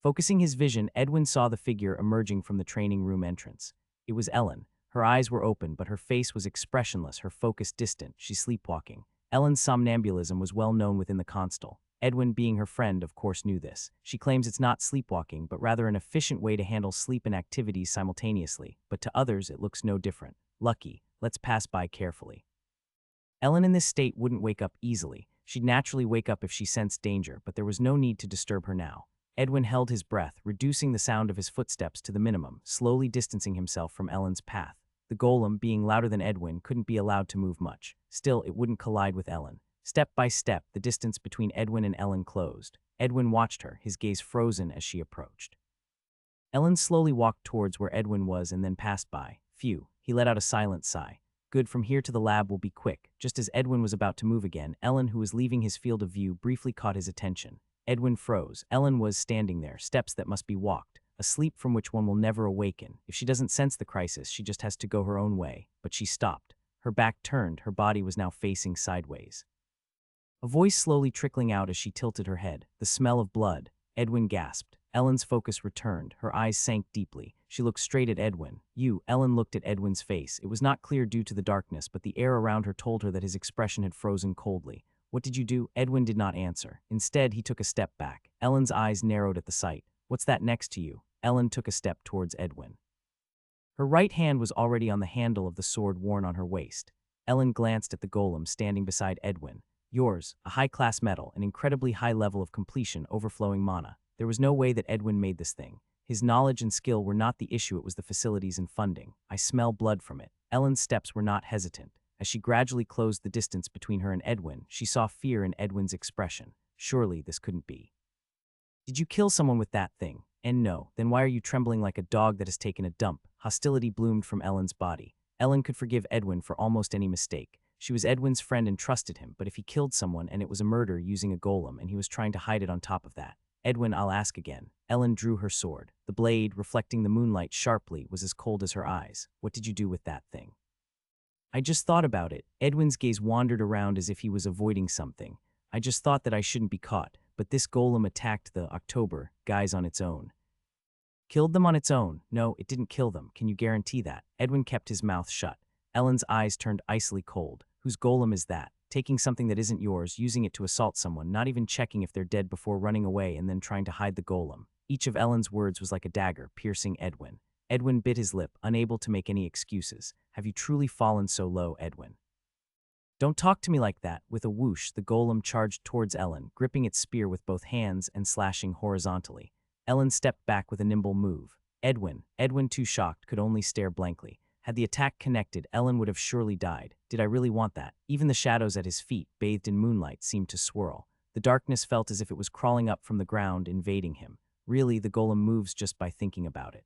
Focusing his vision, Edwin saw the figure emerging from the training room entrance. It was Ellen. Her eyes were open, but her face was expressionless, her focus distant. She's sleepwalking. Ellen's somnambulism was well known within the console. Edwin, being her friend, of course knew this. She claims it's not sleepwalking, but rather an efficient way to handle sleep and activities simultaneously, but to others it looks no different. Lucky, let's pass by carefully. Ellen in this state wouldn't wake up easily. She'd naturally wake up if she sensed danger, but there was no need to disturb her now. Edwin held his breath, reducing the sound of his footsteps to the minimum, slowly distancing himself from Ellen's path. The golem, being louder than Edwin, couldn't be allowed to move much. Still, it wouldn't collide with Ellen. Step by step, the distance between Edwin and Ellen closed. Edwin watched her, his gaze frozen as she approached. Ellen slowly walked towards where Edwin was and then passed by. Phew, he let out a silent sigh. Good, from here to the lab will be quick. Just as Edwin was about to move again, Ellen, who was leaving his field of view, briefly caught his attention. Edwin froze. Ellen was standing there, steps that must be walked, a sleep from which one will never awaken. If she doesn't sense the crisis, she just has to go her own way. But she stopped. Her back turned, her body was now facing sideways. A voice slowly trickling out as she tilted her head. The smell of blood. Edwin gasped. Ellen's focus returned. Her eyes sank deeply. She looked straight at Edwin. Ellen looked at Edwin's face. It was not clear due to the darkness, but the air around her told her that his expression had frozen coldly. What did you do? Edwin did not answer. Instead, he took a step back. Ellen's eyes narrowed at the sight. What's that next to you? Ellen took a step towards Edwin. Her right hand was already on the handle of the sword worn on her waist. Ellen glanced at the golem standing beside Edwin. Yours, a high-class metal, an incredibly high level of completion, overflowing mana. There was no way that Edwin made this thing. His knowledge and skill were not the issue, it was the facilities and funding. I smell blood from it. Ellen's steps were not hesitant. As she gradually closed the distance between her and Edwin, she saw fear in Edwin's expression. Surely this couldn't be. Did you kill someone with that thing? And no, then why are you trembling like a dog that has taken a dump? Hostility bloomed from Ellen's body. Ellen could forgive Edwin for almost any mistake. She was Edwin's friend and trusted him, but if he killed someone and it was a murder using a golem and he was trying to hide it on top of that. Edwin, I'll ask again. Ellen drew her sword. The blade, reflecting the moonlight sharply, was as cold as her eyes. What did you do with that thing? I just thought about it. Edwin's gaze wandered around as if he was avoiding something. I just thought that I shouldn't be caught, but this golem attacked the October guys on its own. Killed them on its own? No, it didn't kill them. Can you guarantee that? Edwin kept his mouth shut. Ellen's eyes turned icily cold. Whose golem is that? Taking something that isn't yours, using it to assault someone, not even checking if they're dead before running away and then trying to hide the golem. Each of Ellen's words was like a dagger, piercing Edwin. Edwin bit his lip, unable to make any excuses. Have you truly fallen so low, Edwin? Don't talk to me like that. With a whoosh, the golem charged towards Ellen, gripping its spear with both hands and slashing horizontally. Ellen stepped back with a nimble move. Edwin, too shocked, could only stare blankly. Had the attack connected, Ellen would have surely died. Did I really want that? Even the shadows at his feet, bathed in moonlight, seemed to swirl. The darkness felt as if it was crawling up from the ground, invading him. Really, the golem moves just by thinking about it.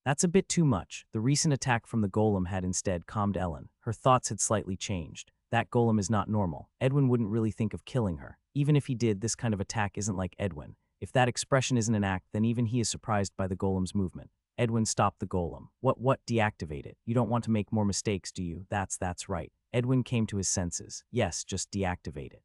That's a bit too much. The recent attack from the golem had instead calmed Ellen. Her thoughts had slightly changed. That golem is not normal. Edwin wouldn't really think of killing her. Even if he did, this kind of attack isn't like Edwin. If that expression isn't an act, then even he is surprised by the golem's movement. Edwin stopped the golem. What? Deactivate it. You don't want to make more mistakes, do you? That's right. Edwin came to his senses. Yes, just deactivate it.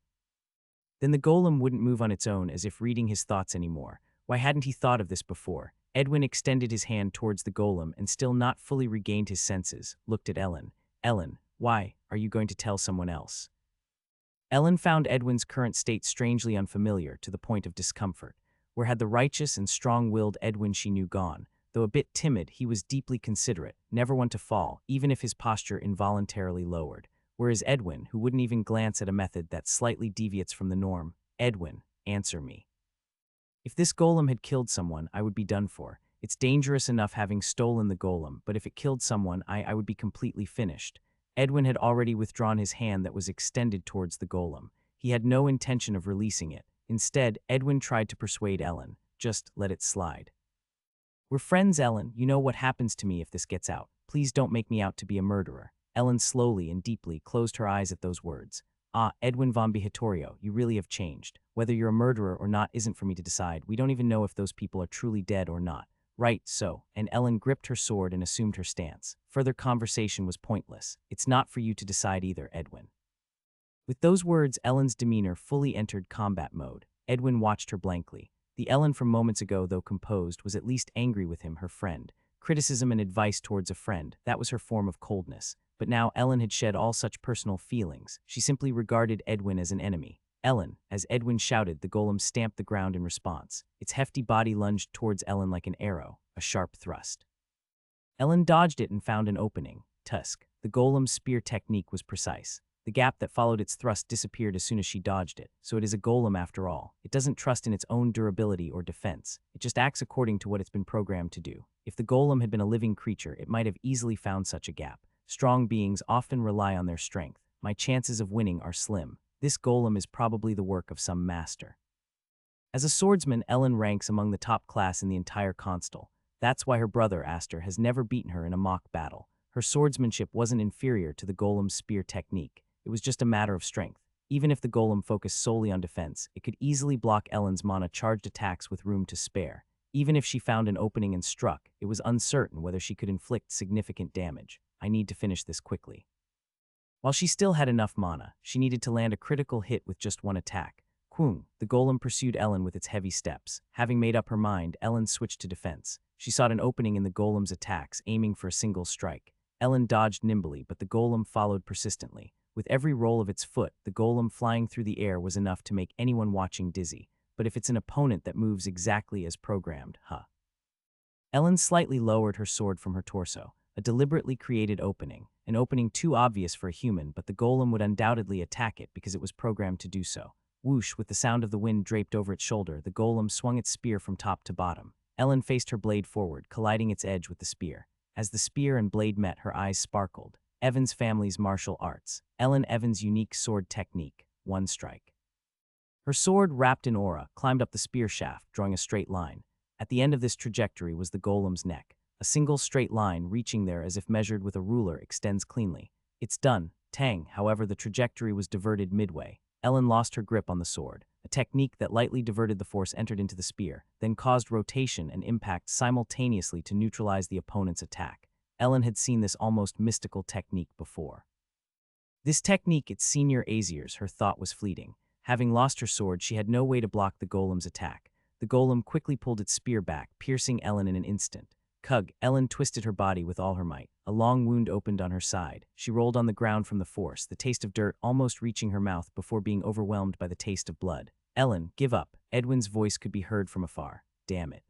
Then the golem wouldn't move on its own, as if reading his thoughts anymore. Why hadn't he thought of this before? Edwin extended his hand towards the golem and, still not fully regained his senses, looked at Ellen. Ellen, why? Are you going to tell someone else? Ellen found Edwin's current state strangely unfamiliar, to the point of discomfort. Where had the righteous and strong-willed Edwin she knew gone? Though a bit timid, he was deeply considerate, never one to fall, even if his posture involuntarily lowered. Whereas Edwin, who wouldn't even glance at a method that slightly deviates from the norm. Edwin, answer me. If this golem had killed someone, I would be done for. It's dangerous enough having stolen the golem, but if it killed someone, I would be completely finished. Edwin had already withdrawn his hand that was extended towards the golem. He had no intention of releasing it. Instead, Edwin tried to persuade Ellen. Just let it slide. We're friends, Ellen. You know what happens to me if this gets out. Please don't make me out to be a murderer. Ellen slowly and deeply closed her eyes at those words. Ah, Edwin von Behatorio, you really have changed. Whether you're a murderer or not isn't for me to decide. We don't even know if those people are truly dead or not. Right, so. And Ellen gripped her sword and assumed her stance. Further conversation was pointless. It's not for you to decide either, Edwin. With those words, Ellen's demeanor fully entered combat mode. Edwin watched her blankly. The Ellen from moments ago, though composed, was at least angry with him, her friend. Criticism and advice towards a friend, that was her form of coldness. But now Ellen had shed all such personal feelings. She simply regarded Edwin as an enemy. Ellen, as Edwin shouted, the golem stamped the ground in response. Its hefty body lunged towards Ellen like an arrow, a sharp thrust. Ellen dodged it and found an opening. Tusk. The golem's spear technique was precise. The gap that followed its thrust disappeared as soon as she dodged it, so it is a golem after all. It doesn't trust in its own durability or defense. It just acts according to what it's been programmed to do. If the golem had been a living creature, it might have easily found such a gap. Strong beings often rely on their strength. My chances of winning are slim. This golem is probably the work of some master. As a swordsman, Ellen ranks among the top class in the entire constel. That's why her brother, Aster, has never beaten her in a mock battle. Her swordsmanship wasn't inferior to the golem's spear technique. It was just a matter of strength. Even if the golem focused solely on defense, it could easily block Ellen's mana-charged attacks with room to spare. Even if she found an opening and struck, it was uncertain whether she could inflict significant damage. I need to finish this quickly. While she still had enough mana, she needed to land a critical hit with just one attack. Kwung, the golem pursued Ellen with its heavy steps. Having made up her mind, Ellen switched to defense. She sought an opening in the golem's attacks, aiming for a single strike. Ellen dodged nimbly, but the golem followed persistently. With every roll of its foot, the golem flying through the air was enough to make anyone watching dizzy. But if it's an opponent that moves exactly as programmed, Ellen slightly lowered her sword from her torso, a deliberately created opening, an opening too obvious for a human, but the golem would undoubtedly attack it because it was programmed to do so. Whoosh, with the sound of the wind draped over its shoulder, the golem swung its spear from top to bottom. Ellen faced her blade forward, colliding its edge with the spear. As the spear and blade met, her eyes sparkled. Evans family's martial arts. Ellen Evans' unique sword technique. One strike. Her sword, wrapped in aura, climbed up the spear shaft, drawing a straight line. At the end of this trajectory was the golem's neck. A single straight line, reaching there as if measured with a ruler, extends cleanly. It's done. Tang, however, the trajectory was diverted midway. Ellen lost her grip on the sword. A technique that lightly diverted the force entered into the spear, then caused rotation and impact simultaneously to neutralize the opponent's attack. Ellen had seen this almost mystical technique before. This technique, its senior Aziers, her thought was fleeting. Having lost her sword, she had no way to block the golem's attack. The golem quickly pulled its spear back, piercing Ellen in an instant. Kug, Ellen twisted her body with all her might. A long wound opened on her side. She rolled on the ground from the force, the taste of dirt almost reaching her mouth before being overwhelmed by the taste of blood. Ellen, give up. Edwin's voice could be heard from afar. Damn it.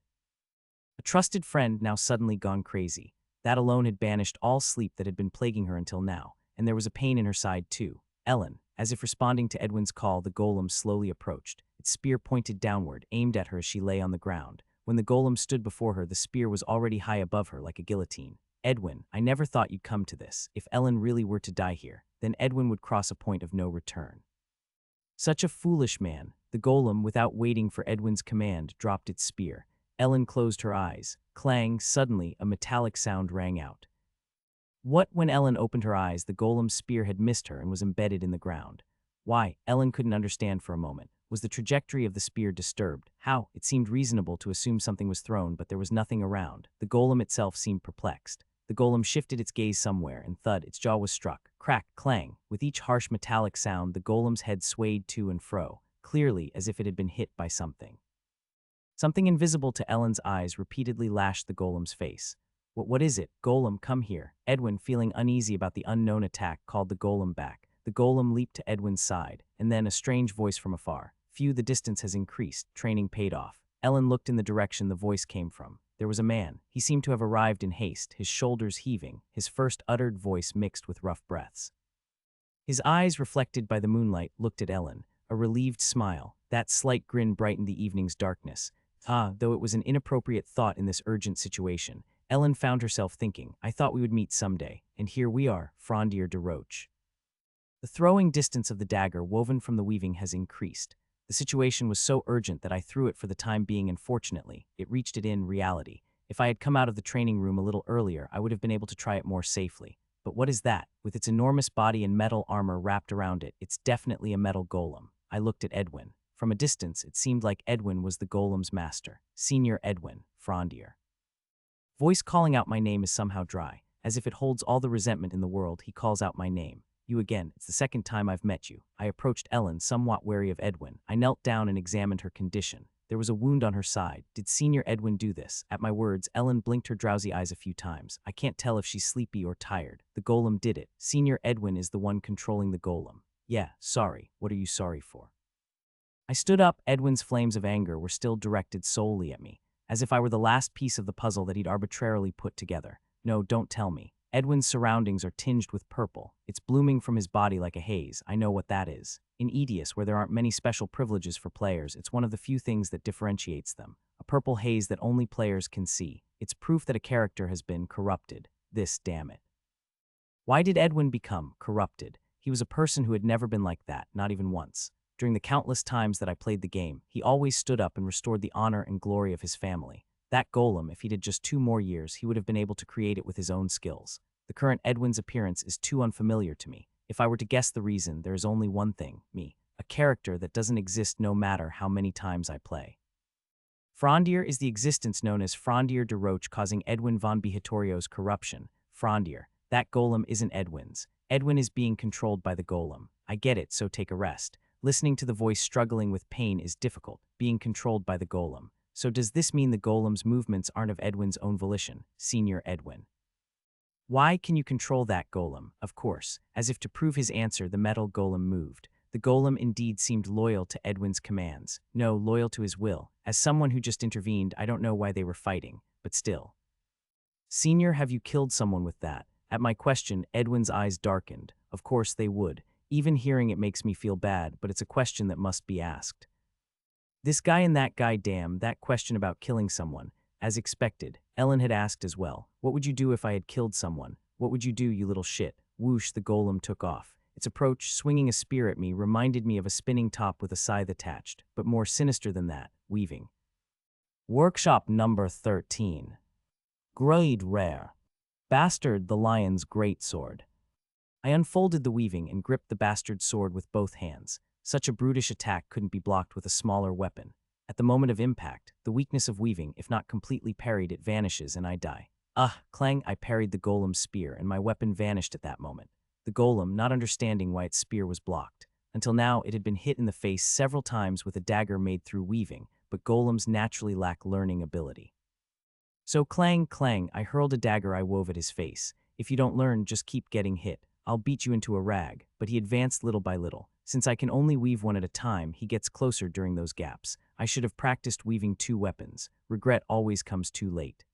A trusted friend now suddenly gone crazy. That alone had banished all sleep that had been plaguing her until now, and there was a pain in her side too. Ellen, as if responding to Edwin's call, the golem slowly approached. Its spear pointed downward, aimed at her as she lay on the ground. When the golem stood before her, the spear was already high above her like a guillotine. Edwin, I never thought you'd come to this. If Ellen really were to die here, then Edwin would cross a point of no return. Such a foolish man. The golem, without waiting for Edwin's command, dropped its spear. Ellen closed her eyes. Clang, suddenly, a metallic sound rang out. When Ellen opened her eyes, the golem's spear had missed her and was embedded in the ground. Why? Ellen couldn't understand for a moment. Was the trajectory of the spear disturbed? How? It seemed reasonable to assume something was thrown, but there was nothing around. The golem itself seemed perplexed. The golem shifted its gaze somewhere, and thud, its jaw was struck. Crack, clang. With each harsh metallic sound, the golem's head swayed to and fro, clearly as if it had been hit by something. Something invisible to Ellen's eyes repeatedly lashed the golem's face. What is it? Golem, come here. Edwin, feeling uneasy about the unknown attack, called the golem back. The golem leaped to Edwin's side, and then a strange voice from afar. Phew, the distance has increased. Training paid off. Ellen looked in the direction the voice came from. There was a man. He seemed to have arrived in haste, his shoulders heaving, his first uttered voice mixed with rough breaths. His eyes, reflected by the moonlight, looked at Ellen. A relieved smile. That slight grin brightened the evening's darkness. Though it was an inappropriate thought in this urgent situation, Ellen found herself thinking, I thought we would meet someday, and here we are, Frondier de Roche. The throwing distance of the dagger woven from the weaving has increased. The situation was so urgent that I threw it for the time being, and fortunately, it reached it in reality. If I had come out of the training room a little earlier, I would have been able to try it more safely. But what is that? With its enormous body and metal armor wrapped around it, it's definitely a metal golem. I looked at Edwin. From a distance, it seemed like Edwin was the golem's master. Senior Edwin, Frondier. Voice calling out my name is somehow dry. As if it holds all the resentment in the world, he calls out my name. You again. It's the second time I've met you. I approached Ellen, somewhat wary of Edwin. I knelt down and examined her condition. There was a wound on her side. Did Senior Edwin do this? At my words, Ellen blinked her drowsy eyes a few times. I can't tell if she's sleepy or tired. The golem did it. Senior Edwin is the one controlling the golem. Yeah, sorry. What are you sorry for? I stood up. Edwin's flames of anger were still directed solely at me, as if I were the last piece of the puzzle that he'd arbitrarily put together. No, don't tell me. Edwin's surroundings are tinged with purple. It's blooming from his body like a haze. I know what that is. In Edius, where there aren't many special privileges for players, it's one of the few things that differentiates them. A purple haze that only players can see. It's proof that a character has been corrupted. This, damn it. Why did Edwin become corrupted? He was a person who had never been like that, not even once. During the countless times that I played the game, he always stood up and restored the honor and glory of his family. That golem, if he did just 2 more years, he would have been able to create it with his own skills. The current Edwin's appearance is too unfamiliar to me. If I were to guess the reason, there is only one thing, me. A character that doesn't exist no matter how many times I play. Frondier is the existence known as Frondier de Roche causing Edwin von Behatorio's corruption. Frondier. That golem isn't Edwin's. Edwin is being controlled by the golem. I get it, so take a rest. Listening to the voice struggling with pain is difficult, being controlled by the golem. So does this mean the golem's movements aren't of Edwin's own volition? Senior Edwin. Why can you control that golem? Of course. As if to prove his answer, the metal golem moved. The golem indeed seemed loyal to Edwin's commands. No, loyal to his will. As someone who just intervened, I don't know why they were fighting, but still. Senior, have you killed someone with that? At my question, Edwin's eyes darkened. Of course they would. Even hearing it makes me feel bad, but it's a question that must be asked. This guy and that guy, damn, that question about killing someone. As expected, Ellen had asked as well. What would you do if I had killed someone? What would you do, you little shit? Whoosh, the golem took off. Its approach, swinging a spear at me, reminded me of a spinning top with a scythe attached, but more sinister than that, weaving. Workshop number 13. Grade Rare. Bastard the Lion's Greatsword. I unfolded the weaving and gripped the bastard sword with both hands. Such a brutish attack couldn't be blocked with a smaller weapon. At the moment of impact, the weakness of weaving, if not completely parried, it vanishes and I die. Clang, I parried the golem's spear and my weapon vanished at that moment. The golem, not understanding why its spear was blocked. Until now, it had been hit in the face several times with a dagger made through weaving, but golems naturally lack learning ability. So clang, clang, I hurled a dagger I wove at his face. If you don't learn, just keep getting hit. I'll beat you into a rag. But he advanced little by little. Since I can only weave one at a time, he gets closer during those gaps. I should have practiced weaving 2 weapons. Regret always comes too late.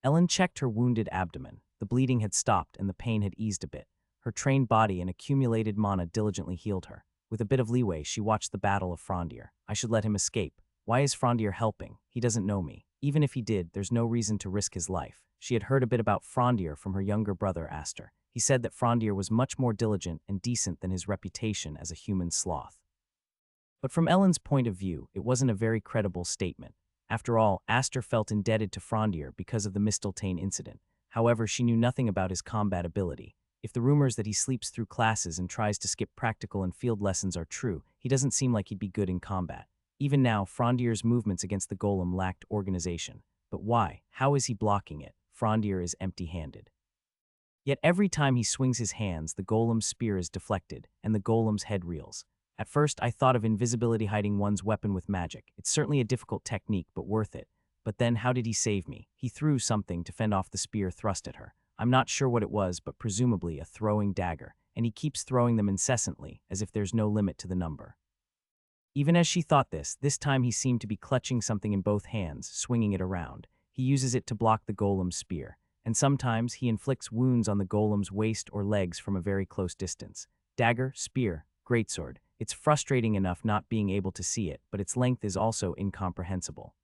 Ellen checked her wounded abdomen. The bleeding had stopped and the pain had eased a bit. Her trained body and accumulated mana diligently healed her. With a bit of leeway, she watched the battle of Frondier. I should let him escape. Why is Frondier helping? He doesn't know me. Even if he did, there's no reason to risk his life. She had heard a bit about Frondier from her younger brother, Aster. He said that Frondier was much more diligent and decent than his reputation as a human sloth. But from Ellen's point of view, it wasn't a very credible statement. After all, Aster felt indebted to Frondier because of the Misteltein incident. However, she knew nothing about his combat ability. If the rumors that he sleeps through classes and tries to skip practical and field lessons are true, he doesn't seem like he'd be good in combat. Even now, Frondier's movements against the golem lacked organization. But why? How is he blocking it? Frondier is empty-handed. Yet every time he swings his hands, the golem's spear is deflected, and the golem's head reels. At first, I thought of invisibility hiding one's weapon with magic. It's certainly a difficult technique, but worth it. But then, how did he save me? He threw something to fend off the spear thrust at her. I'm not sure what it was, but presumably a throwing dagger, and he keeps throwing them incessantly, as if there's no limit to the number. Even as she thought this time he seemed to be clutching something in both hands, swinging it around. He uses it to block the golem's spear. And sometimes he inflicts wounds on the golem's waist or legs from a very close distance. Dagger, spear, greatsword. It's frustrating enough not being able to see it, but its length is also incomprehensible.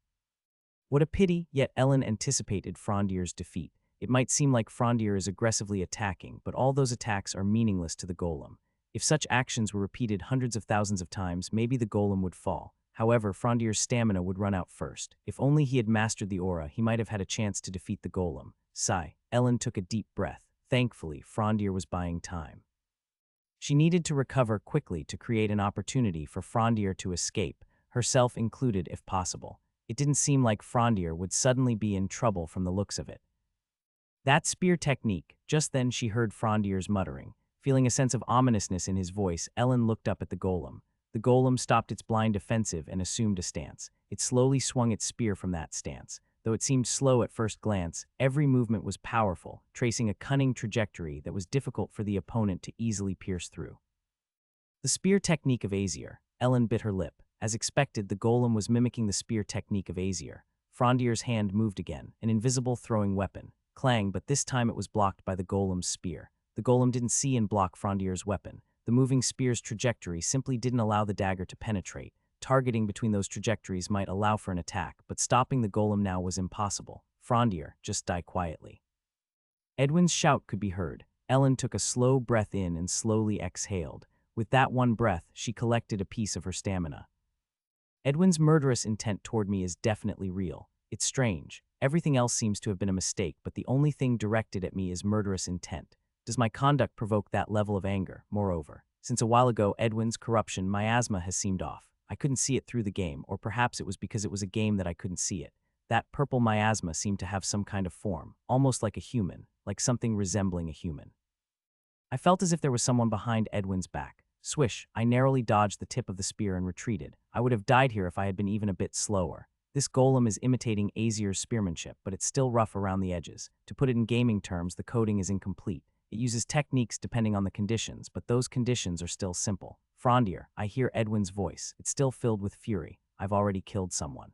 What a pity, yet Ellen anticipated Frondier's defeat. It might seem like Frondier is aggressively attacking, but all those attacks are meaningless to the golem. If such actions were repeated hundreds of thousands of times, maybe the golem would fall. However, Frondier's stamina would run out first. If only he had mastered the aura, he might have had a chance to defeat the golem. Sigh. Ellen took a deep breath. Thankfully, Frondier was buying time. She needed to recover quickly to create an opportunity for Frondier to escape, herself included if possible. It didn't seem like Frondier would suddenly be in trouble from the looks of it. That spear technique. Just then she heard Frondier's muttering. Feeling a sense of ominousness in his voice, Ellen looked up at the golem. The golem stopped its blind offensive and assumed a stance. It slowly swung its spear from that stance. Though it seemed slow at first glance, every movement was powerful, tracing a cunning trajectory that was difficult for the opponent to easily pierce through. The spear technique of Aesir. Ellen bit her lip. As expected, the golem was mimicking the spear technique of Aesir. Frondier's hand moved again, an invisible throwing weapon. Clang, but this time it was blocked by the golem's spear. The golem didn't see and block Frondier's weapon. The moving spear's trajectory simply didn't allow the dagger to penetrate. Targeting between those trajectories might allow for an attack, but stopping the golem now was impossible. Frondier, just die quietly. Edwin's shout could be heard. Ellen took a slow breath in and slowly exhaled. With that one breath, she collected a piece of her stamina. Edwin's murderous intent toward me is definitely real. It's strange. Everything else seems to have been a mistake, but the only thing directed at me is murderous intent. Does my conduct provoke that level of anger? Moreover, since a while ago Edwin's corruption miasma has seemed off. I couldn't see it through the game, or perhaps it was because it was a game that I couldn't see it. That purple miasma seemed to have some kind of form, almost like a human, like something resembling a human. I felt as if there was someone behind Edwin's back. Swish, I narrowly dodged the tip of the spear and retreated. I would have died here if I had been even a bit slower. This golem is imitating Aesir's spearmanship, but it's still rough around the edges. To put it in gaming terms, the coding is incomplete. It uses techniques depending on the conditions, but those conditions are still simple. Frondier, I hear Edwin's voice. It's still filled with fury. I've already killed someone.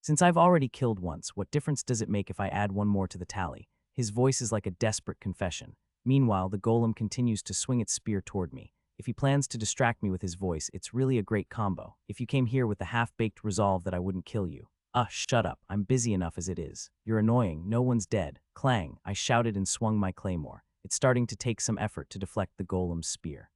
Since I've already killed once, what difference does it make if I add one more to the tally? His voice is like a desperate confession. Meanwhile, the golem continues to swing its spear toward me. If he plans to distract me with his voice, it's really a great combo. If you came here with the half-baked resolve that I wouldn't kill you. Shut up. I'm busy enough as it is. You're annoying. No one's dead. Clang. I shouted and swung my claymore. It's starting to take some effort to deflect the golem's spear.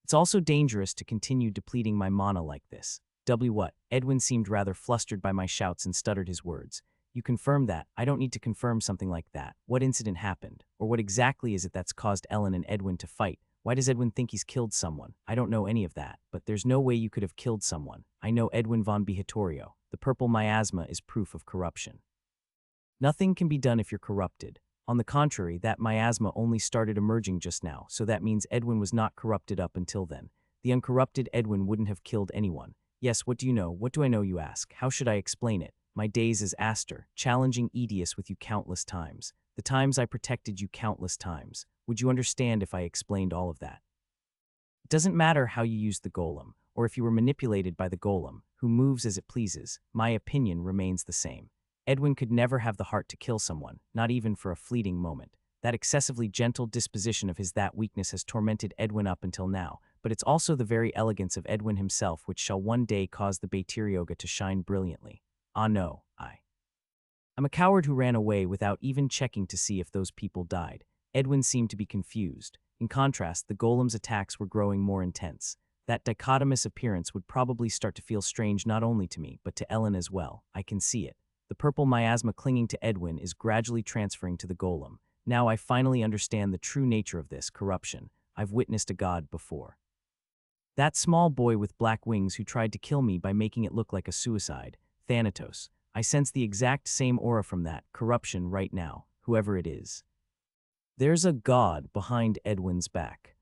It's also dangerous to continue depleting my mana like this. What? Edwin seemed rather flustered by my shouts and stuttered his words. You confirm that? I don't need to confirm something like that. What incident happened? Or what exactly is it that's caused Ellen and Edwin to fight? Why does Edwin think he's killed someone? I don't know any of that, but there's no way you could have killed someone. I know Edwin von Behatorio. The purple miasma is proof of corruption. Nothing can be done if you're corrupted. On the contrary, that miasma only started emerging just now, so that means Edwin was not corrupted up until then. The uncorrupted Edwin wouldn't have killed anyone. Yes, what do you know? What do I know, you ask? How should I explain it? My days as Aster, challenging Aedius with you countless times. The times I protected you countless times. Would you understand if I explained all of that? It doesn't matter how you used the golem, or if you were manipulated by the golem, who moves as it pleases. My opinion remains the same. Edwin could never have the heart to kill someone, not even for a fleeting moment. That excessively gentle disposition of his, that weakness has tormented Edwin up until now, but it's also the very elegance of Edwin himself which shall one day cause the Bhatiryoga to shine brilliantly. Ah no, I'm a coward who ran away without even checking to see if those people died. Edwin seemed to be confused. In contrast, the golem's attacks were growing more intense. That dichotomous appearance would probably start to feel strange not only to me, but to Ellen as well. I can see it. The purple miasma clinging to Edwin is gradually transferring to the golem. Now I finally understand the true nature of this corruption. I've witnessed a god before. That small boy with black wings who tried to kill me by making it look like a suicide. Thanatos. I sense the exact same aura from that corruption right now, whoever it is. There's a god behind Edwin's back.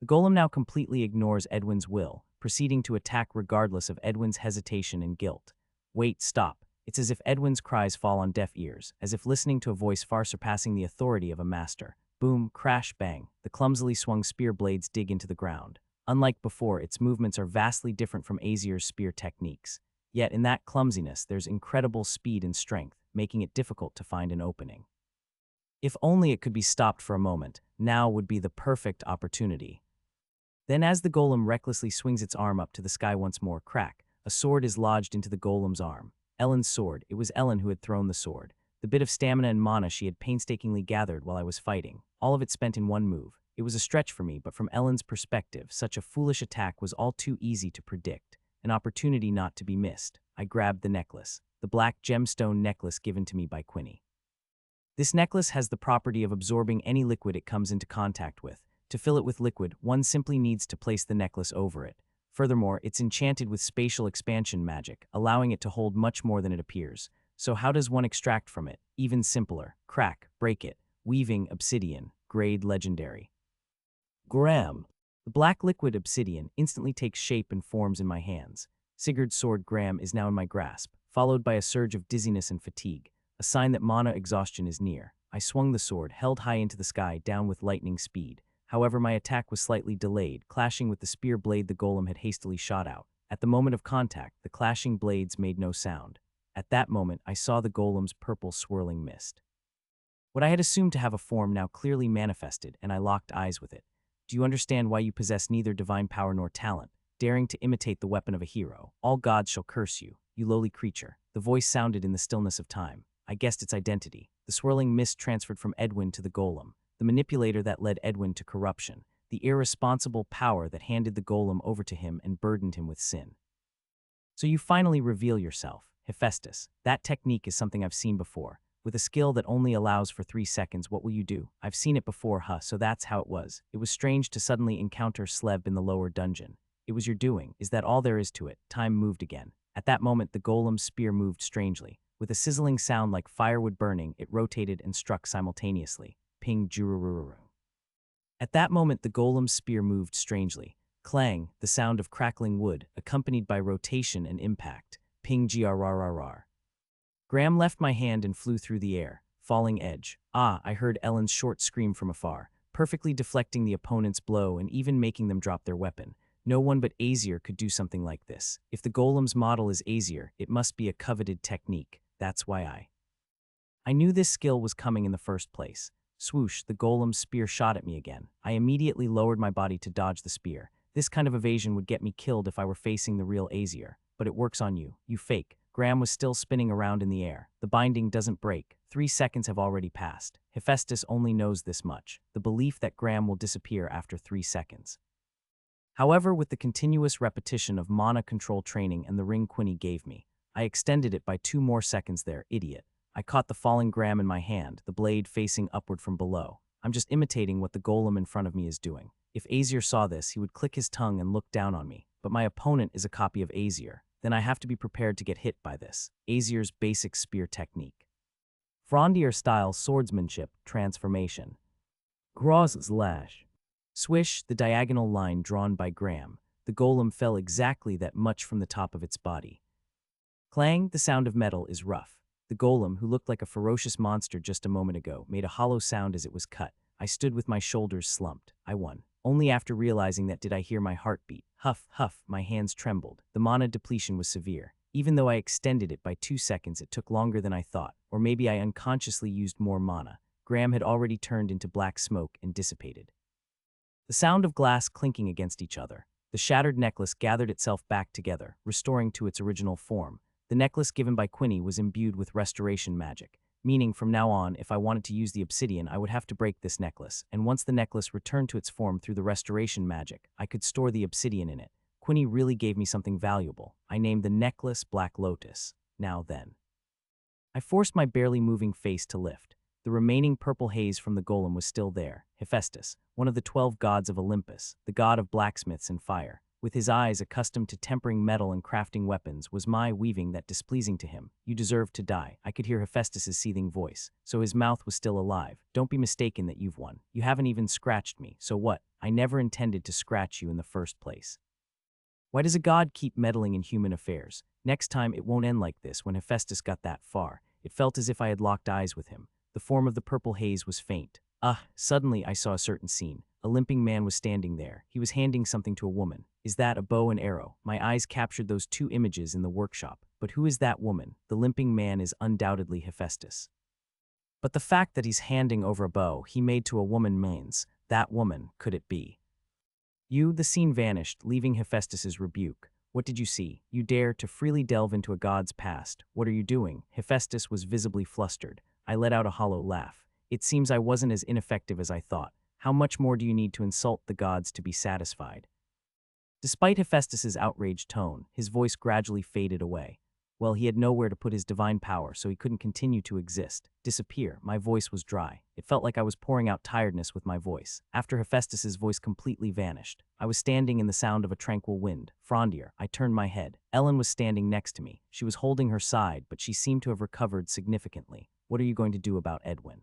The golem now completely ignores Edwin's will, proceeding to attack regardless of Edwin's hesitation and guilt. Wait, stop. It's as if Edwin's cries fall on deaf ears, as if listening to a voice far surpassing the authority of a master. Boom, crash, bang. The clumsily swung spear blades dig into the ground. Unlike before, its movements are vastly different from Aesir's spear techniques. Yet in that clumsiness, there's incredible speed and strength, making it difficult to find an opening. If only it could be stopped for a moment, now would be the perfect opportunity. Then as the golem recklessly swings its arm up to the sky once more, crack, a sword is lodged into the golem's arm. Ellen's sword. It was Ellen who had thrown the sword. The bit of stamina and mana she had painstakingly gathered while I was fighting, all of it spent in one move. It was a stretch for me, but from Ellen's perspective, such a foolish attack was all too easy to predict. An opportunity not to be missed. I grabbed the necklace, the black gemstone necklace given to me by Quinny. This necklace has the property of absorbing any liquid it comes into contact with. To fill it with liquid, one simply needs to place the necklace over it. Furthermore, it's enchanted with spatial expansion magic, allowing it to hold much more than it appears. So how does one extract from it? Even simpler. Crack, break it. Weaving, obsidian, grade legendary. Graham. The black liquid obsidian instantly takes shape and forms in my hands. Sigurd's sword Graham is now in my grasp, followed by a surge of dizziness and fatigue, a sign that mana exhaustion is near. I swung the sword, held high into the sky, down with lightning speed. However, my attack was slightly delayed, clashing with the spear blade the golem had hastily shot out. At the moment of contact, the clashing blades made no sound. At that moment, I saw the golem's purple swirling mist. What I had assumed to have a form now clearly manifested, and I locked eyes with it. Do you understand why you possess neither divine power nor talent, daring to imitate the weapon of a hero? All gods shall curse you, you lowly creature. The voice sounded in the stillness of time. I guessed its identity. The swirling mist transferred from Edwin to the golem, the manipulator that led Edwin to corruption, the irresponsible power that handed the golem over to him and burdened him with sin. So you finally reveal yourself, Hephaestus. That technique is something I've seen before. With a skill that only allows for 3 seconds, what will you do? I've seen it before, huh, so that's how it was. It was strange to suddenly encounter Sleb in the lower dungeon. It was your doing. Is that all there is to it? Time moved again. At that moment, the golem's spear moved strangely. With a sizzling sound like firewood burning, it rotated and struck simultaneously. Ping jurururu. At that moment, the golem's spear moved strangely. Clang, the sound of crackling wood, accompanied by rotation and impact. Ping grrrrr. Graham left my hand and flew through the air. Falling edge. Ah, I heard Ellen's short scream from afar, perfectly deflecting the opponent's blow and even making them drop their weapon. No one but Aesir could do something like this. If the golem's model is Aesir, it must be a coveted technique. That's why I knew this skill was coming in the first place. Swoosh, the golem's spear shot at me again. I immediately lowered my body to dodge the spear. This kind of evasion would get me killed if I were facing the real Aesir. But it works on you. You fake. Graham was still spinning around in the air. The binding doesn't break. 3 seconds have already passed. Hephaestus only knows this much, the belief that Graham will disappear after 3 seconds. However, with the continuous repetition of mana control training and the ring Quinny gave me, I extended it by 2 more seconds there, idiot. I caught the falling Graham in my hand, the blade facing upward from below. I'm just imitating what the golem in front of me is doing. If Aesir saw this, he would click his tongue and look down on me. But my opponent is a copy of Aesir. Then I have to be prepared to get hit by this. Aesir's basic spear technique. Frontier-style swordsmanship transformation. Gross slash. Swish, the diagonal line drawn by Graham. The golem fell exactly that much from the top of its body. Clang, the sound of metal is rough. The golem, who looked like a ferocious monster just a moment ago, made a hollow sound as it was cut. I stood with my shoulders slumped. I won. Only after realizing that did I hear my heart beat. Huff, huff, my hands trembled. The mana depletion was severe. Even though I extended it by 2 seconds, it took longer than I thought. Or maybe I unconsciously used more mana. Graham had already turned into black smoke and dissipated. The sound of glass clinking against each other. The shattered necklace gathered itself back together, restoring to its original form. The necklace given by Quinny was imbued with restoration magic, meaning from now on, if I wanted to use the obsidian, I would have to break this necklace, and once the necklace returned to its form through the restoration magic, I could store the obsidian in it. Quinny really gave me something valuable. I named the necklace Black Lotus. Now then. I forced my barely moving face to lift. The remaining purple haze from the golem was still there. Hephaestus, one of the 12 gods of Olympus, the god of blacksmiths and fire. With his eyes accustomed to tempering metal and crafting weapons, was my weaving that displeasing to him? You deserve to die. I could hear Hephaestus's seething voice, so his mouth was still alive. Don't be mistaken that you've won. You haven't even scratched me, so what? I never intended to scratch you in the first place. Why does a god keep meddling in human affairs? Next time it won't end like this. When Hephaestus got that far, it felt as if I had locked eyes with him. The form of the purple haze was faint. Suddenly I saw a certain scene. A limping man was standing there. He was handing something to a woman. Is that a bow and arrow? My eyes captured those 2 images in the workshop. But who is that woman? The limping man is undoubtedly Hephaestus. But the fact that he's handing over a bow he made to a woman means, that woman, could it be? The scene vanished, leaving Hephaestus's rebuke. What did you see? You dare to freely delve into a god's past. What are you doing? Hephaestus was visibly flustered. I let out a hollow laugh. It seems I wasn't as ineffective as I thought. How much more do you need to insult the gods to be satisfied? Despite Hephaestus's outraged tone, his voice gradually faded away. Well, he had nowhere to put his divine power, so he couldn't continue to exist. Disappear. My voice was dry. It felt like I was pouring out tiredness with my voice. After Hephaestus's voice completely vanished, I was standing in the sound of a tranquil wind. Frondier. I turned my head. Ellen was standing next to me. She was holding her side, but she seemed to have recovered significantly. What are you going to do about Edwin?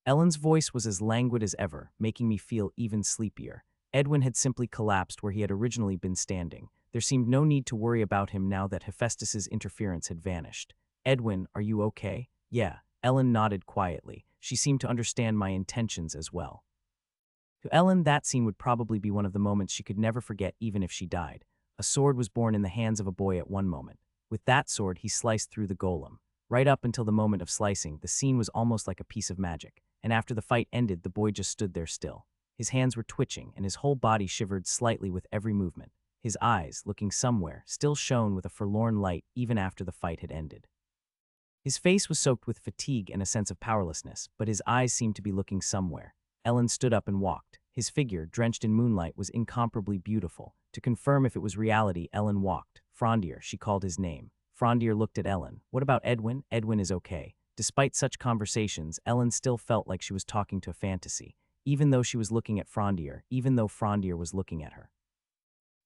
Ellen's voice was as languid as ever, making me feel even sleepier. Edwin had simply collapsed where he had originally been standing. There seemed no need to worry about him now that Hephaestus's interference had vanished. "Edwin, are you okay?" "Yeah." Ellen nodded quietly. She seemed to understand my intentions as well. To Ellen, that scene would probably be one of the moments she could never forget even if she died. A sword was born in the hands of a boy at one moment. With that sword, he sliced through the golem. Right up until the moment of slicing, the scene was almost like a piece of magic, and after the fight ended, the boy just stood there still. His hands were twitching, and his whole body shivered slightly with every movement. His eyes, looking somewhere, still shone with a forlorn light even after the fight had ended. His face was soaked with fatigue and a sense of powerlessness, but his eyes seemed to be looking somewhere. Ellen stood up and walked. His figure, drenched in moonlight, was incomparably beautiful. To confirm if it was reality, Ellen walked. "Frondier," she called his name. Frondier looked at Ellen. "What about Edwin?" "Edwin is okay." Despite such conversations, Ellen still felt like she was talking to a fantasy, even though she was looking at Frondier, even though Frondier was looking at her.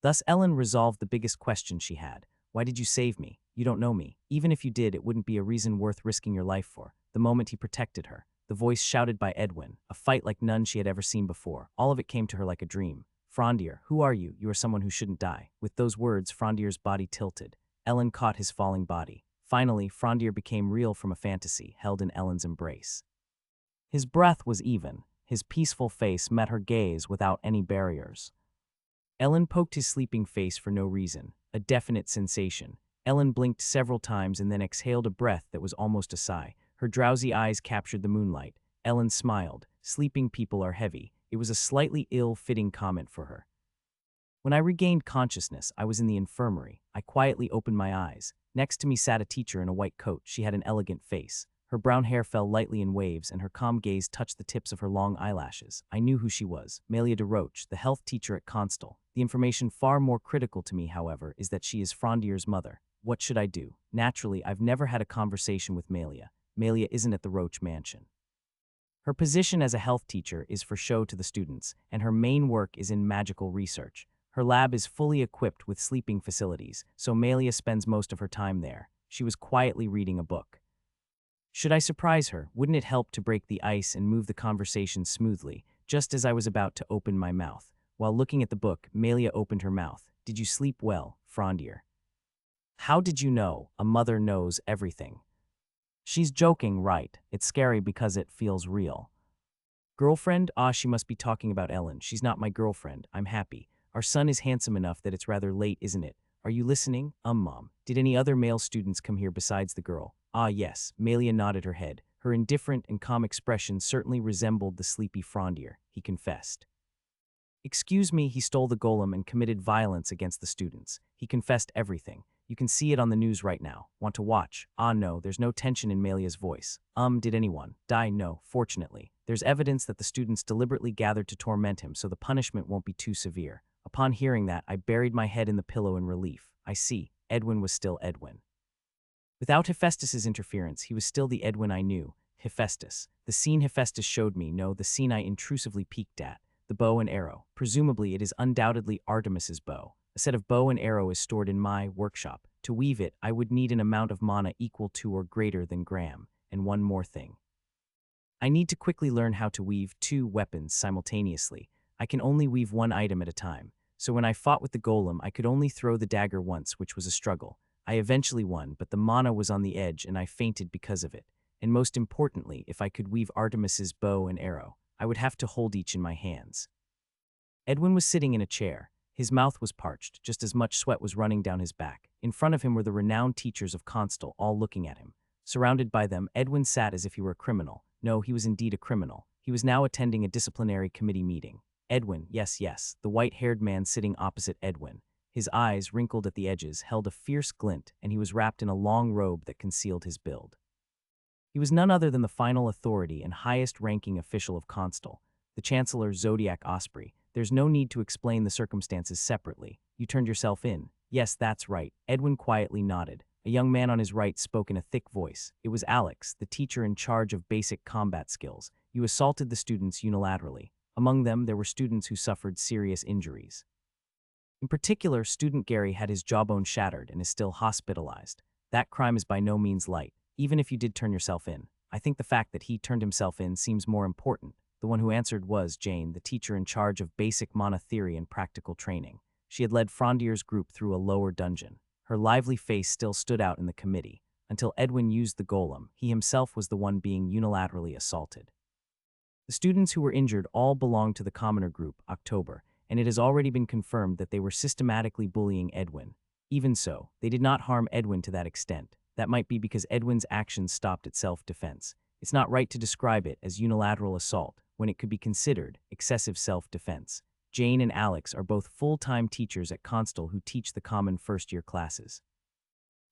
Thus, Ellen resolved the biggest question she had. "Why did you save me? You don't know me. Even if you did, it wouldn't be a reason worth risking your life for." The moment he protected her, the voice shouted by Edwin, a fight like none she had ever seen before. All of it came to her like a dream. "Frondier, who are you? You are someone who shouldn't die." With those words, Frondier's body tilted. Ellen caught his falling body. Finally, Frondier became real from a fantasy, held in Ellen's embrace. His breath was even. His peaceful face met her gaze without any barriers. Ellen poked his sleeping face for no reason, a definite sensation. Ellen blinked several times and then exhaled a breath that was almost a sigh. Her drowsy eyes captured the moonlight. Ellen smiled. Sleeping people are heavy. It was a slightly ill-fitting comment for her. When I regained consciousness, I was in the infirmary. I quietly opened my eyes. Next to me sat a teacher in a white coat. She had an elegant face. Her brown hair fell lightly in waves, and her calm gaze touched the tips of her long eyelashes. I knew who she was, Melia de Roche, the health teacher at Constal. The information far more critical to me, however, is that she is Frondier's mother. What should I do? Naturally, I've never had a conversation with Melia. Melia isn't at the Roche mansion. Her position as a health teacher is for show to the students, and her main work is in magical research. Her lab is fully equipped with sleeping facilities, so Melia spends most of her time there. She was quietly reading a book. Should I surprise her? Wouldn't it help to break the ice and move the conversation smoothly, just as I was about to open my mouth? While looking at the book, Melia opened her mouth. "Did you sleep well, Frondier?" "How did you know? A mother knows everything." "She's joking, right? It's scary because it feels real." "Girlfriend? Ah, she must be talking about Ellen. She's not my girlfriend. I'm happy. Our son is handsome enough that it's rather late, isn't it? Are you listening? Mom. Did any other male students come here besides the girl?" "Ah, yes." Melia nodded her head. Her indifferent and calm expression certainly resembled the sleepy Frondier, he confessed. "Excuse me, he stole the golem and committed violence against the students. He confessed everything. You can see it on the news right now. Want to watch?" "Ah, no." There's no tension in Melia's voice. Did anyone die?" "No, fortunately. There's evidence that the students deliberately gathered to torment him, so the punishment won't be too severe." Upon hearing that, I buried my head in the pillow in relief. I see. Edwin was still Edwin. Without Hephaestus's interference, he was still the Edwin I knew. Hephaestus. The scene Hephaestus showed me, no, the scene I intrusively peeked at. The bow and arrow. Presumably, it is undoubtedly Artemis's bow. A set of bow and arrow is stored in my workshop. To weave it, I would need an amount of mana equal to or greater than Gram. And one more thing. I need to quickly learn how to weave 2 weapons simultaneously. I can only weave one item at a time. So when I fought with the golem, I could only throw the dagger once, which was a struggle. I eventually won, but the mana was on the edge and I fainted because of it. And most importantly, if I could weave Artemis's bow and arrow, I would have to hold each in my hands. Edwin was sitting in a chair. His mouth was parched, just as much sweat was running down his back. In front of him were the renowned teachers of Constal, all looking at him. Surrounded by them, Edwin sat as if he were a criminal. No, he was indeed a criminal. He was now attending a disciplinary committee meeting. Edwin, yes, the white-haired man sitting opposite Edwin. His eyes, wrinkled at the edges, held a fierce glint, and he was wrapped in a long robe that concealed his build. He was none other than the final authority and highest-ranking official of Constal, the Chancellor Zodiac Osprey. There's no need to explain the circumstances separately. You turned yourself in. Yes, that's right. Edwin quietly nodded. A young man on his right spoke in a thick voice. It was Alex, the teacher in charge of basic combat skills. You assaulted the students unilaterally. Among them, there were students who suffered serious injuries. In particular, student Gary had his jawbone shattered and is still hospitalized. That crime is by no means light, even if you did turn yourself in. I think the fact that he turned himself in seems more important. The one who answered was Jane, the teacher in charge of basic mana theory and practical training. She had led Frondier's group through a lower dungeon. Her lively face still stood out in the committee. Until Edwin used the golem, he himself was the one being unilaterally assaulted. The students who were injured all belonged to the commoner group, October, and it has already been confirmed that they were systematically bullying Edwin. Even so, they did not harm Edwin to that extent. That might be because Edwin's actions stopped at self-defense. It's not right to describe it as unilateral assault when it could be considered excessive self-defense. Jane and Alex are both full-time teachers at Constal who teach the common first-year classes.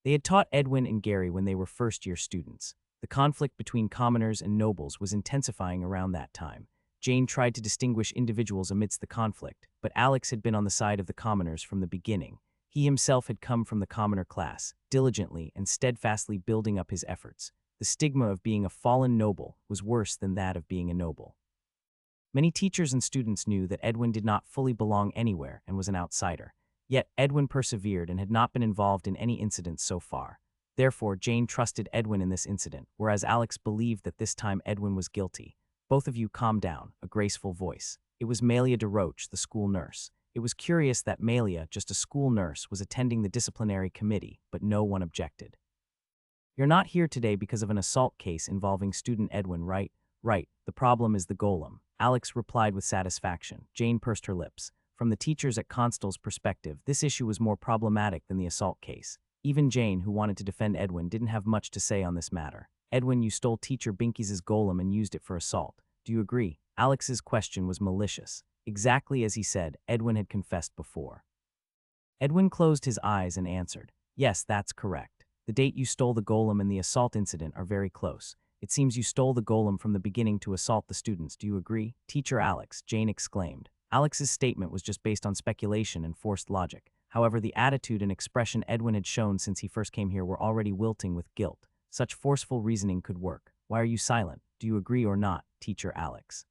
They had taught Edwin and Gary when they were first-year students. The conflict between commoners and nobles was intensifying around that time. Jane tried to distinguish individuals amidst the conflict, but Alex had been on the side of the commoners from the beginning. He himself had come from the commoner class, diligently and steadfastly building up his efforts. The stigma of being a fallen noble was worse than that of being a noble. Many teachers and students knew that Edwin did not fully belong anywhere and was an outsider. Yet Edwin persevered and had not been involved in any incidents so far. Therefore, Jane trusted Edwin in this incident, whereas Alex believed that this time Edwin was guilty. Both of you calm down, a graceful voice. It was Malia de Roche, the school nurse. It was curious that Malia, just a school nurse, was attending the disciplinary committee, but no one objected. You're not here today because of an assault case involving student Edwin, right? Right, the problem is the golem. Alex replied with satisfaction. Jane pursed her lips. From the teachers at Constal's perspective, this issue was more problematic than the assault case. Even Jane, who wanted to defend Edwin, didn't have much to say on this matter. Edwin, you stole teacher Binky's golem and used it for assault. Do you agree? Alex's question was malicious. Exactly as he said, Edwin had confessed before. Edwin closed his eyes and answered, yes, that's correct. The date you stole the golem and the assault incident are very close. It seems you stole the golem from the beginning to assault the students. Do you agree? Teacher Alex, Jane exclaimed. Alex's statement was just based on speculation and forced logic. However, the attitude and expression Edwin had shown since he first came here were already wilting with guilt. Such forceful reasoning could work. Why are you silent? Do you agree or not, Teacher Alex?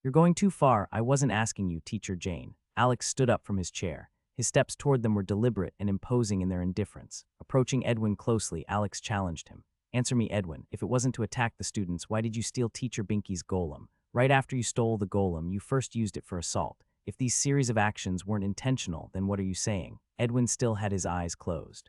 You're going too far. I wasn't asking you, Teacher Jane. Alex stood up from his chair. His steps toward them were deliberate and imposing in their indifference. Approaching Edwin closely, Alex challenged him. Answer me, Edwin. If it wasn't to attack the students, why did you steal Teacher Binky's golem? Right after you stole the golem, you first used it for assault. If these series of actions weren't intentional, then what are you saying? Edwin still had his eyes closed.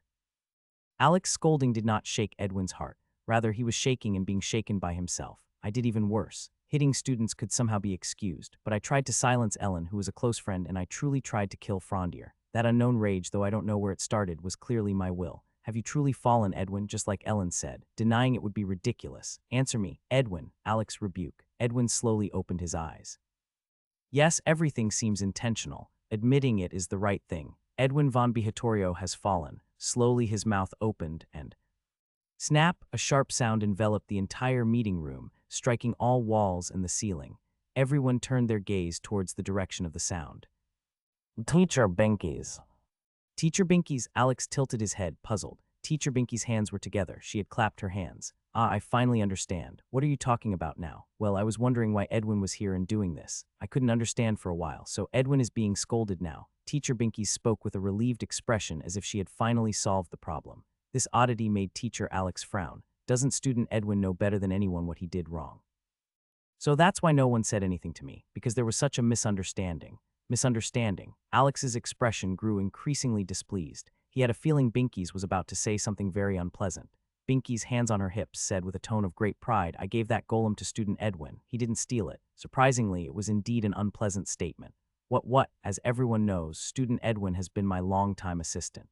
Alex's scolding did not shake Edwin's heart. Rather, he was shaking and being shaken by himself. I did even worse. Hitting students could somehow be excused, but I tried to silence Ellen, who was a close friend, and I truly tried to kill Frondier. That unknown rage, though I don't know where it started, was clearly my will. Have you truly fallen, Edwin, just like Ellen said? Denying it would be ridiculous. Answer me, Edwin, Alex rebuked. Edwin slowly opened his eyes. Yes, everything seems intentional. Admitting it is the right thing. Edwin von Behatorio has fallen. Slowly his mouth opened and... Snap! A sharp sound enveloped the entire meeting room, striking all walls and the ceiling. Everyone turned their gaze towards the direction of the sound. Teacher Binky's. Teacher Binky's. Alex tilted his head, puzzled. Teacher Binky's hands were together. She had clapped her hands. Ah, I finally understand. What are you talking about now? Well, I was wondering why Edwin was here and doing this. I couldn't understand for a while, so Edwin is being scolded now. Teacher Binky spoke with a relieved expression as if she had finally solved the problem. This oddity made Teacher Alex frown. Doesn't student Edwin know better than anyone what he did wrong? So that's why no one said anything to me, because there was such a misunderstanding. Misunderstanding. Alex's expression grew increasingly displeased. He had a feeling Binky's was about to say something very unpleasant. Binky's, hands on her hips, said with a tone of great pride, I gave that golem to student Edwin. He didn't steal it. Surprisingly, it was indeed an unpleasant statement. What? As everyone knows, student Edwin has been my longtime assistant.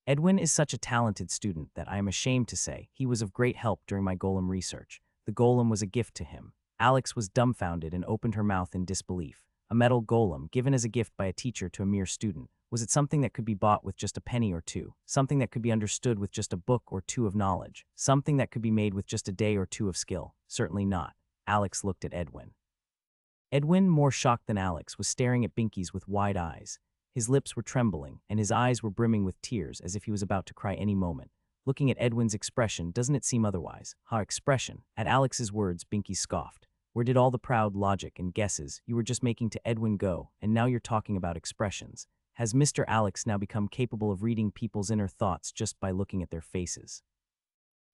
Edwin is such a talented student that I am ashamed to say he was of great help during my golem research. The golem was a gift to him. Alex was dumbfounded and opened her mouth in disbelief. A metal golem, given as a gift by a teacher to a mere student. Was it something that could be bought with just a penny or two? Something that could be understood with just a book or two of knowledge? Something that could be made with just a day or two of skill? Certainly not. Alex looked at Edwin. Edwin, more shocked than Alex, was staring at Binky's with wide eyes. His lips were trembling, and his eyes were brimming with tears as if he was about to cry any moment. Looking at Edwin's expression, doesn't it seem otherwise? Ha, expression. At Alex's words, Binky scoffed. Where did all the proud logic and guesses you were just making to Edwin go, and now you're talking about expressions? Has Mr. Alex now become capable of reading people's inner thoughts just by looking at their faces?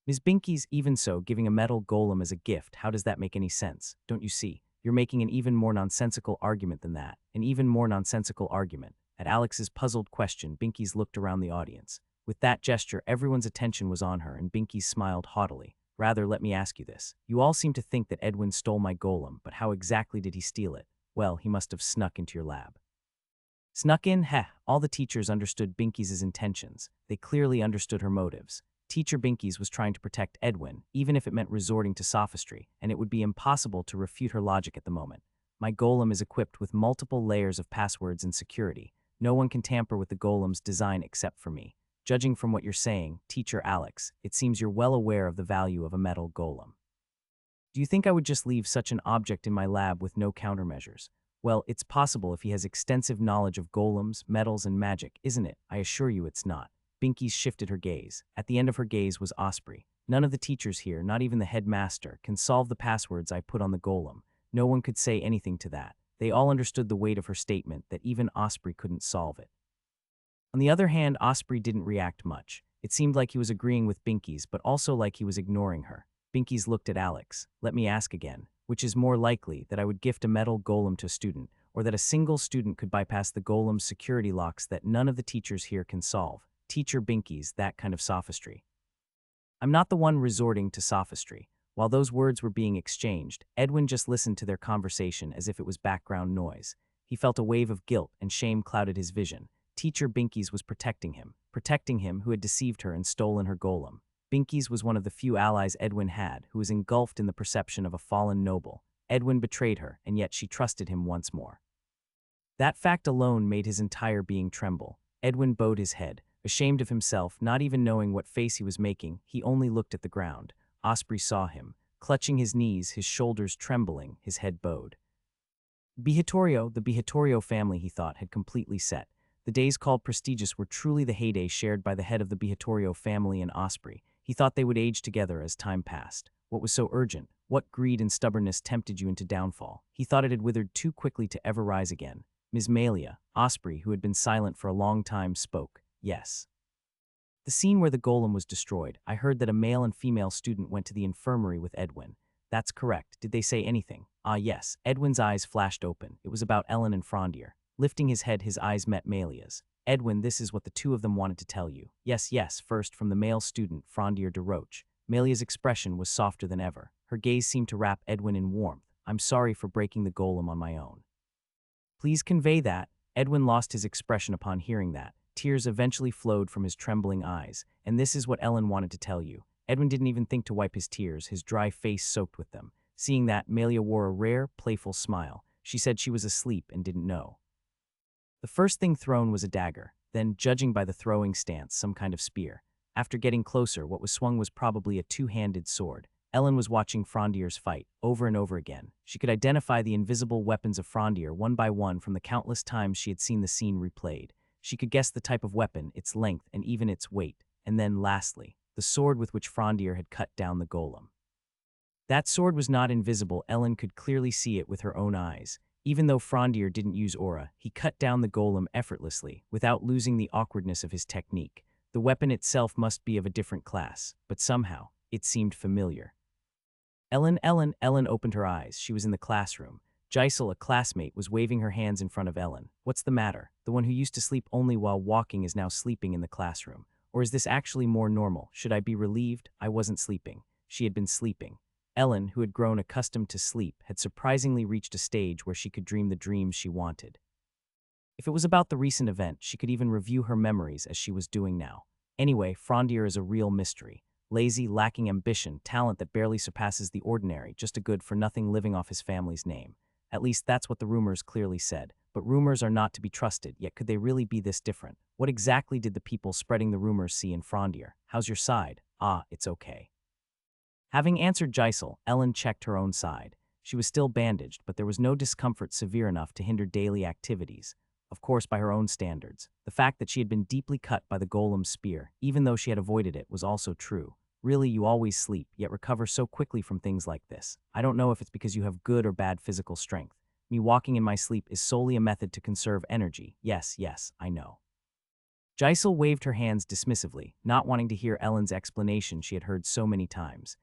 Ms. Binky's even so giving a metal golem as a gift. How does that make any sense? Don't you see? You're making an even more nonsensical argument than that. An even more nonsensical argument. At Alex's puzzled question, Binky's looked around the audience. With that gesture, everyone's attention was on her, and Binky smiled haughtily. Rather, let me ask you this. You all seem to think that Edwin stole my golem, but how exactly did he steal it? Well, he must have snuck into your lab. Snuck in? Heh, all the teachers understood Binky's intentions. They clearly understood her motives. Teacher Binky's was trying to protect Edwin, even if it meant resorting to sophistry, and it would be impossible to refute her logic at the moment. My golem is equipped with multiple layers of passwords and security. No one can tamper with the golem's design except for me. Judging from what you're saying, Teacher Alex, it seems you're well aware of the value of a metal golem. Do you think I would just leave such an object in my lab with no countermeasures? Well, it's possible if he has extensive knowledge of golems, metals, and magic, isn't it? I assure you it's not. Binky shifted her gaze. At the end of her gaze was Osprey. None of the teachers here, not even the headmaster, can solve the passwords I put on the golem. No one could say anything to that. They all understood the weight of her statement that even Osprey couldn't solve it. On the other hand, Osprey didn't react much. It seemed like he was agreeing with Binky's, but also like he was ignoring her. Binky's looked at Alex. Let me ask again, which is more likely, that I would gift a metal golem to a student, or that a single student could bypass the golem's security locks that none of the teachers here can solve? Teacher Binky's, that kind of sophistry. I'm not the one resorting to sophistry. While those words were being exchanged, Edwin just listened to their conversation as if it was background noise. He felt a wave of guilt and shame clouded his vision. Teacher Binky's was protecting him who had deceived her and stolen her golem. Binky's was one of the few allies Edwin had, who was engulfed in the perception of a fallen noble. Edwin betrayed her, and yet she trusted him once more. That fact alone made his entire being tremble. Edwin bowed his head. Ashamed of himself, not even knowing what face he was making, he only looked at the ground. Osprey saw him, clutching his knees, his shoulders trembling, his head bowed. The Bihitorio family, he thought, had completely set. The days called prestigious were truly the heyday shared by the head of the Bihitorio family and Osprey. He thought they would age together as time passed. What was so urgent? What greed and stubbornness tempted you into downfall? He thought it had withered too quickly to ever rise again. Ms. Malia, Osprey, who had been silent for a long time, spoke. Yes. The scene where the golem was destroyed, I heard that a male and female student went to the infirmary with Edwin. That's correct. Did they say anything? Ah, yes. Edwin's eyes flashed open. It was about Ellen and Frondier. Lifting his head, his eyes met Malia's. Edwin, this is what the two of them wanted to tell you. Yes, yes. First, from the male student, Frondier de Roche. Malia's expression was softer than ever. Her gaze seemed to wrap Edwin in warmth. I'm sorry for breaking the golem on my own. Please convey that. Edwin lost his expression upon hearing that. Tears eventually flowed from his trembling eyes, and this is what Ellen wanted to tell you. Edwin didn't even think to wipe his tears, his dry face soaked with them. Seeing that, Malia wore a rare, playful smile. She said she was asleep and didn't know. The first thing thrown was a dagger, then, judging by the throwing stance, some kind of spear. After getting closer, what was swung was probably a two-handed sword. Ellen was watching Frondier's fight, over and over again. She could identify the invisible weapons of Frondier one by one from the countless times she had seen the scene replayed. She could guess the type of weapon, its length, and even its weight. And then, lastly, the sword with which Frondier had cut down the golem. That sword was not invisible. Ellen could clearly see it with her own eyes. Even though Frondier didn't use aura, he cut down the golem effortlessly, without losing the awkwardness of his technique. The weapon itself must be of a different class, but somehow, it seemed familiar. Ellen opened her eyes. She was in the classroom. Gisel, a classmate, was waving her hands in front of Ellen. What's the matter? The one who used to sleep only while walking is now sleeping in the classroom. Or is this actually more normal? Should I be relieved? I wasn't sleeping. She had been sleeping. Ellen, who had grown accustomed to sleep, had surprisingly reached a stage where she could dream the dreams she wanted. If it was about the recent event, she could even review her memories as she was doing now. Anyway, Frondier is a real mystery. Lazy, lacking ambition, talent that barely surpasses the ordinary, just a good-for-nothing living off his family's name. At least that's what the rumors clearly said. But rumors are not to be trusted, yet could they really be this different? What exactly did the people spreading the rumors see in Frondier? How's your side? Ah, it's okay. Having answered Gisel, Ellen checked her own side. She was still bandaged, but there was no discomfort severe enough to hinder daily activities. Of course, by her own standards. The fact that she had been deeply cut by the golem's spear, even though she had avoided it, was also true. Really, you always sleep, yet recover so quickly from things like this. I don't know if it's because you have good or bad physical strength. Me walking in my sleep is solely a method to conserve energy. Yes, I know. Giselle waved her hands dismissively, not wanting to hear Ellen's explanation she had heard so many times.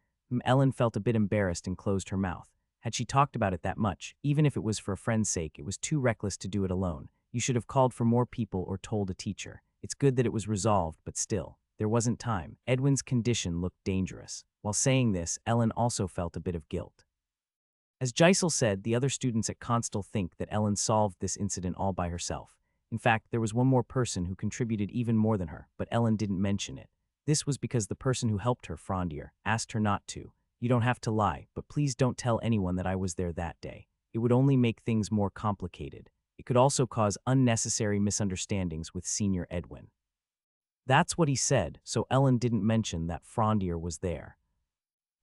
Ellen felt a bit embarrassed and closed her mouth. Had she talked about it that much, even if it was for a friend's sake, it was too reckless to do it alone. You should have called for more people or told a teacher. It's good that it was resolved, but still, there wasn't time. Edwin's condition looked dangerous. While saying this, Ellen also felt a bit of guilt. As Giselle said, the other students at Constal think that Ellen solved this incident all by herself. In fact, there was one more person who contributed even more than her, but Ellen didn't mention it. This was because the person who helped her, Frondier, asked her not to. You don't have to lie, but please don't tell anyone that I was there that day. It would only make things more complicated. It could also cause unnecessary misunderstandings with Senior Edwin. That's what he said, so Ellen didn't mention that Frondier was there.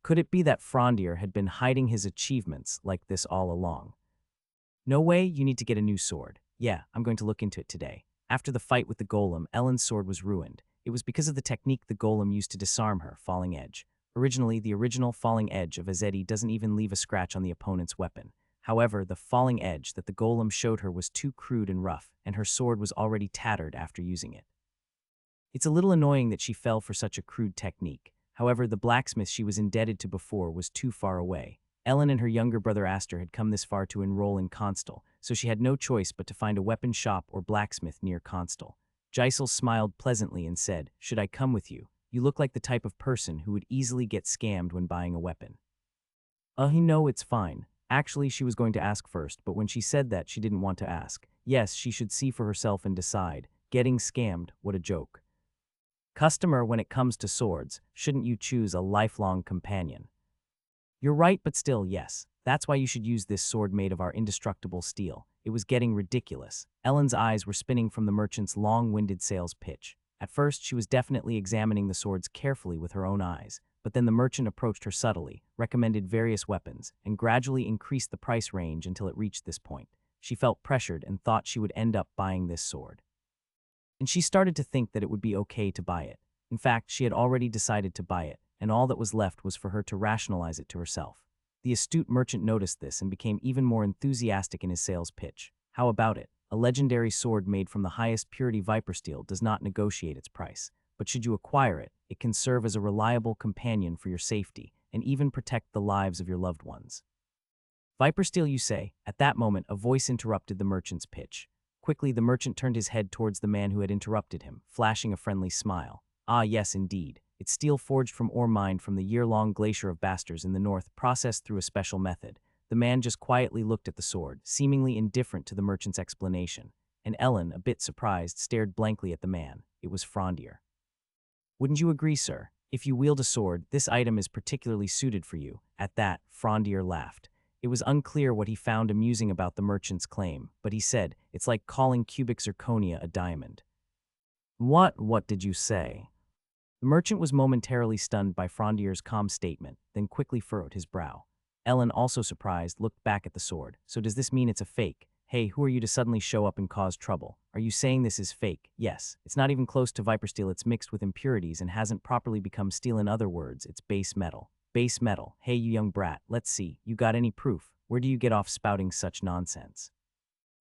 Could it be that Frondier had been hiding his achievements like this all along? No way, you need to get a new sword. Yeah, I'm going to look into it today. After the fight with the golem, Ellen's sword was ruined. It was because of the technique the golem used to disarm her, Falling Edge. Originally, the original Falling Edge of Azedi doesn't even leave a scratch on the opponent's weapon. However, the Falling Edge that the golem showed her was too crude and rough, and her sword was already tattered after using it. It's a little annoying that she fell for such a crude technique. However, the blacksmith she was indebted to before was too far away. Ellen and her younger brother Aster had come this far to enroll in Constal, so she had no choice but to find a weapon shop or blacksmith near Constal. Giselle smiled pleasantly and said, "Should I come with you? You look like the type of person who would easily get scammed when buying a weapon." No, it's fine. Actually, she was going to ask first, but when she said that, she didn't want to ask. Yes, she should see for herself and decide. Getting scammed, what a joke. Customer, when it comes to swords, shouldn't you choose a lifelong companion? You're right, but still, yes. That's why you should use this sword made of our indestructible steel. It was getting ridiculous. Ellen's eyes were spinning from the merchant's long-winded sales pitch. At first, she was definitely examining the swords carefully with her own eyes, but then the merchant approached her subtly, recommended various weapons, and gradually increased the price range until it reached this point. She felt pressured and thought she would end up buying this sword. And she started to think that it would be okay to buy it. In fact, she had already decided to buy it, and all that was left was for her to rationalize it to herself. The astute merchant noticed this and became even more enthusiastic in his sales pitch. How about it? A legendary sword made from the highest purity viper steel does not negotiate its price, but should you acquire it, it can serve as a reliable companion for your safety and even protect the lives of your loved ones. Viper steel, you say? At that moment, a voice interrupted the merchant's pitch. Quickly, the merchant turned his head towards the man who had interrupted him, flashing a friendly smile. Ah, yes, indeed. It's steel forged from ore mined from the year-long glacier of Basters in the north, processed through a special method. The man just quietly looked at the sword, seemingly indifferent to the merchant's explanation. And Ellen, a bit surprised, stared blankly at the man. It was Frondier. Wouldn't you agree, sir? If you wield a sword, this item is particularly suited for you. At that, Frondier laughed. It was unclear what he found amusing about the merchant's claim, but he said, "It's like calling cubic zirconia a diamond." What did you say? The merchant was momentarily stunned by Frondier's calm statement, then quickly furrowed his brow. Ellen, also surprised, looked back at the sword. So does this mean it's a fake? Hey, who are you to suddenly show up and cause trouble? Are you saying this is fake? Yes. It's not even close to viper steel. It's mixed with impurities and hasn't properly become steel. In other words, it's base metal. Base metal. Hey, you young brat, let's see. You got any proof? Where do you get off spouting such nonsense?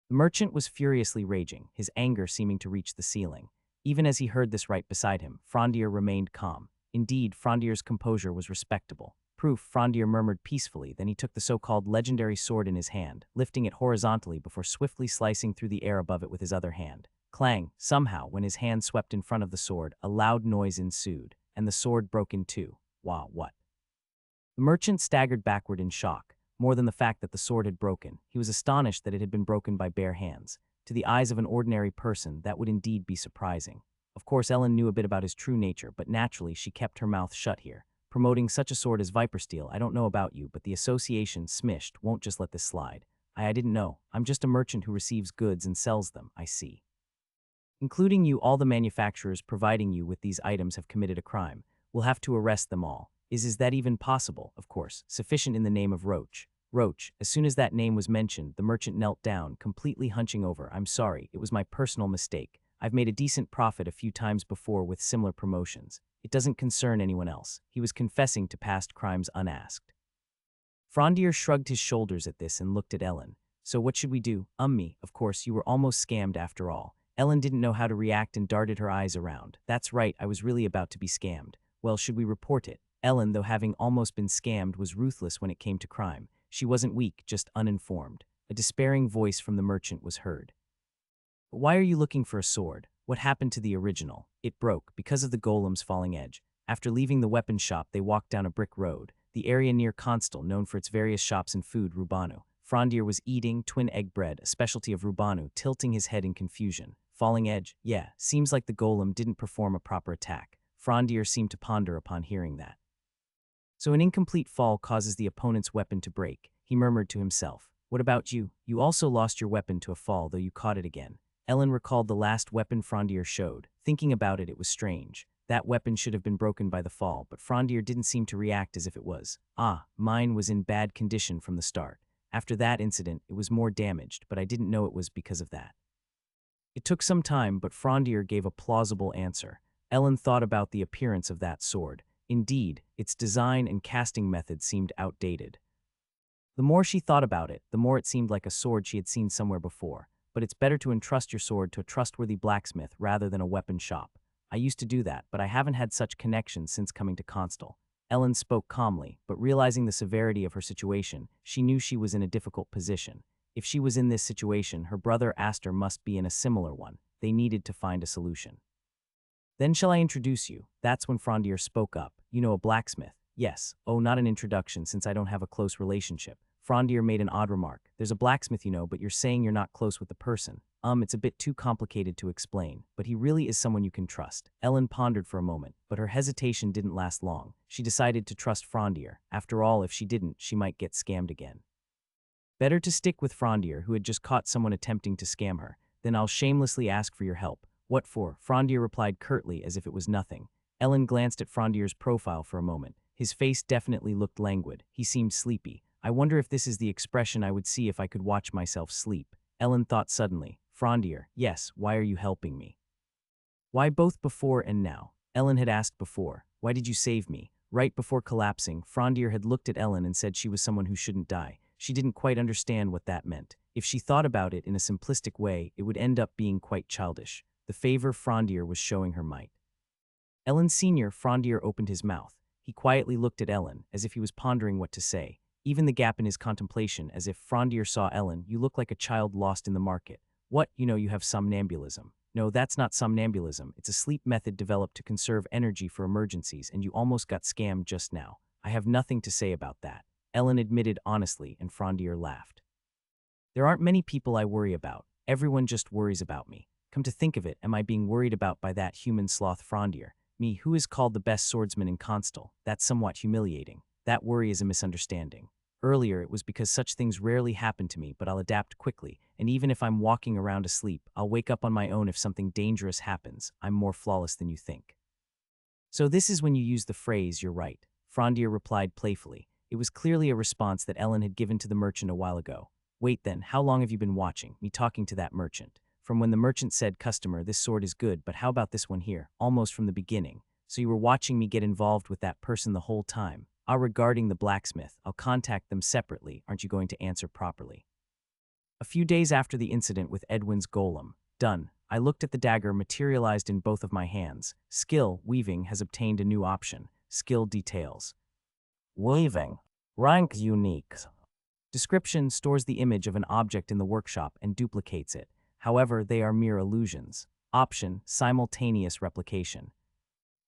The merchant was furiously raging, his anger seeming to reach the ceiling. Even as he heard this right beside him, Frondier remained calm. Indeed, Frondier's composure was respectable. Proof, Frondier murmured peacefully, then he took the so-called legendary sword in his hand, lifting it horizontally before swiftly slicing through the air above it with his other hand. Clang! Somehow, when his hand swept in front of the sword, a loud noise ensued, and the sword broke in two. Wow, what? The merchant staggered backward in shock. More than the fact that the sword had broken, he was astonished that it had been broken by bare hands. To the eyes of an ordinary person, that would indeed be surprising. Of course, Ellen knew a bit about his true nature, but naturally she kept her mouth shut here. Promoting such a sword as Viper Steel, I don't know about you, but the association, Smished, won't just let this slide. I didn't know. I'm just a merchant who receives goods and sells them, I see. Including you, all the manufacturers providing you with these items have committed a crime. We'll have to arrest them all. Is that even possible? Of course, sufficient in the name of Roach. Roach, as soon as that name was mentioned, the merchant knelt down, completely hunching over. I'm sorry, it was my personal mistake. I've made a decent profit a few times before with similar promotions. It doesn't concern anyone else. He was confessing to past crimes unasked. Frondier shrugged his shoulders at this and looked at Ellen. So what should we do? Me, of course, you were almost scammed after all. Ellen didn't know how to react and darted her eyes around. That's right, I was really about to be scammed. Well, should we report it? Ellen, though having almost been scammed, was ruthless when it came to crime. She wasn't weak, just uninformed. A despairing voice from the merchant was heard. But why are you looking for a sword? What happened to the original? It broke, because of the golem's falling edge. After leaving the weapon shop, they walked down a brick road, the area near Constal, known for its various shops and food, Rubanu. Frondier was eating twin egg bread, a specialty of Rubanu, tilting his head in confusion. Falling edge? Yeah, seems like the golem didn't perform a proper attack. Frondier seemed to ponder upon hearing that. So an incomplete fall causes the opponent's weapon to break, he murmured to himself. What about you? You also lost your weapon to a fall, though you caught it again. Ellen recalled the last weapon Frondier showed. Thinking about it, it was strange. That weapon should have been broken by the fall, but Frondier didn't seem to react as if it was. Mine was in bad condition from the start. After that incident, it was more damaged, but I didn't know it was because of that. It took some time, but Frondier gave a plausible answer. Ellen thought about the appearance of that sword. Indeed, its design and casting method seemed outdated. The more she thought about it, the more it seemed like a sword she had seen somewhere before. But it's better to entrust your sword to a trustworthy blacksmith rather than a weapon shop. I used to do that, but I haven't had such connections since coming to Constal. Ellen spoke calmly, but realizing the severity of her situation, she knew she was in a difficult position. If she was in this situation, her brother Aster must be in a similar one. They needed to find a solution. Then shall I introduce you? That's when Frondier spoke up. You know a blacksmith? Yes. Oh, not an introduction since I don't have a close relationship. Frondier made an odd remark. There's a blacksmith, you know, but you're saying you're not close with the person. It's a bit too complicated to explain, but he really is someone you can trust. Ellen pondered for a moment, but her hesitation didn't last long. She decided to trust Frondier. After all, if she didn't, she might get scammed again. Better to stick with Frondier, who had just caught someone attempting to scam her. Then I'll shamelessly ask for your help. What for? Frondier replied curtly as if it was nothing. Ellen glanced at Frondier's profile for a moment. His face definitely looked languid. He seemed sleepy. I wonder if this is the expression I would see if I could watch myself sleep. Ellen thought suddenly. Frondier, yes, why are you helping me? Why both before and now? Ellen had asked before. Why did you save me? Right before collapsing, Frondier had looked at Ellen and said she was someone who shouldn't die. She didn't quite understand what that meant. If she thought about it in a simplistic way, it would end up being quite childish. The favor Frondier was showing her might. Ellen Sr. Frondier opened his mouth. He quietly looked at Ellen, as if he was pondering what to say. Even the gap in his contemplation, as if Frondier saw Ellen, you look like a child lost in the market. What, you have somnambulism. No, that's not somnambulism. It's a sleep method developed to conserve energy for emergencies, and you almost got scammed just now. I have nothing to say about that. Ellen admitted honestly, and Frondier laughed. There aren't many people I worry about. Everyone just worries about me. Come to think of it, am I being worried about by that human sloth Frondier? Me, who is called the best swordsman in Constal? That's somewhat humiliating. That worry is a misunderstanding. Earlier, it was because such things rarely happen to me, but I'll adapt quickly, and even if I'm walking around asleep, I'll wake up on my own if something dangerous happens. I'm more flawless than you think. So this is when you use the phrase, you're right. Frondier replied playfully. It was clearly a response that Ellen had given to the merchant a while ago. Wait then, how long have you been watching me talking to that merchant? From when the merchant said, customer, this sword is good, but how about this one here? Almost from the beginning. So you were watching me get involved with that person the whole time. Regarding the blacksmith, I'll contact them separately. Aren't you going to answer properly? A few days after the incident with Edwin's golem, done. I looked at the dagger materialized in both of my hands. Skill, weaving, has obtained a new option. Skill details. Weaving. Rank unique. Description stores the image of an object in the workshop and duplicates it. However, they are mere illusions. Option, simultaneous replication.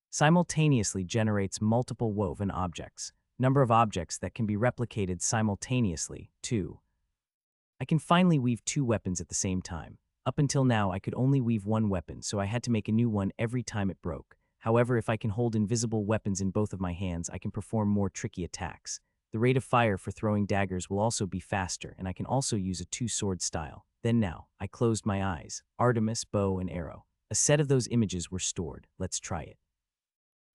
Simultaneously generates multiple woven objects. Number of objects that can be replicated simultaneously, 2. I can finally weave 2 weapons at the same time. Up until now, I could only weave 1 weapon, so I had to make a new one every time it broke. However, if I can hold invisible weapons in both of my hands, I can perform more tricky attacks. The rate of fire for throwing daggers will also be faster, and I can also use a 2-sword style. Then now, I closed my eyes. Artemis, bow, and arrow. A set of those images were stored. Let's try it.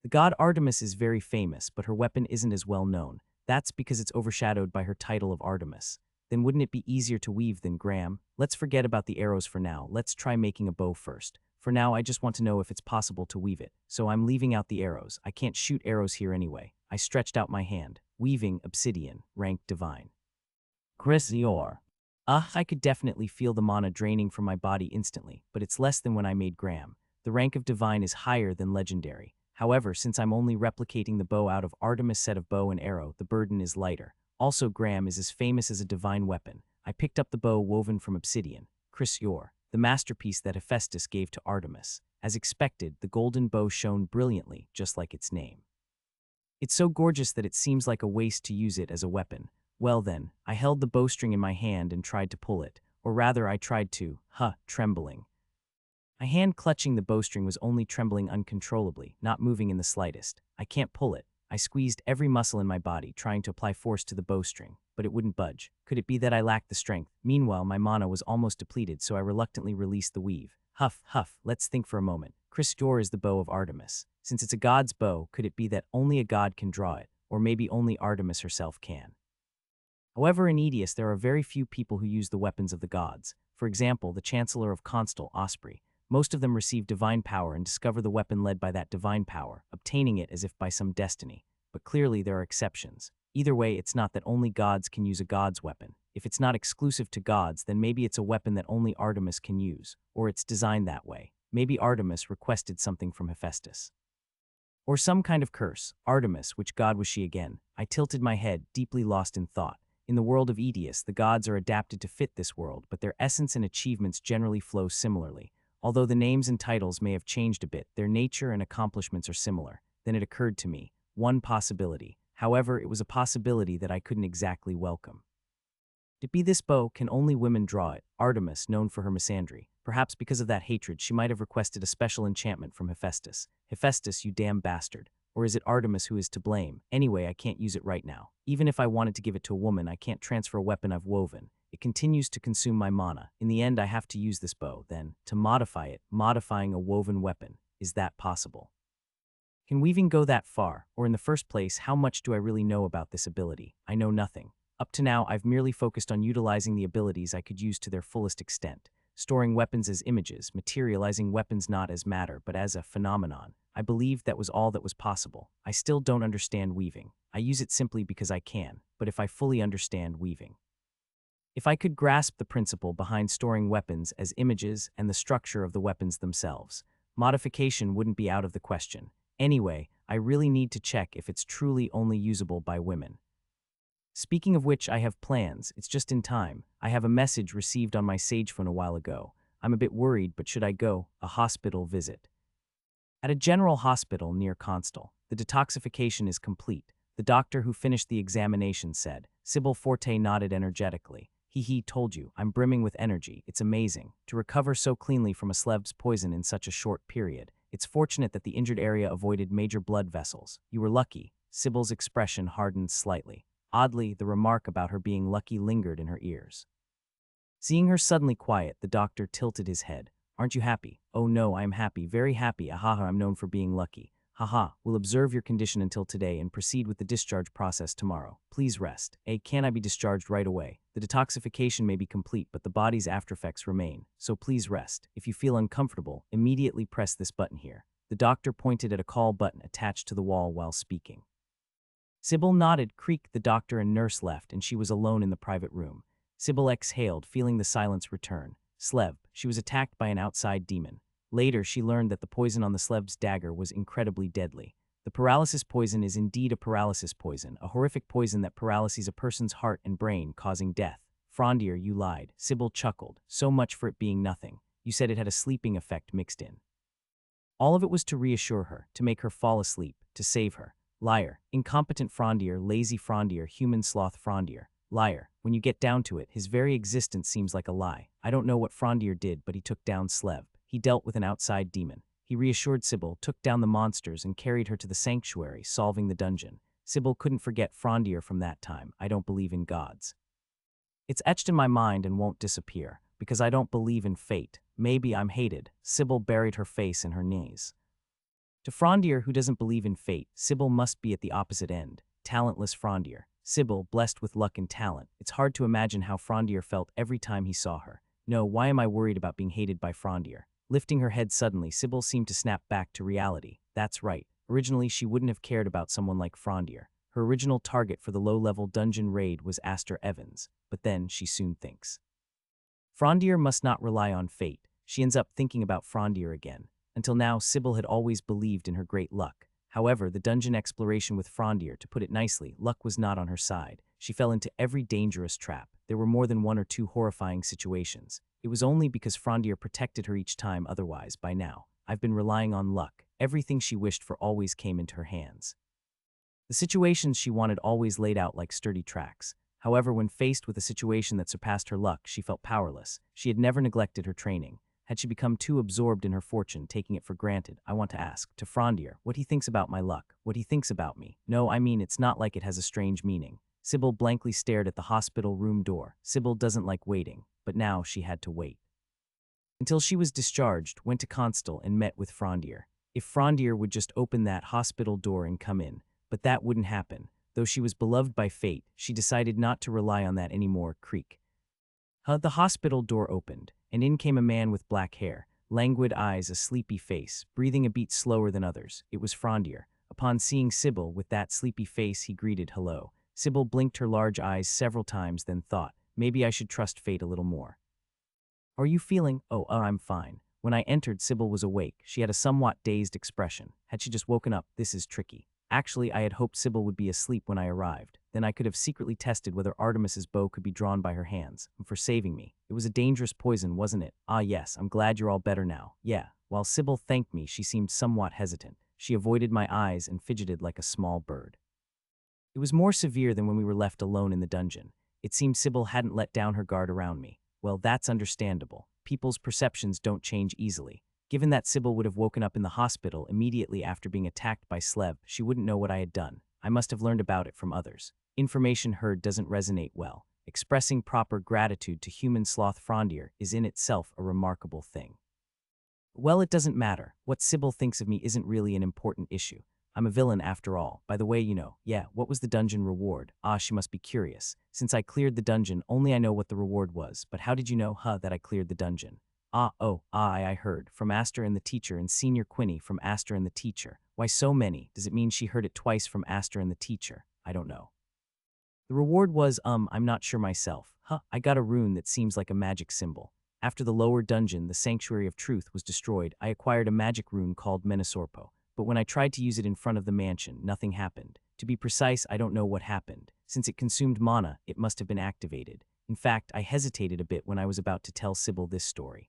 The god Artemis is very famous, but her weapon isn't as well known. That's because it's overshadowed by her title of Artemis. Then wouldn't it be easier to weave than Graham? Let's forget about the arrows for now. Let's try making a bow first. For now, I just want to know if it's possible to weave it. So I'm leaving out the arrows. I can't shoot arrows here anyway. I stretched out my hand. Weaving, obsidian, rank divine. Chris Yor. I could definitely feel the mana draining from my body instantly, but it's less than when I made Graham. The rank of divine is higher than legendary. However, since I'm only replicating the bow out of Artemis' set of bow and arrow, the burden is lighter. Also, Graham is as famous as a divine weapon. I picked up the bow woven from obsidian, Chris Yor, the masterpiece that Hephaestus gave to Artemis. As expected, the golden bow shone brilliantly, just like its name. It's so gorgeous that it seems like a waste to use it as a weapon. Well then, I held the bowstring in my hand and tried to pull it, or rather I tried to, trembling. My hand clutching the bowstring was only trembling uncontrollably, not moving in the slightest. I can't pull it. I squeezed every muscle in my body, trying to apply force to the bowstring, but it wouldn't budge. Could it be that I lacked the strength? Meanwhile, my mana was almost depleted, so I reluctantly released the weave. Huff, huff, let's think for a moment. Chris Yor is the bow of Artemis. Since it's a god's bow, could it be that only a god can draw it, or maybe only Artemis herself can? However, in Aedeus, there are very few people who use the weapons of the gods. For example, the Chancellor of Constal, Osprey. Most of them receive divine power and discover the weapon led by that divine power, obtaining it as if by some destiny. But clearly there are exceptions. Either way, it's not that only gods can use a god's weapon. If it's not exclusive to gods, then maybe it's a weapon that only Artemis can use, or it's designed that way. Maybe Artemis requested something from Hephaestus. Or some kind of curse. Artemis, which god was she again? I tilted my head, deeply lost in thought. In the world of Aedeus, the gods are adapted to fit this world, but their essence and achievements generally flow similarly. Although the names and titles may have changed a bit, their nature and accomplishments are similar. Then it occurred to me, one possibility. However, it was a possibility that I couldn't exactly welcome. To be this bow, can only women draw it? Artemis, known for her misandry. Perhaps because of that hatred, she might have requested a special enchantment from Hephaestus. Hephaestus, you damn bastard. Or is it Artemis who is to blame? Anyway, I can't use it right now. Even if I wanted to give it to a woman, I can't transfer a weapon I've woven. It continues to consume my mana. In the end, I have to use this bow, then, to modify it, modifying a woven weapon. Is that possible? Can weaving go that far? Or in the first place, how much do I really know about this ability? I know nothing. Up to now, I've merely focused on utilizing the abilities I could use to their fullest extent, storing weapons as images, materializing weapons not as matter, but as a phenomenon. I believed that was all that was possible. I still don't understand weaving. I use it simply because I can, but if I fully understand weaving. If I could grasp the principle behind storing weapons as images and the structure of the weapons themselves, modification wouldn't be out of the question. Anyway, I really need to check if it's truly only usable by women. Speaking of which, I have plans. It's just in time. I have a message received on my Sage phone a while ago. I'm a bit worried, but should I go? A hospital visit. At a general hospital near Constal, the detoxification is complete. The doctor who finished the examination said. Sybil Forte nodded energetically. He told you, I'm brimming with energy. It's amazing. To recover so cleanly from a Slev's poison in such a short period. It's fortunate that the injured area avoided major blood vessels. You were lucky. Sybil's expression hardened slightly. Oddly, the remark about her being lucky lingered in her ears. Seeing her suddenly quiet, the doctor tilted his head. Aren't you happy? Oh no, I am happy, very happy. Ahaha, I'm known for being lucky. Haha, we'll observe your condition until today and proceed with the discharge process tomorrow. Please rest. Can I be discharged right away? The detoxification may be complete, but the body's aftereffects remain. So please rest. If you feel uncomfortable, immediately press this button here. The doctor pointed at a call button attached to the wall while speaking. Sybil nodded, creaked. The doctor and nurse left, and she was alone in the private room. Sybil exhaled, feeling the silence return. Slev, she was attacked by an outside demon. Later, she learned that the poison on the Slev's dagger was incredibly deadly. The paralysis poison is indeed a paralysis poison, a horrific poison that paralyses a person's heart and brain, causing death. Frondier, you lied. Sybil chuckled. So much for it being nothing. You said it had a sleeping effect mixed in. All of it was to reassure her, to make her fall asleep, to save her. Liar. Incompetent Frondier, lazy Frondier, human sloth Frondier. Liar. When you get down to it, his very existence seems like a lie. I don't know what Frondier did, but he took down Slev. He dealt with an outside demon. He reassured Sybil, took down the monsters, and carried her to the sanctuary, solving the dungeon. Sybil couldn't forget Frondier from that time. I don't believe in gods. It's etched in my mind and won't disappear, because I don't believe in fate. Maybe I'm hated. Sybil buried her face in her knees. To Frondier, who doesn't believe in fate, Sybil must be at the opposite end. Talentless Frondier. Sybil, blessed with luck and talent. It's hard to imagine how Frondier felt every time he saw her. No, why am I worried about being hated by Frondier? Lifting her head suddenly, Sybil seemed to snap back to reality. That's right. Originally, she wouldn't have cared about someone like Frondier. Her original target for the low-level dungeon raid was Aster Evans. But then, she soon thinks. Frondier must not rely on fate. She ends up thinking about Frondier again. Until now, Sybil had always believed in her great luck. However, the dungeon exploration with Frondier, to put it nicely, luck was not on her side. She fell into every dangerous trap. There were more than one or two horrifying situations. It was only because Frondier protected her each time. Otherwise, by now, I've been relying on luck. Everything she wished for always came into her hands. The situations she wanted always laid out like sturdy tracks. However, when faced with a situation that surpassed her luck, she felt powerless. She had never neglected her training. Had she become too absorbed in her fortune, taking it for granted? I want to ask, to Frondier, what he thinks about my luck, what he thinks about me. No, I mean, it's not like it has a strange meaning. Sybil blankly stared at the hospital room door. Sybil doesn't like waiting, but now she had to wait. Until she was discharged, went to Constal and met with Frondier. If Frondier would just open that hospital door and come in, but that wouldn't happen. Though she was beloved by fate, she decided not to rely on that anymore. Creak. The hospital door opened, and in came a man with black hair, languid eyes, a sleepy face, breathing a beat slower than others. It was Frondier. Upon seeing Sybil with that sleepy face, he greeted, "Hello." Sybil blinked her large eyes several times, then thought, maybe I should trust fate a little more. "Are you feeling?" I'm fine." When I entered, Sybil was awake. She had a somewhat dazed expression. Had she just woken up? This is tricky. Actually, I had hoped Sybil would be asleep when I arrived. Then I could have secretly tested whether Artemis's bow could be drawn by her hands. And for saving me. It was a dangerous poison, wasn't it? Ah yes, I'm glad you're all better now. Yeah. While Sybil thanked me, she seemed somewhat hesitant. She avoided my eyes and fidgeted like a small bird. It was more severe than when we were left alone in the dungeon. It seemed Sybil hadn't let down her guard around me. Well, that's understandable. People's perceptions don't change easily. Given that Sybil would have woken up in the hospital immediately after being attacked by Sleb, she wouldn't know what I had done. I must have learned about it from others. Information heard doesn't resonate well. Expressing proper gratitude to human sloth Frondier is in itself a remarkable thing. Well, it doesn't matter. What Sybil thinks of me isn't really an important issue. I'm a villain after all. By the way, yeah, what was the dungeon reward? Ah, she must be curious. Since I cleared the dungeon, only I know what the reward was. But how did you know, that I cleared the dungeon? I heard. From Aster and the teacher and Senior Quinny from Aster and the teacher. Why so many? Does it mean she heard it twice from Aster and the teacher? I don't know. The reward was, I'm not sure myself. I got a rune that seems like a magic symbol. After the lower dungeon, the Sanctuary of Truth, was destroyed, I acquired a magic rune called Menesorpo. But when I tried to use it in front of the mansion, nothing happened. To be precise, I don't know what happened. Since it consumed mana, it must have been activated. In fact, I hesitated a bit when I was about to tell Sybil this story.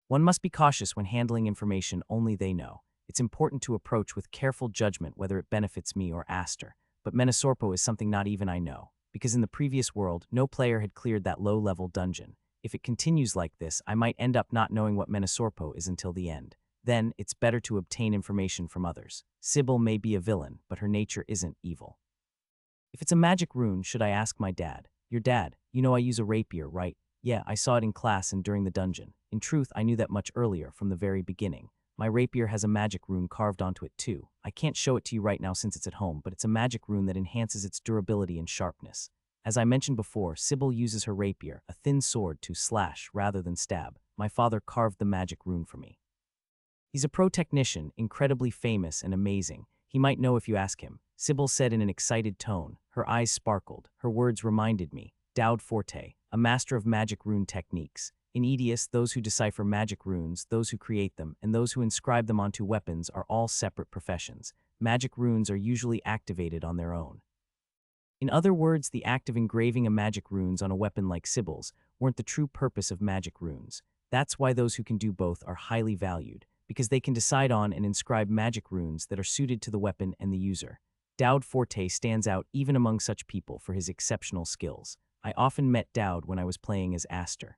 One must be cautious when handling information only they know. It's important to approach with careful judgment whether it benefits me or Aster. But Menesorpo is something not even I know. Because in the previous world, no player had cleared that low-level dungeon. If it continues like this, I might end up not knowing what Menesorpo is until the end. Then, it's better to obtain information from others. Sybil may be a villain, but her nature isn't evil. If it's a magic rune, should I ask my dad? Your dad? You know I use a rapier, right? Yeah, I saw it in class and during the dungeon. In truth, I knew that much earlier, from the very beginning. My rapier has a magic rune carved onto it too. I can't show it to you right now since it's at home, but it's a magic rune that enhances its durability and sharpness. As I mentioned before, Sybil uses her rapier, a thin sword, to slash rather than stab. My father carved the magic rune for me. He's a pro technician, incredibly famous and amazing. He might know if you ask him. Sybil said in an excited tone. Her eyes sparkled. Her words reminded me. Daud Forte, a master of magic rune techniques. In Edius, those who decipher magic runes, those who create them, and those who inscribe them onto weapons are all separate professions. Magic runes are usually activated on their own. In other words, the act of engraving a magic runes on a weapon like Sybil's weren't the true purpose of magic runes. That's why those who can do both are highly valued, because they can decide on and inscribe magic runes that are suited to the weapon and the user. Daud Forte stands out even among such people for his exceptional skills. I often met Daud when I was playing as Aster.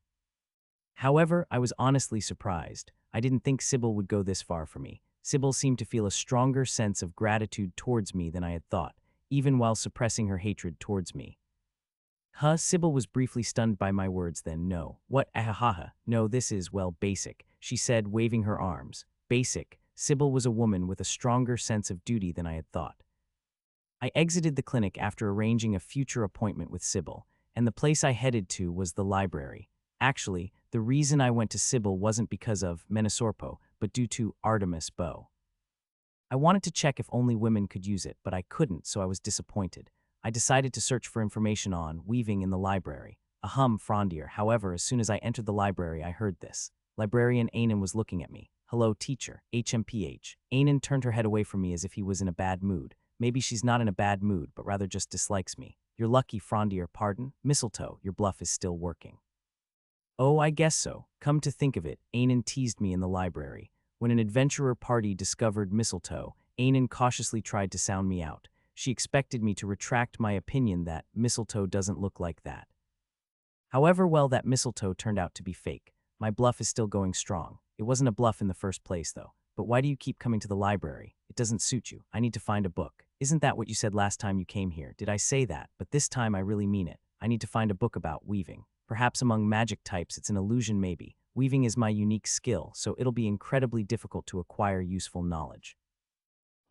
However, I was honestly surprised. I didn't think Sybil would go this far for me. Sybil seemed to feel a stronger sense of gratitude towards me than I had thought, even while suppressing her hatred towards me. Sybil was briefly stunned by my words then. No. What? Ahahaha. No, this is, well, basic, she said, waving her arms. Basic. Sybil was a woman with a stronger sense of duty than I had thought. I exited the clinic after arranging a future appointment with Sybil, and the place I headed to was the library. Actually, the reason I went to Sybil wasn't because of Menesorpo, but due to Artemis' bow. I wanted to check if only women could use it, but I couldn't, so I was disappointed. I decided to search for information on weaving in the library. Frondier. However, as soon as I entered the library, I heard this. Librarian Ainen was looking at me. Hello, teacher. HMPH. Ainen turned her head away from me as if he was in a bad mood. Maybe she's not in a bad mood, but rather just dislikes me. You're lucky, Frondier. Pardon? Mistletoe, your bluff is still working. Oh, I guess so. Come to think of it, Ainen teased me in the library. When an adventurer party discovered mistletoe, Ainen cautiously tried to sound me out. She expected me to retract my opinion that mistletoe doesn't look like that. However, well, that mistletoe turned out to be fake. My bluff is still going strong. It wasn't a bluff in the first place, though. But why do you keep coming to the library? It doesn't suit you. I need to find a book. Isn't that what you said last time you came here? Did I say that? But this time I really mean it. I need to find a book about weaving. Perhaps among magic types it's an illusion maybe. Weaving is my unique skill, so it'll be incredibly difficult to acquire useful knowledge.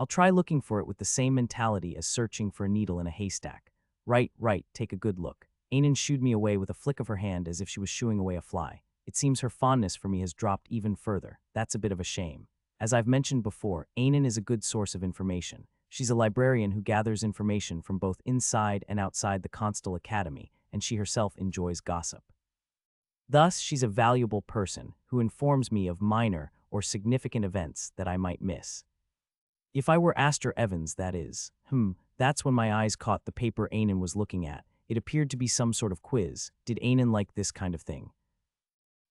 I'll try looking for it with the same mentality as searching for a needle in a haystack. Right, take a good look. Ainen shooed me away with a flick of her hand as if she was shooing away a fly. It seems her fondness for me has dropped even further. That's a bit of a shame. As I've mentioned before, Ainen is a good source of information. She's a librarian who gathers information from both inside and outside the Constel Academy, and she herself enjoys gossip. Thus, she's a valuable person who informs me of minor or significant events that I might miss. If I were Aster Evans, that is. That's when my eyes caught the paper Ainen was looking at. It appeared to be some sort of quiz. Did Ainen like this kind of thing?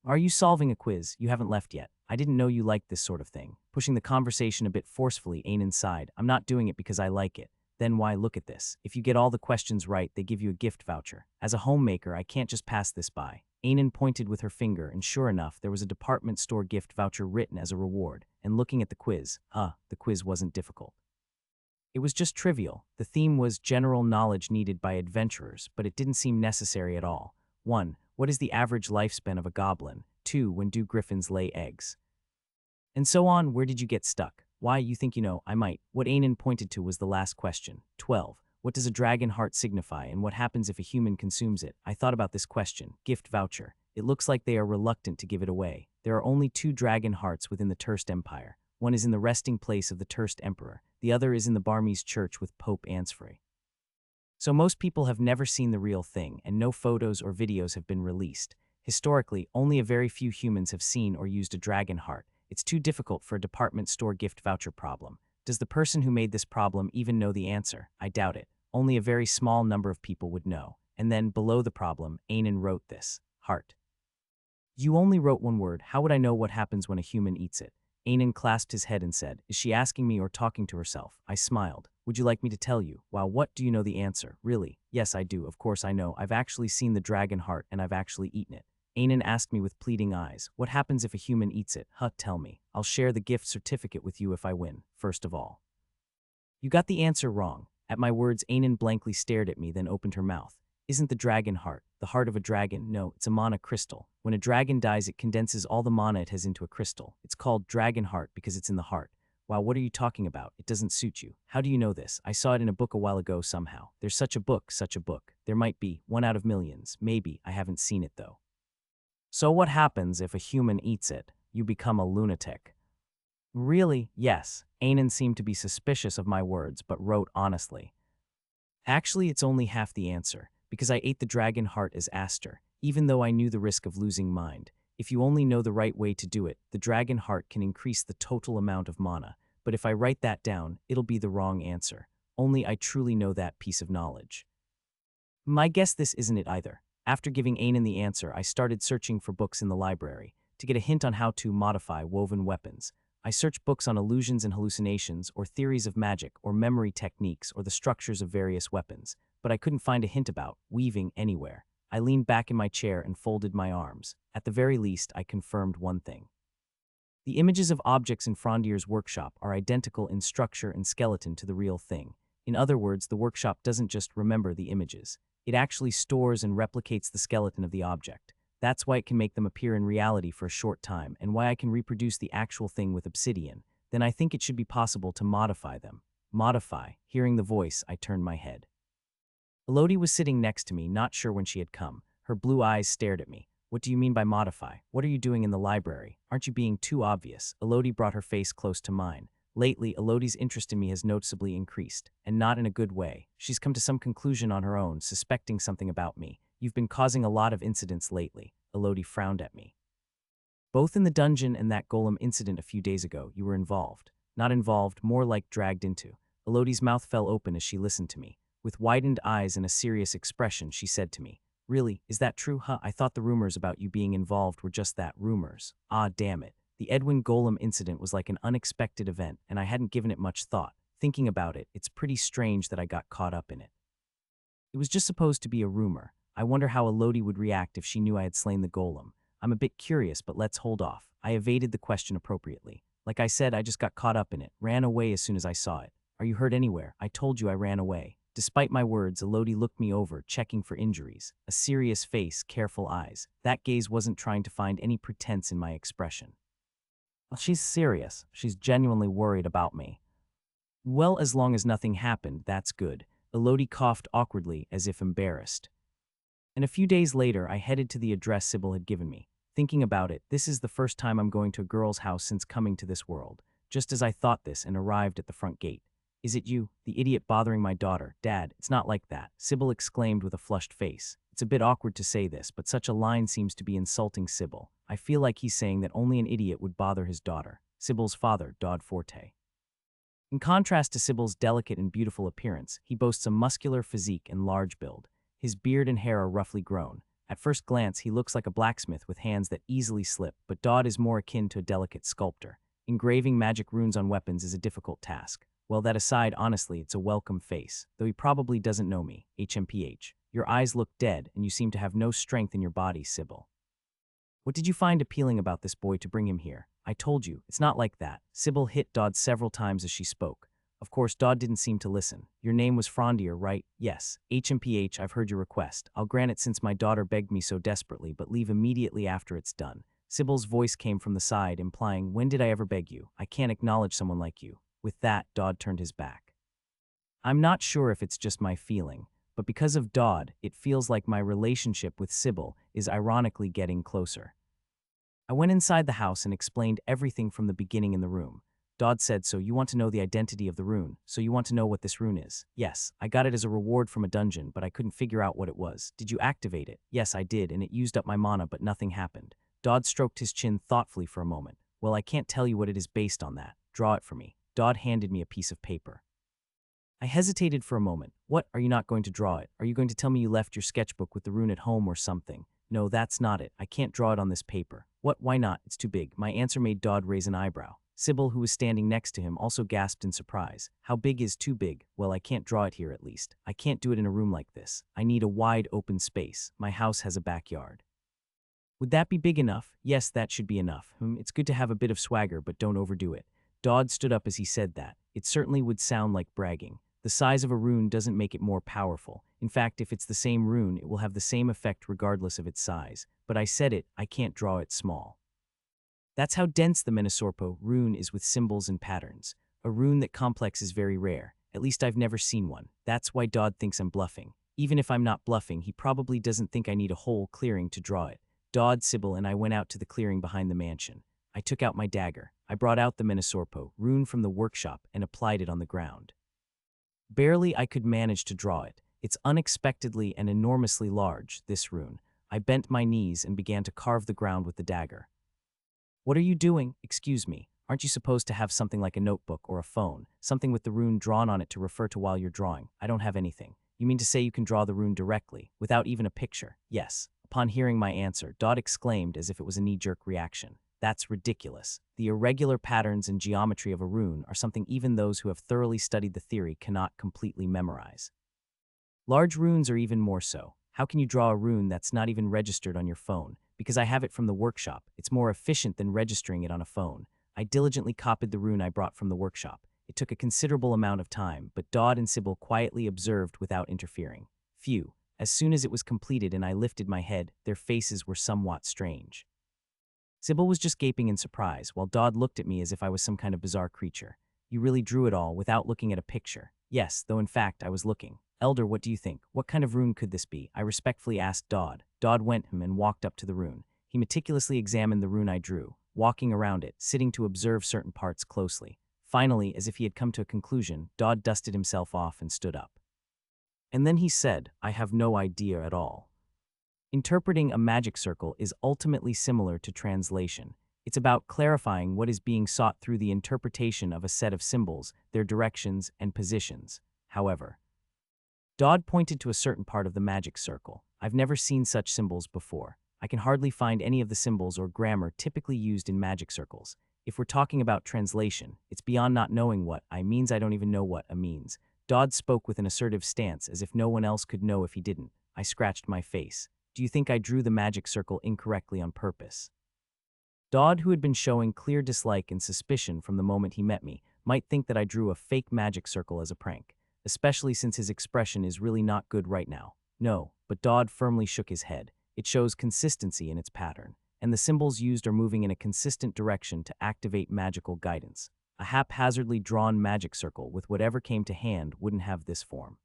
Are you solving a quiz? You haven't left yet. I didn't know you liked this sort of thing. Pushing the conversation a bit forcefully, Ainen sighed. I'm not doing it because I like it. Then why, look at this. If you get all the questions right, they give you a gift voucher. As a homemaker, I can't just pass this by. Ainen pointed with her finger, and sure enough, there was a department store gift voucher written as a reward. And looking at the quiz, the quiz wasn't difficult. It was just trivial. The theme was general knowledge needed by adventurers, but it didn't seem necessary at all. 1. What is the average lifespan of a goblin? 2. When do griffins lay eggs? And so on. Where did you get stuck? Why, you think you know, I might. What Ainen pointed to was the last question. 12. What does a dragon heart signify, and what happens if a human consumes it? I thought about this question. Gift voucher. It looks like they are reluctant to give it away. There are only 2 dragon hearts within the Terst Empire. One is in the resting place of the Terst Emperor. The other is in the Barmese church with Pope Ansfrey. So most people have never seen the real thing, and no photos or videos have been released. Historically, only a very few humans have seen or used a dragon heart. It's too difficult for a department store gift voucher problem. Does the person who made this problem even know the answer? I doubt it. Only a very small number of people would know. And then, below the problem, Ainen wrote this. Heart. You only wrote one word. How would I know what happens when a human eats it? Ainen clasped his head and said, Is she asking me or talking to herself? I smiled. Would you like me to tell you? Wow, what do you know the answer? Really? Yes, I do. Of course I know. I've actually seen the dragon heart and I've actually eaten it. Ainen asked me with pleading eyes. What happens if a human eats it? Tell me. I'll share the gift certificate with you if I win, first of all. You got the answer wrong. At my words, Ainen blankly stared at me, then opened her mouth. Isn't the dragon heart the heart of a dragon? No, it's a mana crystal. When a dragon dies, it condenses all the mana it has into a crystal. It's called dragon heart because it's in the heart. Wow, what are you talking about? It doesn't suit you. How do you know this? I saw it in a book a while ago somehow. There's such a book, such a book. There might be, 1 out of millions. Maybe, I haven't seen it though. So what happens if a human eats it? You become a lunatic. Really? Yes. Ainen seemed to be suspicious of my words, but wrote honestly. Actually, it's only half the answer, because I ate the dragon heart as Aster, even though I knew the risk of losing mind. If you only know the right way to do it, the dragon heart can increase the total amount of mana, but if I write that down, it'll be the wrong answer. Only I truly know that piece of knowledge. I guess this isn't it either. After giving Ainen the answer, I started searching for books in the library to get a hint on how to modify woven weapons. I searched books on illusions and hallucinations, or theories of magic, or memory techniques, or the structures of various weapons, but I couldn't find a hint about weaving anywhere. I leaned back in my chair and folded my arms. At the very least, I confirmed one thing. The images of objects in Frondier's workshop are identical in structure and skeleton to the real thing. In other words, the workshop doesn't just remember the images. It actually stores and replicates the skeleton of the object. That's why it can make them appear in reality for a short time, and why I can reproduce the actual thing with obsidian. Then I think it should be possible to modify them. Modify. Hearing the voice, I turned my head. Elodie was sitting next to me, not sure when she had come. Her blue eyes stared at me. What do you mean by modify? What are you doing in the library? Aren't you being too obvious? Elodie brought her face close to mine. Lately, Elodie's interest in me has noticeably increased, and not in a good way. She's come to some conclusion on her own, suspecting something about me. You've been causing a lot of incidents lately. Elodie frowned at me. Both in the dungeon and that golem incident a few days ago, you were involved. Not involved, more like dragged into. Elodie's mouth fell open as she listened to me. With widened eyes and a serious expression, she said to me, "Really, is that true, huh? I thought the rumors about you being involved were just that, rumors. Ah, damn it. The Edwin Golem incident was like an unexpected event, and I hadn't given it much thought. Thinking about it, it's pretty strange that I got caught up in it. It was just supposed to be a rumor. I wonder how Elodie would react if she knew I had slain the golem. I'm a bit curious, but let's hold off." I evaded the question appropriately. Like I said, I just got caught up in it, ran away as soon as I saw it. Are you hurt anywhere? I told you I ran away. Despite my words, Elodie looked me over, checking for injuries. A serious face, careful eyes. That gaze wasn't trying to find any pretense in my expression. Well, she's serious. She's genuinely worried about me. Well, as long as nothing happened, that's good. Elodie coughed awkwardly, as if embarrassed. And a few days later, I headed to the address Sybil had given me. Thinking about it, this is the first time I'm going to a girl's house since coming to this world. Just as I thought this and arrived at the front gate. "Is it you, the idiot bothering my daughter?" "Dad, it's not like that," Sybil exclaimed with a flushed face. It's a bit awkward to say this, but such a line seems to be insulting Sybil. I feel like he's saying that only an idiot would bother his daughter. Sybil's father, Dodd Forte. In contrast to Sybil's delicate and beautiful appearance, he boasts a muscular physique and large build. His beard and hair are roughly grown. At first glance, he looks like a blacksmith with hands that easily slip, but Dodd is more akin to a delicate sculptor. Engraving magic runes on weapons is a difficult task. Well, that aside, honestly, it's a welcome face, though he probably doesn't know me. HMPH. Your eyes look dead, and you seem to have no strength in your body, Sybil. What did you find appealing about this boy to bring him here? I told you, it's not like that. Sybil hit Dodd several times as she spoke. Of course, Dodd didn't seem to listen. Your name was Frondier, right? Yes. HMPH, I've heard your request. I'll grant it since my daughter begged me so desperately, but leave immediately after it's done. Sybil's voice came from the side, implying, when did I ever beg you? I can't acknowledge someone like you. With that, Dodd turned his back. I'm not sure if it's just my feeling, but because of Dodd, it feels like my relationship with Sybil is ironically getting closer. I went inside the house and explained everything from the beginning in the room. Dodd said, "So you want to know the identity of the rune? So you want to know what this rune is?" "Yes, I got it as a reward from a dungeon, but I couldn't figure out what it was." "Did you activate it?" "Yes, I did, and it used up my mana, but nothing happened." Dodd stroked his chin thoughtfully for a moment. "Well, I can't tell you what it is based on that. Draw it for me." Dodd handed me a piece of paper. I hesitated for a moment. "What, are you not going to draw it? Are you going to tell me you left your sketchbook with the rune at home or something?" "No, that's not it. I can't draw it on this paper." "What, why not? It's too big." My answer made Dodd raise an eyebrow. Sybil, who was standing next to him, also gasped in surprise. "How big is too big?" "Well, I can't draw it here at least. I can't do it in a room like this. I need a wide open space. My house has a backyard." "Would that be big enough?" "Yes, that should be enough. It's good to have a bit of swagger, but don't overdo it." Dodd stood up as he said that. It certainly would sound like bragging. The size of a rune doesn't make it more powerful. In fact, if it's the same rune, it will have the same effect regardless of its size. But I said it, I can't draw it small. That's how dense the Menosorpo rune is with symbols and patterns. A rune that complex is very rare. At least I've never seen one. That's why Dodd thinks I'm bluffing. Even if I'm not bluffing, he probably doesn't think I need a whole clearing to draw it. Dodd, Sybil, and I went out to the clearing behind the mansion. I took out my dagger. I brought out the Menosorpo rune from the workshop and applied it on the ground. Barely I could manage to draw it. It's unexpectedly and enormously large, this rune. I bent my knees and began to carve the ground with the dagger. "What are you doing? Excuse me. Aren't you supposed to have something like a notebook or a phone, something with the rune drawn on it to refer to while you're drawing?" "I don't have anything." "You mean to say you can draw the rune directly, without even a picture?" "Yes." Upon hearing my answer, Dodd exclaimed as if it was a knee-jerk reaction. "That's ridiculous. The irregular patterns and geometry of a rune are something even those who have thoroughly studied the theory cannot completely memorize. Large runes are even more so. How can you draw a rune that's not even registered on your phone? Because I have it from the workshop. It's more efficient than registering it on a phone." I diligently copied the rune I brought from the workshop. It took a considerable amount of time, but Dodd and Sybil quietly observed without interfering. Phew. As soon as it was completed and I lifted my head, their faces were somewhat strange. Sybil was just gaping in surprise, while Dodd looked at me as if I was some kind of bizarre creature. "You really drew it all without looking at a picture?" "Yes, though in fact I was looking." "Elder, what do you think? What kind of rune could this be?" I respectfully asked Dodd. Dodd went and walked up to the rune. He meticulously examined the rune I drew, walking around it, sitting to observe certain parts closely. Finally, as if he had come to a conclusion, Dodd dusted himself off and stood up. And then he said, "I have no idea at all." Interpreting a magic circle is ultimately similar to translation. It's about clarifying what is being sought through the interpretation of a set of symbols, their directions, and positions. However, Dodd pointed to a certain part of the magic circle. I've never seen such symbols before. I can hardly find any of the symbols or grammar typically used in magic circles. If we're talking about translation, it's beyond not knowing what I means. I don't even know what a means. Dodd spoke with an assertive stance, as if no one else could know if he didn't. I scratched my face. Do you think I drew the magic circle incorrectly on purpose? Dodd, who had been showing clear dislike and suspicion from the moment he met me, might think that I drew a fake magic circle as a prank, especially since his expression is really not good right now. No, but Dodd firmly shook his head. It shows consistency in its pattern, and the symbols used are moving in a consistent direction to activate magical guidance. A haphazardly drawn magic circle with whatever came to hand wouldn't have this form.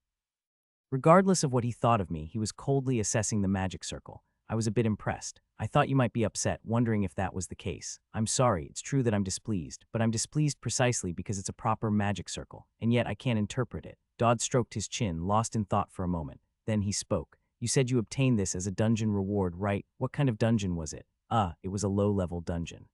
Regardless of what he thought of me, he was coldly assessing the magic circle. I was a bit impressed. I thought you might be upset, wondering if that was the case. I'm sorry, it's true that I'm displeased, but I'm displeased precisely because it's a proper magic circle, and yet I can't interpret it. Dodd stroked his chin, lost in thought for a moment. Then he spoke. You said you obtained this as a dungeon reward, right? What kind of dungeon was it? It was a low-level dungeon.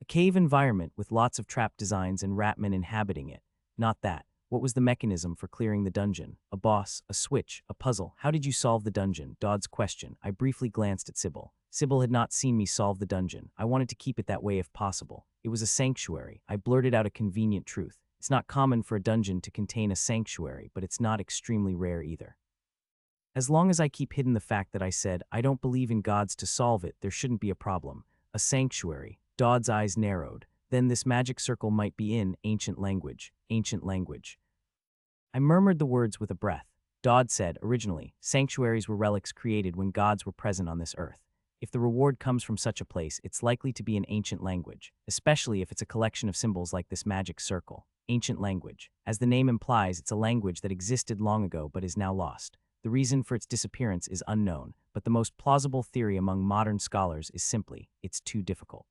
A cave environment with lots of trap designs and ratmen inhabiting it. Not that. What was the mechanism for clearing the dungeon? A boss, a switch, a puzzle. How did you solve the dungeon? Dodd's question. I briefly glanced at Sybil. Sybil had not seen me solve the dungeon. I wanted to keep it that way if possible. It was a sanctuary. I blurted out a convenient truth. It's not common for a dungeon to contain a sanctuary, but it's not extremely rare either. As long as I keep hidden the fact that I said, I don't believe in gods to solve it, there shouldn't be a problem. A sanctuary. Dodd's eyes narrowed. Then this magic circle might be in ancient language. Ancient language. I murmured the words with a breath. Dodd said, originally, sanctuaries were relics created when gods were present on this earth. If the reward comes from such a place, it's likely to be in ancient language, especially if it's a collection of symbols like this magic circle. Ancient language. As the name implies, it's a language that existed long ago but is now lost. The reason for its disappearance is unknown, but the most plausible theory among modern scholars is simply, it's too difficult.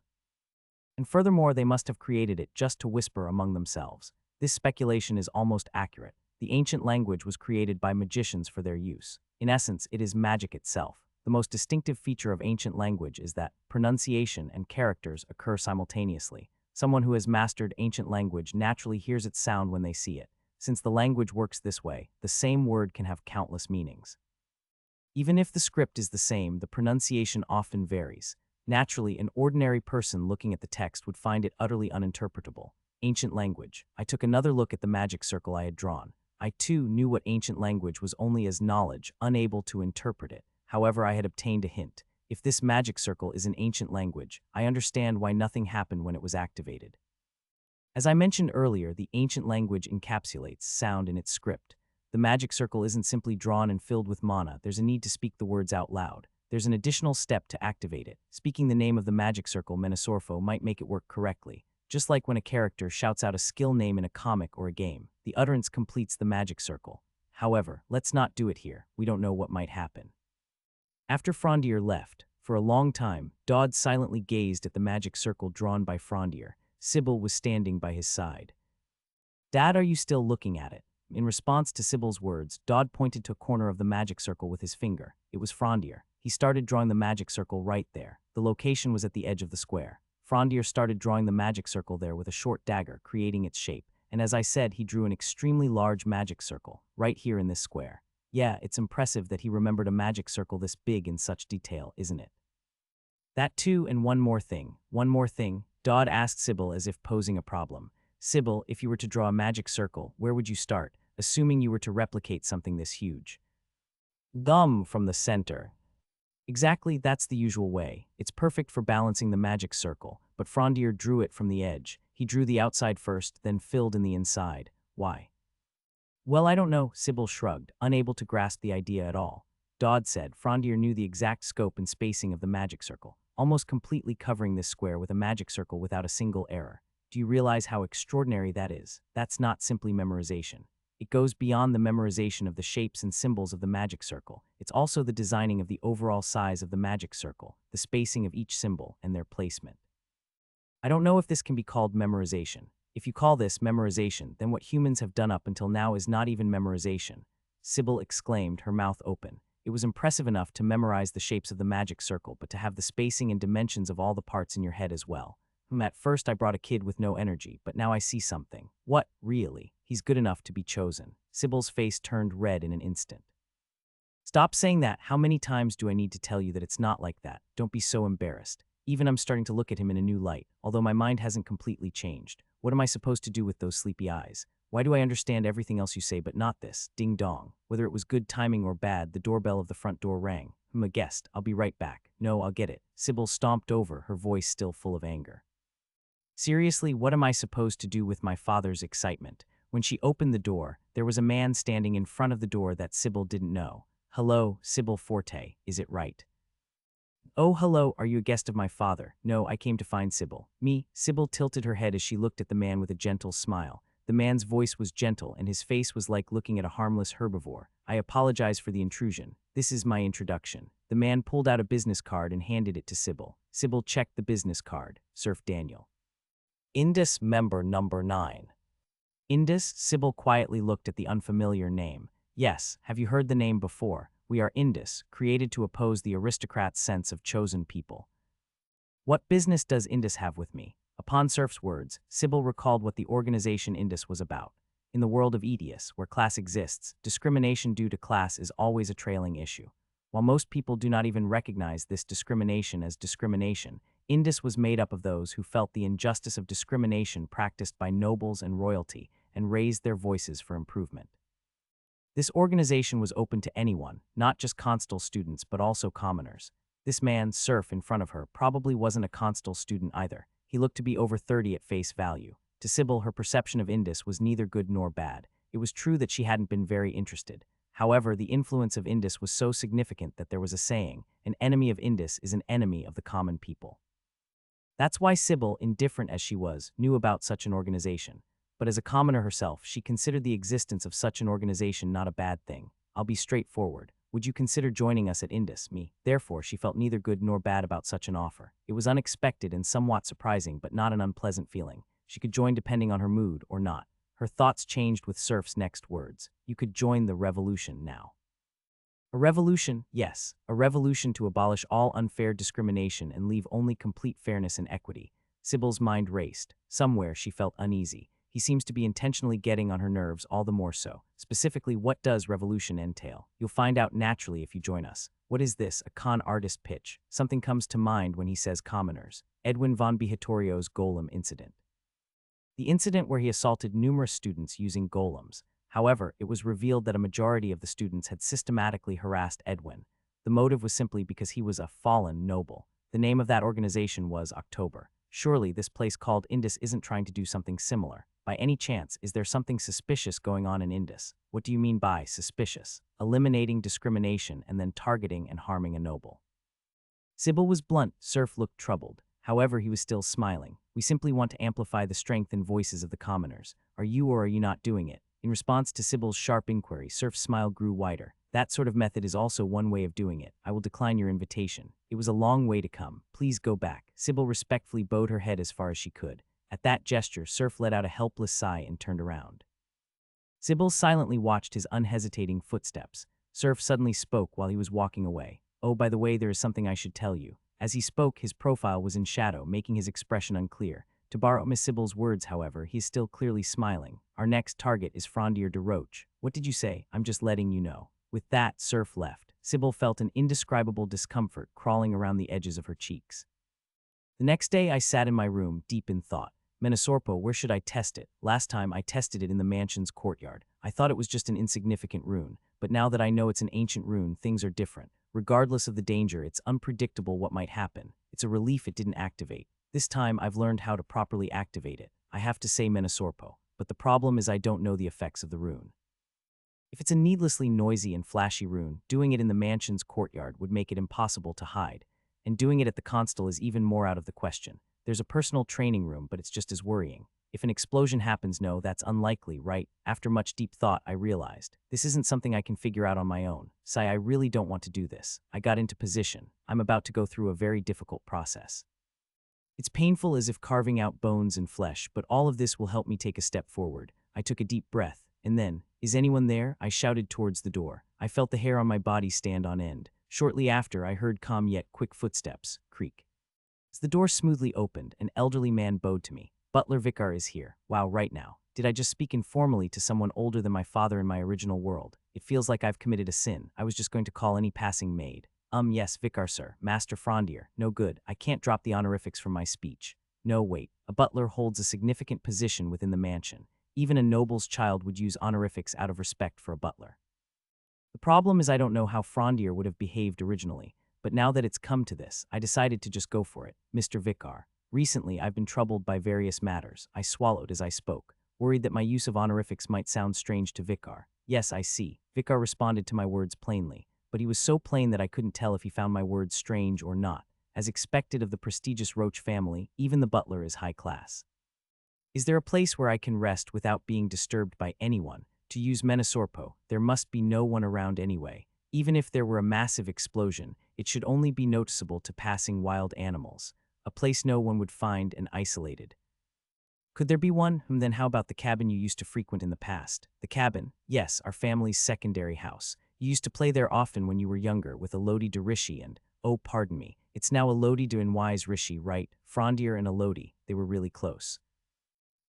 And furthermore, they must have created it just to whisper among themselves. This speculation is almost accurate. The ancient language was created by magicians for their use. In essence, it is magic itself. The most distinctive feature of ancient language is that pronunciation and characters occur simultaneously. Someone who has mastered ancient language naturally hears its sound when they see it. Since the language works this way, the same word can have countless meanings. Even if the script is the same, the pronunciation often varies. Naturally, an ordinary person looking at the text would find it utterly uninterpretable. Ancient language. I took another look at the magic circle I had drawn. I too knew what ancient language was only as knowledge, unable to interpret it. However, I had obtained a hint. If this magic circle is an ancient language, I understand why nothing happened when it was activated. As I mentioned earlier, the ancient language encapsulates sound in its script. The magic circle isn't simply drawn and filled with mana. There's a need to speak the words out loud. There's an additional step to activate it. Speaking the name of the magic circle, Menasorpho, might make it work correctly. Just like when a character shouts out a skill name in a comic or a game, the utterance completes the magic circle. However, let's not do it here. We don't know what might happen. After Frondier left, for a long time, Dodd silently gazed at the magic circle drawn by Frondier. Sybil was standing by his side. Dad, are you still looking at it? In response to Sybil's words, Dodd pointed to a corner of the magic circle with his finger. It was Frondier. He started drawing the magic circle right there. The location was at the edge of the square. Frondier started drawing the magic circle there with a short dagger, creating its shape. And as I said, he drew an extremely large magic circle, right here in this square. Yeah, it's impressive that he remembered a magic circle this big in such detail, isn't it? That too, and one more thing. One more thing, Dodd asked Sybil as if posing a problem. Sybil, if you were to draw a magic circle, where would you start, assuming you were to replicate something this huge? Gum from the center. Exactly, that's the usual way. It's perfect for balancing the magic circle, but Frondier drew it from the edge. He drew the outside first, then filled in the inside. Why? Well, I don't know, Sybil shrugged, unable to grasp the idea at all. Dodd said Frondier knew the exact scope and spacing of the magic circle, almost completely covering this square with a magic circle without a single error. Do you realize how extraordinary that is? That's not simply memorization. It goes beyond the memorization of the shapes and symbols of the magic circle. It's also the designing of the overall size of the magic circle, the spacing of each symbol, and their placement. I don't know if this can be called memorization. If you call this memorization, then what humans have done up until now is not even memorization. Sybil exclaimed, her mouth open. It was impressive enough to memorize the shapes of the magic circle, but to have the spacing and dimensions of all the parts in your head as well. At first I brought a kid with no energy, but now I see something. What, really? He's good enough to be chosen. Sybil's face turned red in an instant. Stop saying that. How many times do I need to tell you that it's not like that? Don't be so embarrassed. Even I'm starting to look at him in a new light, although my mind hasn't completely changed. What am I supposed to do with those sleepy eyes? Why do I understand everything else you say but not this? Ding dong. Whether it was good timing or bad, the doorbell of the front door rang. I'm a guest. I'll be right back. No, I'll get it. Sybil stomped over, her voice still full of anger. Seriously, what am I supposed to do with my father's excitement? When she opened the door, there was a man standing in front of the door that Sybil didn't know. Hello, Sybil Forte, is it right? Oh, hello, are you a guest of my father? No, I came to find Sybil. Me? Sybil tilted her head as she looked at the man with a gentle smile. The man's voice was gentle and his face was like looking at a harmless herbivore. I apologize for the intrusion. This is my introduction. The man pulled out a business card and handed it to Sybil. Sybil checked the business card. Surf Daniel. Indus member number 9. Indus? Sybil quietly looked at the unfamiliar name. Yes, have you heard the name before? We are Indus, created to oppose the aristocrat's sense of chosen people. What business does Indus have with me? Upon Surf's words, Sybil recalled what the organization Indus was about. In the world of Aetius, where class exists, discrimination due to class is always a trailing issue. While most people do not even recognize this discrimination as discrimination, Indus was made up of those who felt the injustice of discrimination practiced by nobles and royalty and raised their voices for improvement. This organization was open to anyone, not just Constable students but also commoners. This man, Surf, in front of her, probably wasn't a Constable student either. He looked to be over 30 at face value. To Sybil, her perception of Indus was neither good nor bad. It was true that she hadn't been very interested. However, the influence of Indus was so significant that there was a saying, an enemy of Indus is an enemy of the common people. That's why Sybil, indifferent as she was, knew about such an organization. But as a commoner herself, she considered the existence of such an organization not a bad thing. I'll be straightforward. Would you consider joining us at Indus? Me. Therefore, she felt neither good nor bad about such an offer. It was unexpected and somewhat surprising, but not an unpleasant feeling. She could join depending on her mood or not. Her thoughts changed with Surf's next words. You could join the revolution now. A revolution? Yes. A revolution to abolish all unfair discrimination and leave only complete fairness and equity. Sybil's mind raced. Somewhere she felt uneasy. He seems to be intentionally getting on her nerves, all the more so. Specifically, what does revolution entail? You'll find out naturally if you join us. What is this, a con artist pitch? Something comes to mind when he says commoners. Edwin von Behatorio's golem incident. The incident where he assaulted numerous students using golems. However, it was revealed that a majority of the students had systematically harassed Edwin. The motive was simply because he was a fallen noble. The name of that organization was October. Surely this place called Indus isn't trying to do something similar. By any chance, is there something suspicious going on in Indus? What do you mean by suspicious? Eliminating discrimination and then targeting and harming a noble. Sybil was blunt. Surf looked troubled. However, he was still smiling. We simply want to amplify the strength and voices of the commoners. Are you or are you not doing it? In response to Sybil's sharp inquiry, Surf's smile grew wider. That sort of method is also one way of doing it. I will decline your invitation. It was a long way to come. Please go back. Sybil respectfully bowed her head as far as she could. At that gesture, Surf let out a helpless sigh and turned around. Sybil silently watched his unhesitating footsteps. Surf suddenly spoke while he was walking away. Oh, by the way, there is something I should tell you. As he spoke, his profile was in shadow, making his expression unclear. To borrow Miss Sybil's words, however, he is still clearly smiling. Our next target is Frondier de Roche. What did you say? I'm just letting you know. With that, Surf left. Sybil felt an indescribable discomfort crawling around the edges of her cheeks. The next day, I sat in my room, deep in thought. Menasorpo, where should I test it? Last time, I tested it in the mansion's courtyard. I thought it was just an insignificant rune, but now that I know it's an ancient rune, things are different. Regardless of the danger, it's unpredictable what might happen. It's a relief it didn't activate. This time, I've learned how to properly activate it. I have to say Menasorpo, but the problem is I don't know the effects of the rune. If it's a needlessly noisy and flashy rune, doing it in the mansion's courtyard would make it impossible to hide, and doing it at the console is even more out of the question. There's a personal training room, but it's just as worrying. If an explosion happens, no, that's unlikely, right? After much deep thought, I realized, this isn't something I can figure out on my own. Sai, I really don't want to do this. I got into position. I'm about to go through a very difficult process. It's painful as if carving out bones and flesh, but all of this will help me take a step forward. I took a deep breath, and then, Is anyone there? I shouted towards the door. I felt the hair on my body stand on end. Shortly after, I heard calm yet quick footsteps creak. As the door smoothly opened, an elderly man bowed to me. Butler Vicar is here. Wow, right now. Did I just speak informally to someone older than my father in my original world? It feels like I've committed a sin. I was just going to call any passing maid. Yes, Vicar, sir. Master Frondier. No good. I can't drop the honorifics from my speech. No, wait. A butler holds a significant position within the mansion. Even a noble's child would use honorifics out of respect for a butler. The problem is I don't know how Frondier would have behaved originally, but now that it's come to this, I decided to just go for it. Mr. Vicar. Recently, I've been troubled by various matters. I swallowed as I spoke, worried that my use of honorifics might sound strange to Vicar. Yes, I see. Vicar responded to my words plainly, but he was so plain that I couldn't tell if he found my words strange or not. As expected of the prestigious Roach family, even the butler is high class. Is there a place where I can rest without being disturbed by anyone? To use Menesorpo, there must be no one around anyway. Even if there were a massive explosion, it should only be noticeable to passing wild animals. A place no one would find and isolated. Could there be one? Then how about the cabin you used to frequent in the past? The cabin? Yes, our family's secondary house. You used to play there often when you were younger with Elodie de Rishi and, oh pardon me, it's now Elodie de Nwise Rishi, right? Frondier and Elodie, they were really close.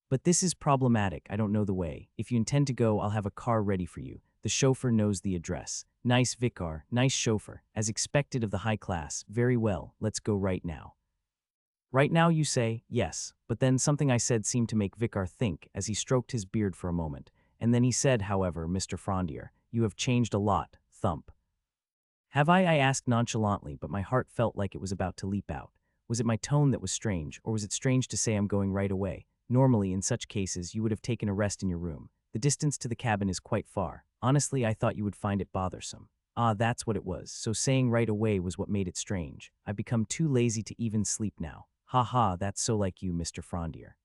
But this is problematic, I don't know the way. If you intend to go, I'll have a car ready for you. The chauffeur knows the address. Nice Vicar, nice chauffeur. As expected of the high class. Very well, let's go right now. Right now, you say? Yes, but then something I said seemed to make Vicar think as he stroked his beard for a moment. And then he said, however, Mr. Frondier, you have changed a lot. Thump. Have I asked nonchalantly, but my heart felt like it was about to leap out. Was it my tone that was strange, or was it strange to say I'm going right away? Normally, in such cases, you would have taken a rest in your room. The distance to the cabin is quite far. Honestly, I thought you would find it bothersome. Ah, that's what it was. So saying right away was what made it strange. I've become too lazy to even sleep now. Ha ha, that's so like you, Mr. Frondier.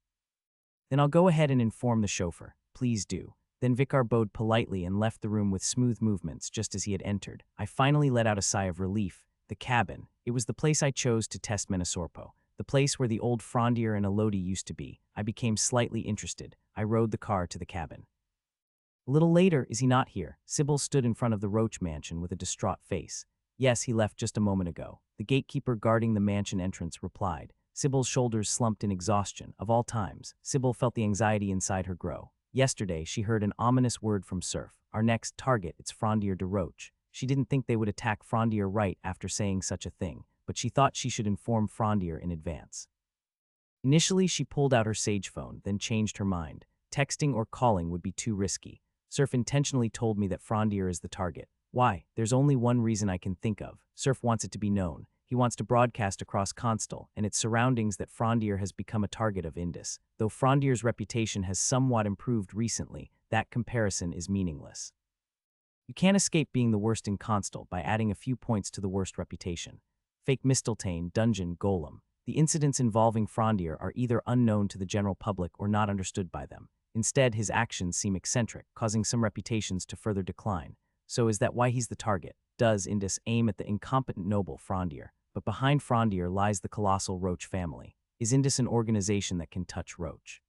Then I'll go ahead and inform the chauffeur. Please do. Then Vicar bowed politely and left the room with smooth movements just as he had entered. I finally let out a sigh of relief. The cabin. It was the place I chose to test Menesorpo. The place where the old Frondier and Elodie used to be. I became slightly interested. I rode the car to the cabin. A little later, is he not here? Sybil stood in front of the Roach mansion with a distraught face. Yes, he left just a moment ago. The gatekeeper guarding the mansion entrance replied. Sybil's shoulders slumped in exhaustion. Of all times, Sybil felt the anxiety inside her grow. Yesterday, she heard an ominous word from Surf. Our next target, it's Frondier de Roach. She didn't think they would attack Frondier right after saying such a thing, but she thought she should inform Frondier in advance. Initially, she pulled out her Sage phone, then changed her mind. Texting or calling would be too risky. Surf intentionally told me that Frondier is the target. Why? There's only one reason I can think of. Surf wants it to be known. He wants to broadcast across Constal and its surroundings that Frondier has become a target of Indus. Though Frondier's reputation has somewhat improved recently, that comparison is meaningless. You can't escape being the worst in Constal by adding a few points to the worst reputation. Fake Mistletoe, Dungeon, Golem. The incidents involving Frondier are either unknown to the general public or not understood by them. Instead, his actions seem eccentric, causing some reputations to further decline. So is that why he's the target? Does Indus aim at the incompetent noble Frondier? But behind Frondier lies the colossal Roach family. Is Indus an organization that can touch Roach?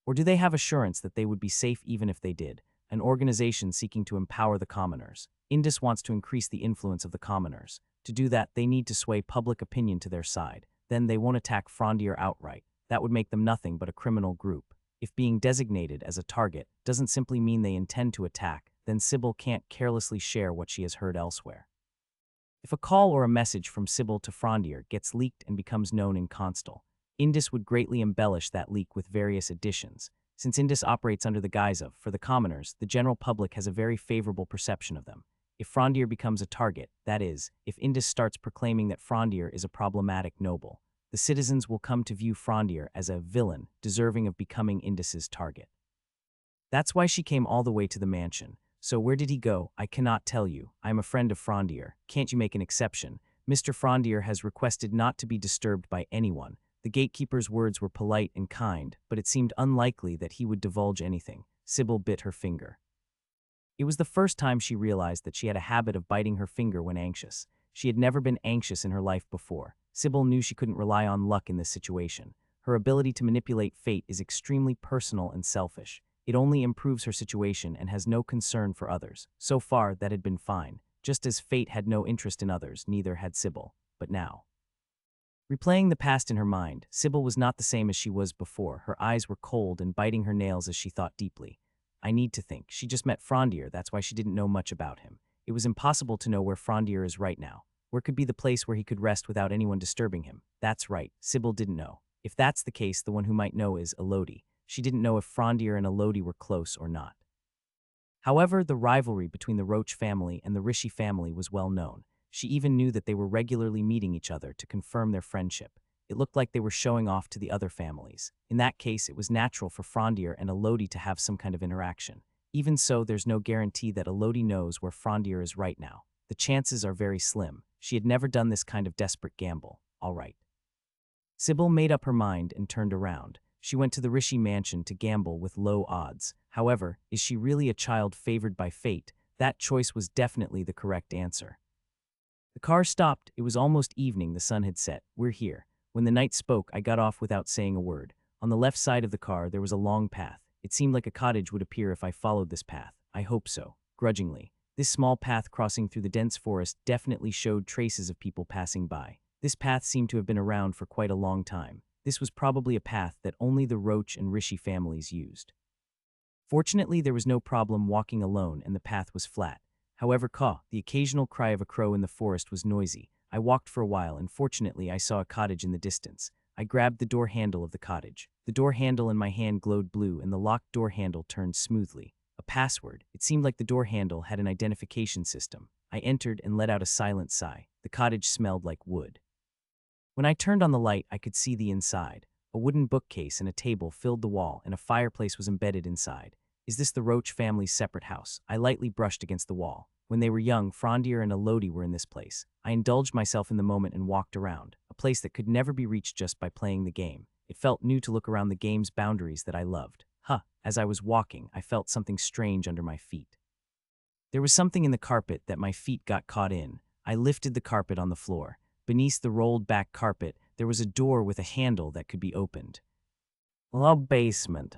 Or do they have assurance that they would be safe even if they did? An organization seeking to empower the commoners. Indus wants to increase the influence of the commoners. To do that, they need to sway public opinion to their side. Then they won't attack Frondier outright. That would make them nothing but a criminal group. If being designated as a target doesn't simply mean they intend to attack, then Sybil can't carelessly share what she has heard elsewhere. If a call or a message from Sybil to Frondier gets leaked and becomes known in Constal, Indus would greatly embellish that leak with various additions. Since Indus operates under the guise of, for the commoners, the general public has a very favorable perception of them. If Frondier becomes a target, that is, if Indus starts proclaiming that Frondier is a problematic noble, the citizens will come to view Frondier as a villain deserving of becoming Indus's target. That's why she came all the way to the mansion. So where did he go? I cannot tell you. I am a friend of Frondier. Can't you make an exception? Mr. Frondier has requested not to be disturbed by anyone. The gatekeeper's words were polite and kind, but it seemed unlikely that he would divulge anything. Sybil bit her finger. It was the first time she realized that she had a habit of biting her finger when anxious. She had never been anxious in her life before. Sybil knew she couldn't rely on luck in this situation. Her ability to manipulate fate is extremely personal and selfish. It only improves her situation and has no concern for others. So far, that had been fine. Just as fate had no interest in others, neither had Sybil. But now. Replaying the past in her mind, Sybil was not the same as she was before. Her eyes were cold and biting her nails as she thought deeply. I need to think. She just met Frondier, that's why she didn't know much about him. It was impossible to know where Frondier is right now. Where could be the place where he could rest without anyone disturbing him? That's right, Sybil didn't know. If that's the case, the one who might know is Elodie. She didn't know if Frondier and Elodie were close or not. However, the rivalry between the Roach family and the Rishi family was well known. She even knew that they were regularly meeting each other to confirm their friendship. It looked like they were showing off to the other families. In that case, it was natural for Frondier and Elodie to have some kind of interaction. Even so, there's no guarantee that Elodie knows where Frondier is right now. The chances are very slim. She had never done this kind of desperate gamble. All right. Sybil made up her mind and turned around. She went to the Rishi mansion to gamble with low odds. However, is she really a child favored by fate? That choice was definitely the correct answer. The car stopped. It was almost evening. The sun had set. We're here. When the knight spoke, I got off without saying a word. On the left side of the car, there was a long path. It seemed like a cottage would appear if I followed this path. I hope so. Grudgingly. This small path crossing through the dense forest definitely showed traces of people passing by. This path seemed to have been around for quite a long time. This was probably a path that only the Roach and Rishi families used. Fortunately, there was no problem walking alone and the path was flat. However, the occasional cry of a crow in the forest was noisy. I walked for a while and fortunately I saw a cottage in the distance. I grabbed the door handle of the cottage. The door handle in my hand glowed blue and the locked door handle turned smoothly. A password. It seemed like the door handle had an identification system. I entered and let out a silent sigh. The cottage smelled like wood. When I turned on the light, I could see the inside. A wooden bookcase and a table filled the wall and a fireplace was embedded inside. Is this the Roach family's separate house? I lightly brushed against the wall. When they were young, Frondier and Elodie were in this place. I indulged myself in the moment and walked around, a place that could never be reached just by playing the game. It felt new to look around the game's boundaries that I loved. As I was walking, I felt something strange under my feet. There was something in the carpet that my feet got caught in. I lifted the carpet on the floor. Beneath the rolled-back carpet, there was a door with a handle that could be opened. The basement.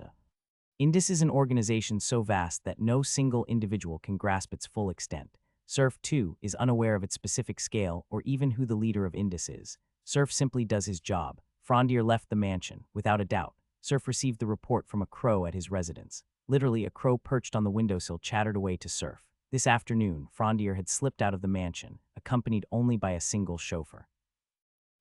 Indus is an organization so vast that no single individual can grasp its full extent. Surf, too, is unaware of its specific scale or even who the leader of Indus is. Surf simply does his job. Frondier left the mansion, without a doubt. Surf received the report from a crow at his residence. Literally, a crow perched on the windowsill chattered away to Surf. This afternoon, Frondier had slipped out of the mansion, accompanied only by a single chauffeur.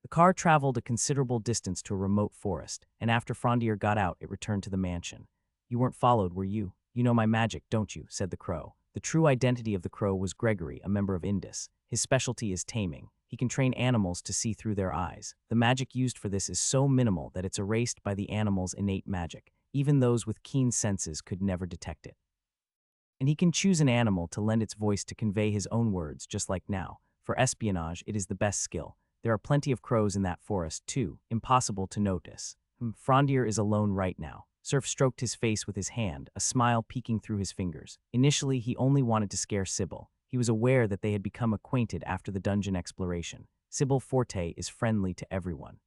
The car traveled a considerable distance to a remote forest, and after Frondier got out, it returned to the mansion. You weren't followed, were you? You know my magic, don't you? Said the crow. The true identity of the crow was Gregory, a member of Indus. His specialty is taming. He can train animals to see through their eyes. The magic used for this is so minimal that it's erased by the animal's innate magic. Even those with keen senses could never detect it. And he can choose an animal to lend its voice to convey his own words, just like now. For espionage, it is the best skill. There are plenty of crows in that forest, too. Impossible to notice. Frondier is alone right now. Surf stroked his face with his hand, a smile peeking through his fingers. Initially, he only wanted to scare Sybil. He was aware that they had become acquainted after the dungeon exploration. Sybil Forte is friendly to everyone.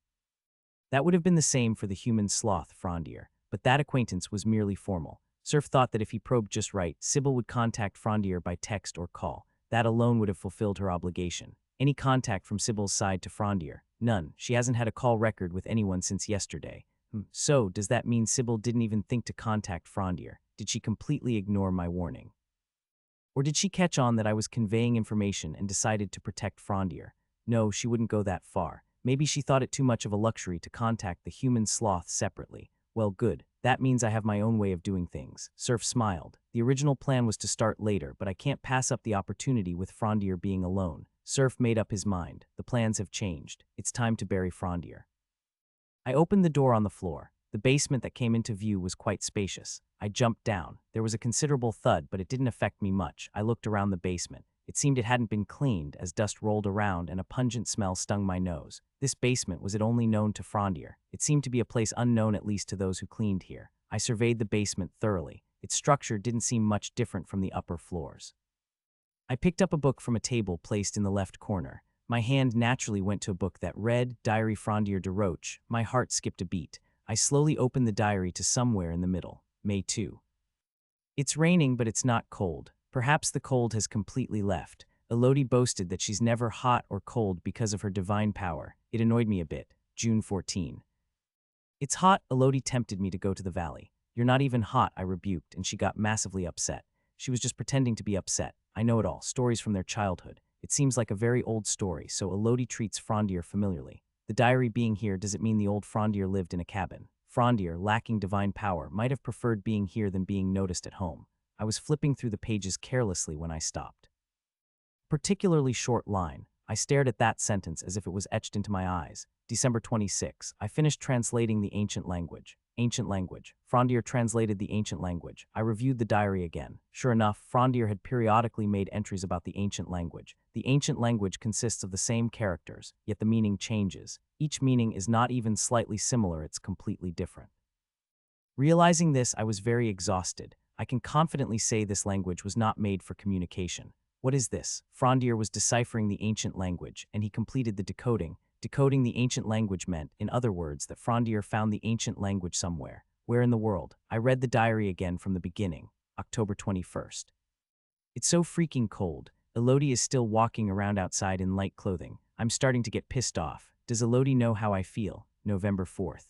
That would have been the same for the human sloth, Frondier, but that acquaintance was merely formal. Surf thought that if he probed just right, Sybil would contact Frondier by text or call. That alone would have fulfilled her obligation. Any contact from Sybil's side to Frondier? None. She hasn't had a call record with anyone since yesterday. So, does that mean Sybil didn't even think to contact Frondier? Did she completely ignore my warning? Or did she catch on that I was conveying information and decided to protect Frondier? No, she wouldn't go that far. Maybe she thought it too much of a luxury to contact the human sloth separately. Well, good. That means I have my own way of doing things. Surf smiled. The original plan was to start later, but I can't pass up the opportunity with Frondier being alone. Surf made up his mind. The plans have changed. It's time to bury Frondier. I opened the door on the floor. The basement that came into view was quite spacious. I jumped down. There was a considerable thud, but it didn't affect me much. I looked around the basement. It seemed it hadn't been cleaned, as dust rolled around and a pungent smell stung my nose. This basement, was it only known to Frondier? It seemed to be a place unknown at least to those who cleaned here. I surveyed the basement thoroughly. Its structure didn't seem much different from the upper floors. I picked up a book from a table placed in the left corner. My hand naturally went to a book that read, Diary Frondier de Roche. My heart skipped a beat. I slowly opened the diary to somewhere in the middle. May 2. It's raining, but it's not cold. Perhaps the cold has completely left. Elodie boasted that she's never hot or cold because of her divine power. It annoyed me a bit. June 14. It's hot, Elodie tempted me to go to the valley. You're not even hot, I rebuked, and she got massively upset. She was just pretending to be upset. I know it all, stories from their childhood. It seems like a very old story, so Elodie treats Frondier familiarly. The diary being here, does it mean the old Frondier lived in a cabin? Frondier, lacking divine power, might have preferred being here than being noticed at home. I was flipping through the pages carelessly when I stopped. Particularly short line. I stared at that sentence as if it was etched into my eyes. December 26. I finished translating the ancient language. Ancient language. Frondier translated the ancient language. I reviewed the diary again. Sure enough, Frondier had periodically made entries about the ancient language. The ancient language consists of the same characters, yet the meaning changes. Each meaning is not even slightly similar, it's completely different. Realizing this, I was very exhausted. I can confidently say this language was not made for communication. What is this? Frondier was deciphering the ancient language, and he completed the decoding. Decoding the ancient language meant, in other words, that Frondier found the ancient language somewhere. Where in the world? I read the diary again from the beginning. October 21st. It's so freaking cold. Elodie is still walking around outside in light clothing. I'm starting to get pissed off. Does Elodie know how I feel? November 4th.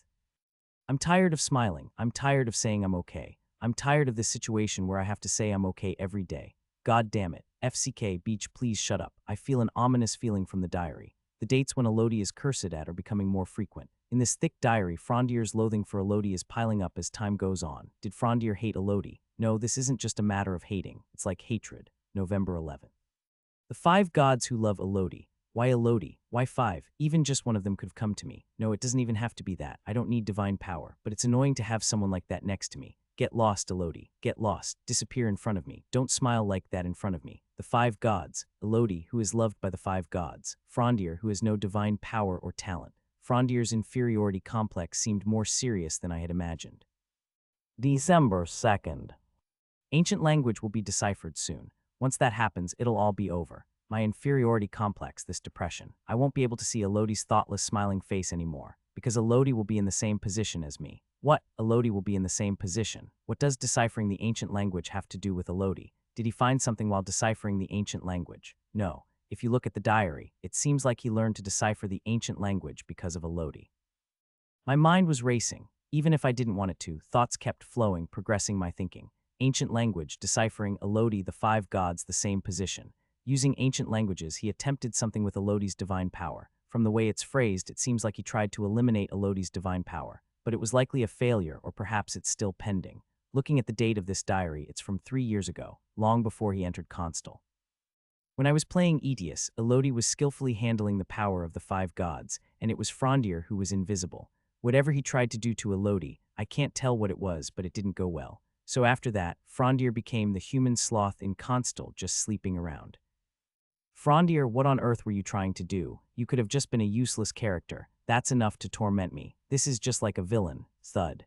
I'm tired of smiling. I'm tired of saying I'm okay. I'm tired of this situation where I have to say I'm okay every day. God damn it. FCK, Beach, please shut up. I feel an ominous feeling from the diary. The dates when Elodie is cursed at are becoming more frequent. In this thick diary, Frondier's loathing for Elodie is piling up as time goes on. Did Frondier hate Elodie? No, this isn't just a matter of hating. It's like hatred. November 11th. The 5 gods who love Elodie. Why Elodie? Why 5? Even just one of them could have come to me. No, it doesn't even have to be that. I don't need divine power, but it's annoying to have someone like that next to me. Get lost, Elodie. Get lost. Disappear in front of me. Don't smile like that in front of me. The 5 gods. Elodie, who is loved by the 5 gods. Frondier, who has no divine power or talent. Frondier's inferiority complex seemed more serious than I had imagined. December 2nd. Ancient language will be deciphered soon. Once that happens, it'll all be over. My inferiority complex, this depression. I won't be able to see Elodie's thoughtless, smiling face anymore, because Elodie will be in the same position as me. What? Elodie will be in the same position. What does deciphering the ancient language have to do with Elodie? Did he find something while deciphering the ancient language? No. If you look at the diary, it seems like he learned to decipher the ancient language because of Elodie. My mind was racing. Even if I didn't want it to, thoughts kept flowing, progressing my thinking. Ancient language, deciphering Elodie, the 5 gods, the same position. Using ancient languages, he attempted something with Elodie's divine power. From the way it's phrased, it seems like he tried to eliminate Elodie's divine power. But it was likely a failure, or perhaps it's still pending. Looking at the date of this diary, it's from 3 years ago, long before he entered Constal. When I was playing Aetius, Elodie was skillfully handling the power of the 5 gods, and it was Frondier who was invisible. Whatever he tried to do to Elodie, I can't tell what it was, but it didn't go well. So after that, Frondier became the human sloth in Constal, just sleeping around. Frondier, what on earth were you trying to do? You could have just been a useless character. That's enough to torment me. This is just like a villain. Thud.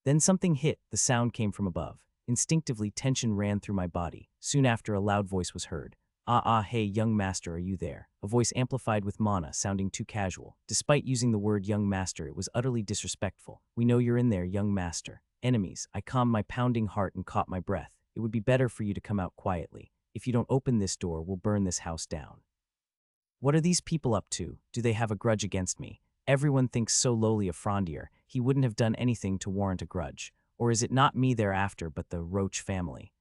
Then something hit. The sound came from above. Instinctively, tension ran through my body. Soon after, a loud voice was heard. Hey, young master, are you there? A voice amplified with mana, sounding too casual. Despite using the word young master, it was utterly disrespectful. We know you're in there, young master. Enemies. I calmed my pounding heart and caught my breath. It would be better for you to come out quietly. If you don't open this door, we'll burn this house down. What are these people up to? Do they have a grudge against me? Everyone thinks so lowly of Frondier. He wouldn't have done anything to warrant a grudge. Or is it not me they're after, but the Roach family?